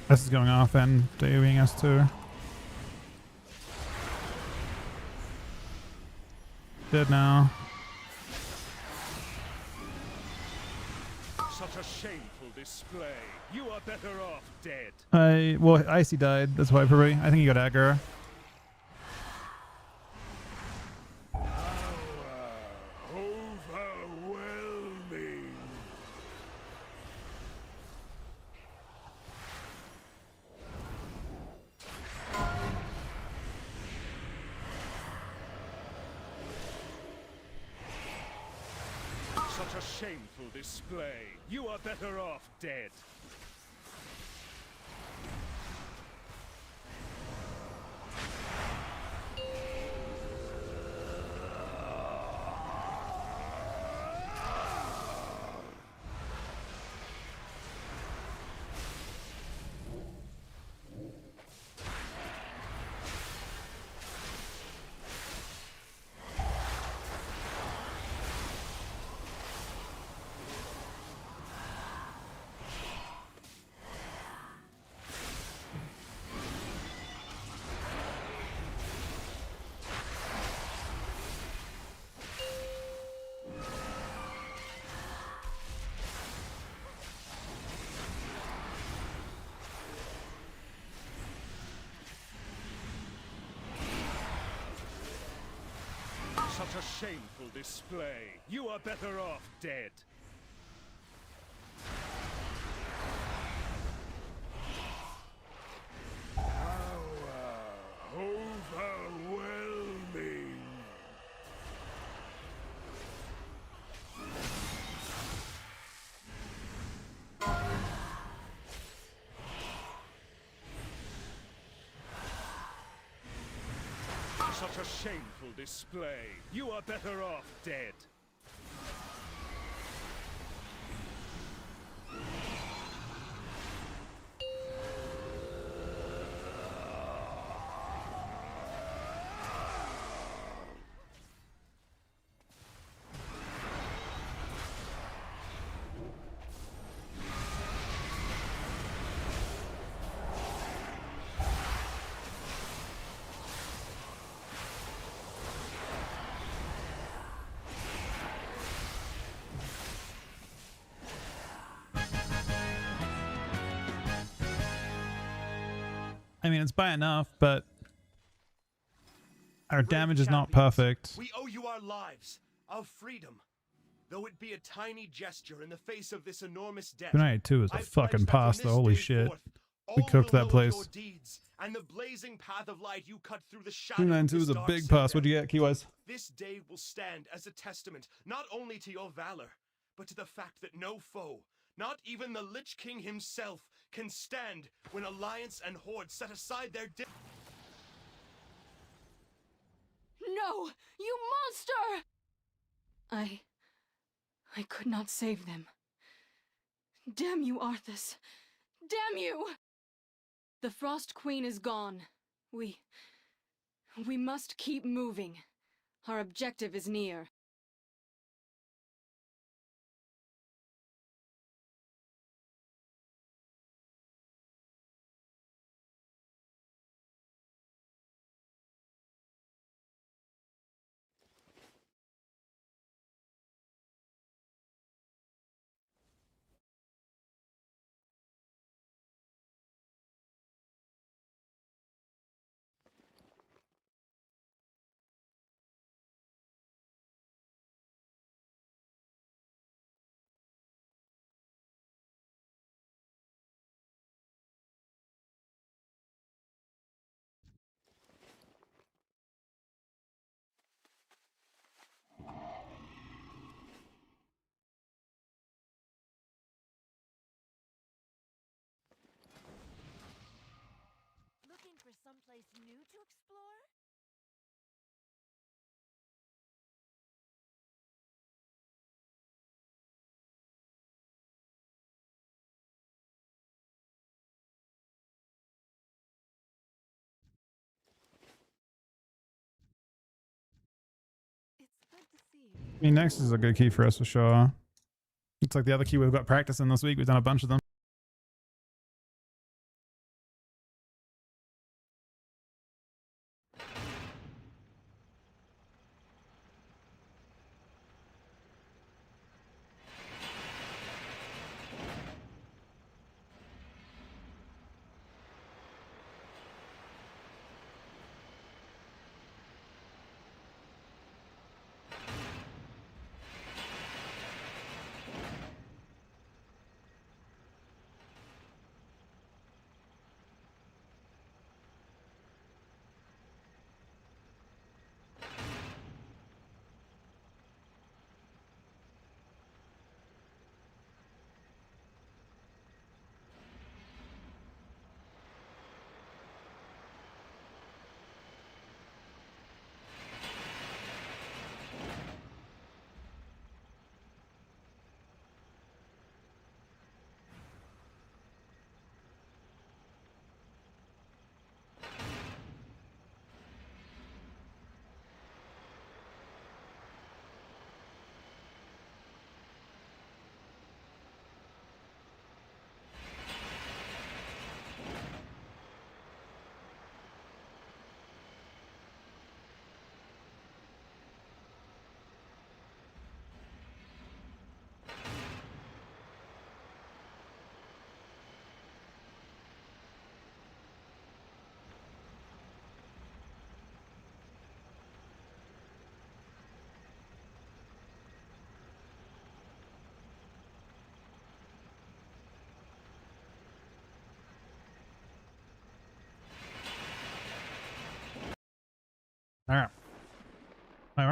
This is going off and doing us too. Dead now. Such a shameful display. You are better off dead. Well, Icy died. That's why probably. I think he got aggro. Overwhelming. Such a shameful display. You are better off dead. Such a shameful display. You are better off dead. Overwhelming. Such a shameful display. You are better off dead. I mean, it's by enough, but our Brave damage is not champions, perfect. We owe you our lives, our freedom. Though it be a tiny gesture in the face of this enormous debt. 292 is a I fucking pledge that from pasta. this Holy day shit. forth, We all cooked will that know place. Your deeds and the blazing path of light you cut through the shadow of 292 this is a dark big pass. citadel. What'd you get, Keywise? This day will stand as a testament not only to your valor, but to the fact that no foe, not even the Lich King himself, can stand when Alliance and Horde set aside their No! You monster! I could not save them. Damn you, Arthas. Damn you! The Frost Queen is gone. We must keep moving. Our objective is near. Looking for someplace new to explore? It's good to see you. I mean, next is a good key for us for sure. It's like the other key we've got practice in this week. We've done a bunch of them.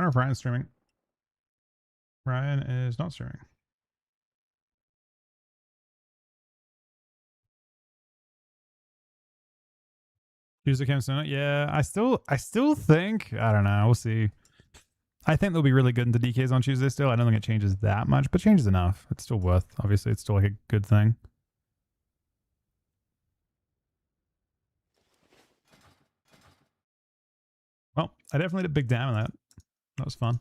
wonder if Ryan's streaming. Ryan is not streaming. User cam soon. Yeah, I still think, I don't know, we'll see. I think they'll be really good into DKs on Tuesday still. I don't think it changes that much, but changes enough. It's still worth, obviously, it's still like a good thing. Well, I definitely did big damn in that. That was fun.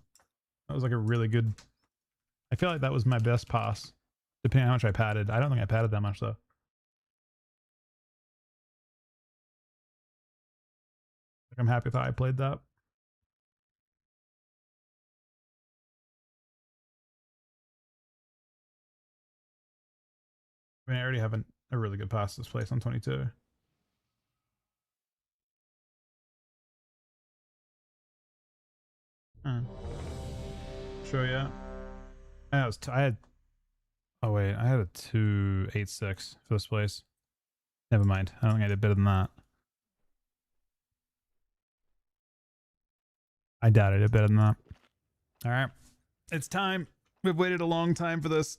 That was like a really good, I feel like that was my best pass, depending on how much I padded. I don't think I padded that much though. Like, I'm happy with how I played that. I mean, I already have a really good pass this place on 22. Sure, yeah. I had. Oh wait, I had a 286 for this place. Never mind. I don't think I did better than that. I doubt I did better than that. All right, it's time. We've waited a long time for this.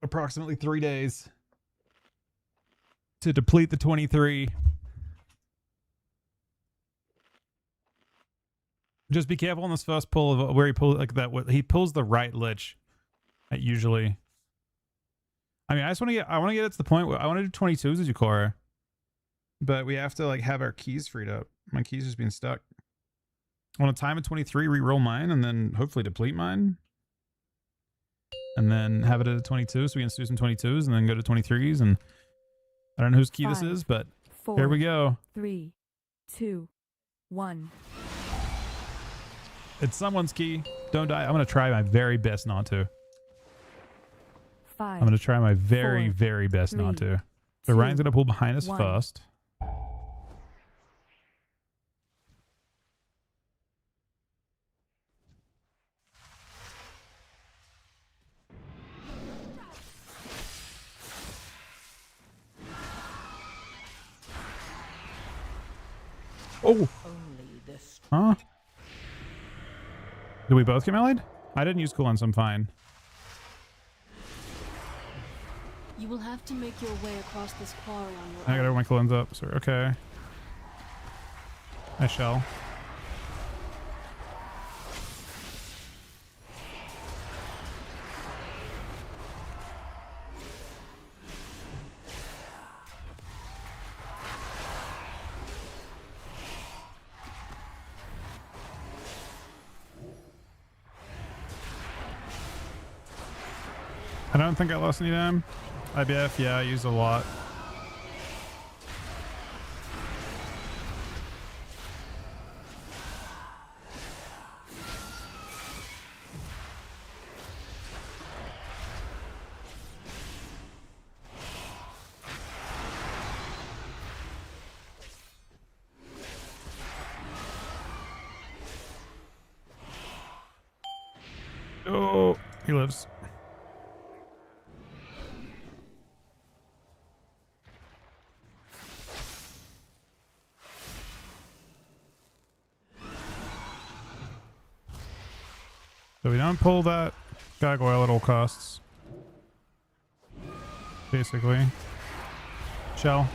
Approximately 3 days to deplete the 23. Just be careful on this first pull of where he pulls like that. He pulls the right lich. Usually. I mean, I want to get it to the point where I want to do 22s as Yukora, but we have to like have our keys freed up. My keys just being stuck. I want to time a 23, re-roll mine, and then hopefully deplete mine, and then have it at a 22, so we can do some 22s, and then go to 23s. And I don't know whose key this is, but 4, here we go. 3, 2, 1. It's someone's key. Don't die. I'm gonna try my very best not to. 5. I'm gonna try my very, 4, very best 3, not to. So 2, Ryan's gonna pull behind us 1. first. Oh. Huh? Did we both get meleeed? I didn't use cooldown, so I'm fine. You will have to make your way across this quarry on your I got own. my cooldowns up, so okay. I shall. I don't think I lost any damn. IBF, yeah, I used a lot. Oh, he lives. So we don't pull that gargoyle at all costs. Basically. Shell.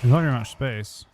There's not very much space.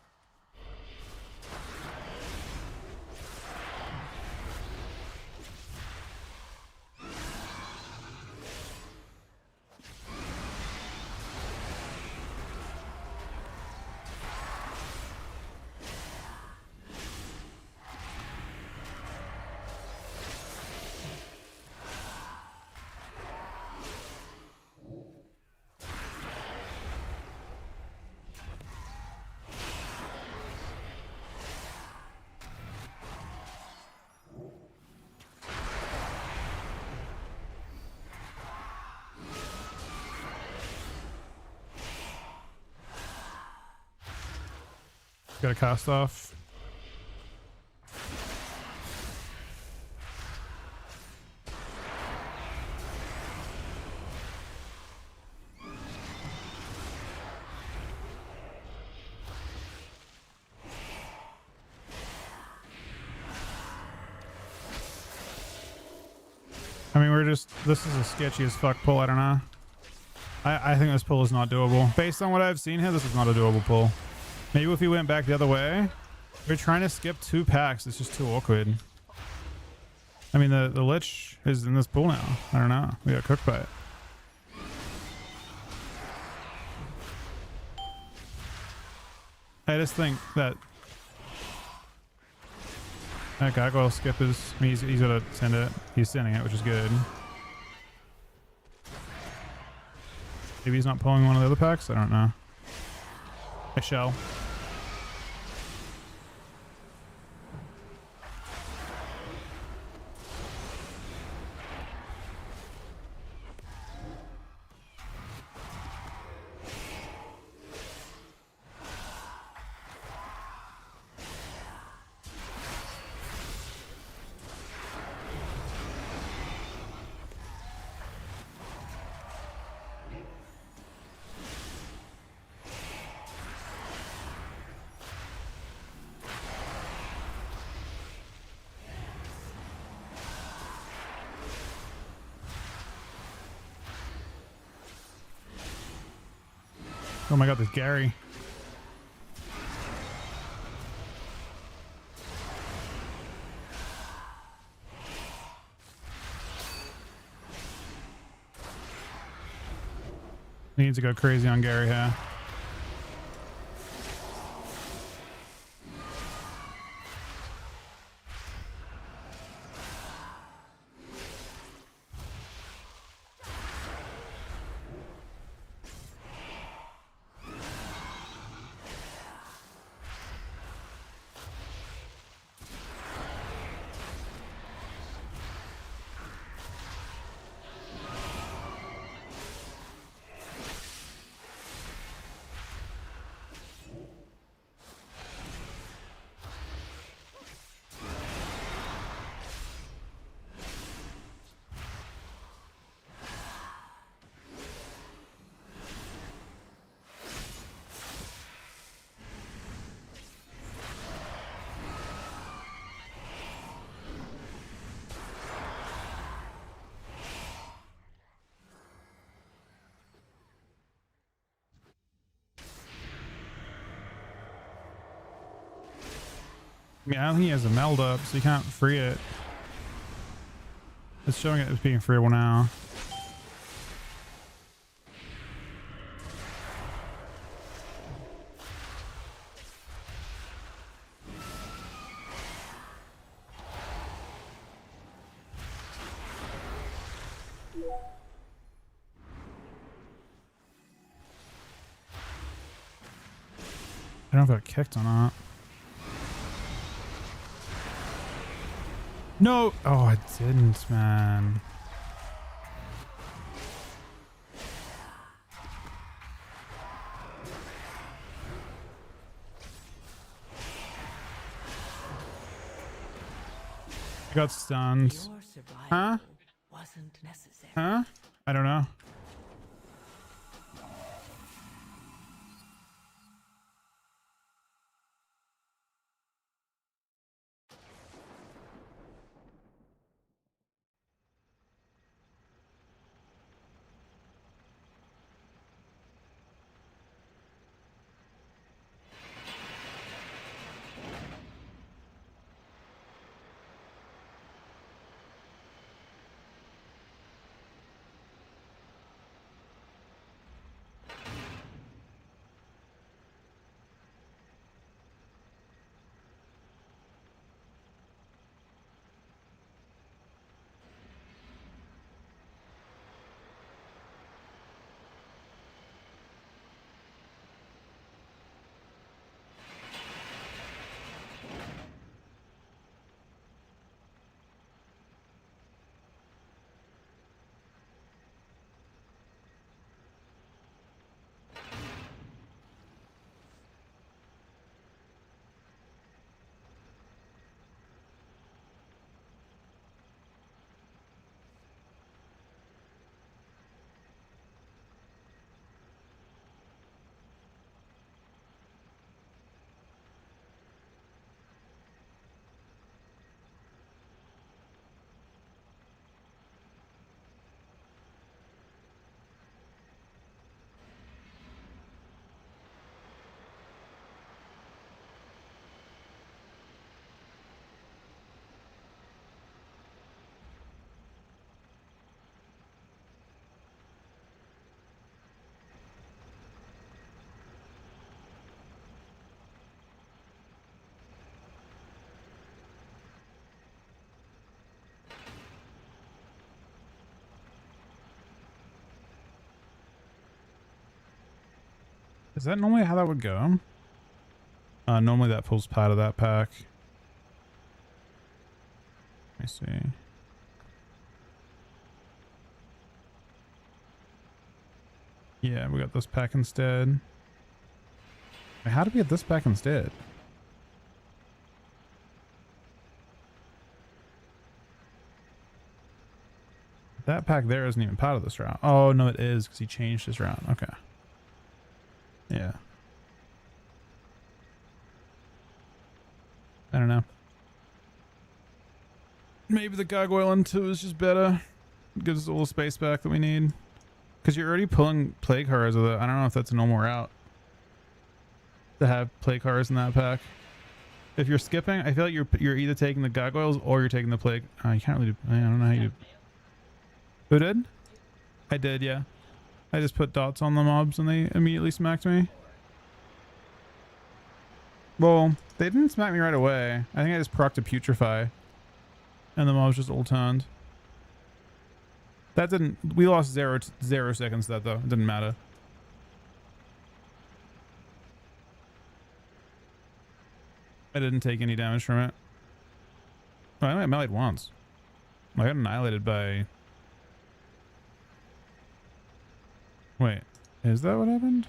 Got a cast off. I mean, this is a sketchy as fuck pull. I don't know. I think this pull is not doable. Based on what I've seen here, this is not a doable pull. Maybe if we went back the other way. We're trying to skip 2 packs. It's just too awkward. I mean, the Lich is in this pool now. I don't know. We got cooked by it. I just think that gargoyle skip is... I mean, he's got to send it. He's sending it, which is good. Maybe he's not pulling one of the other packs. I don't know. I shall. Oh my god, there's Gary. Needs to go crazy on Gary here. Yeah, I don't think he has a meld up, so you can't free it. It's showing it as being freeable now. I don't know if I got kicked or not. No! Oh, I didn't, man. I got stunned. Huh? Huh? I don't know. Is that normally how that would go? Normally that pulls part of that pack. Let me see. Yeah, we got this pack instead. Wait, how did we get this pack instead? That pack there isn't even part of this route. Oh, no, it is because he changed his route. Okay. Yeah. I don't know. Maybe the gargoyle in 2 is just better. It gives us all the space back that we need. Because you're already pulling plague horrors with it. I don't know if that's a normal route to have plague horrors in that pack. If you're skipping, I feel like you're either taking the gargoyles or you're taking the plague. You can't really do. I don't know how you do. Who did? I did, yeah. I just put dots on the mobs and they immediately smacked me. Well, they didn't smack me right away. I think I just procced a putrefy. And the mobs just all turned. That didn't... We lost 0 seconds to that though. It didn't matter. I didn't take any damage from it. Oh, I only meleeed once. I got annihilated by... Wait, is that what happened?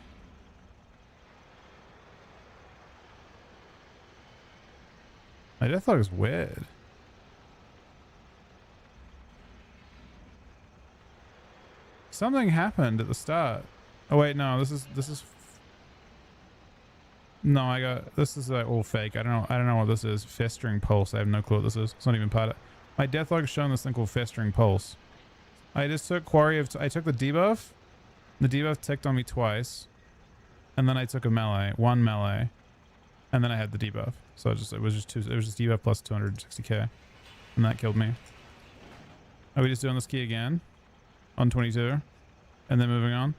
My deathlog is weird. Something happened at the start. Oh wait, no, this is no, this is all fake. I don't know what this is. Festering Pulse. I have no clue what this is. It's not even part of it. My deathlog is showing this thing called Festering Pulse. I just took Quarry of... I took the debuff. The debuff ticked on me twice. And then I took a melee. 1 melee. And then I had the debuff. So it was just debuff plus 260k. And that killed me. Are we just doing this key again? On 22? And then moving on?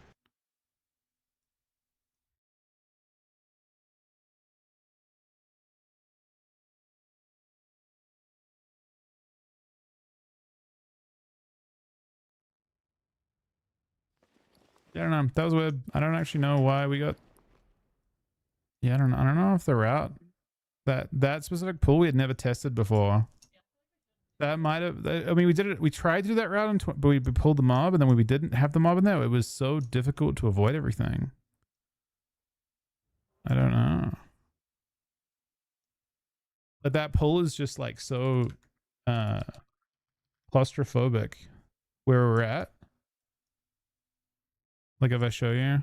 I don't know. That was weird. I don't actually know why we got... Yeah, I don't know if the route... That specific pool we had never tested before. That might have... I mean, we did it... We tried to do that route, but we pulled the mob, and then when we didn't have the mob in there, it was so difficult to avoid everything. I don't know. But that pull is just like so... claustrophobic. Where we're at. Like if I show you...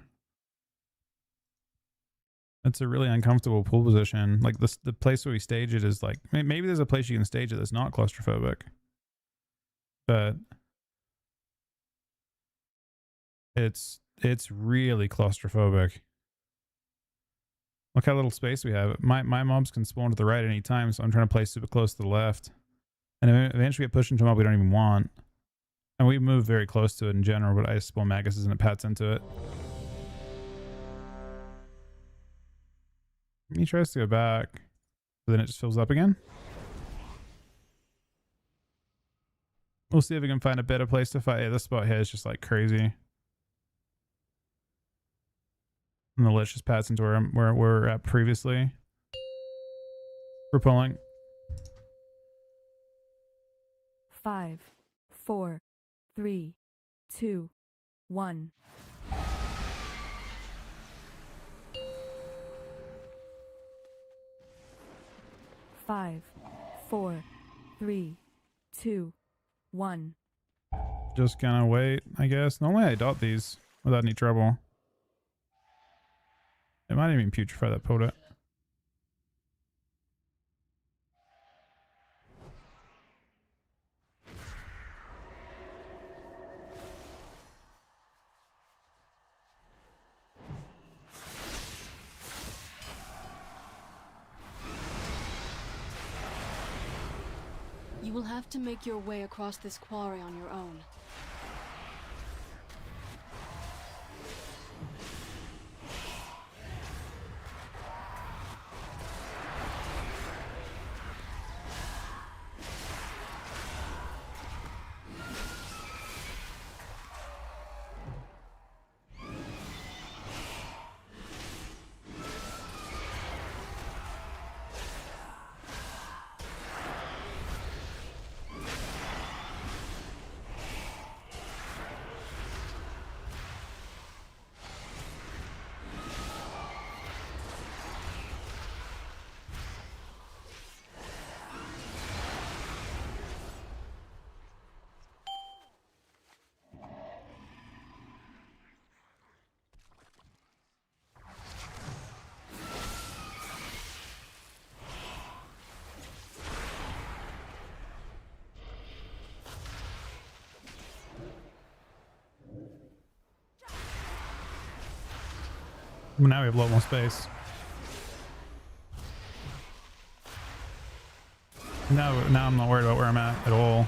It's a really uncomfortable pool position. Like the place where we stage it is like... Maybe there's a place you can stage it that's not claustrophobic. But... It's really claustrophobic. Look how little space we have. My mobs can spawn to the right at any time, so I'm trying to play super close to the left. And eventually get pushed into a mob we don't even want. And we move very close to it in general, but I just spawn Maguses and it pats into it. He tries to go back, but then it just fills up again. We'll see if we can find a better place to fight. Yeah, this spot here is just like crazy. And the lich just pats into where we're at previously. We're pulling. 5, 4, 3, 2, 1. Five, 4, 3, 2, 1. Just gonna wait, I guess. Normally I dot these without any trouble. It might even putrefy that pulled it. You will have to make your way across this quarry on your own. Now we have a lot more space. Now I'm not worried about where I'm at all.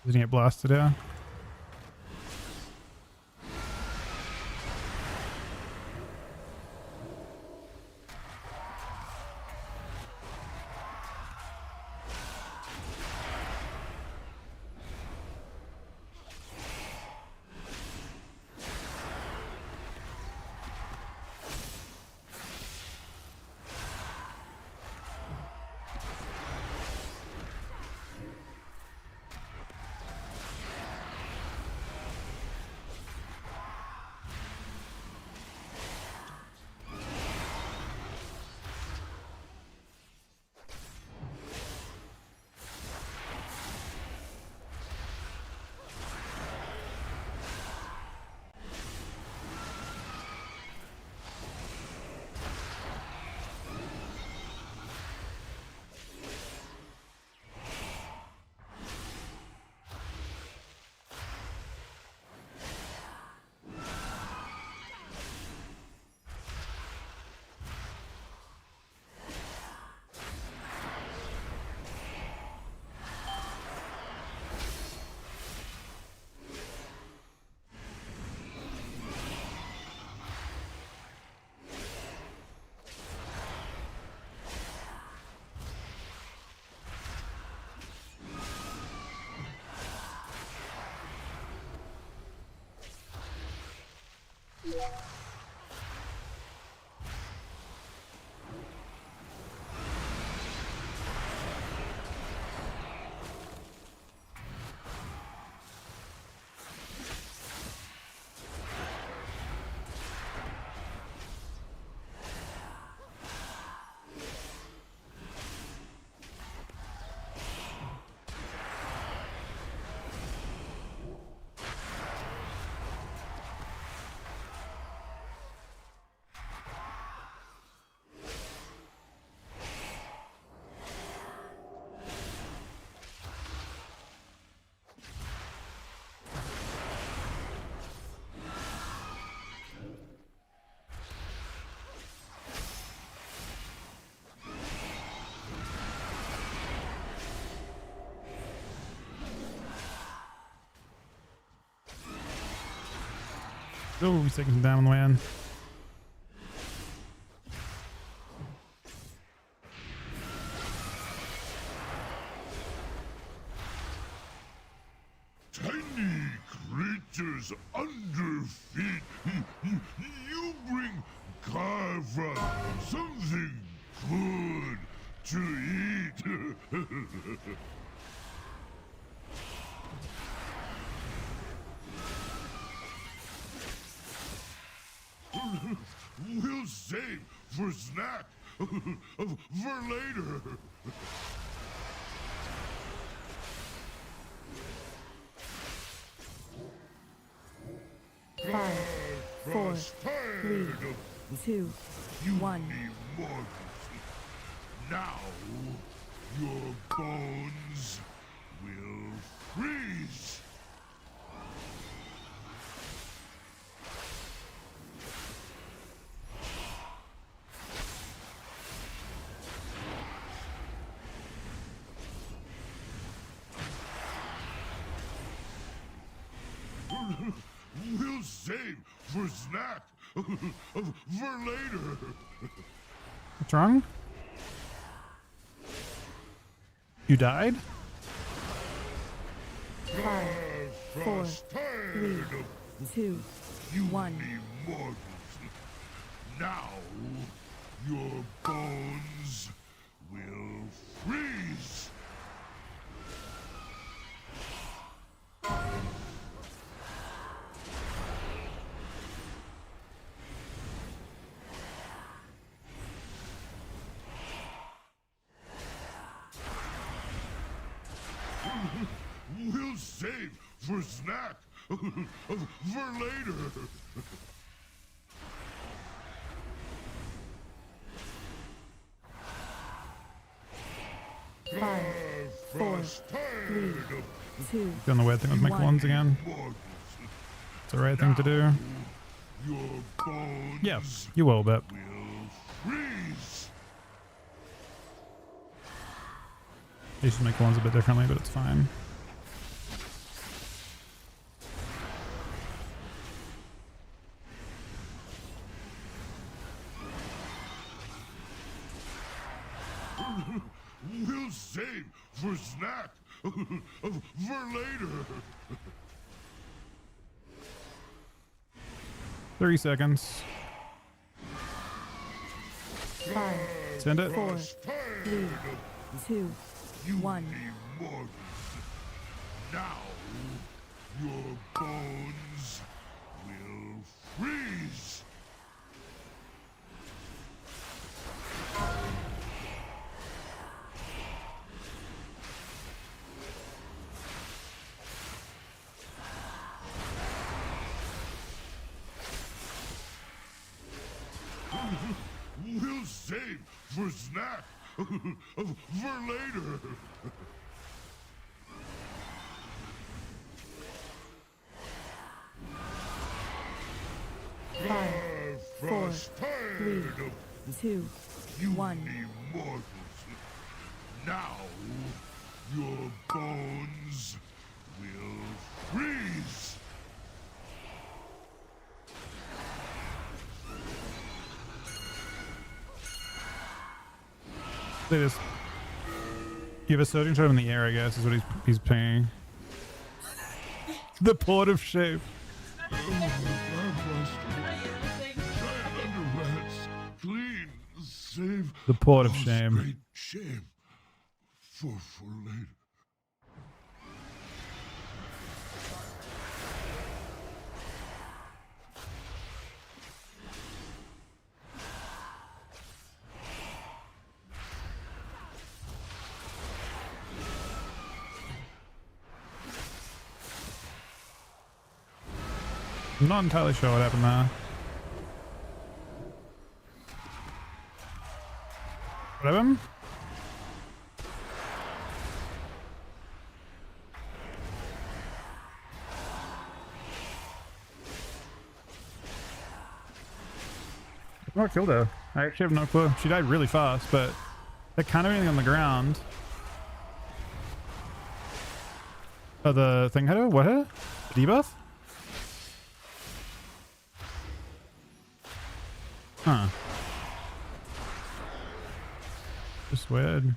Doesn't get blasted out. Oh, he's taking some down on the way in. Tiny creatures under feet. You bring Carver something good to eat. We'll save for snack for later. 5, 4, 3, 2, 1. Immortals. Now your bones will freeze. We'll save for snack for later. What's wrong? You died? 5, 4, 3, 2, 1. Immortals. Now your bones will freeze. We'll save for snack for later. 5, 4, 3, 2. Doing the weird thing with my clones again. It's the right thing to do. Your bones Yeah, you will, but will freeze. you should make clones a bit differently, but it's fine. We'll save for snack for later. 30 seconds. 5, Send it. 4, 3, 2, 1. Immortals. Now your bones will freeze. We'll save for snack for later. 5, 4, 3, 2, 1. Immortals. Now your bones will freeze. They just you have a surging shot in the air, I guess, is what he's paying. The port of shape. Blockbuster. The port of Most shame. Great shame for later. I'm not entirely sure what happened there. What happened? Oh, I killed her. I actually have no clue. She died really fast, but they're kind of anything on the ground. Oh, the thing hit her? What hit her? The debuff? Huh. Just weird.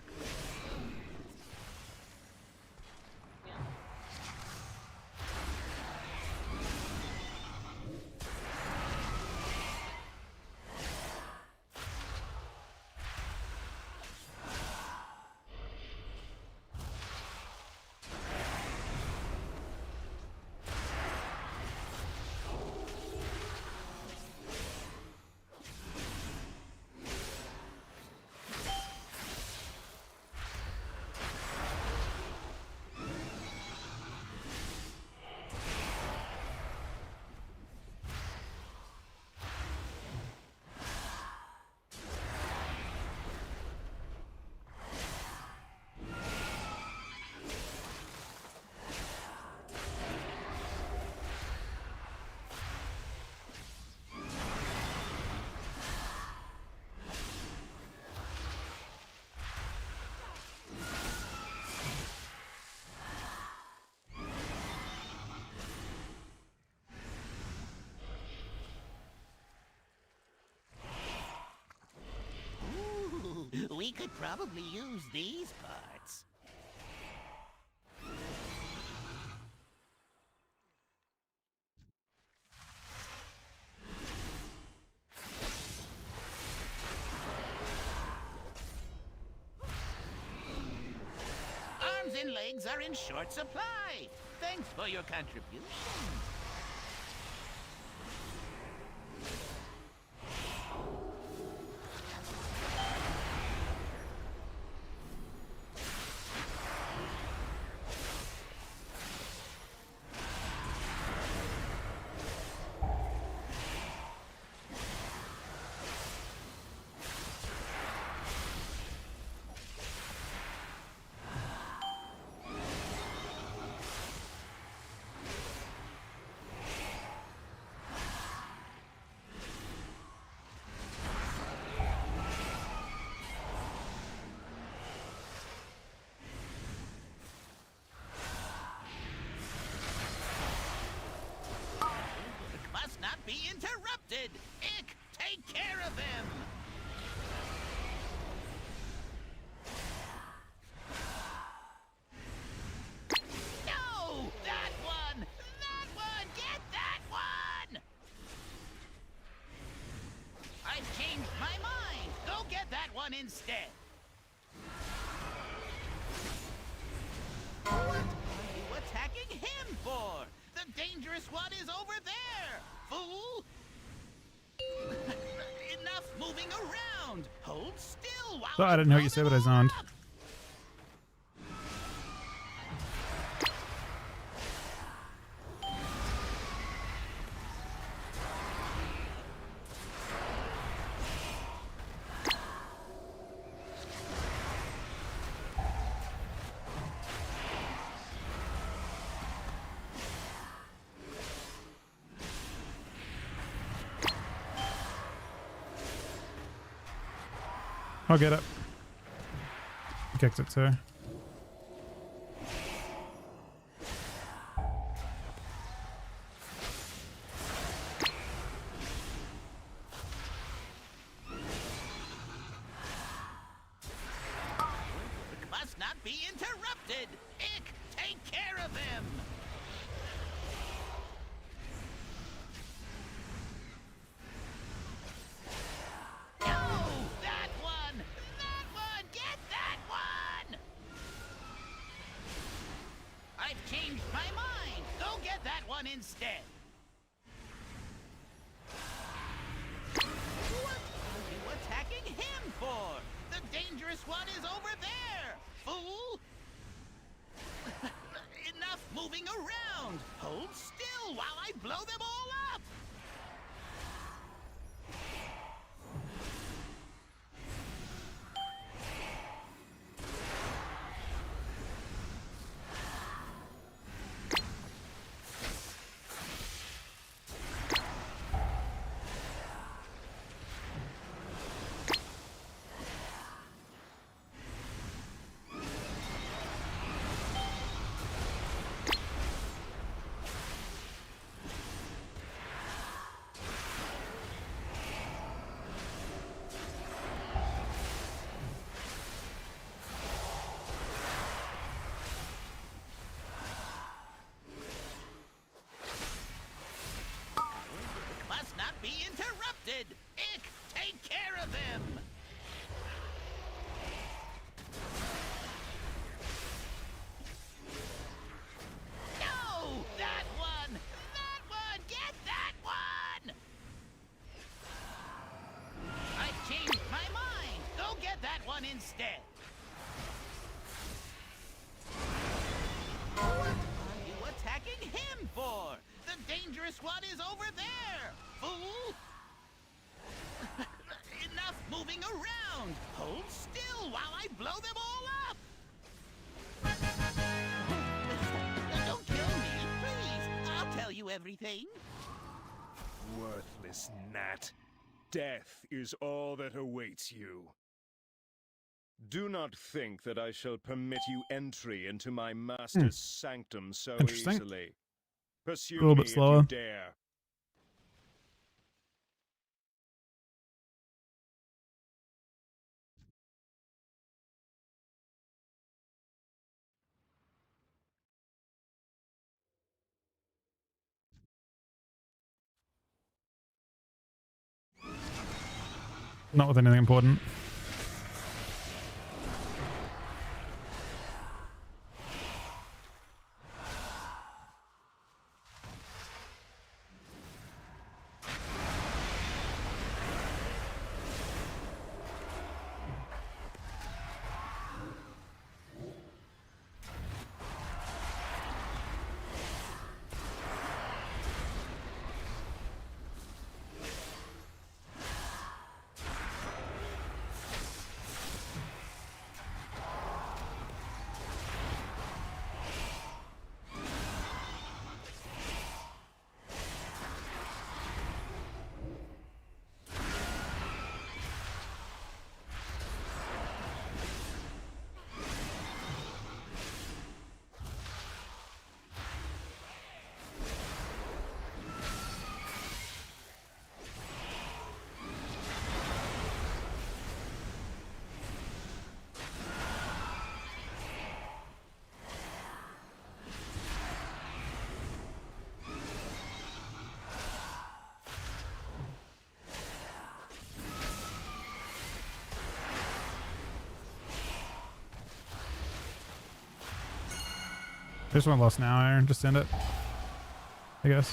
Ooh, we could probably use these parts. Arms and legs are in short supply. Thanks for your contribution. Not be interrupted! Ick, take care of him! No! That one! That one! Get that one! I've changed my mind! Go get that one instead! What are you attacking him for? The dangerous one is over there! Fool! Enough moving around! Hold still while So I didn't know what you said, but I zoned. I'll get it. Kicked it too. Must not be interrupted! Ick, take care of him! No! That one! instead. What are you attacking him for? The dangerous one is over there, fool! Enough moving around! Hold still while I blow them all up! Must not be interrupted! Ick, take care of them! No! That one! That one! Get that one! I changed my mind! Go get that one instead! What are you attacking him for? The dangerous one is over there, fool! Enough moving around! Hold still while I blow them all up! Don't kill me, please! I'll tell you everything. Worthless gnat. Death is all that awaits you. Do not think that I shall permit you entry into my master's sanctum so Interesting. easily. Pursue A little me bit if slower. you dare. Not with anything important. This one lost now, Aaron. Just send it, I guess.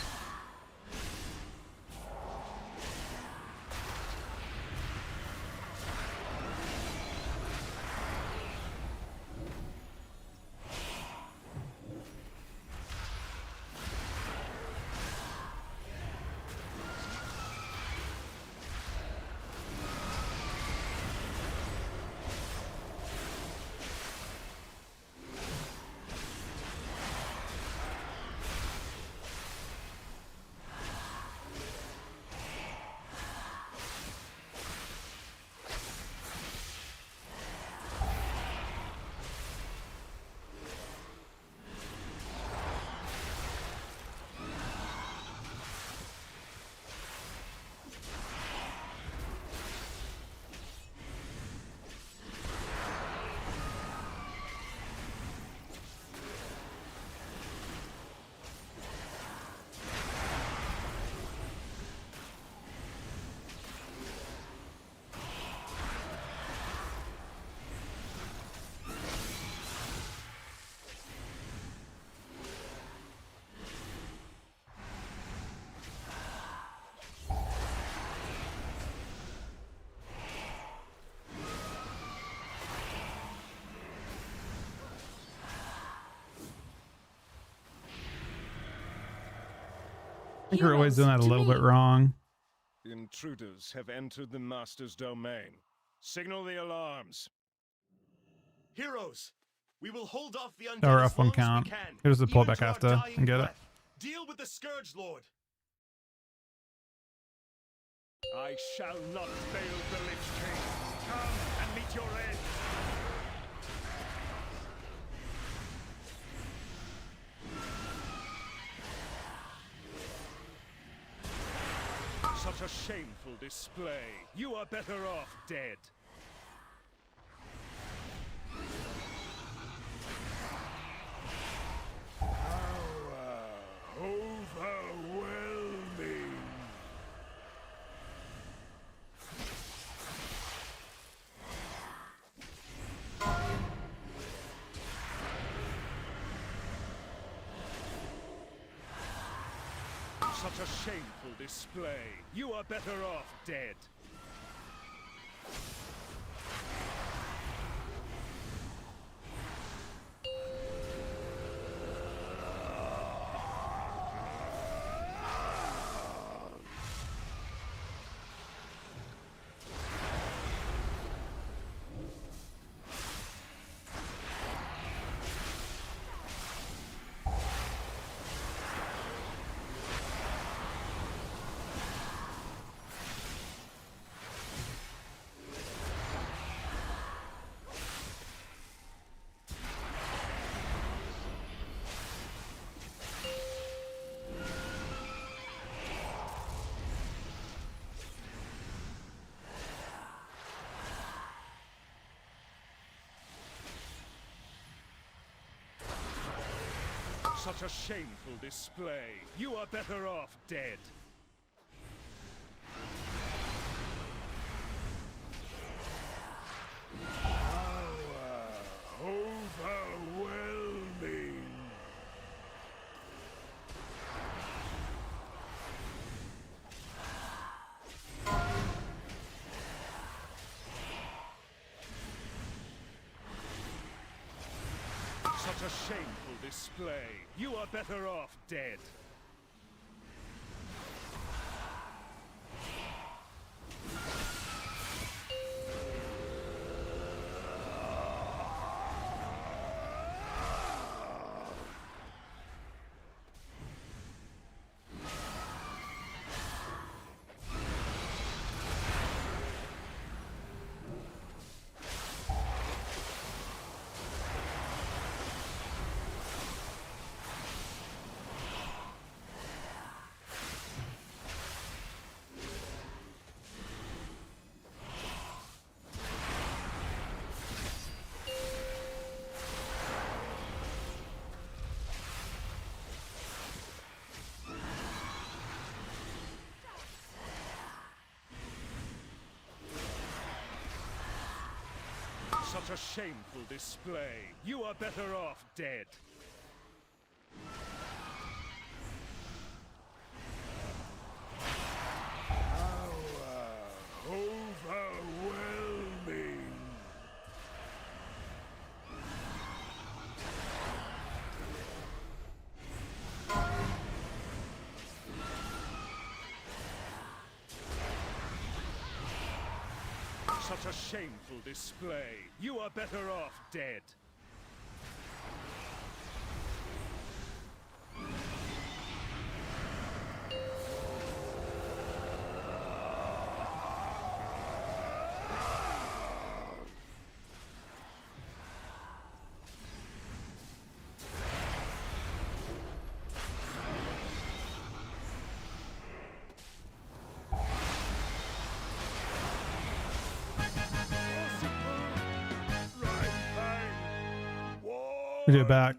think we're always doing that a to little me. bit wrong. Intruders have entered the Master's domain. Signal the alarms. Heroes, we will hold off the undead No, we're as off one long as we count. can. Here's the pull even back to our after dying and get it. breath. Deal with the Scourge Lord. I shall not fail the Lich King. Come and meet your end. Such a shameful display. You are better off dead. How overwhelming. Such a shameful display. You are better off dead. Such a shameful display. You are better off dead. How overwhelming. Such a shameful display. You are better off dead. Such a shameful display. You are better off dead. How overwhelming. Such a shameful display. You are better off dead. We do it back.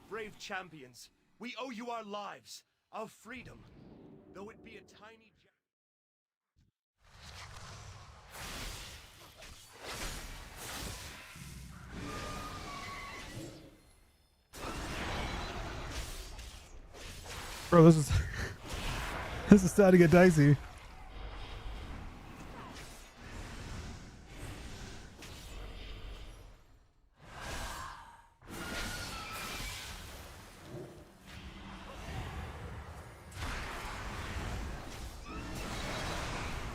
Brave champions, we owe you our lives, our freedom, though it be a tiny... Bro, this is this is starting to get dicey.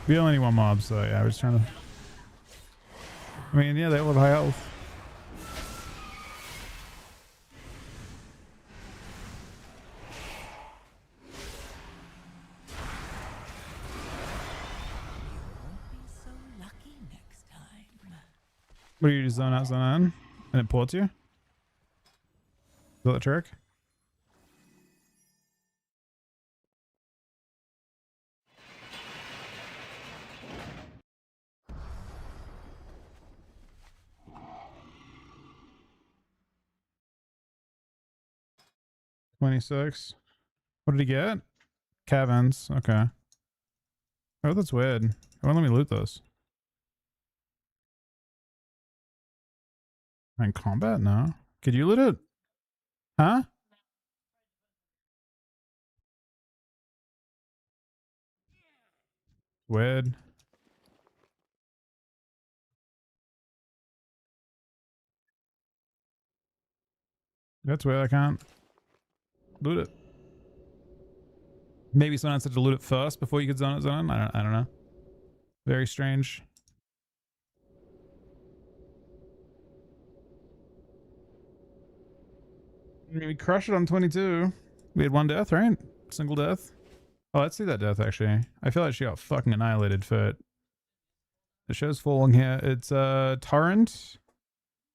We only need one mob, so yeah, we're just trying to... I mean, yeah, they all have high health. So lucky next time. What do you do, zone out, zone in? And it ports you? Is that the trick? $26. What did he get? Caverns. Okay. Oh, that's weird. It won't let me loot those. In combat? No. Could you loot it? Huh? Weird. That's weird. I can't loot it. Maybe someone had to loot it first before you could zone it zone. I don't know. Very strange. I mean, we crushed it on 22. We had one death, right? Single death. Oh, let's see that death, actually. I feel like she got fucking annihilated for it. The show's falling here. It's Torrent.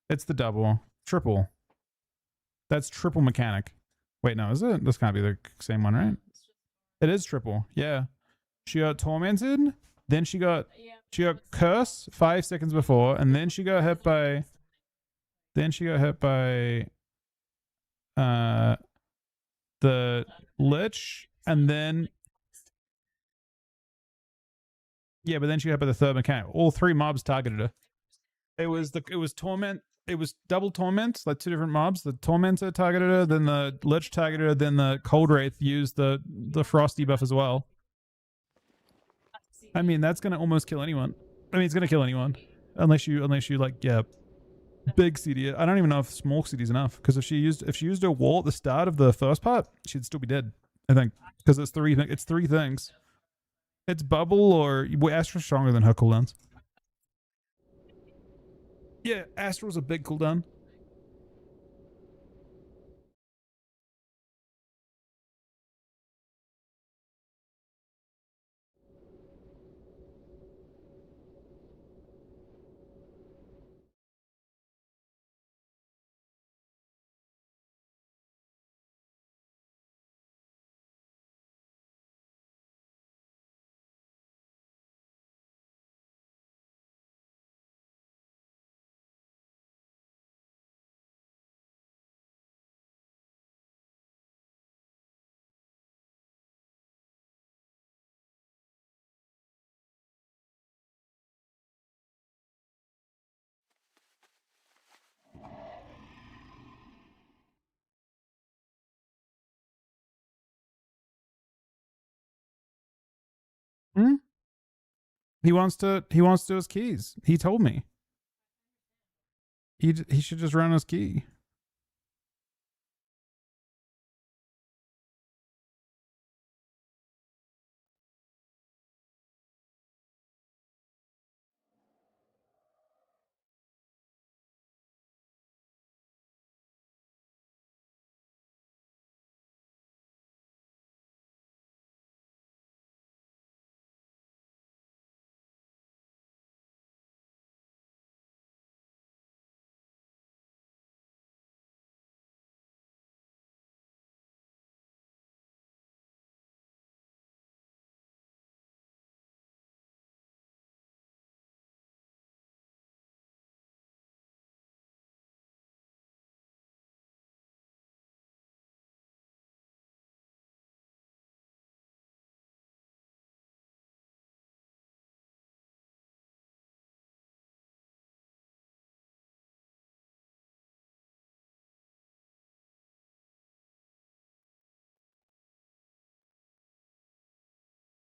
It's the double. Triple. That's triple mechanic. Wait, no, is it? This can't be the same one, right? It is triple. Yeah. She got tormented. Then she got curse 5 seconds before, and then she got hit by the lich, and then yeah, but then she got hit by the third mechanic. All three mobs targeted her. It was torment. It was double torment, like two different mobs. The tormentor targeted her, then the lich targeted her, then the cold wraith used the frost debuff as well. I mean, that's gonna almost kill anyone. I mean, it's gonna kill anyone unless you like big CD. I don't even know if small CD is enough, because if she used her wall at the start of the first part, she'd still be dead. I think, because it's three things. It's bubble or Astra's stronger than her cooldowns. Yeah, Astral's a big cooldown. Hmm? He wants to do his keys. He told me. He should just run his key.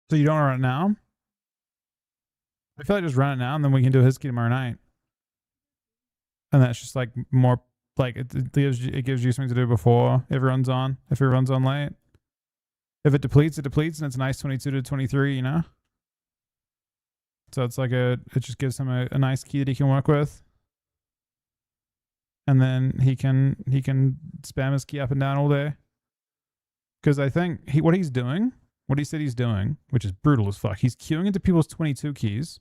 So you don't run it now? I feel like just run it now, and then we can do his key tomorrow night. And that's just like more like it gives you something to do before it runs on. If it runs on late, if it depletes, and it's a nice 22 to 23. You know. So it's like it just gives him a nice key that he can work with. And then he can spam his key up and down all day. Because I think what he said he's doing, which is brutal as fuck, he's queuing into people's 22 keys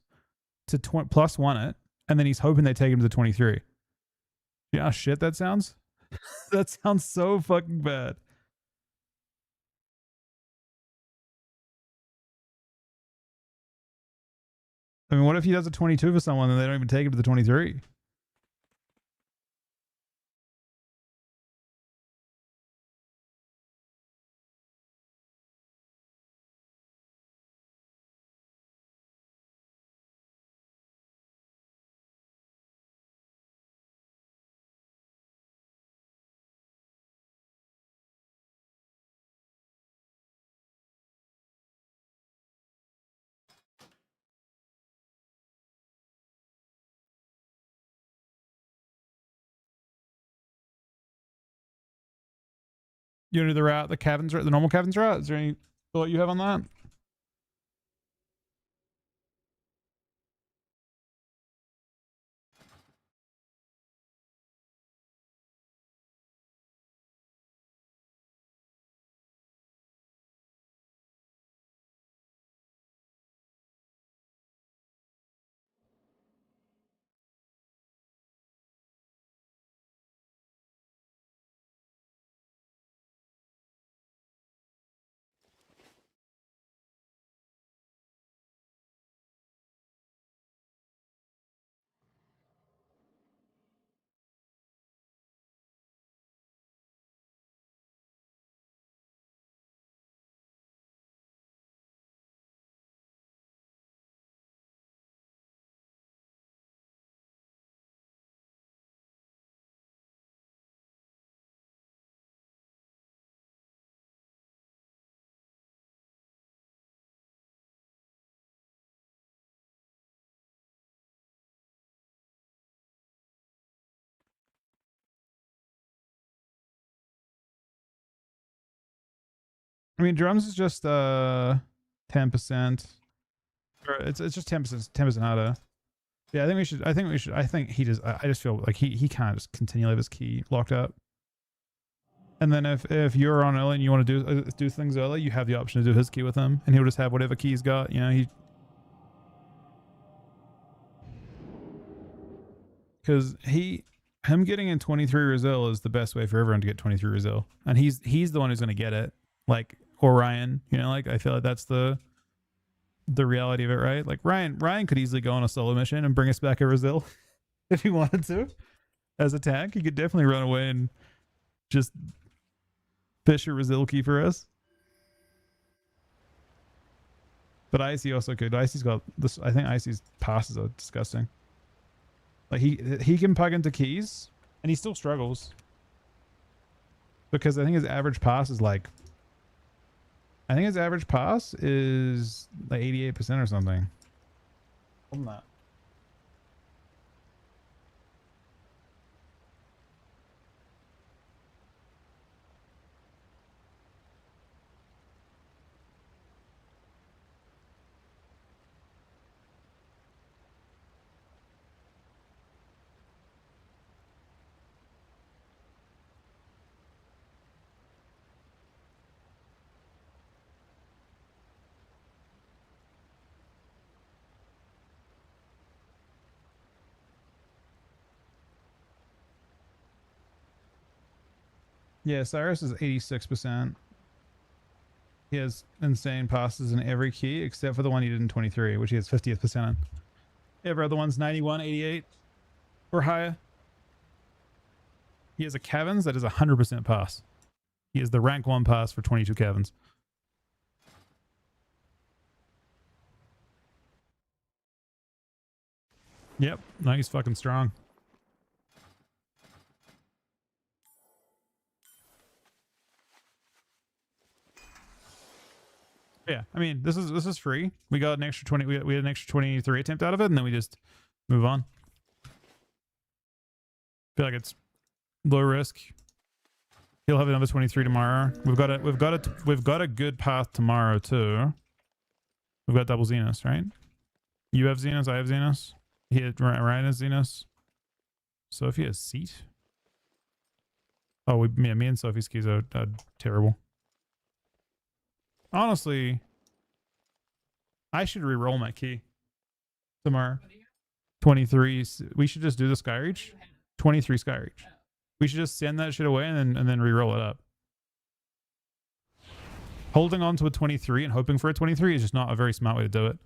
to plus one it, and then he's hoping they take him to the 23. Yeah, shit, that sounds that sounds so fucking bad. I mean, what if he does a 22 for someone and they don't even take him to the 23? You want to do the route, the normal Caverns route? Is there any thought you have on that? I mean, drums is just 10%. Or it's just 10% harder. Yeah, I think he just I just feel like he can't just continually have his key locked up. And then if you're on early and you want to do things early, you have the option to do his key with him, and he'll just have whatever key he's got. You know, because him getting in 23 Rizil is the best way for everyone to get 23 Rizil, and he's the one who's going to get it. Like Orion, you know, like I feel like that's the reality of it, right? Like Ryan could easily go on a solo mission and bring us back a Rizil if he wanted to. As a tank, he could definitely run away and just fish a Rizil key for us. But Icy also could. Icy's got this. I think Icy's passes are disgusting. Like he can plug into keys and he still struggles. Because I think his average pass is like, I think his average pass is like 88% or something. Hold on that. Yeah, Cyrus is 86%. He has insane passes in every key except for the one he did in 23, which he has 50th percent in. Every other one's 91, 88 or higher. He has a Caverns that is 100% pass. He has the rank 1 pass for 22 Caverns. Yep, no, he's fucking strong. Yeah, I mean, this is free. We got an extra 20. We had an extra 23 attempt out of it, and then we just move on. Feel like it's low risk. He'll have another 23 tomorrow. We've got a good path tomorrow too. We've got double Zenus, right? You have Xenos, I have Xenos. Ryan has Xenos. Sophie has Seat. Oh, me and Sophie's keys are terrible. Honestly, I should re-roll my key tomorrow. 23. We should just do the Skyreach. 23 Skyreach. We should just send that shit away and then re-roll it up. Holding on to a 23 and hoping for a 23 is just not a very smart way to do it.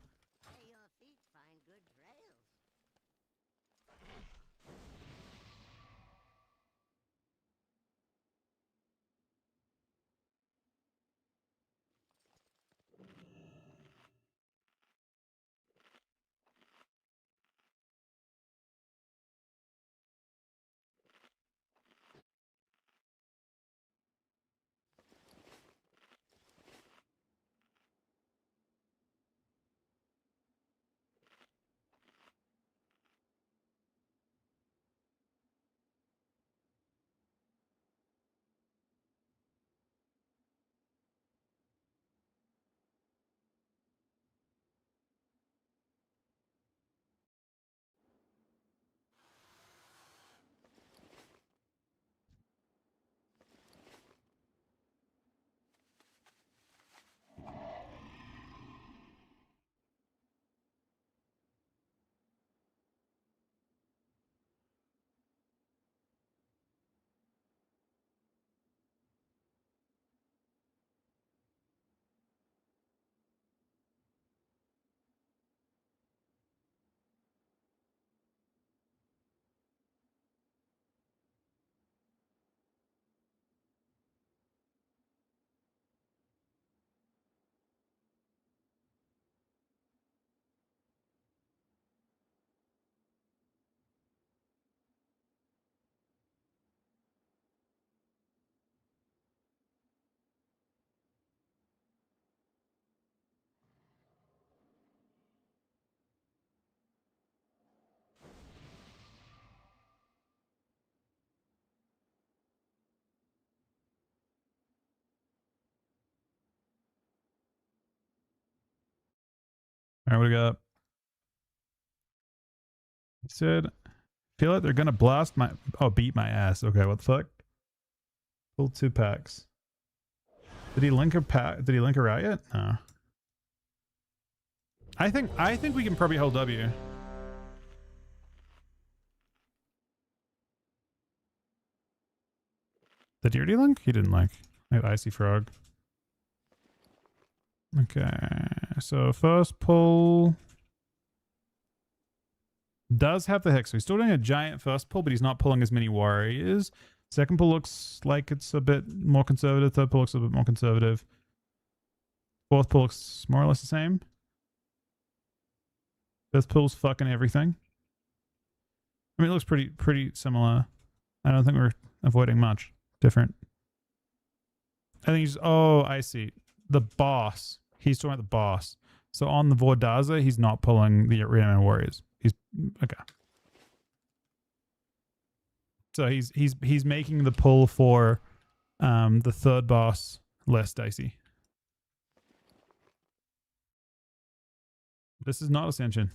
All right, what do we got? He said, feel like they're gonna blast my beat my ass. Okay, what the fuck? Pull 2 packs. Did he link a pack? Did he link a riot? No. I think we can probably hold W. Did he already link? He didn't link. I have Icy Frog. Okay, so first pull does have the Hex. So he's still doing a giant first pull, but he's not pulling as many warriors. Second pull looks like it's a bit more conservative. Third pull looks a bit more conservative. Fourth pull looks more or less the same. Fifth pull's fucking everything. I mean, it looks pretty similar. I don't think we're avoiding much different. I think he's... Oh, I see. The boss. He's talking about the boss. So on the Vordaza, he's not pulling the Reanimated Warriors. He's... Okay. So he's making the pull for the third boss less dicey. This is not Ascension.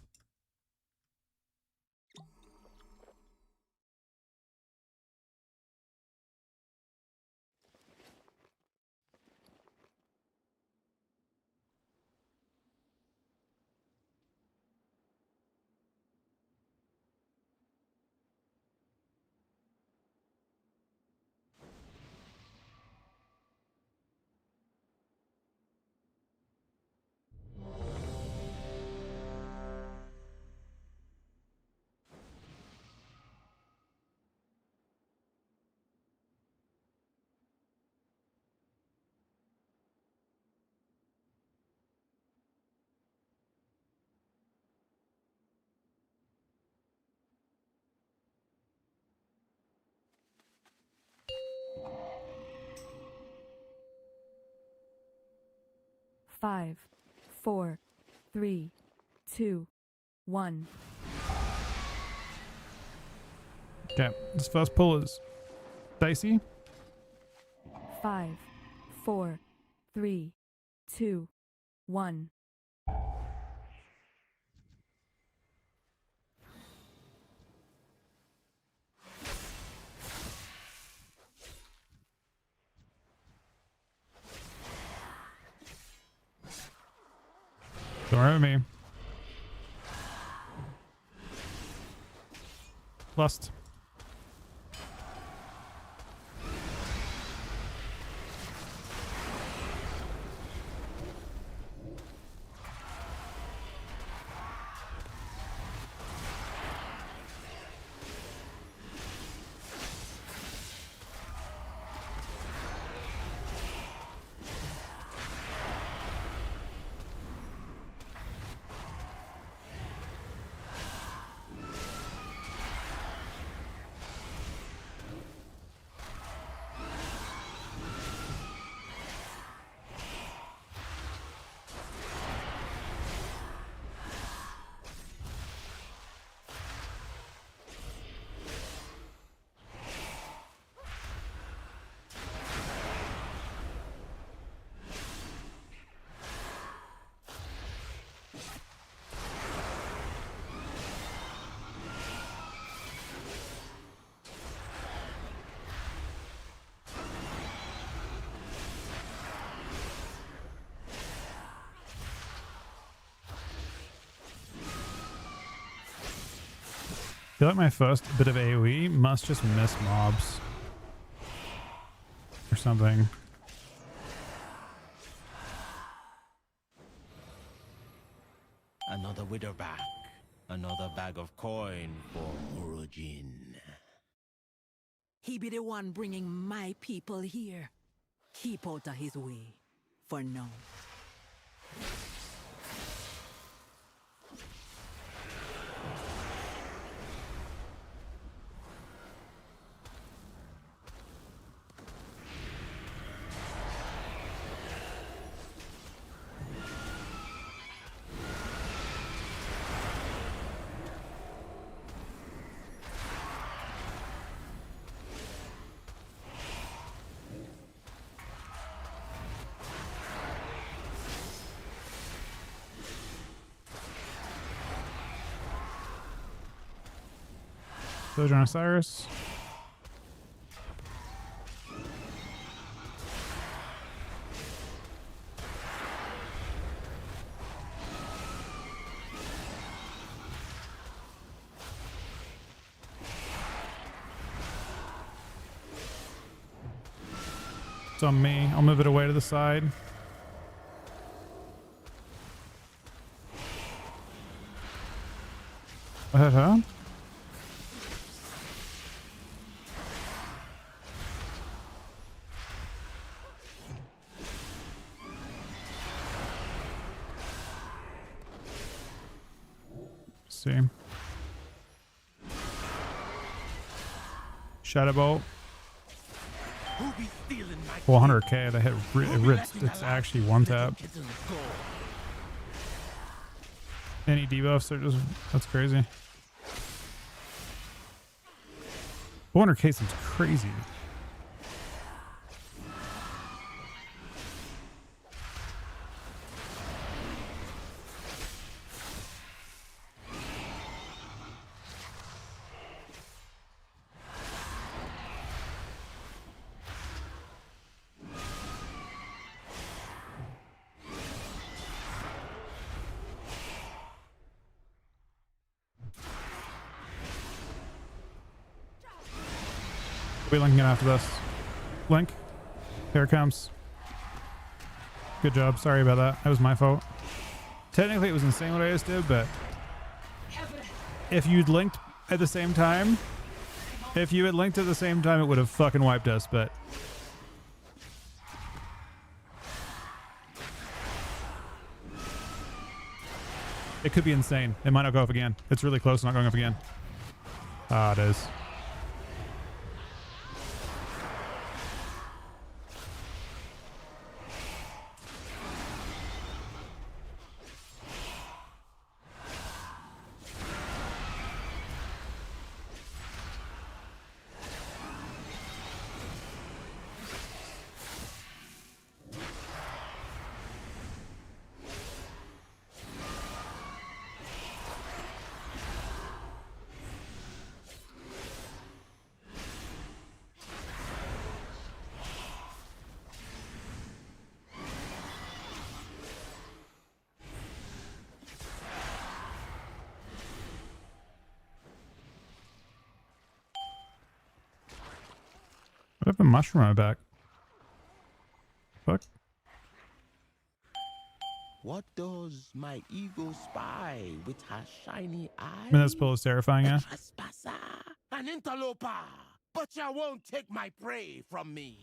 Five, 4, 3, 2, 1. Okay, this first pull is dicey. 5, 4, 3, 2, 1. Don't worry about me. Lust. I feel like my first bit of AoE must just miss mobs or something. Another wither back. Another bag of coin for Origin. He be the one bringing my people here. Keep out of his way. For now. Sojourn Osiris. It's on me. I'll move it away to the side. Huh? See. Shadow Bolt. 400k. That hit. It's actually one tap. Any debuffs are just. That's crazy. 400k seems crazy. We linking after this. Link. Here it comes. Good job. Sorry about that. That was my fault. Technically it was insane what I just did, but if you'd linked at the same time, it would have fucking wiped us, but it could be insane. It might not go up again. It's really close to not going up again. Ah, it is. I have a mushroom on my back. Fuck. What does my eagle spy with her shiny eye? I mean, this pull is terrifying, yeah. A trespasser, an interloper, but you won't take my prey from me.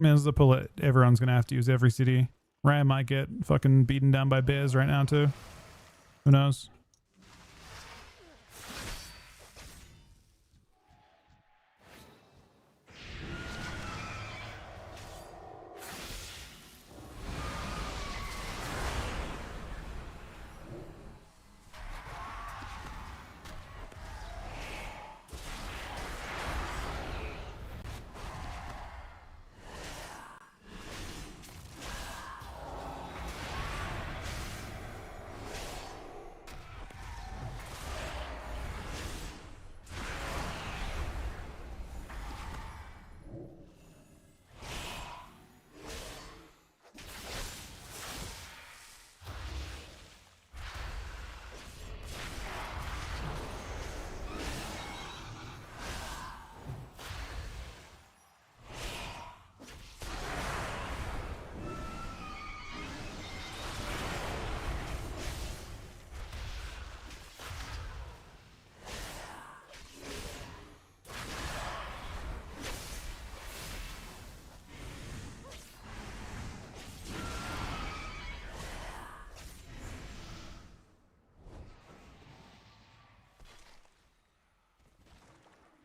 I mean, this is a pull that everyone's gonna have to use every city. Ryan might get fucking beaten down by bears right now too. Who knows?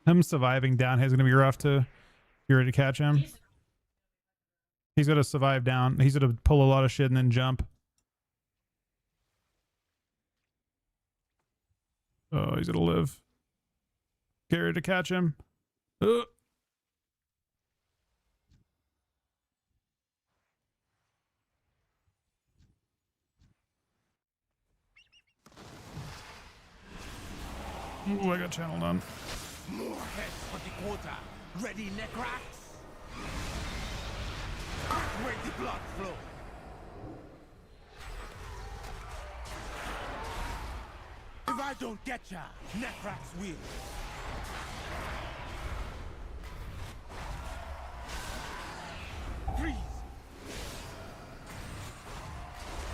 Him surviving down here is going to be rough to be ready to catch him. He's got to survive down. He's got to pull a lot of shit and then jump. Oh, he's going to live. Get ready to catch him. Oh I got channeled on. More heads for the quarter. Ready, Necrax? Where the blood flow. If I don't get ya, Necrax will. Freeze.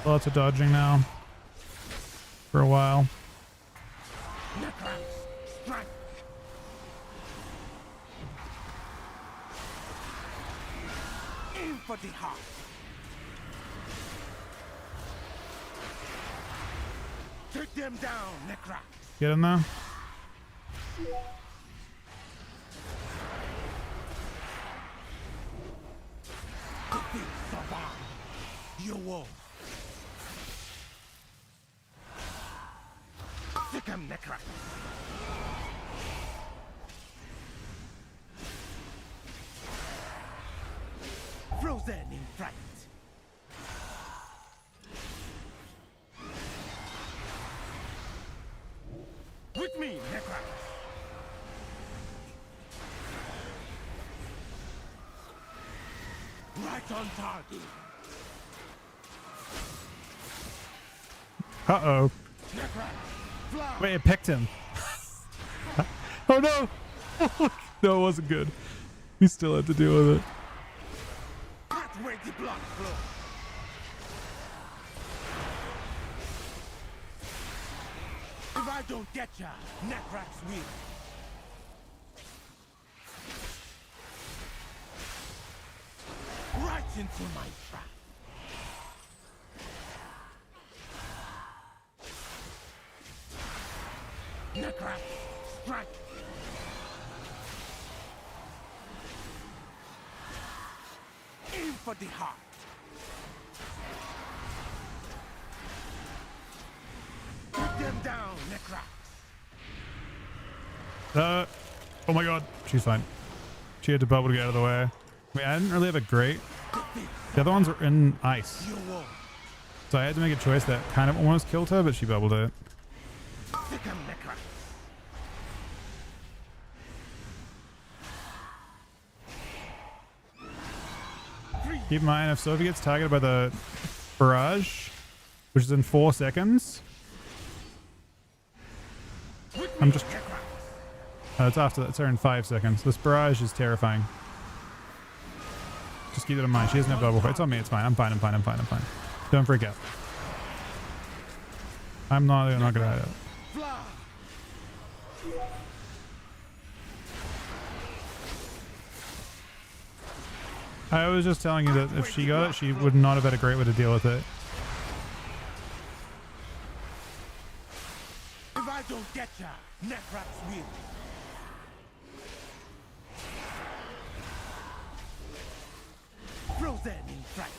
Lots of dodging now. For a while. Necrax, strike. Aim for the heart. Take them down, Necrax. Get him now. Defeat survive. You won't. Sick him, Necrax. Frozen in fright. With me, Necrax. Right on target. Uh-oh. Necrax, fly. Wait, it picked him. Oh no! No, it wasn't good. We still had to deal with it. Cut where the blood flows. If I don't get ya, Necrax will. Right into my trap. Necrax, strike. Aim for the heart. Put them down, Necrax. Oh my god. She's fine. She had to bubble to get out of the way. I mean, I didn't really have a great. The other ones were in ice. You won't. So I had to make a choice that kind of almost killed her, but she bubbled it. Sick 'em, Necrax. Keep in mind, if Sophie gets targeted by the barrage, which is in 4 seconds, I'm just... it's after that. It's her in 5 seconds. This barrage is terrifying. Just keep that in mind. She doesn't have double. It's on me. It's fine. I'm fine. I'm fine. I'm fine. I'm fine. Don't freak out. I'm not gonna hide out. I was just telling you that if she got it, she would not have had a great way to deal with it. If I don't get ya, Necraps will. Frozen in fright.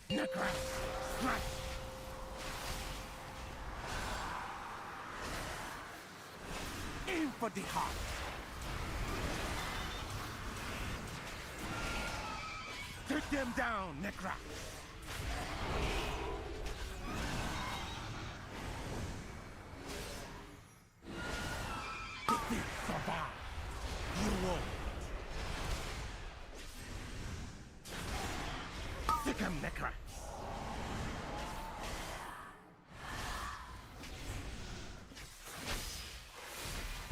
Necraps, strike. Aim for the heart. Take them down, Necraps. Defeat survive. You won't. Sick 'em, Necraps.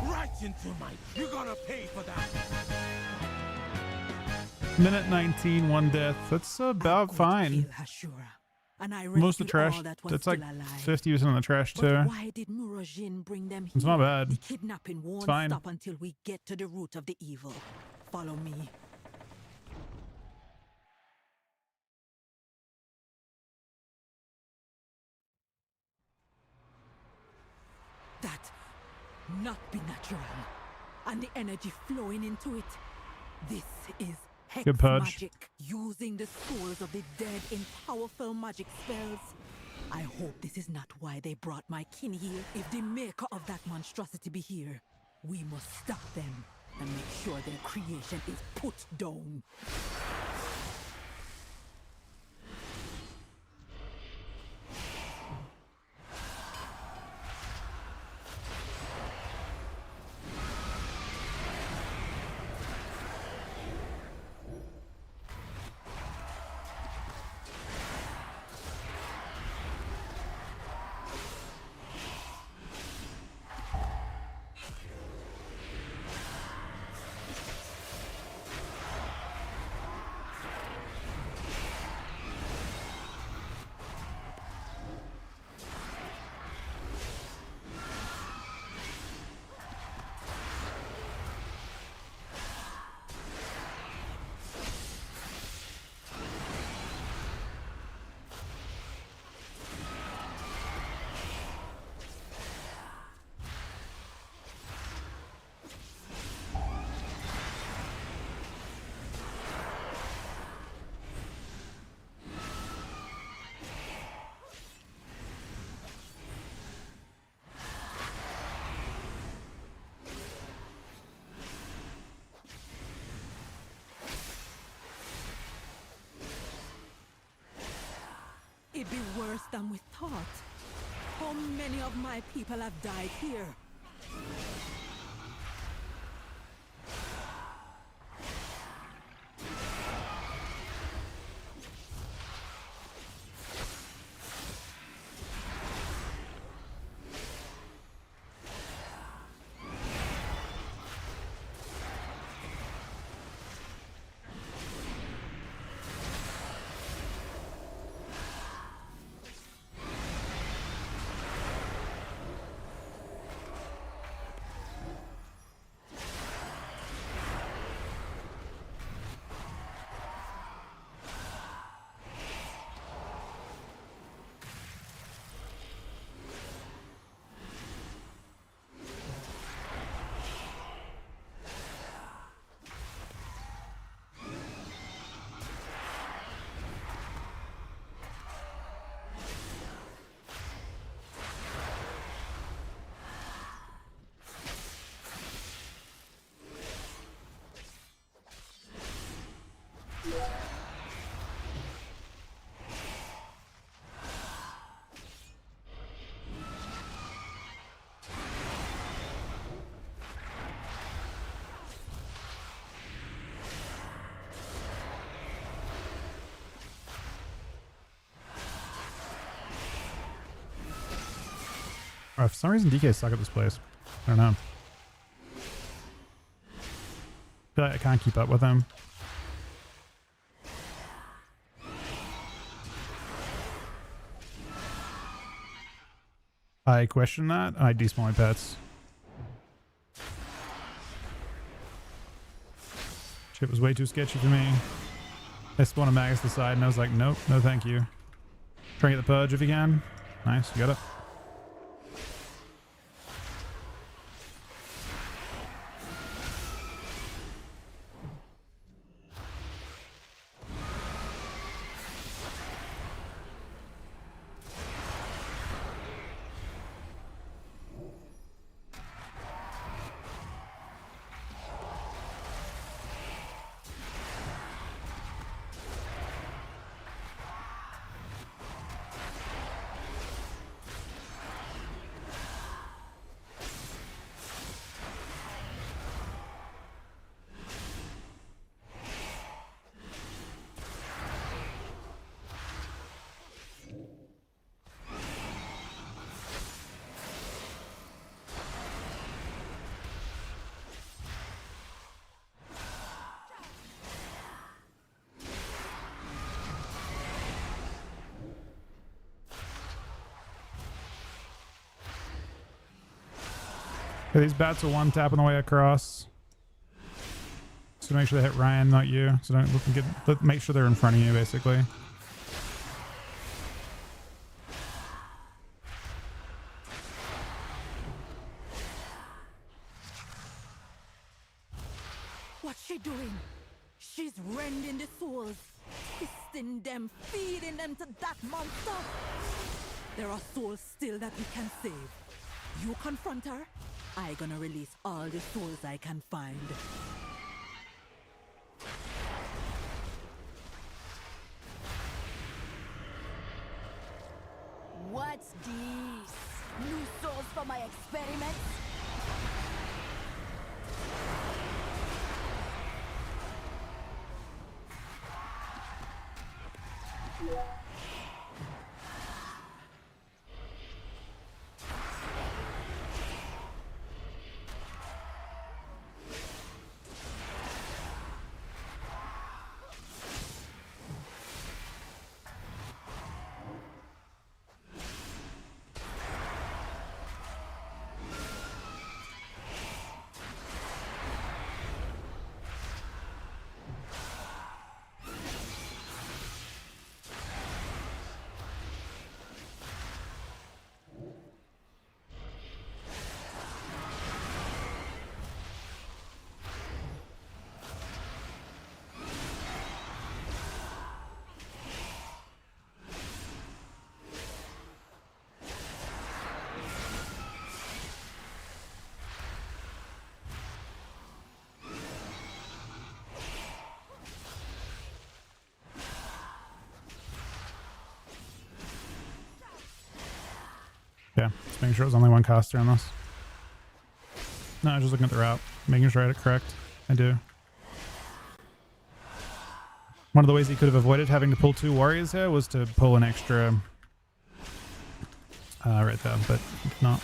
Right into my... You're gonna pay for that. Minute 19, 1 death. That's about fine. Most of the trash, that's like 50% of the trash too. Why did Murojin bring them here? It's not bad. The kidnapping won't fine. stop until we get to the root of the evil. Follow me. That not be natural. And the energy flowing into it. This is hex Good purge. magic. Using the souls of the dead in powerful magic spells. I hope this is not why they brought my kin here. If the maker of that monstrosity be here, we must stop them and make sure their creation is put down. It be worse than we thought. How many of my people have died here? For some reason DK suck at this place. I don't know. feel like I can't keep up with him. I question that. I despawn my pets. Shit was way too sketchy for me. I spawned a Magus to the side and I was like, nope, no thank you. Try and get the purge if you can. Nice, you got it. Okay, these bats are one tap on the way across. So make sure they hit Ryan, not you. So don't look and get. Make sure they're in front of you, basically. What's she doing? She's rending the souls, twisting them, feeding them to that monster. There are souls still that we can save. You confront her, I gonna release all the souls I can find. What's this? New souls for my experiments? Yeah, just making sure it was only one caster on this. No, I was just looking at the route, making sure I had it correct. I do. One of the ways he could have avoided having to pull 2 warriors here was to pull an extra right there, but not.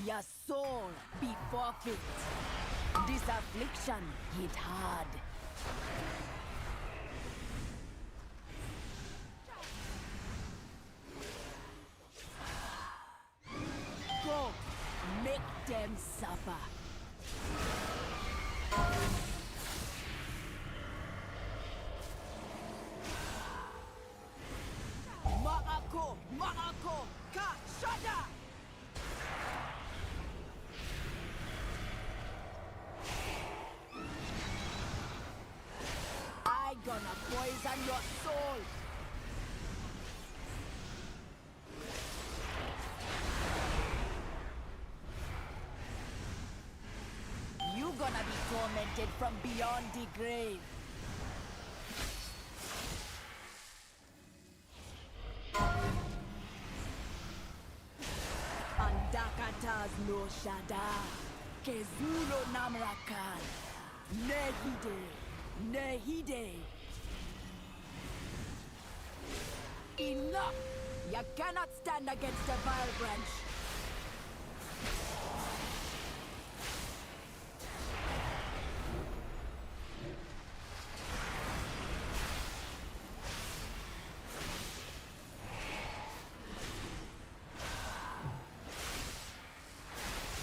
Your soul be forfeit. This affliction hit hard. Go, make them suffer. Ma'ako, Ma'ako, Ka, Shada! I gonna poison your soul. tormented from beyond the grave. Andakatas no shada, kezulo namrakan, nehide, nehide. Enough! You cannot stand against a vile branch.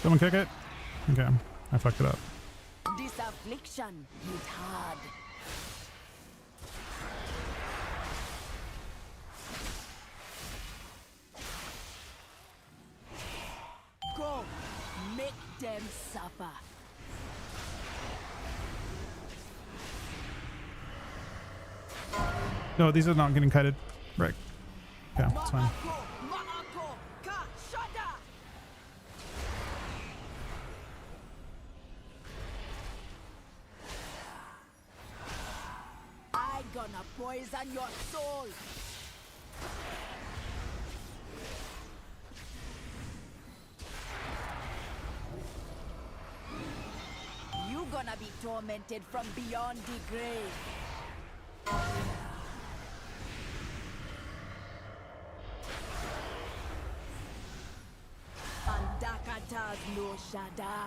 Someone kick it? Okay, I fucked it up. This affliction hit hard. Go, make them suffer. No, these are not getting kited. Right. Okay, it's fine. I gonna poison your soul. You gonna be tormented from beyond the grave. Andakatas no shada,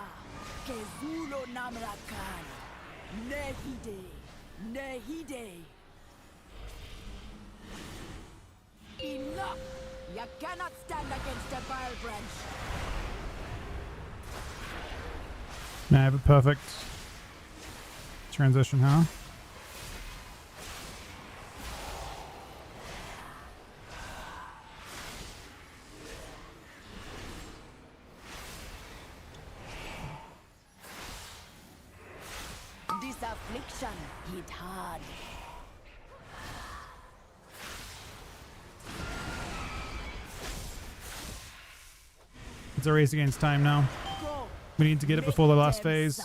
kezulo namrakan, nehide, nehide. Enough! You cannot stand against a vile branch. Now I have a perfect transition, huh? This affliction hit hard. It's a race against time now. We need to get it before the last phase.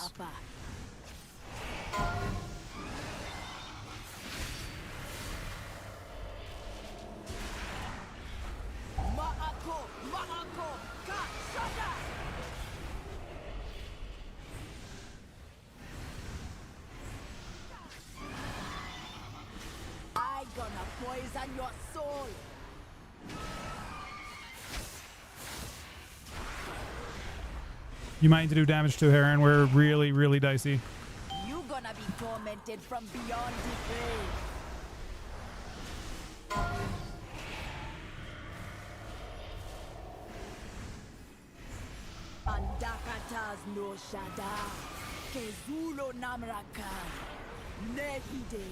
I gonna poison your soul. You might need to do damage to her, and we're really, really dicey. You gonna be tormented from beyond the grave. Andakatas no shada, kezulo namrakan, nehide,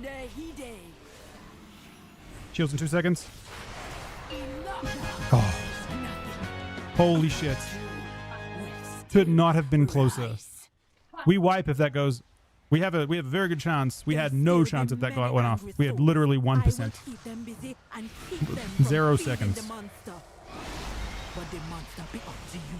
nehide. Shields in 2 seconds. Enough. Oh. Holy shit. Could not have been closer. We wipe if that goes. We have a very good chance. We had no chance if that went off. We had literally 1%. 0 seconds. But the monster be up to you.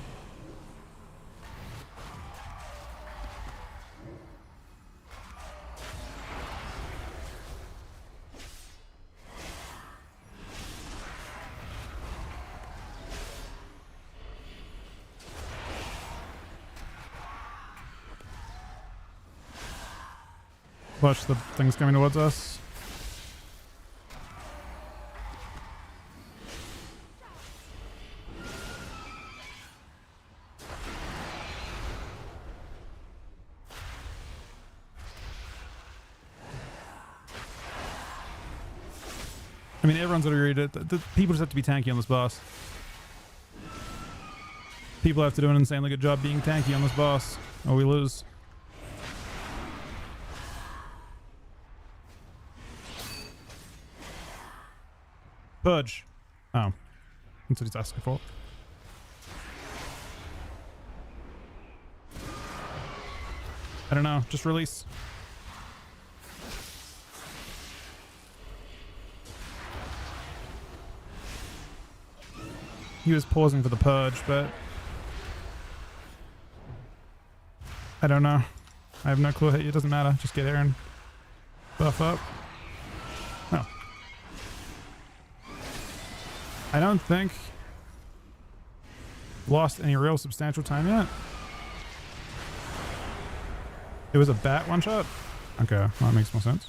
Watch the things coming towards us. I mean, everyone's already read it. The people just have to be tanky on this boss. People have to do an insanely good job being tanky on this boss, or we lose. Purge. Oh. That's what he's asking for. I don't know. Just release. He was pausing for the purge, but I don't know. I have no clue. It doesn't matter. Just get there and buff up. Oh. I don't think lost any real substantial time yet. It was a bat one shot? Okay, well, that makes more sense.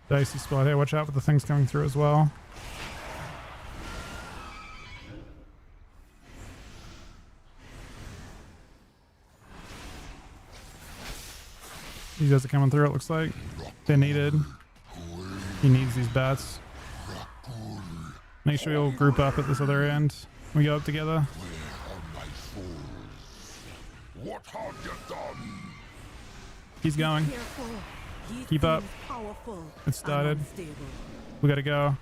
Dicey spot here. Watch out for the things coming through as well. These guys are coming through, it looks like. They're needed. He needs these bats. Make sure we all group up at this other end. We go up together. What have you done? He's going. Keep up. It started. We gotta go.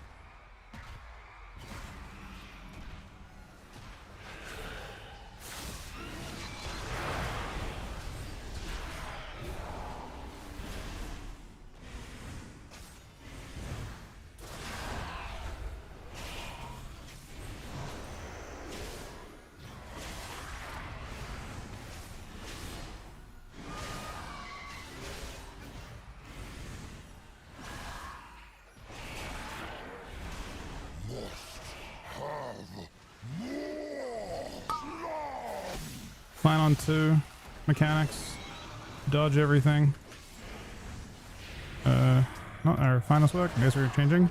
Plan on 2 mechanics. Dodge everything. Not our finals work. I guess we're changing.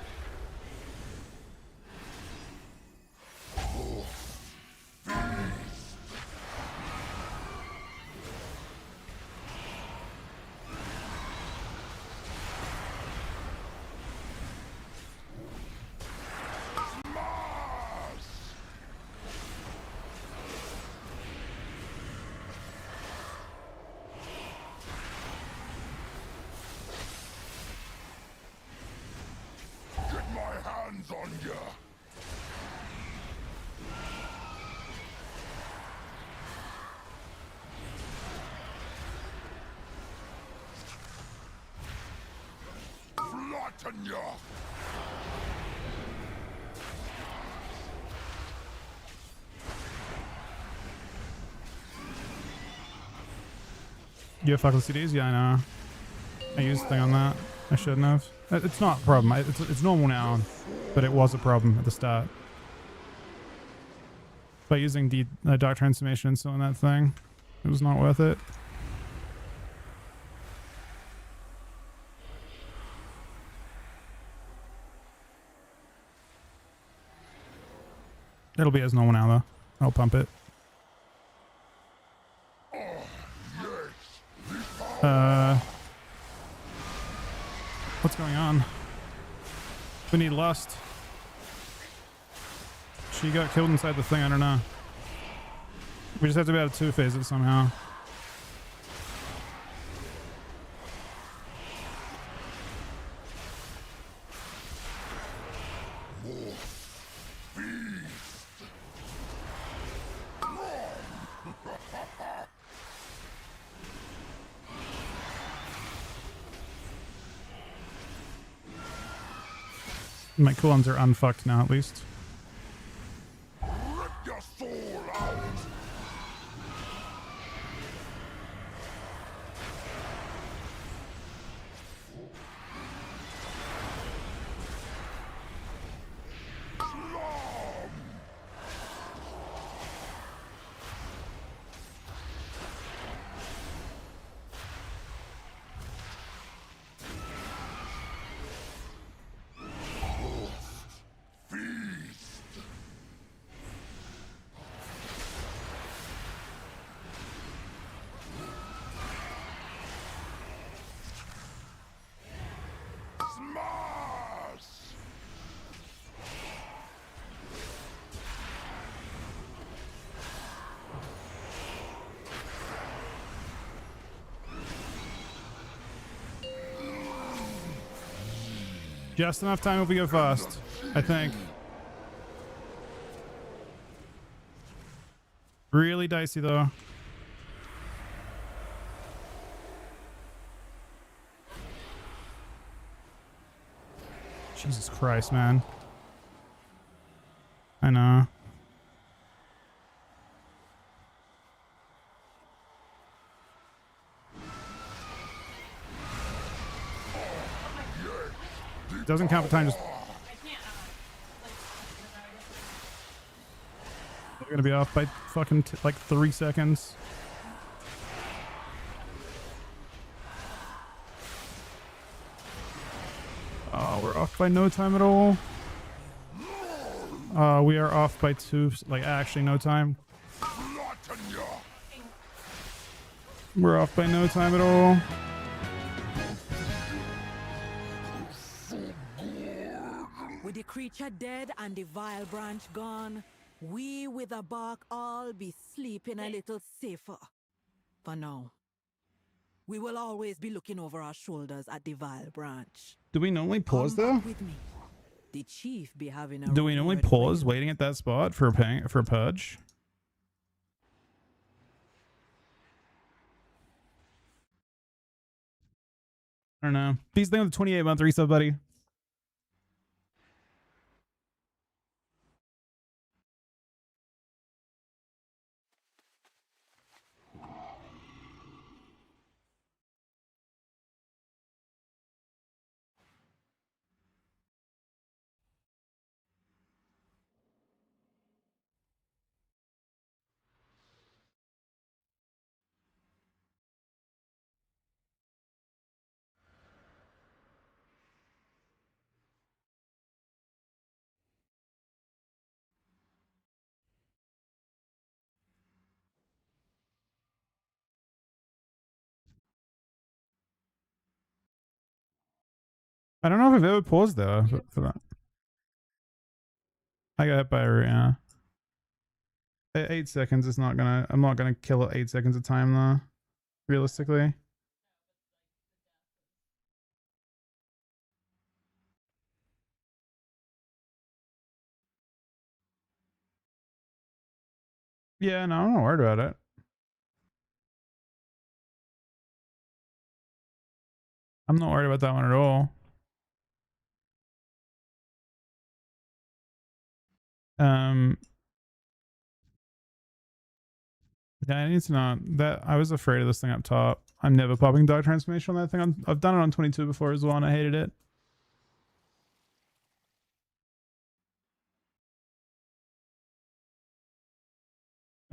On ya. Flatten ya. You have fucking CDs? Yeah, I know. I used the thing on that. I shouldn't have. It's not a problem. It's normal now, but it was a problem at the start. By using the dark transformation and so on that thing, it was not worth it. It'll be as normal now though. I'll pump it. What's going on? We need Lust. She got killed inside the thing, I don't know. We just have to be able to two-phase it somehow. My cooldowns are unfucked now, at least. Rip your soul out. Feast. Just enough time if we go fast, I think. Really dicey though. Jesus Christ, man. I know. Doesn't count for time, just... We're gonna be off by fucking like 3 seconds. Oh, we're off by no time at all. We are off by 2, like actually no time. We're off by no time at all. With the creature dead and the vile branch gone, we with the bark all be sleeping a little safer. For now. We will always be looking over our shoulders at the vile branch. Do we normally pause there? With me. The chief be having a Do we normally pause waiting at that spot for a purge? I don't know. These things with 28-month resub, buddy. I don't know if I've ever paused though for that. I got hit by a root, yeah. 8 seconds is not gonna... I'm not gonna kill it 8 seconds of time though. Realistically. Yeah, no, I'm not worried about it. I'm not worried about that one at all. Yeah, I need to know that I was afraid of this thing up top. I'm never popping dog transformation on that thing. I've done it on 22 before as well, and I hated it.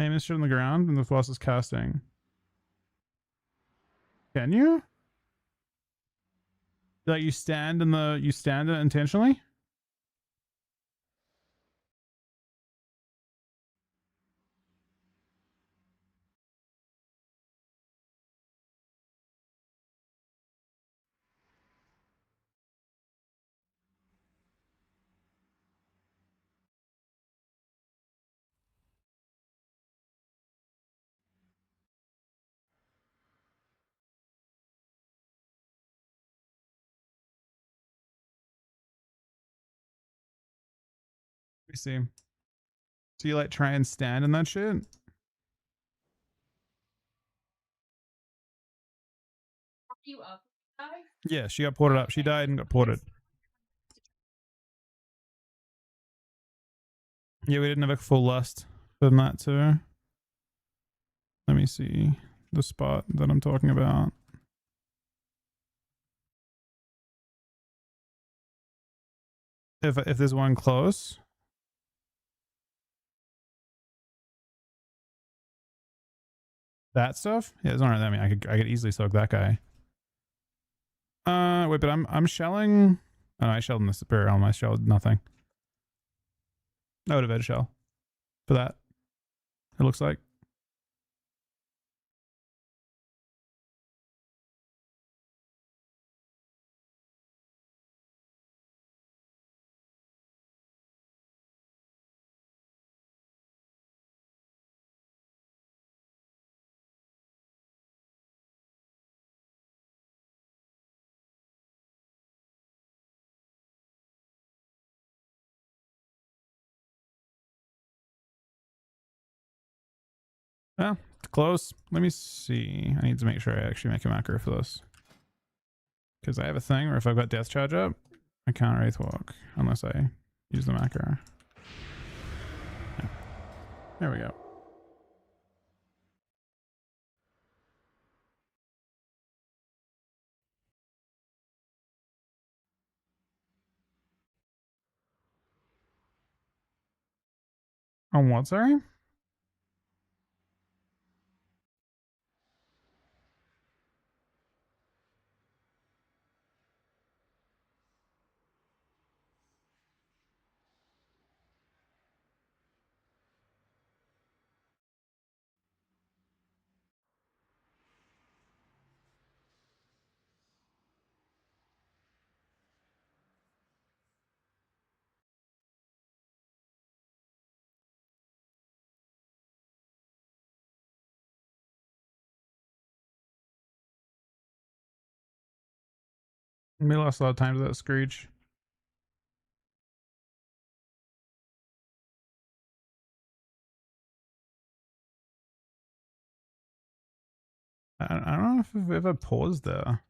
Aim is shit on the ground and the floss is casting. Can you? Like you stand it intentionally? Let me see. So you like try and stand in that shit? Yeah, she got ported up. She died and got ported. Yeah, we didn't have a full lust from that too. Let me see the spot that I'm talking about. If there's one close. That stuff? Yeah, it's not really, I mean, I could easily soak that guy. Wait, but I'm shelling. Oh, I shelled in the superior realm. I shelled nothing. I would have had a shell for that. It looks like. Yeah, it's close. Let me see. I need to make sure I actually make a macro for this. Because I have a thing where if I've got death charge up, I can't wraith walk unless I use the macro. Yeah. There we go. On what, sorry? We lost a lot of time to that Screech. I don't know if I've ever paused there.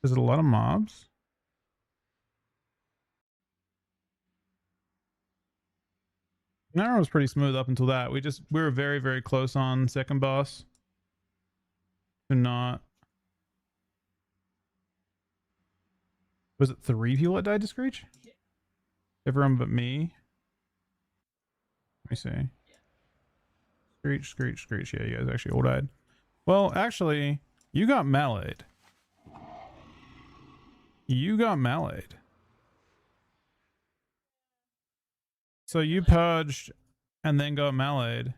Is it a lot of mobs? Narrow was pretty smooth up until that. We were very, very close on second boss. To not. Was it 3 people that died to Screech? Everyone but me? Let me see. Screech, Screech, Screech. Yeah, you guys actually all died. Well, actually, you got meleeed. You got meleeed. So you purged and then got meleeed.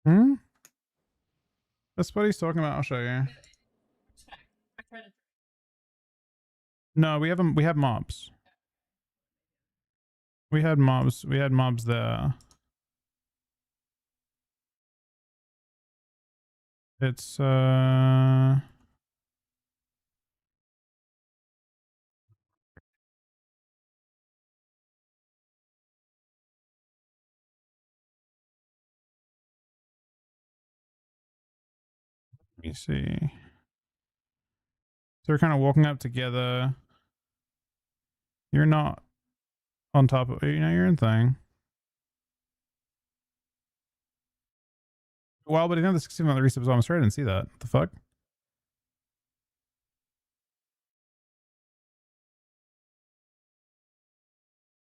Hmm? That's what he's talking about. I'll show you. No, we haven't. We have mobs. We had mobs. We had mobs there. It's let me see. So they're kind of walking up together. You're not on top of, you know, your own thing. Well, but I think the 60 month reset was almost right. I didn't see that. What the fuck?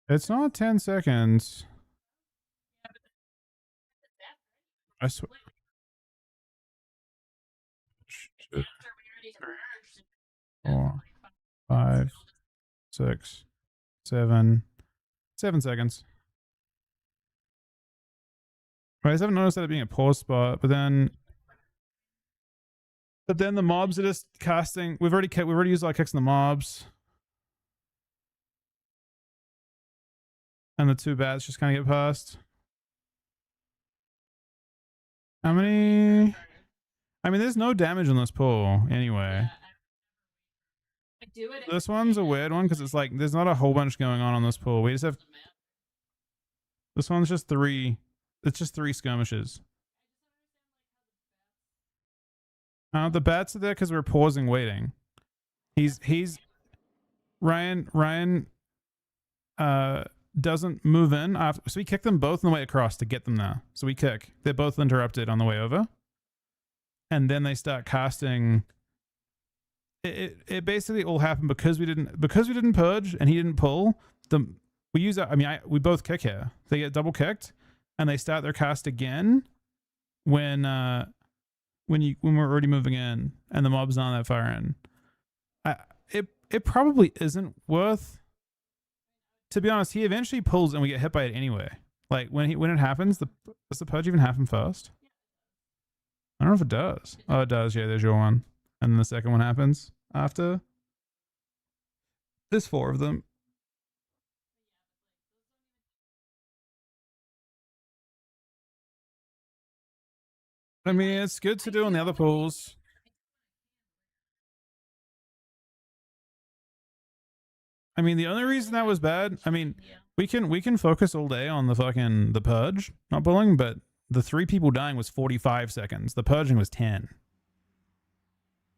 It's not 10 seconds. I swear. 4, 5, 6, 7. 7 seconds. Right, I haven't noticed that being a pause spot, but then the mobs are just casting. We've already used our kicks in the mobs. And the 2 bats just kind of get past. How many? I mean, there's no damage on this pull anyway. This one's a weird one because it's like there's not a whole bunch going on this pull. We just have. This one's just 3. It's just 3 skirmishes. The bats are there because we're pausing, waiting. Ryan doesn't move in after, so we kick them both on the way across to get them there. So we kick. They're both interrupted on the way over, and then they start casting. It basically all happened because we didn't purge and he didn't pull. We both kick here. They get double kicked, and they start their cast again when we're already moving in and the mob's not that far in. It probably isn't worth to be honest, he eventually pulls and we get hit by it anyway. Like when it happens, does the purge even happen first? I don't know if it does. Oh, it does. Yeah, there's your one. And then the second one happens after. There's 4 of them. I mean, it's good to do on the other pools. I mean, the only reason that was bad, I mean, we can focus all day on the purge not pulling, but the 3 people dying was 45 seconds. The purging was 10.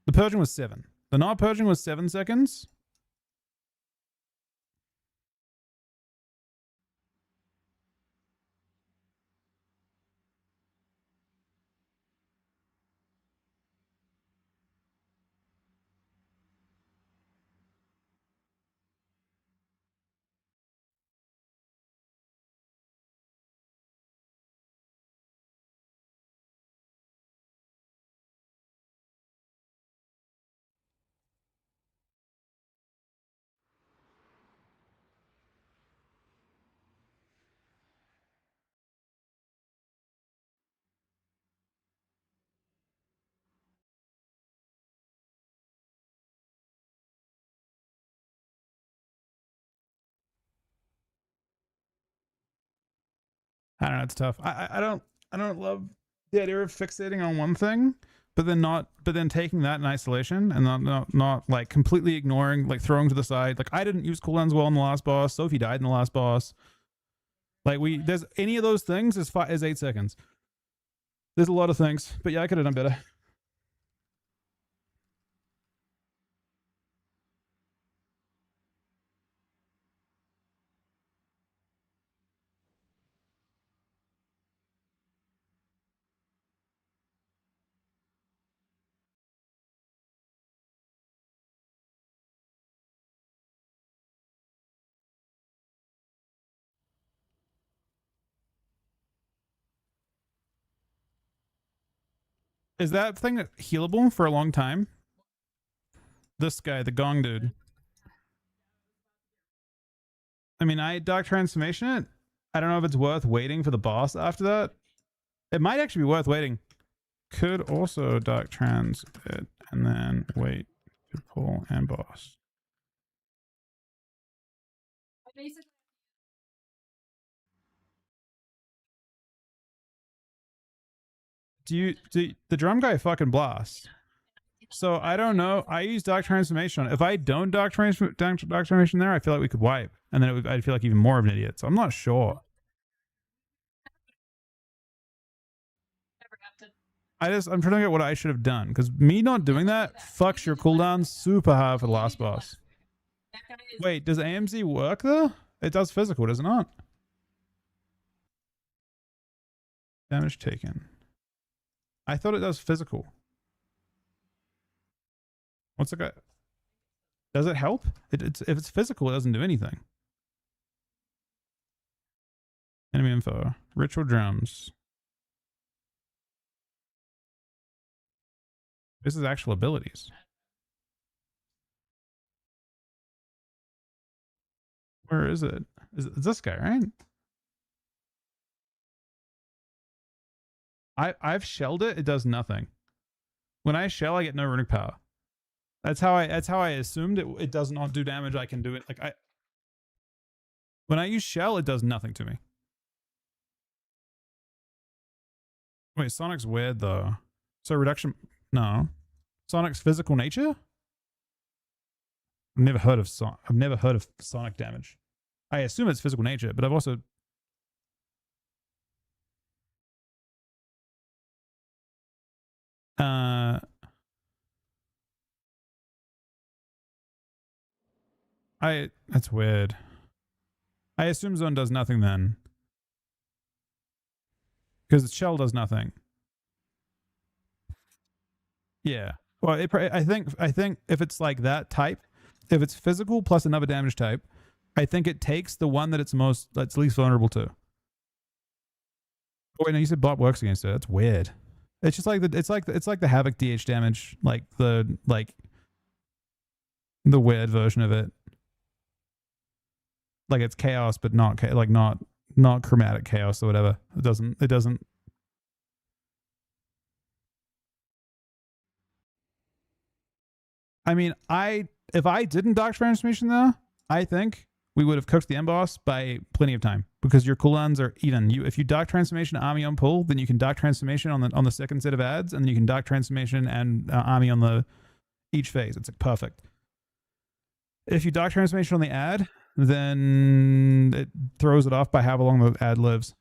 The purging was 7. The not purging was 7 seconds. I don't know, it's tough. I don't love the idea of fixating on one thing, but then taking that in isolation and not like completely ignoring, like throwing to the side. Like I didn't use cooldowns well in the last boss. Sophie died in the last boss. Like there's any of those things is 8 seconds. There's a lot of things, but yeah, I could have done better. Is that thing healable for a long time? This guy, the gong dude. I mean, I Dark Transformation it. I don't know if it's worth waiting for the boss after that. It might actually be worth waiting. Could also Dark Trans it and then wait to pull and boss. Do the drum guy fucking blasts? So I don't know. I use Dark Transformation. If I don't Dark Transformation there, I feel like we could wipe, and then I'd feel like even more of an idiot. So I'm not sure. I'm trying to figure out what I should have done, because me not doing that fucks your cooldown super hard for the last boss. Wait, does AMZ work though? It does physical, does it not? Damage taken. I thought it does physical. What's the guy? Does it help? If it's physical, it doesn't do anything. Enemy info. Ritual drums. This is actual abilities. Where is it? It's this guy, right? I've shelled it. It does nothing. When I shell, I get no runic power. That's how I assumed it. It does not do damage. I can do it. Like when I use shell, it does nothing to me. Wait, Sonic's weird though. So reduction, no. Sonic's physical nature. I've never heard of Sonic damage. I assume it's physical nature, but I've also that's weird. I assume Zone does nothing then. Because the shell does nothing. Yeah. Well, I think if it's like that type, if it's physical plus another damage type, I think it takes the one that's least vulnerable to. Oh wait, no, you said bot works against it. That's weird. It's just like it's like the Havoc DH damage, like the weird version of it. like it's chaos, but not like not chromatic chaos or whatever. It doesn't. I mean, if I didn't Dark Transformation though, I think we would have cooked the end boss by plenty of time because your cooldowns are even. If you Dark Transformation army on pull, then you can Dark Transformation on the second set of ads, and then you can Dark Transformation and army on the each phase. It's like perfect. If you Dark Transformation on the ad, then it throws it off by how long the ad lives.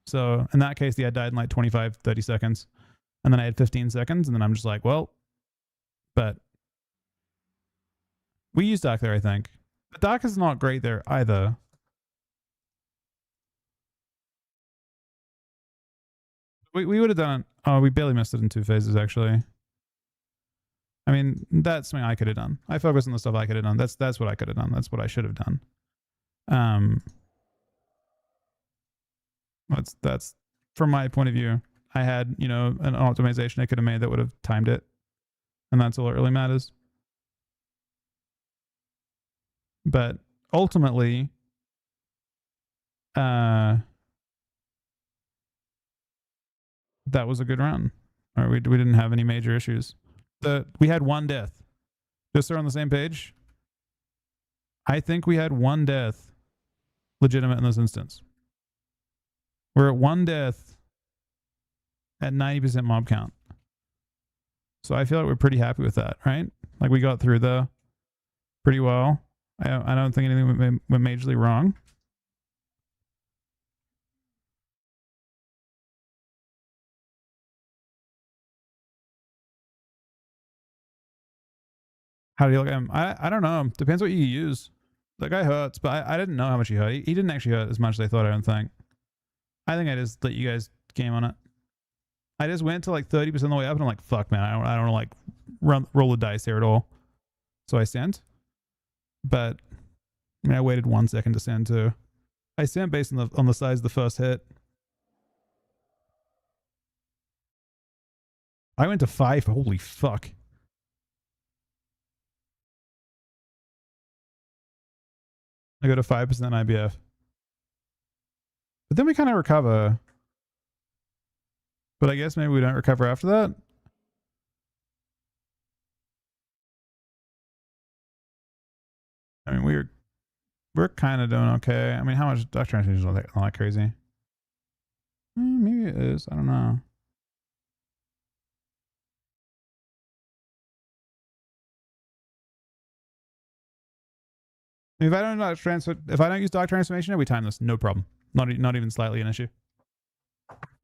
So in that case, the ad died in like 25, 30 seconds. And then I had 15 seconds, and then I'm just like, well, but we used Dark there, I think. But Dark is not great there either. We would have done it. Oh, we barely missed it in 2 phases, actually. I mean, that's something I could have done. I focus on the stuff I could have done. That's what I could have done. That's what I should have done. That's from my point of view. I had, you know, an optimization I could have made that would have timed it. And that's all that really matters. But ultimately, that was a good run. Or we didn't have any major issues. We had 1 death. Just so we're on the same page. I think we had 1 death legitimate in this instance. We're at 1 death at 90% mob count. So I feel like we're pretty happy with that, right? Like we got through the pretty well. I don't think anything went majorly wrong. How do you look at him? I don't know. Depends what you use. That guy hurts, but I didn't know how much he hurt. He didn't actually hurt as much as I thought, I don't think. I think I just let you guys game on it. I just went to like 30% of the way up and I'm like, fuck man, I don't want to like roll the dice here at all. So I sent. But I mean I waited 1 second to send too. I sent based on the size of the first hit. I went to 5. Holy fuck. I go to 5% IBF. But then we kind of recover. But I guess maybe we don't recover after that. I mean, we're kind of doing okay. I mean, how much Dark Transformation is not that crazy? Maybe it is. I don't know. If I don't use Dark Transformation, we time this. No problem. Not even slightly an issue.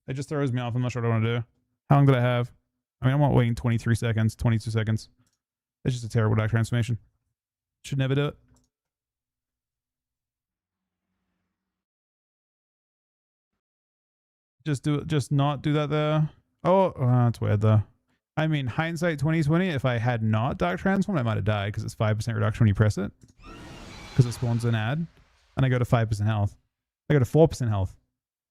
It just throws me off. I'm not sure what I want to do. How long did I have? I mean, I'm not waiting 23 seconds, 22 seconds. It's just a terrible Dark Transformation. Should never do it. Just not do that there. Oh, that's weird though. I mean, hindsight 2020, if I had not Dark Transformed, I might have died because it's 5% reduction when you press it. Because it spawns an ad. And I go to 5% health. I go to 4% health.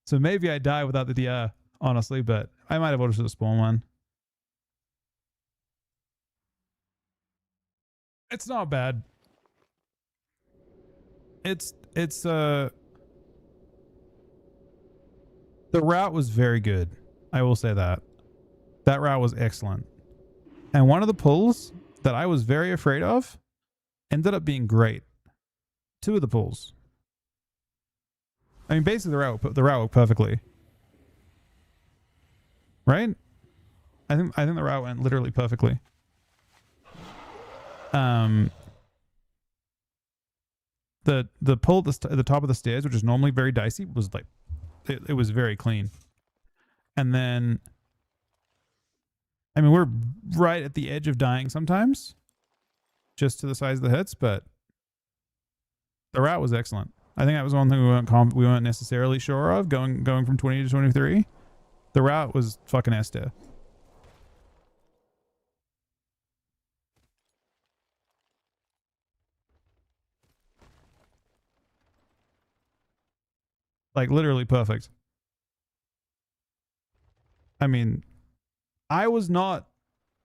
So maybe I die without the DR, honestly, but I might have ordered to the spawn one. It's not bad. The route was very good. I will say that. That route was excellent. And one of the pulls that I was very afraid of ended up being great. 2 of the pulls. I mean, basically the route worked perfectly. Right? I think the route went literally perfectly. The pull at the top of the stairs, which is normally very dicey, was like it was very clean. And then I mean, we're right at the edge of dying sometimes. Just to the size of the hits, but the route was excellent. I think that was one thing we weren't necessarily sure of going from 20 to 23. The route was fucking S-tier. Like literally perfect. I mean, I was not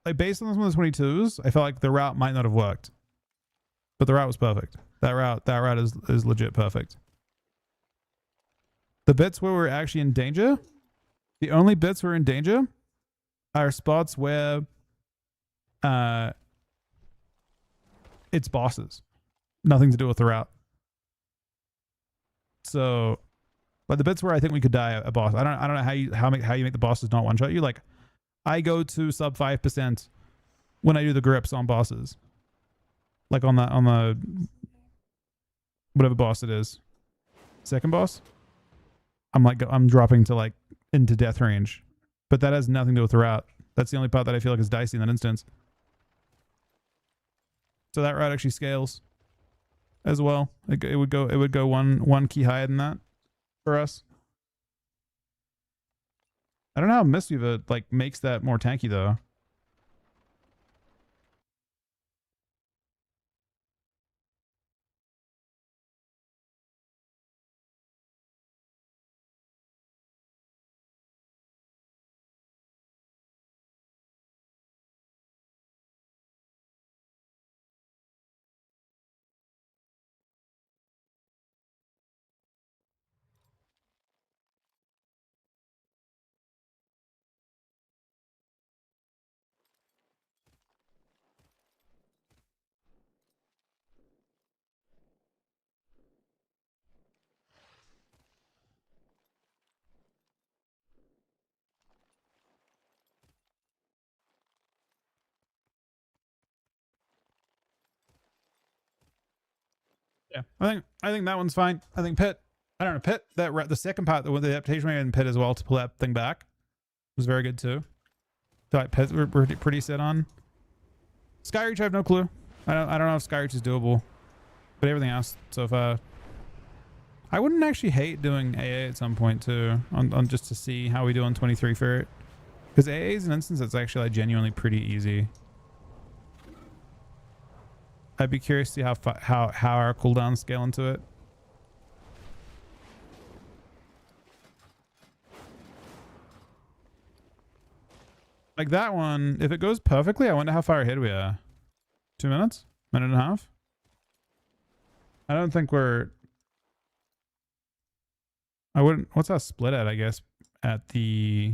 like based on some of the 22s, I felt like the route might not have worked. But the route was perfect. That route is legit perfect. The bits where we're actually in danger, the only bits we're in danger are spots where it's bosses. Nothing to do with the route. So, but the bits where I think we could die a boss, I don't know how you make the bosses not one shot you. Like, I go to sub 5% when I do the grips on bosses. Like on the whatever boss it is, second boss. I'm dropping to like into death range, but that has nothing to do with the route. That's the only part that I feel like is dicey in that instance. So that route actually scales as well. It would go one key higher than that for us. I don't know how Mistweaver like makes that more tanky though. Yeah, I think that one's fine. I think Pit. I don't know Pit. The second part, the adaptation we had in Pit as well to pull that thing back was very good too. So like Pit, we're pretty set on. Skyreach, I have no clue. I don't know if Skyreach is doable, but everything else so far. I wouldn't actually hate doing AA at some point too, on just to see how we do on 23 for it, because AA is an instance that's actually like genuinely pretty easy. I'd be curious to see how our cooldowns scale into it. Like that one, if it goes perfectly, I wonder how far ahead we are. 2 minutes? Minute and a half? I don't think we're... I wouldn't... What's our split at, I guess? At the...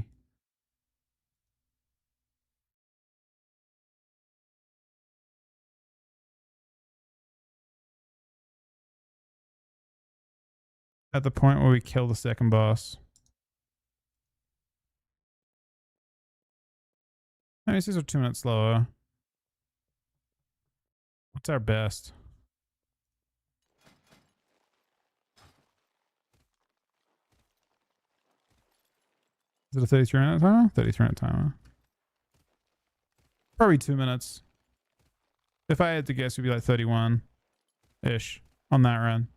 At the point where we kill the second boss. I mean, these are 2 minutes slower. What's our best? Is it a 33-minute timer? 33-minute timer. Probably 2 minutes. If I had to guess, it'd be like 31-ish on that run.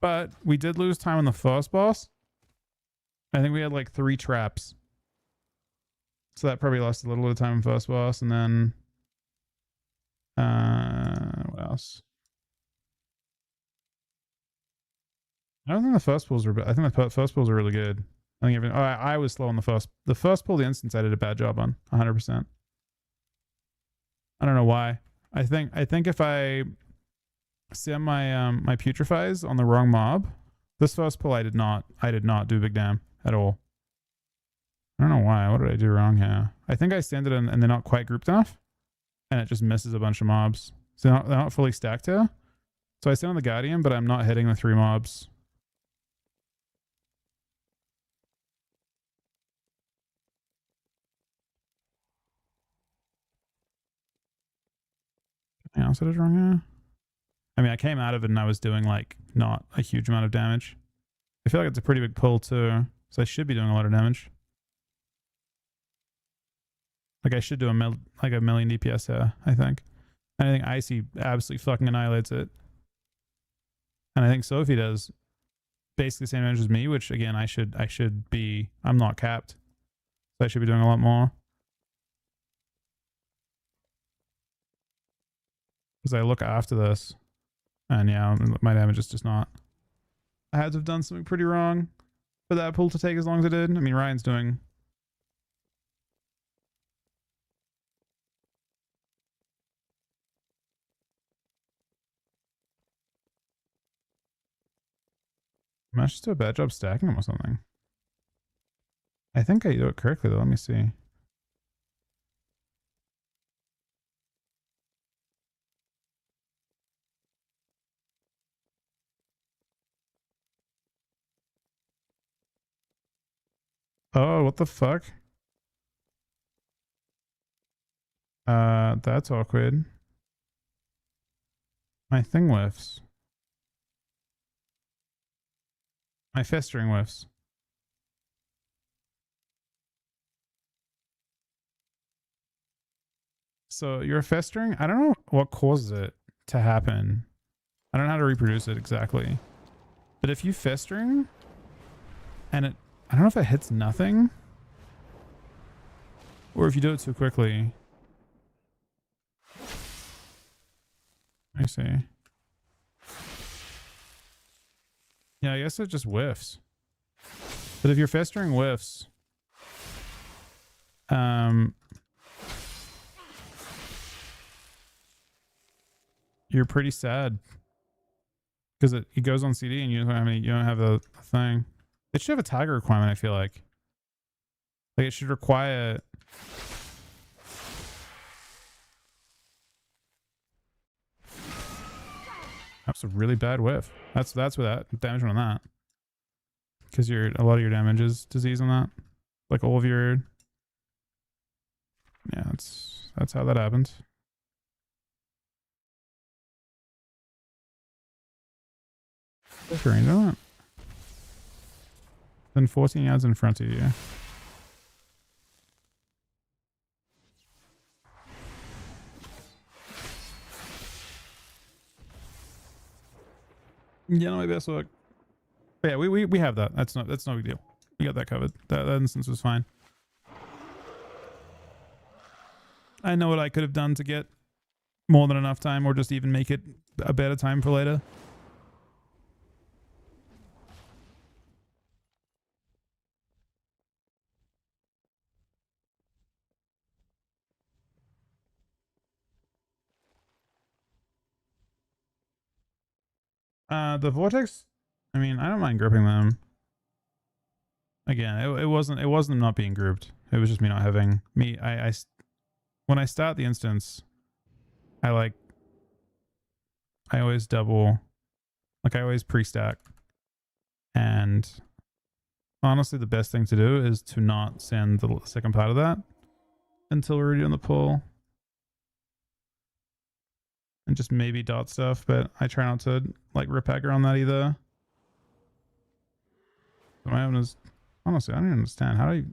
But we did lose time on the first boss. I think we had like 3 traps. So that probably lost a little bit of time on first boss. And then... what else? I don't think the first pulls were... I think the first pulls were really good. I think everything... Oh, I was slow on the first... The first pull, the instance, I did a bad job on. 100%. I don't know why. I think if I sim my my putrefies on the wrong mob, this first pull I did not do big damn at all. I don't know why. What did I do wrong here? I think I stand it in and they're not quite grouped enough, and it just misses a bunch of mobs. So they're not fully stacked here. So I stand on the Guardian, but I'm not hitting the 3 mobs. Anything else I did wrong here? I mean, I came out of it and I was doing like not a huge amount of damage. I feel like it's a pretty big pull too, so I should be doing a lot of damage. Like I should do a million DPS here, I think. And I think Icy absolutely fucking annihilates it. And I think Sophie does basically the same damage as me, which again I should be. I'm not capped, so I should be doing a lot more. Because I look after this, and yeah, my damage is just not. I had to have done something pretty wrong for that pull to take as long as it did. I mean, Ryan's doing... I just do a bad job stacking them or something? I think I do it correctly though. Let me see. Oh, what the fuck? That's awkward. My thing whiffs. My festering whiffs. So you're festering? I don't know what causes it to happen. I don't know how to reproduce it exactly. But if you festering and it, I don't know if it hits nothing or if you do it too quickly. I see. Yeah, I guess it just whiffs. But if you're festering whiffs, you're pretty sad because it goes on CD and you don't have the thing. It should have a tiger requirement. I feel like it should require. That's a really bad whiff. That's without damage on that. Because a lot of your damage is disease on that. Like all of your. Yeah, that's how that happens. What's your range on that? Then 14 yards in front of you. Yeah, my best luck. But yeah, we have that. That's no big deal. We got that covered. That instance was fine. I know what I could have done to get more than enough time, or just even make it a better time for later. The vortex. I mean, I don't mind grouping them. Again, it wasn't them not being grouped. It was just me not having me. When I start the instance, I always double, like I always pre-stack. And honestly, the best thing to do is to not send the second part of that until we're already on the pull. And just maybe dot stuff, but I try not to like rip hacker on that either. What I is, honestly, I don't even understand. How do you...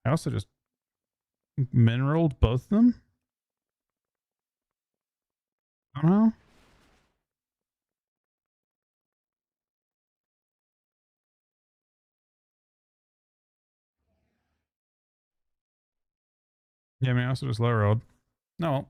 I also just mineraled both of them? I don't know. Yeah, I mean, I also just low rolled. No.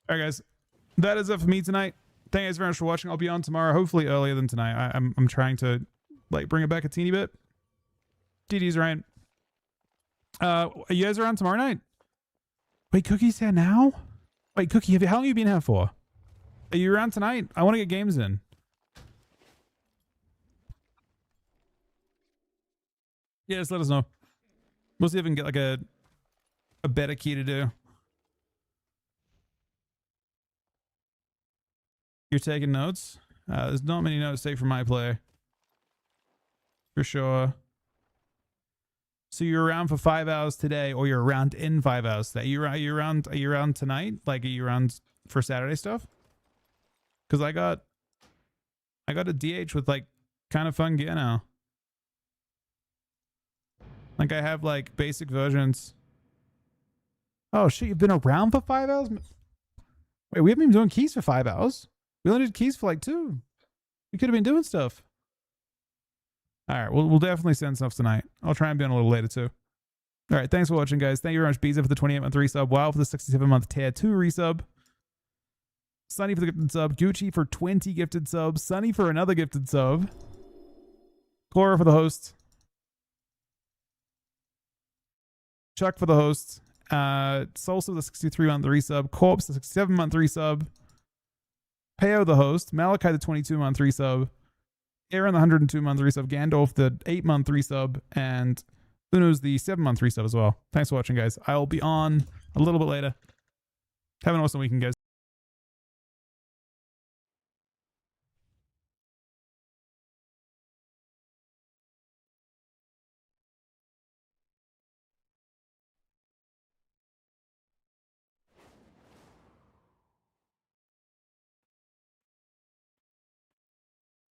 All right, guys. That is it for me tonight. Thank you guys very much for watching. I'll be on tomorrow, hopefully earlier than tonight. I'm trying to like bring it back a teeny bit. DD's right. Are you guys around tomorrow night? Wait, Cookie's here now? Wait, Cookie, how long have you been here for? Are you around tonight? I want to get games in. Yeah, just let us know. We'll see if we can get like a a better key to do. You're taking notes? There's not many notes to take from my play. For sure. So you're around for 5 hours today, or you're around in 5 hours today? Are you around tonight? Like, are you around for Saturday stuff? Because I got a DH with like kind of fun gear now. Like I have like basic versions. Oh shit, you've been around for 5 hours? Wait, we haven't been doing keys for 5 hours. We only did keys for like 2. We could have been doing stuff. All right, we'll definitely send stuff tonight. I'll try and be on a little later too. All right, thanks for watching, guys. Thank you very much, Beezer, for the 28-month resub. Wow for the 67-month tier 2 resub. Sunny for the gifted sub. Gucci for 20 gifted subs. Sunny for another gifted sub. Cora for the host. Chuck for the host. Salsa the 63-month resub. Corpse the 67-month resub. Peo the host. Malachi the 22-month resub. Aaron the 102-month resub. Gandalf the 8-month resub. And Uno's the 7-month resub as well. Thanks for watching, guys. I'll be on a little bit later. Have an awesome weekend, guys.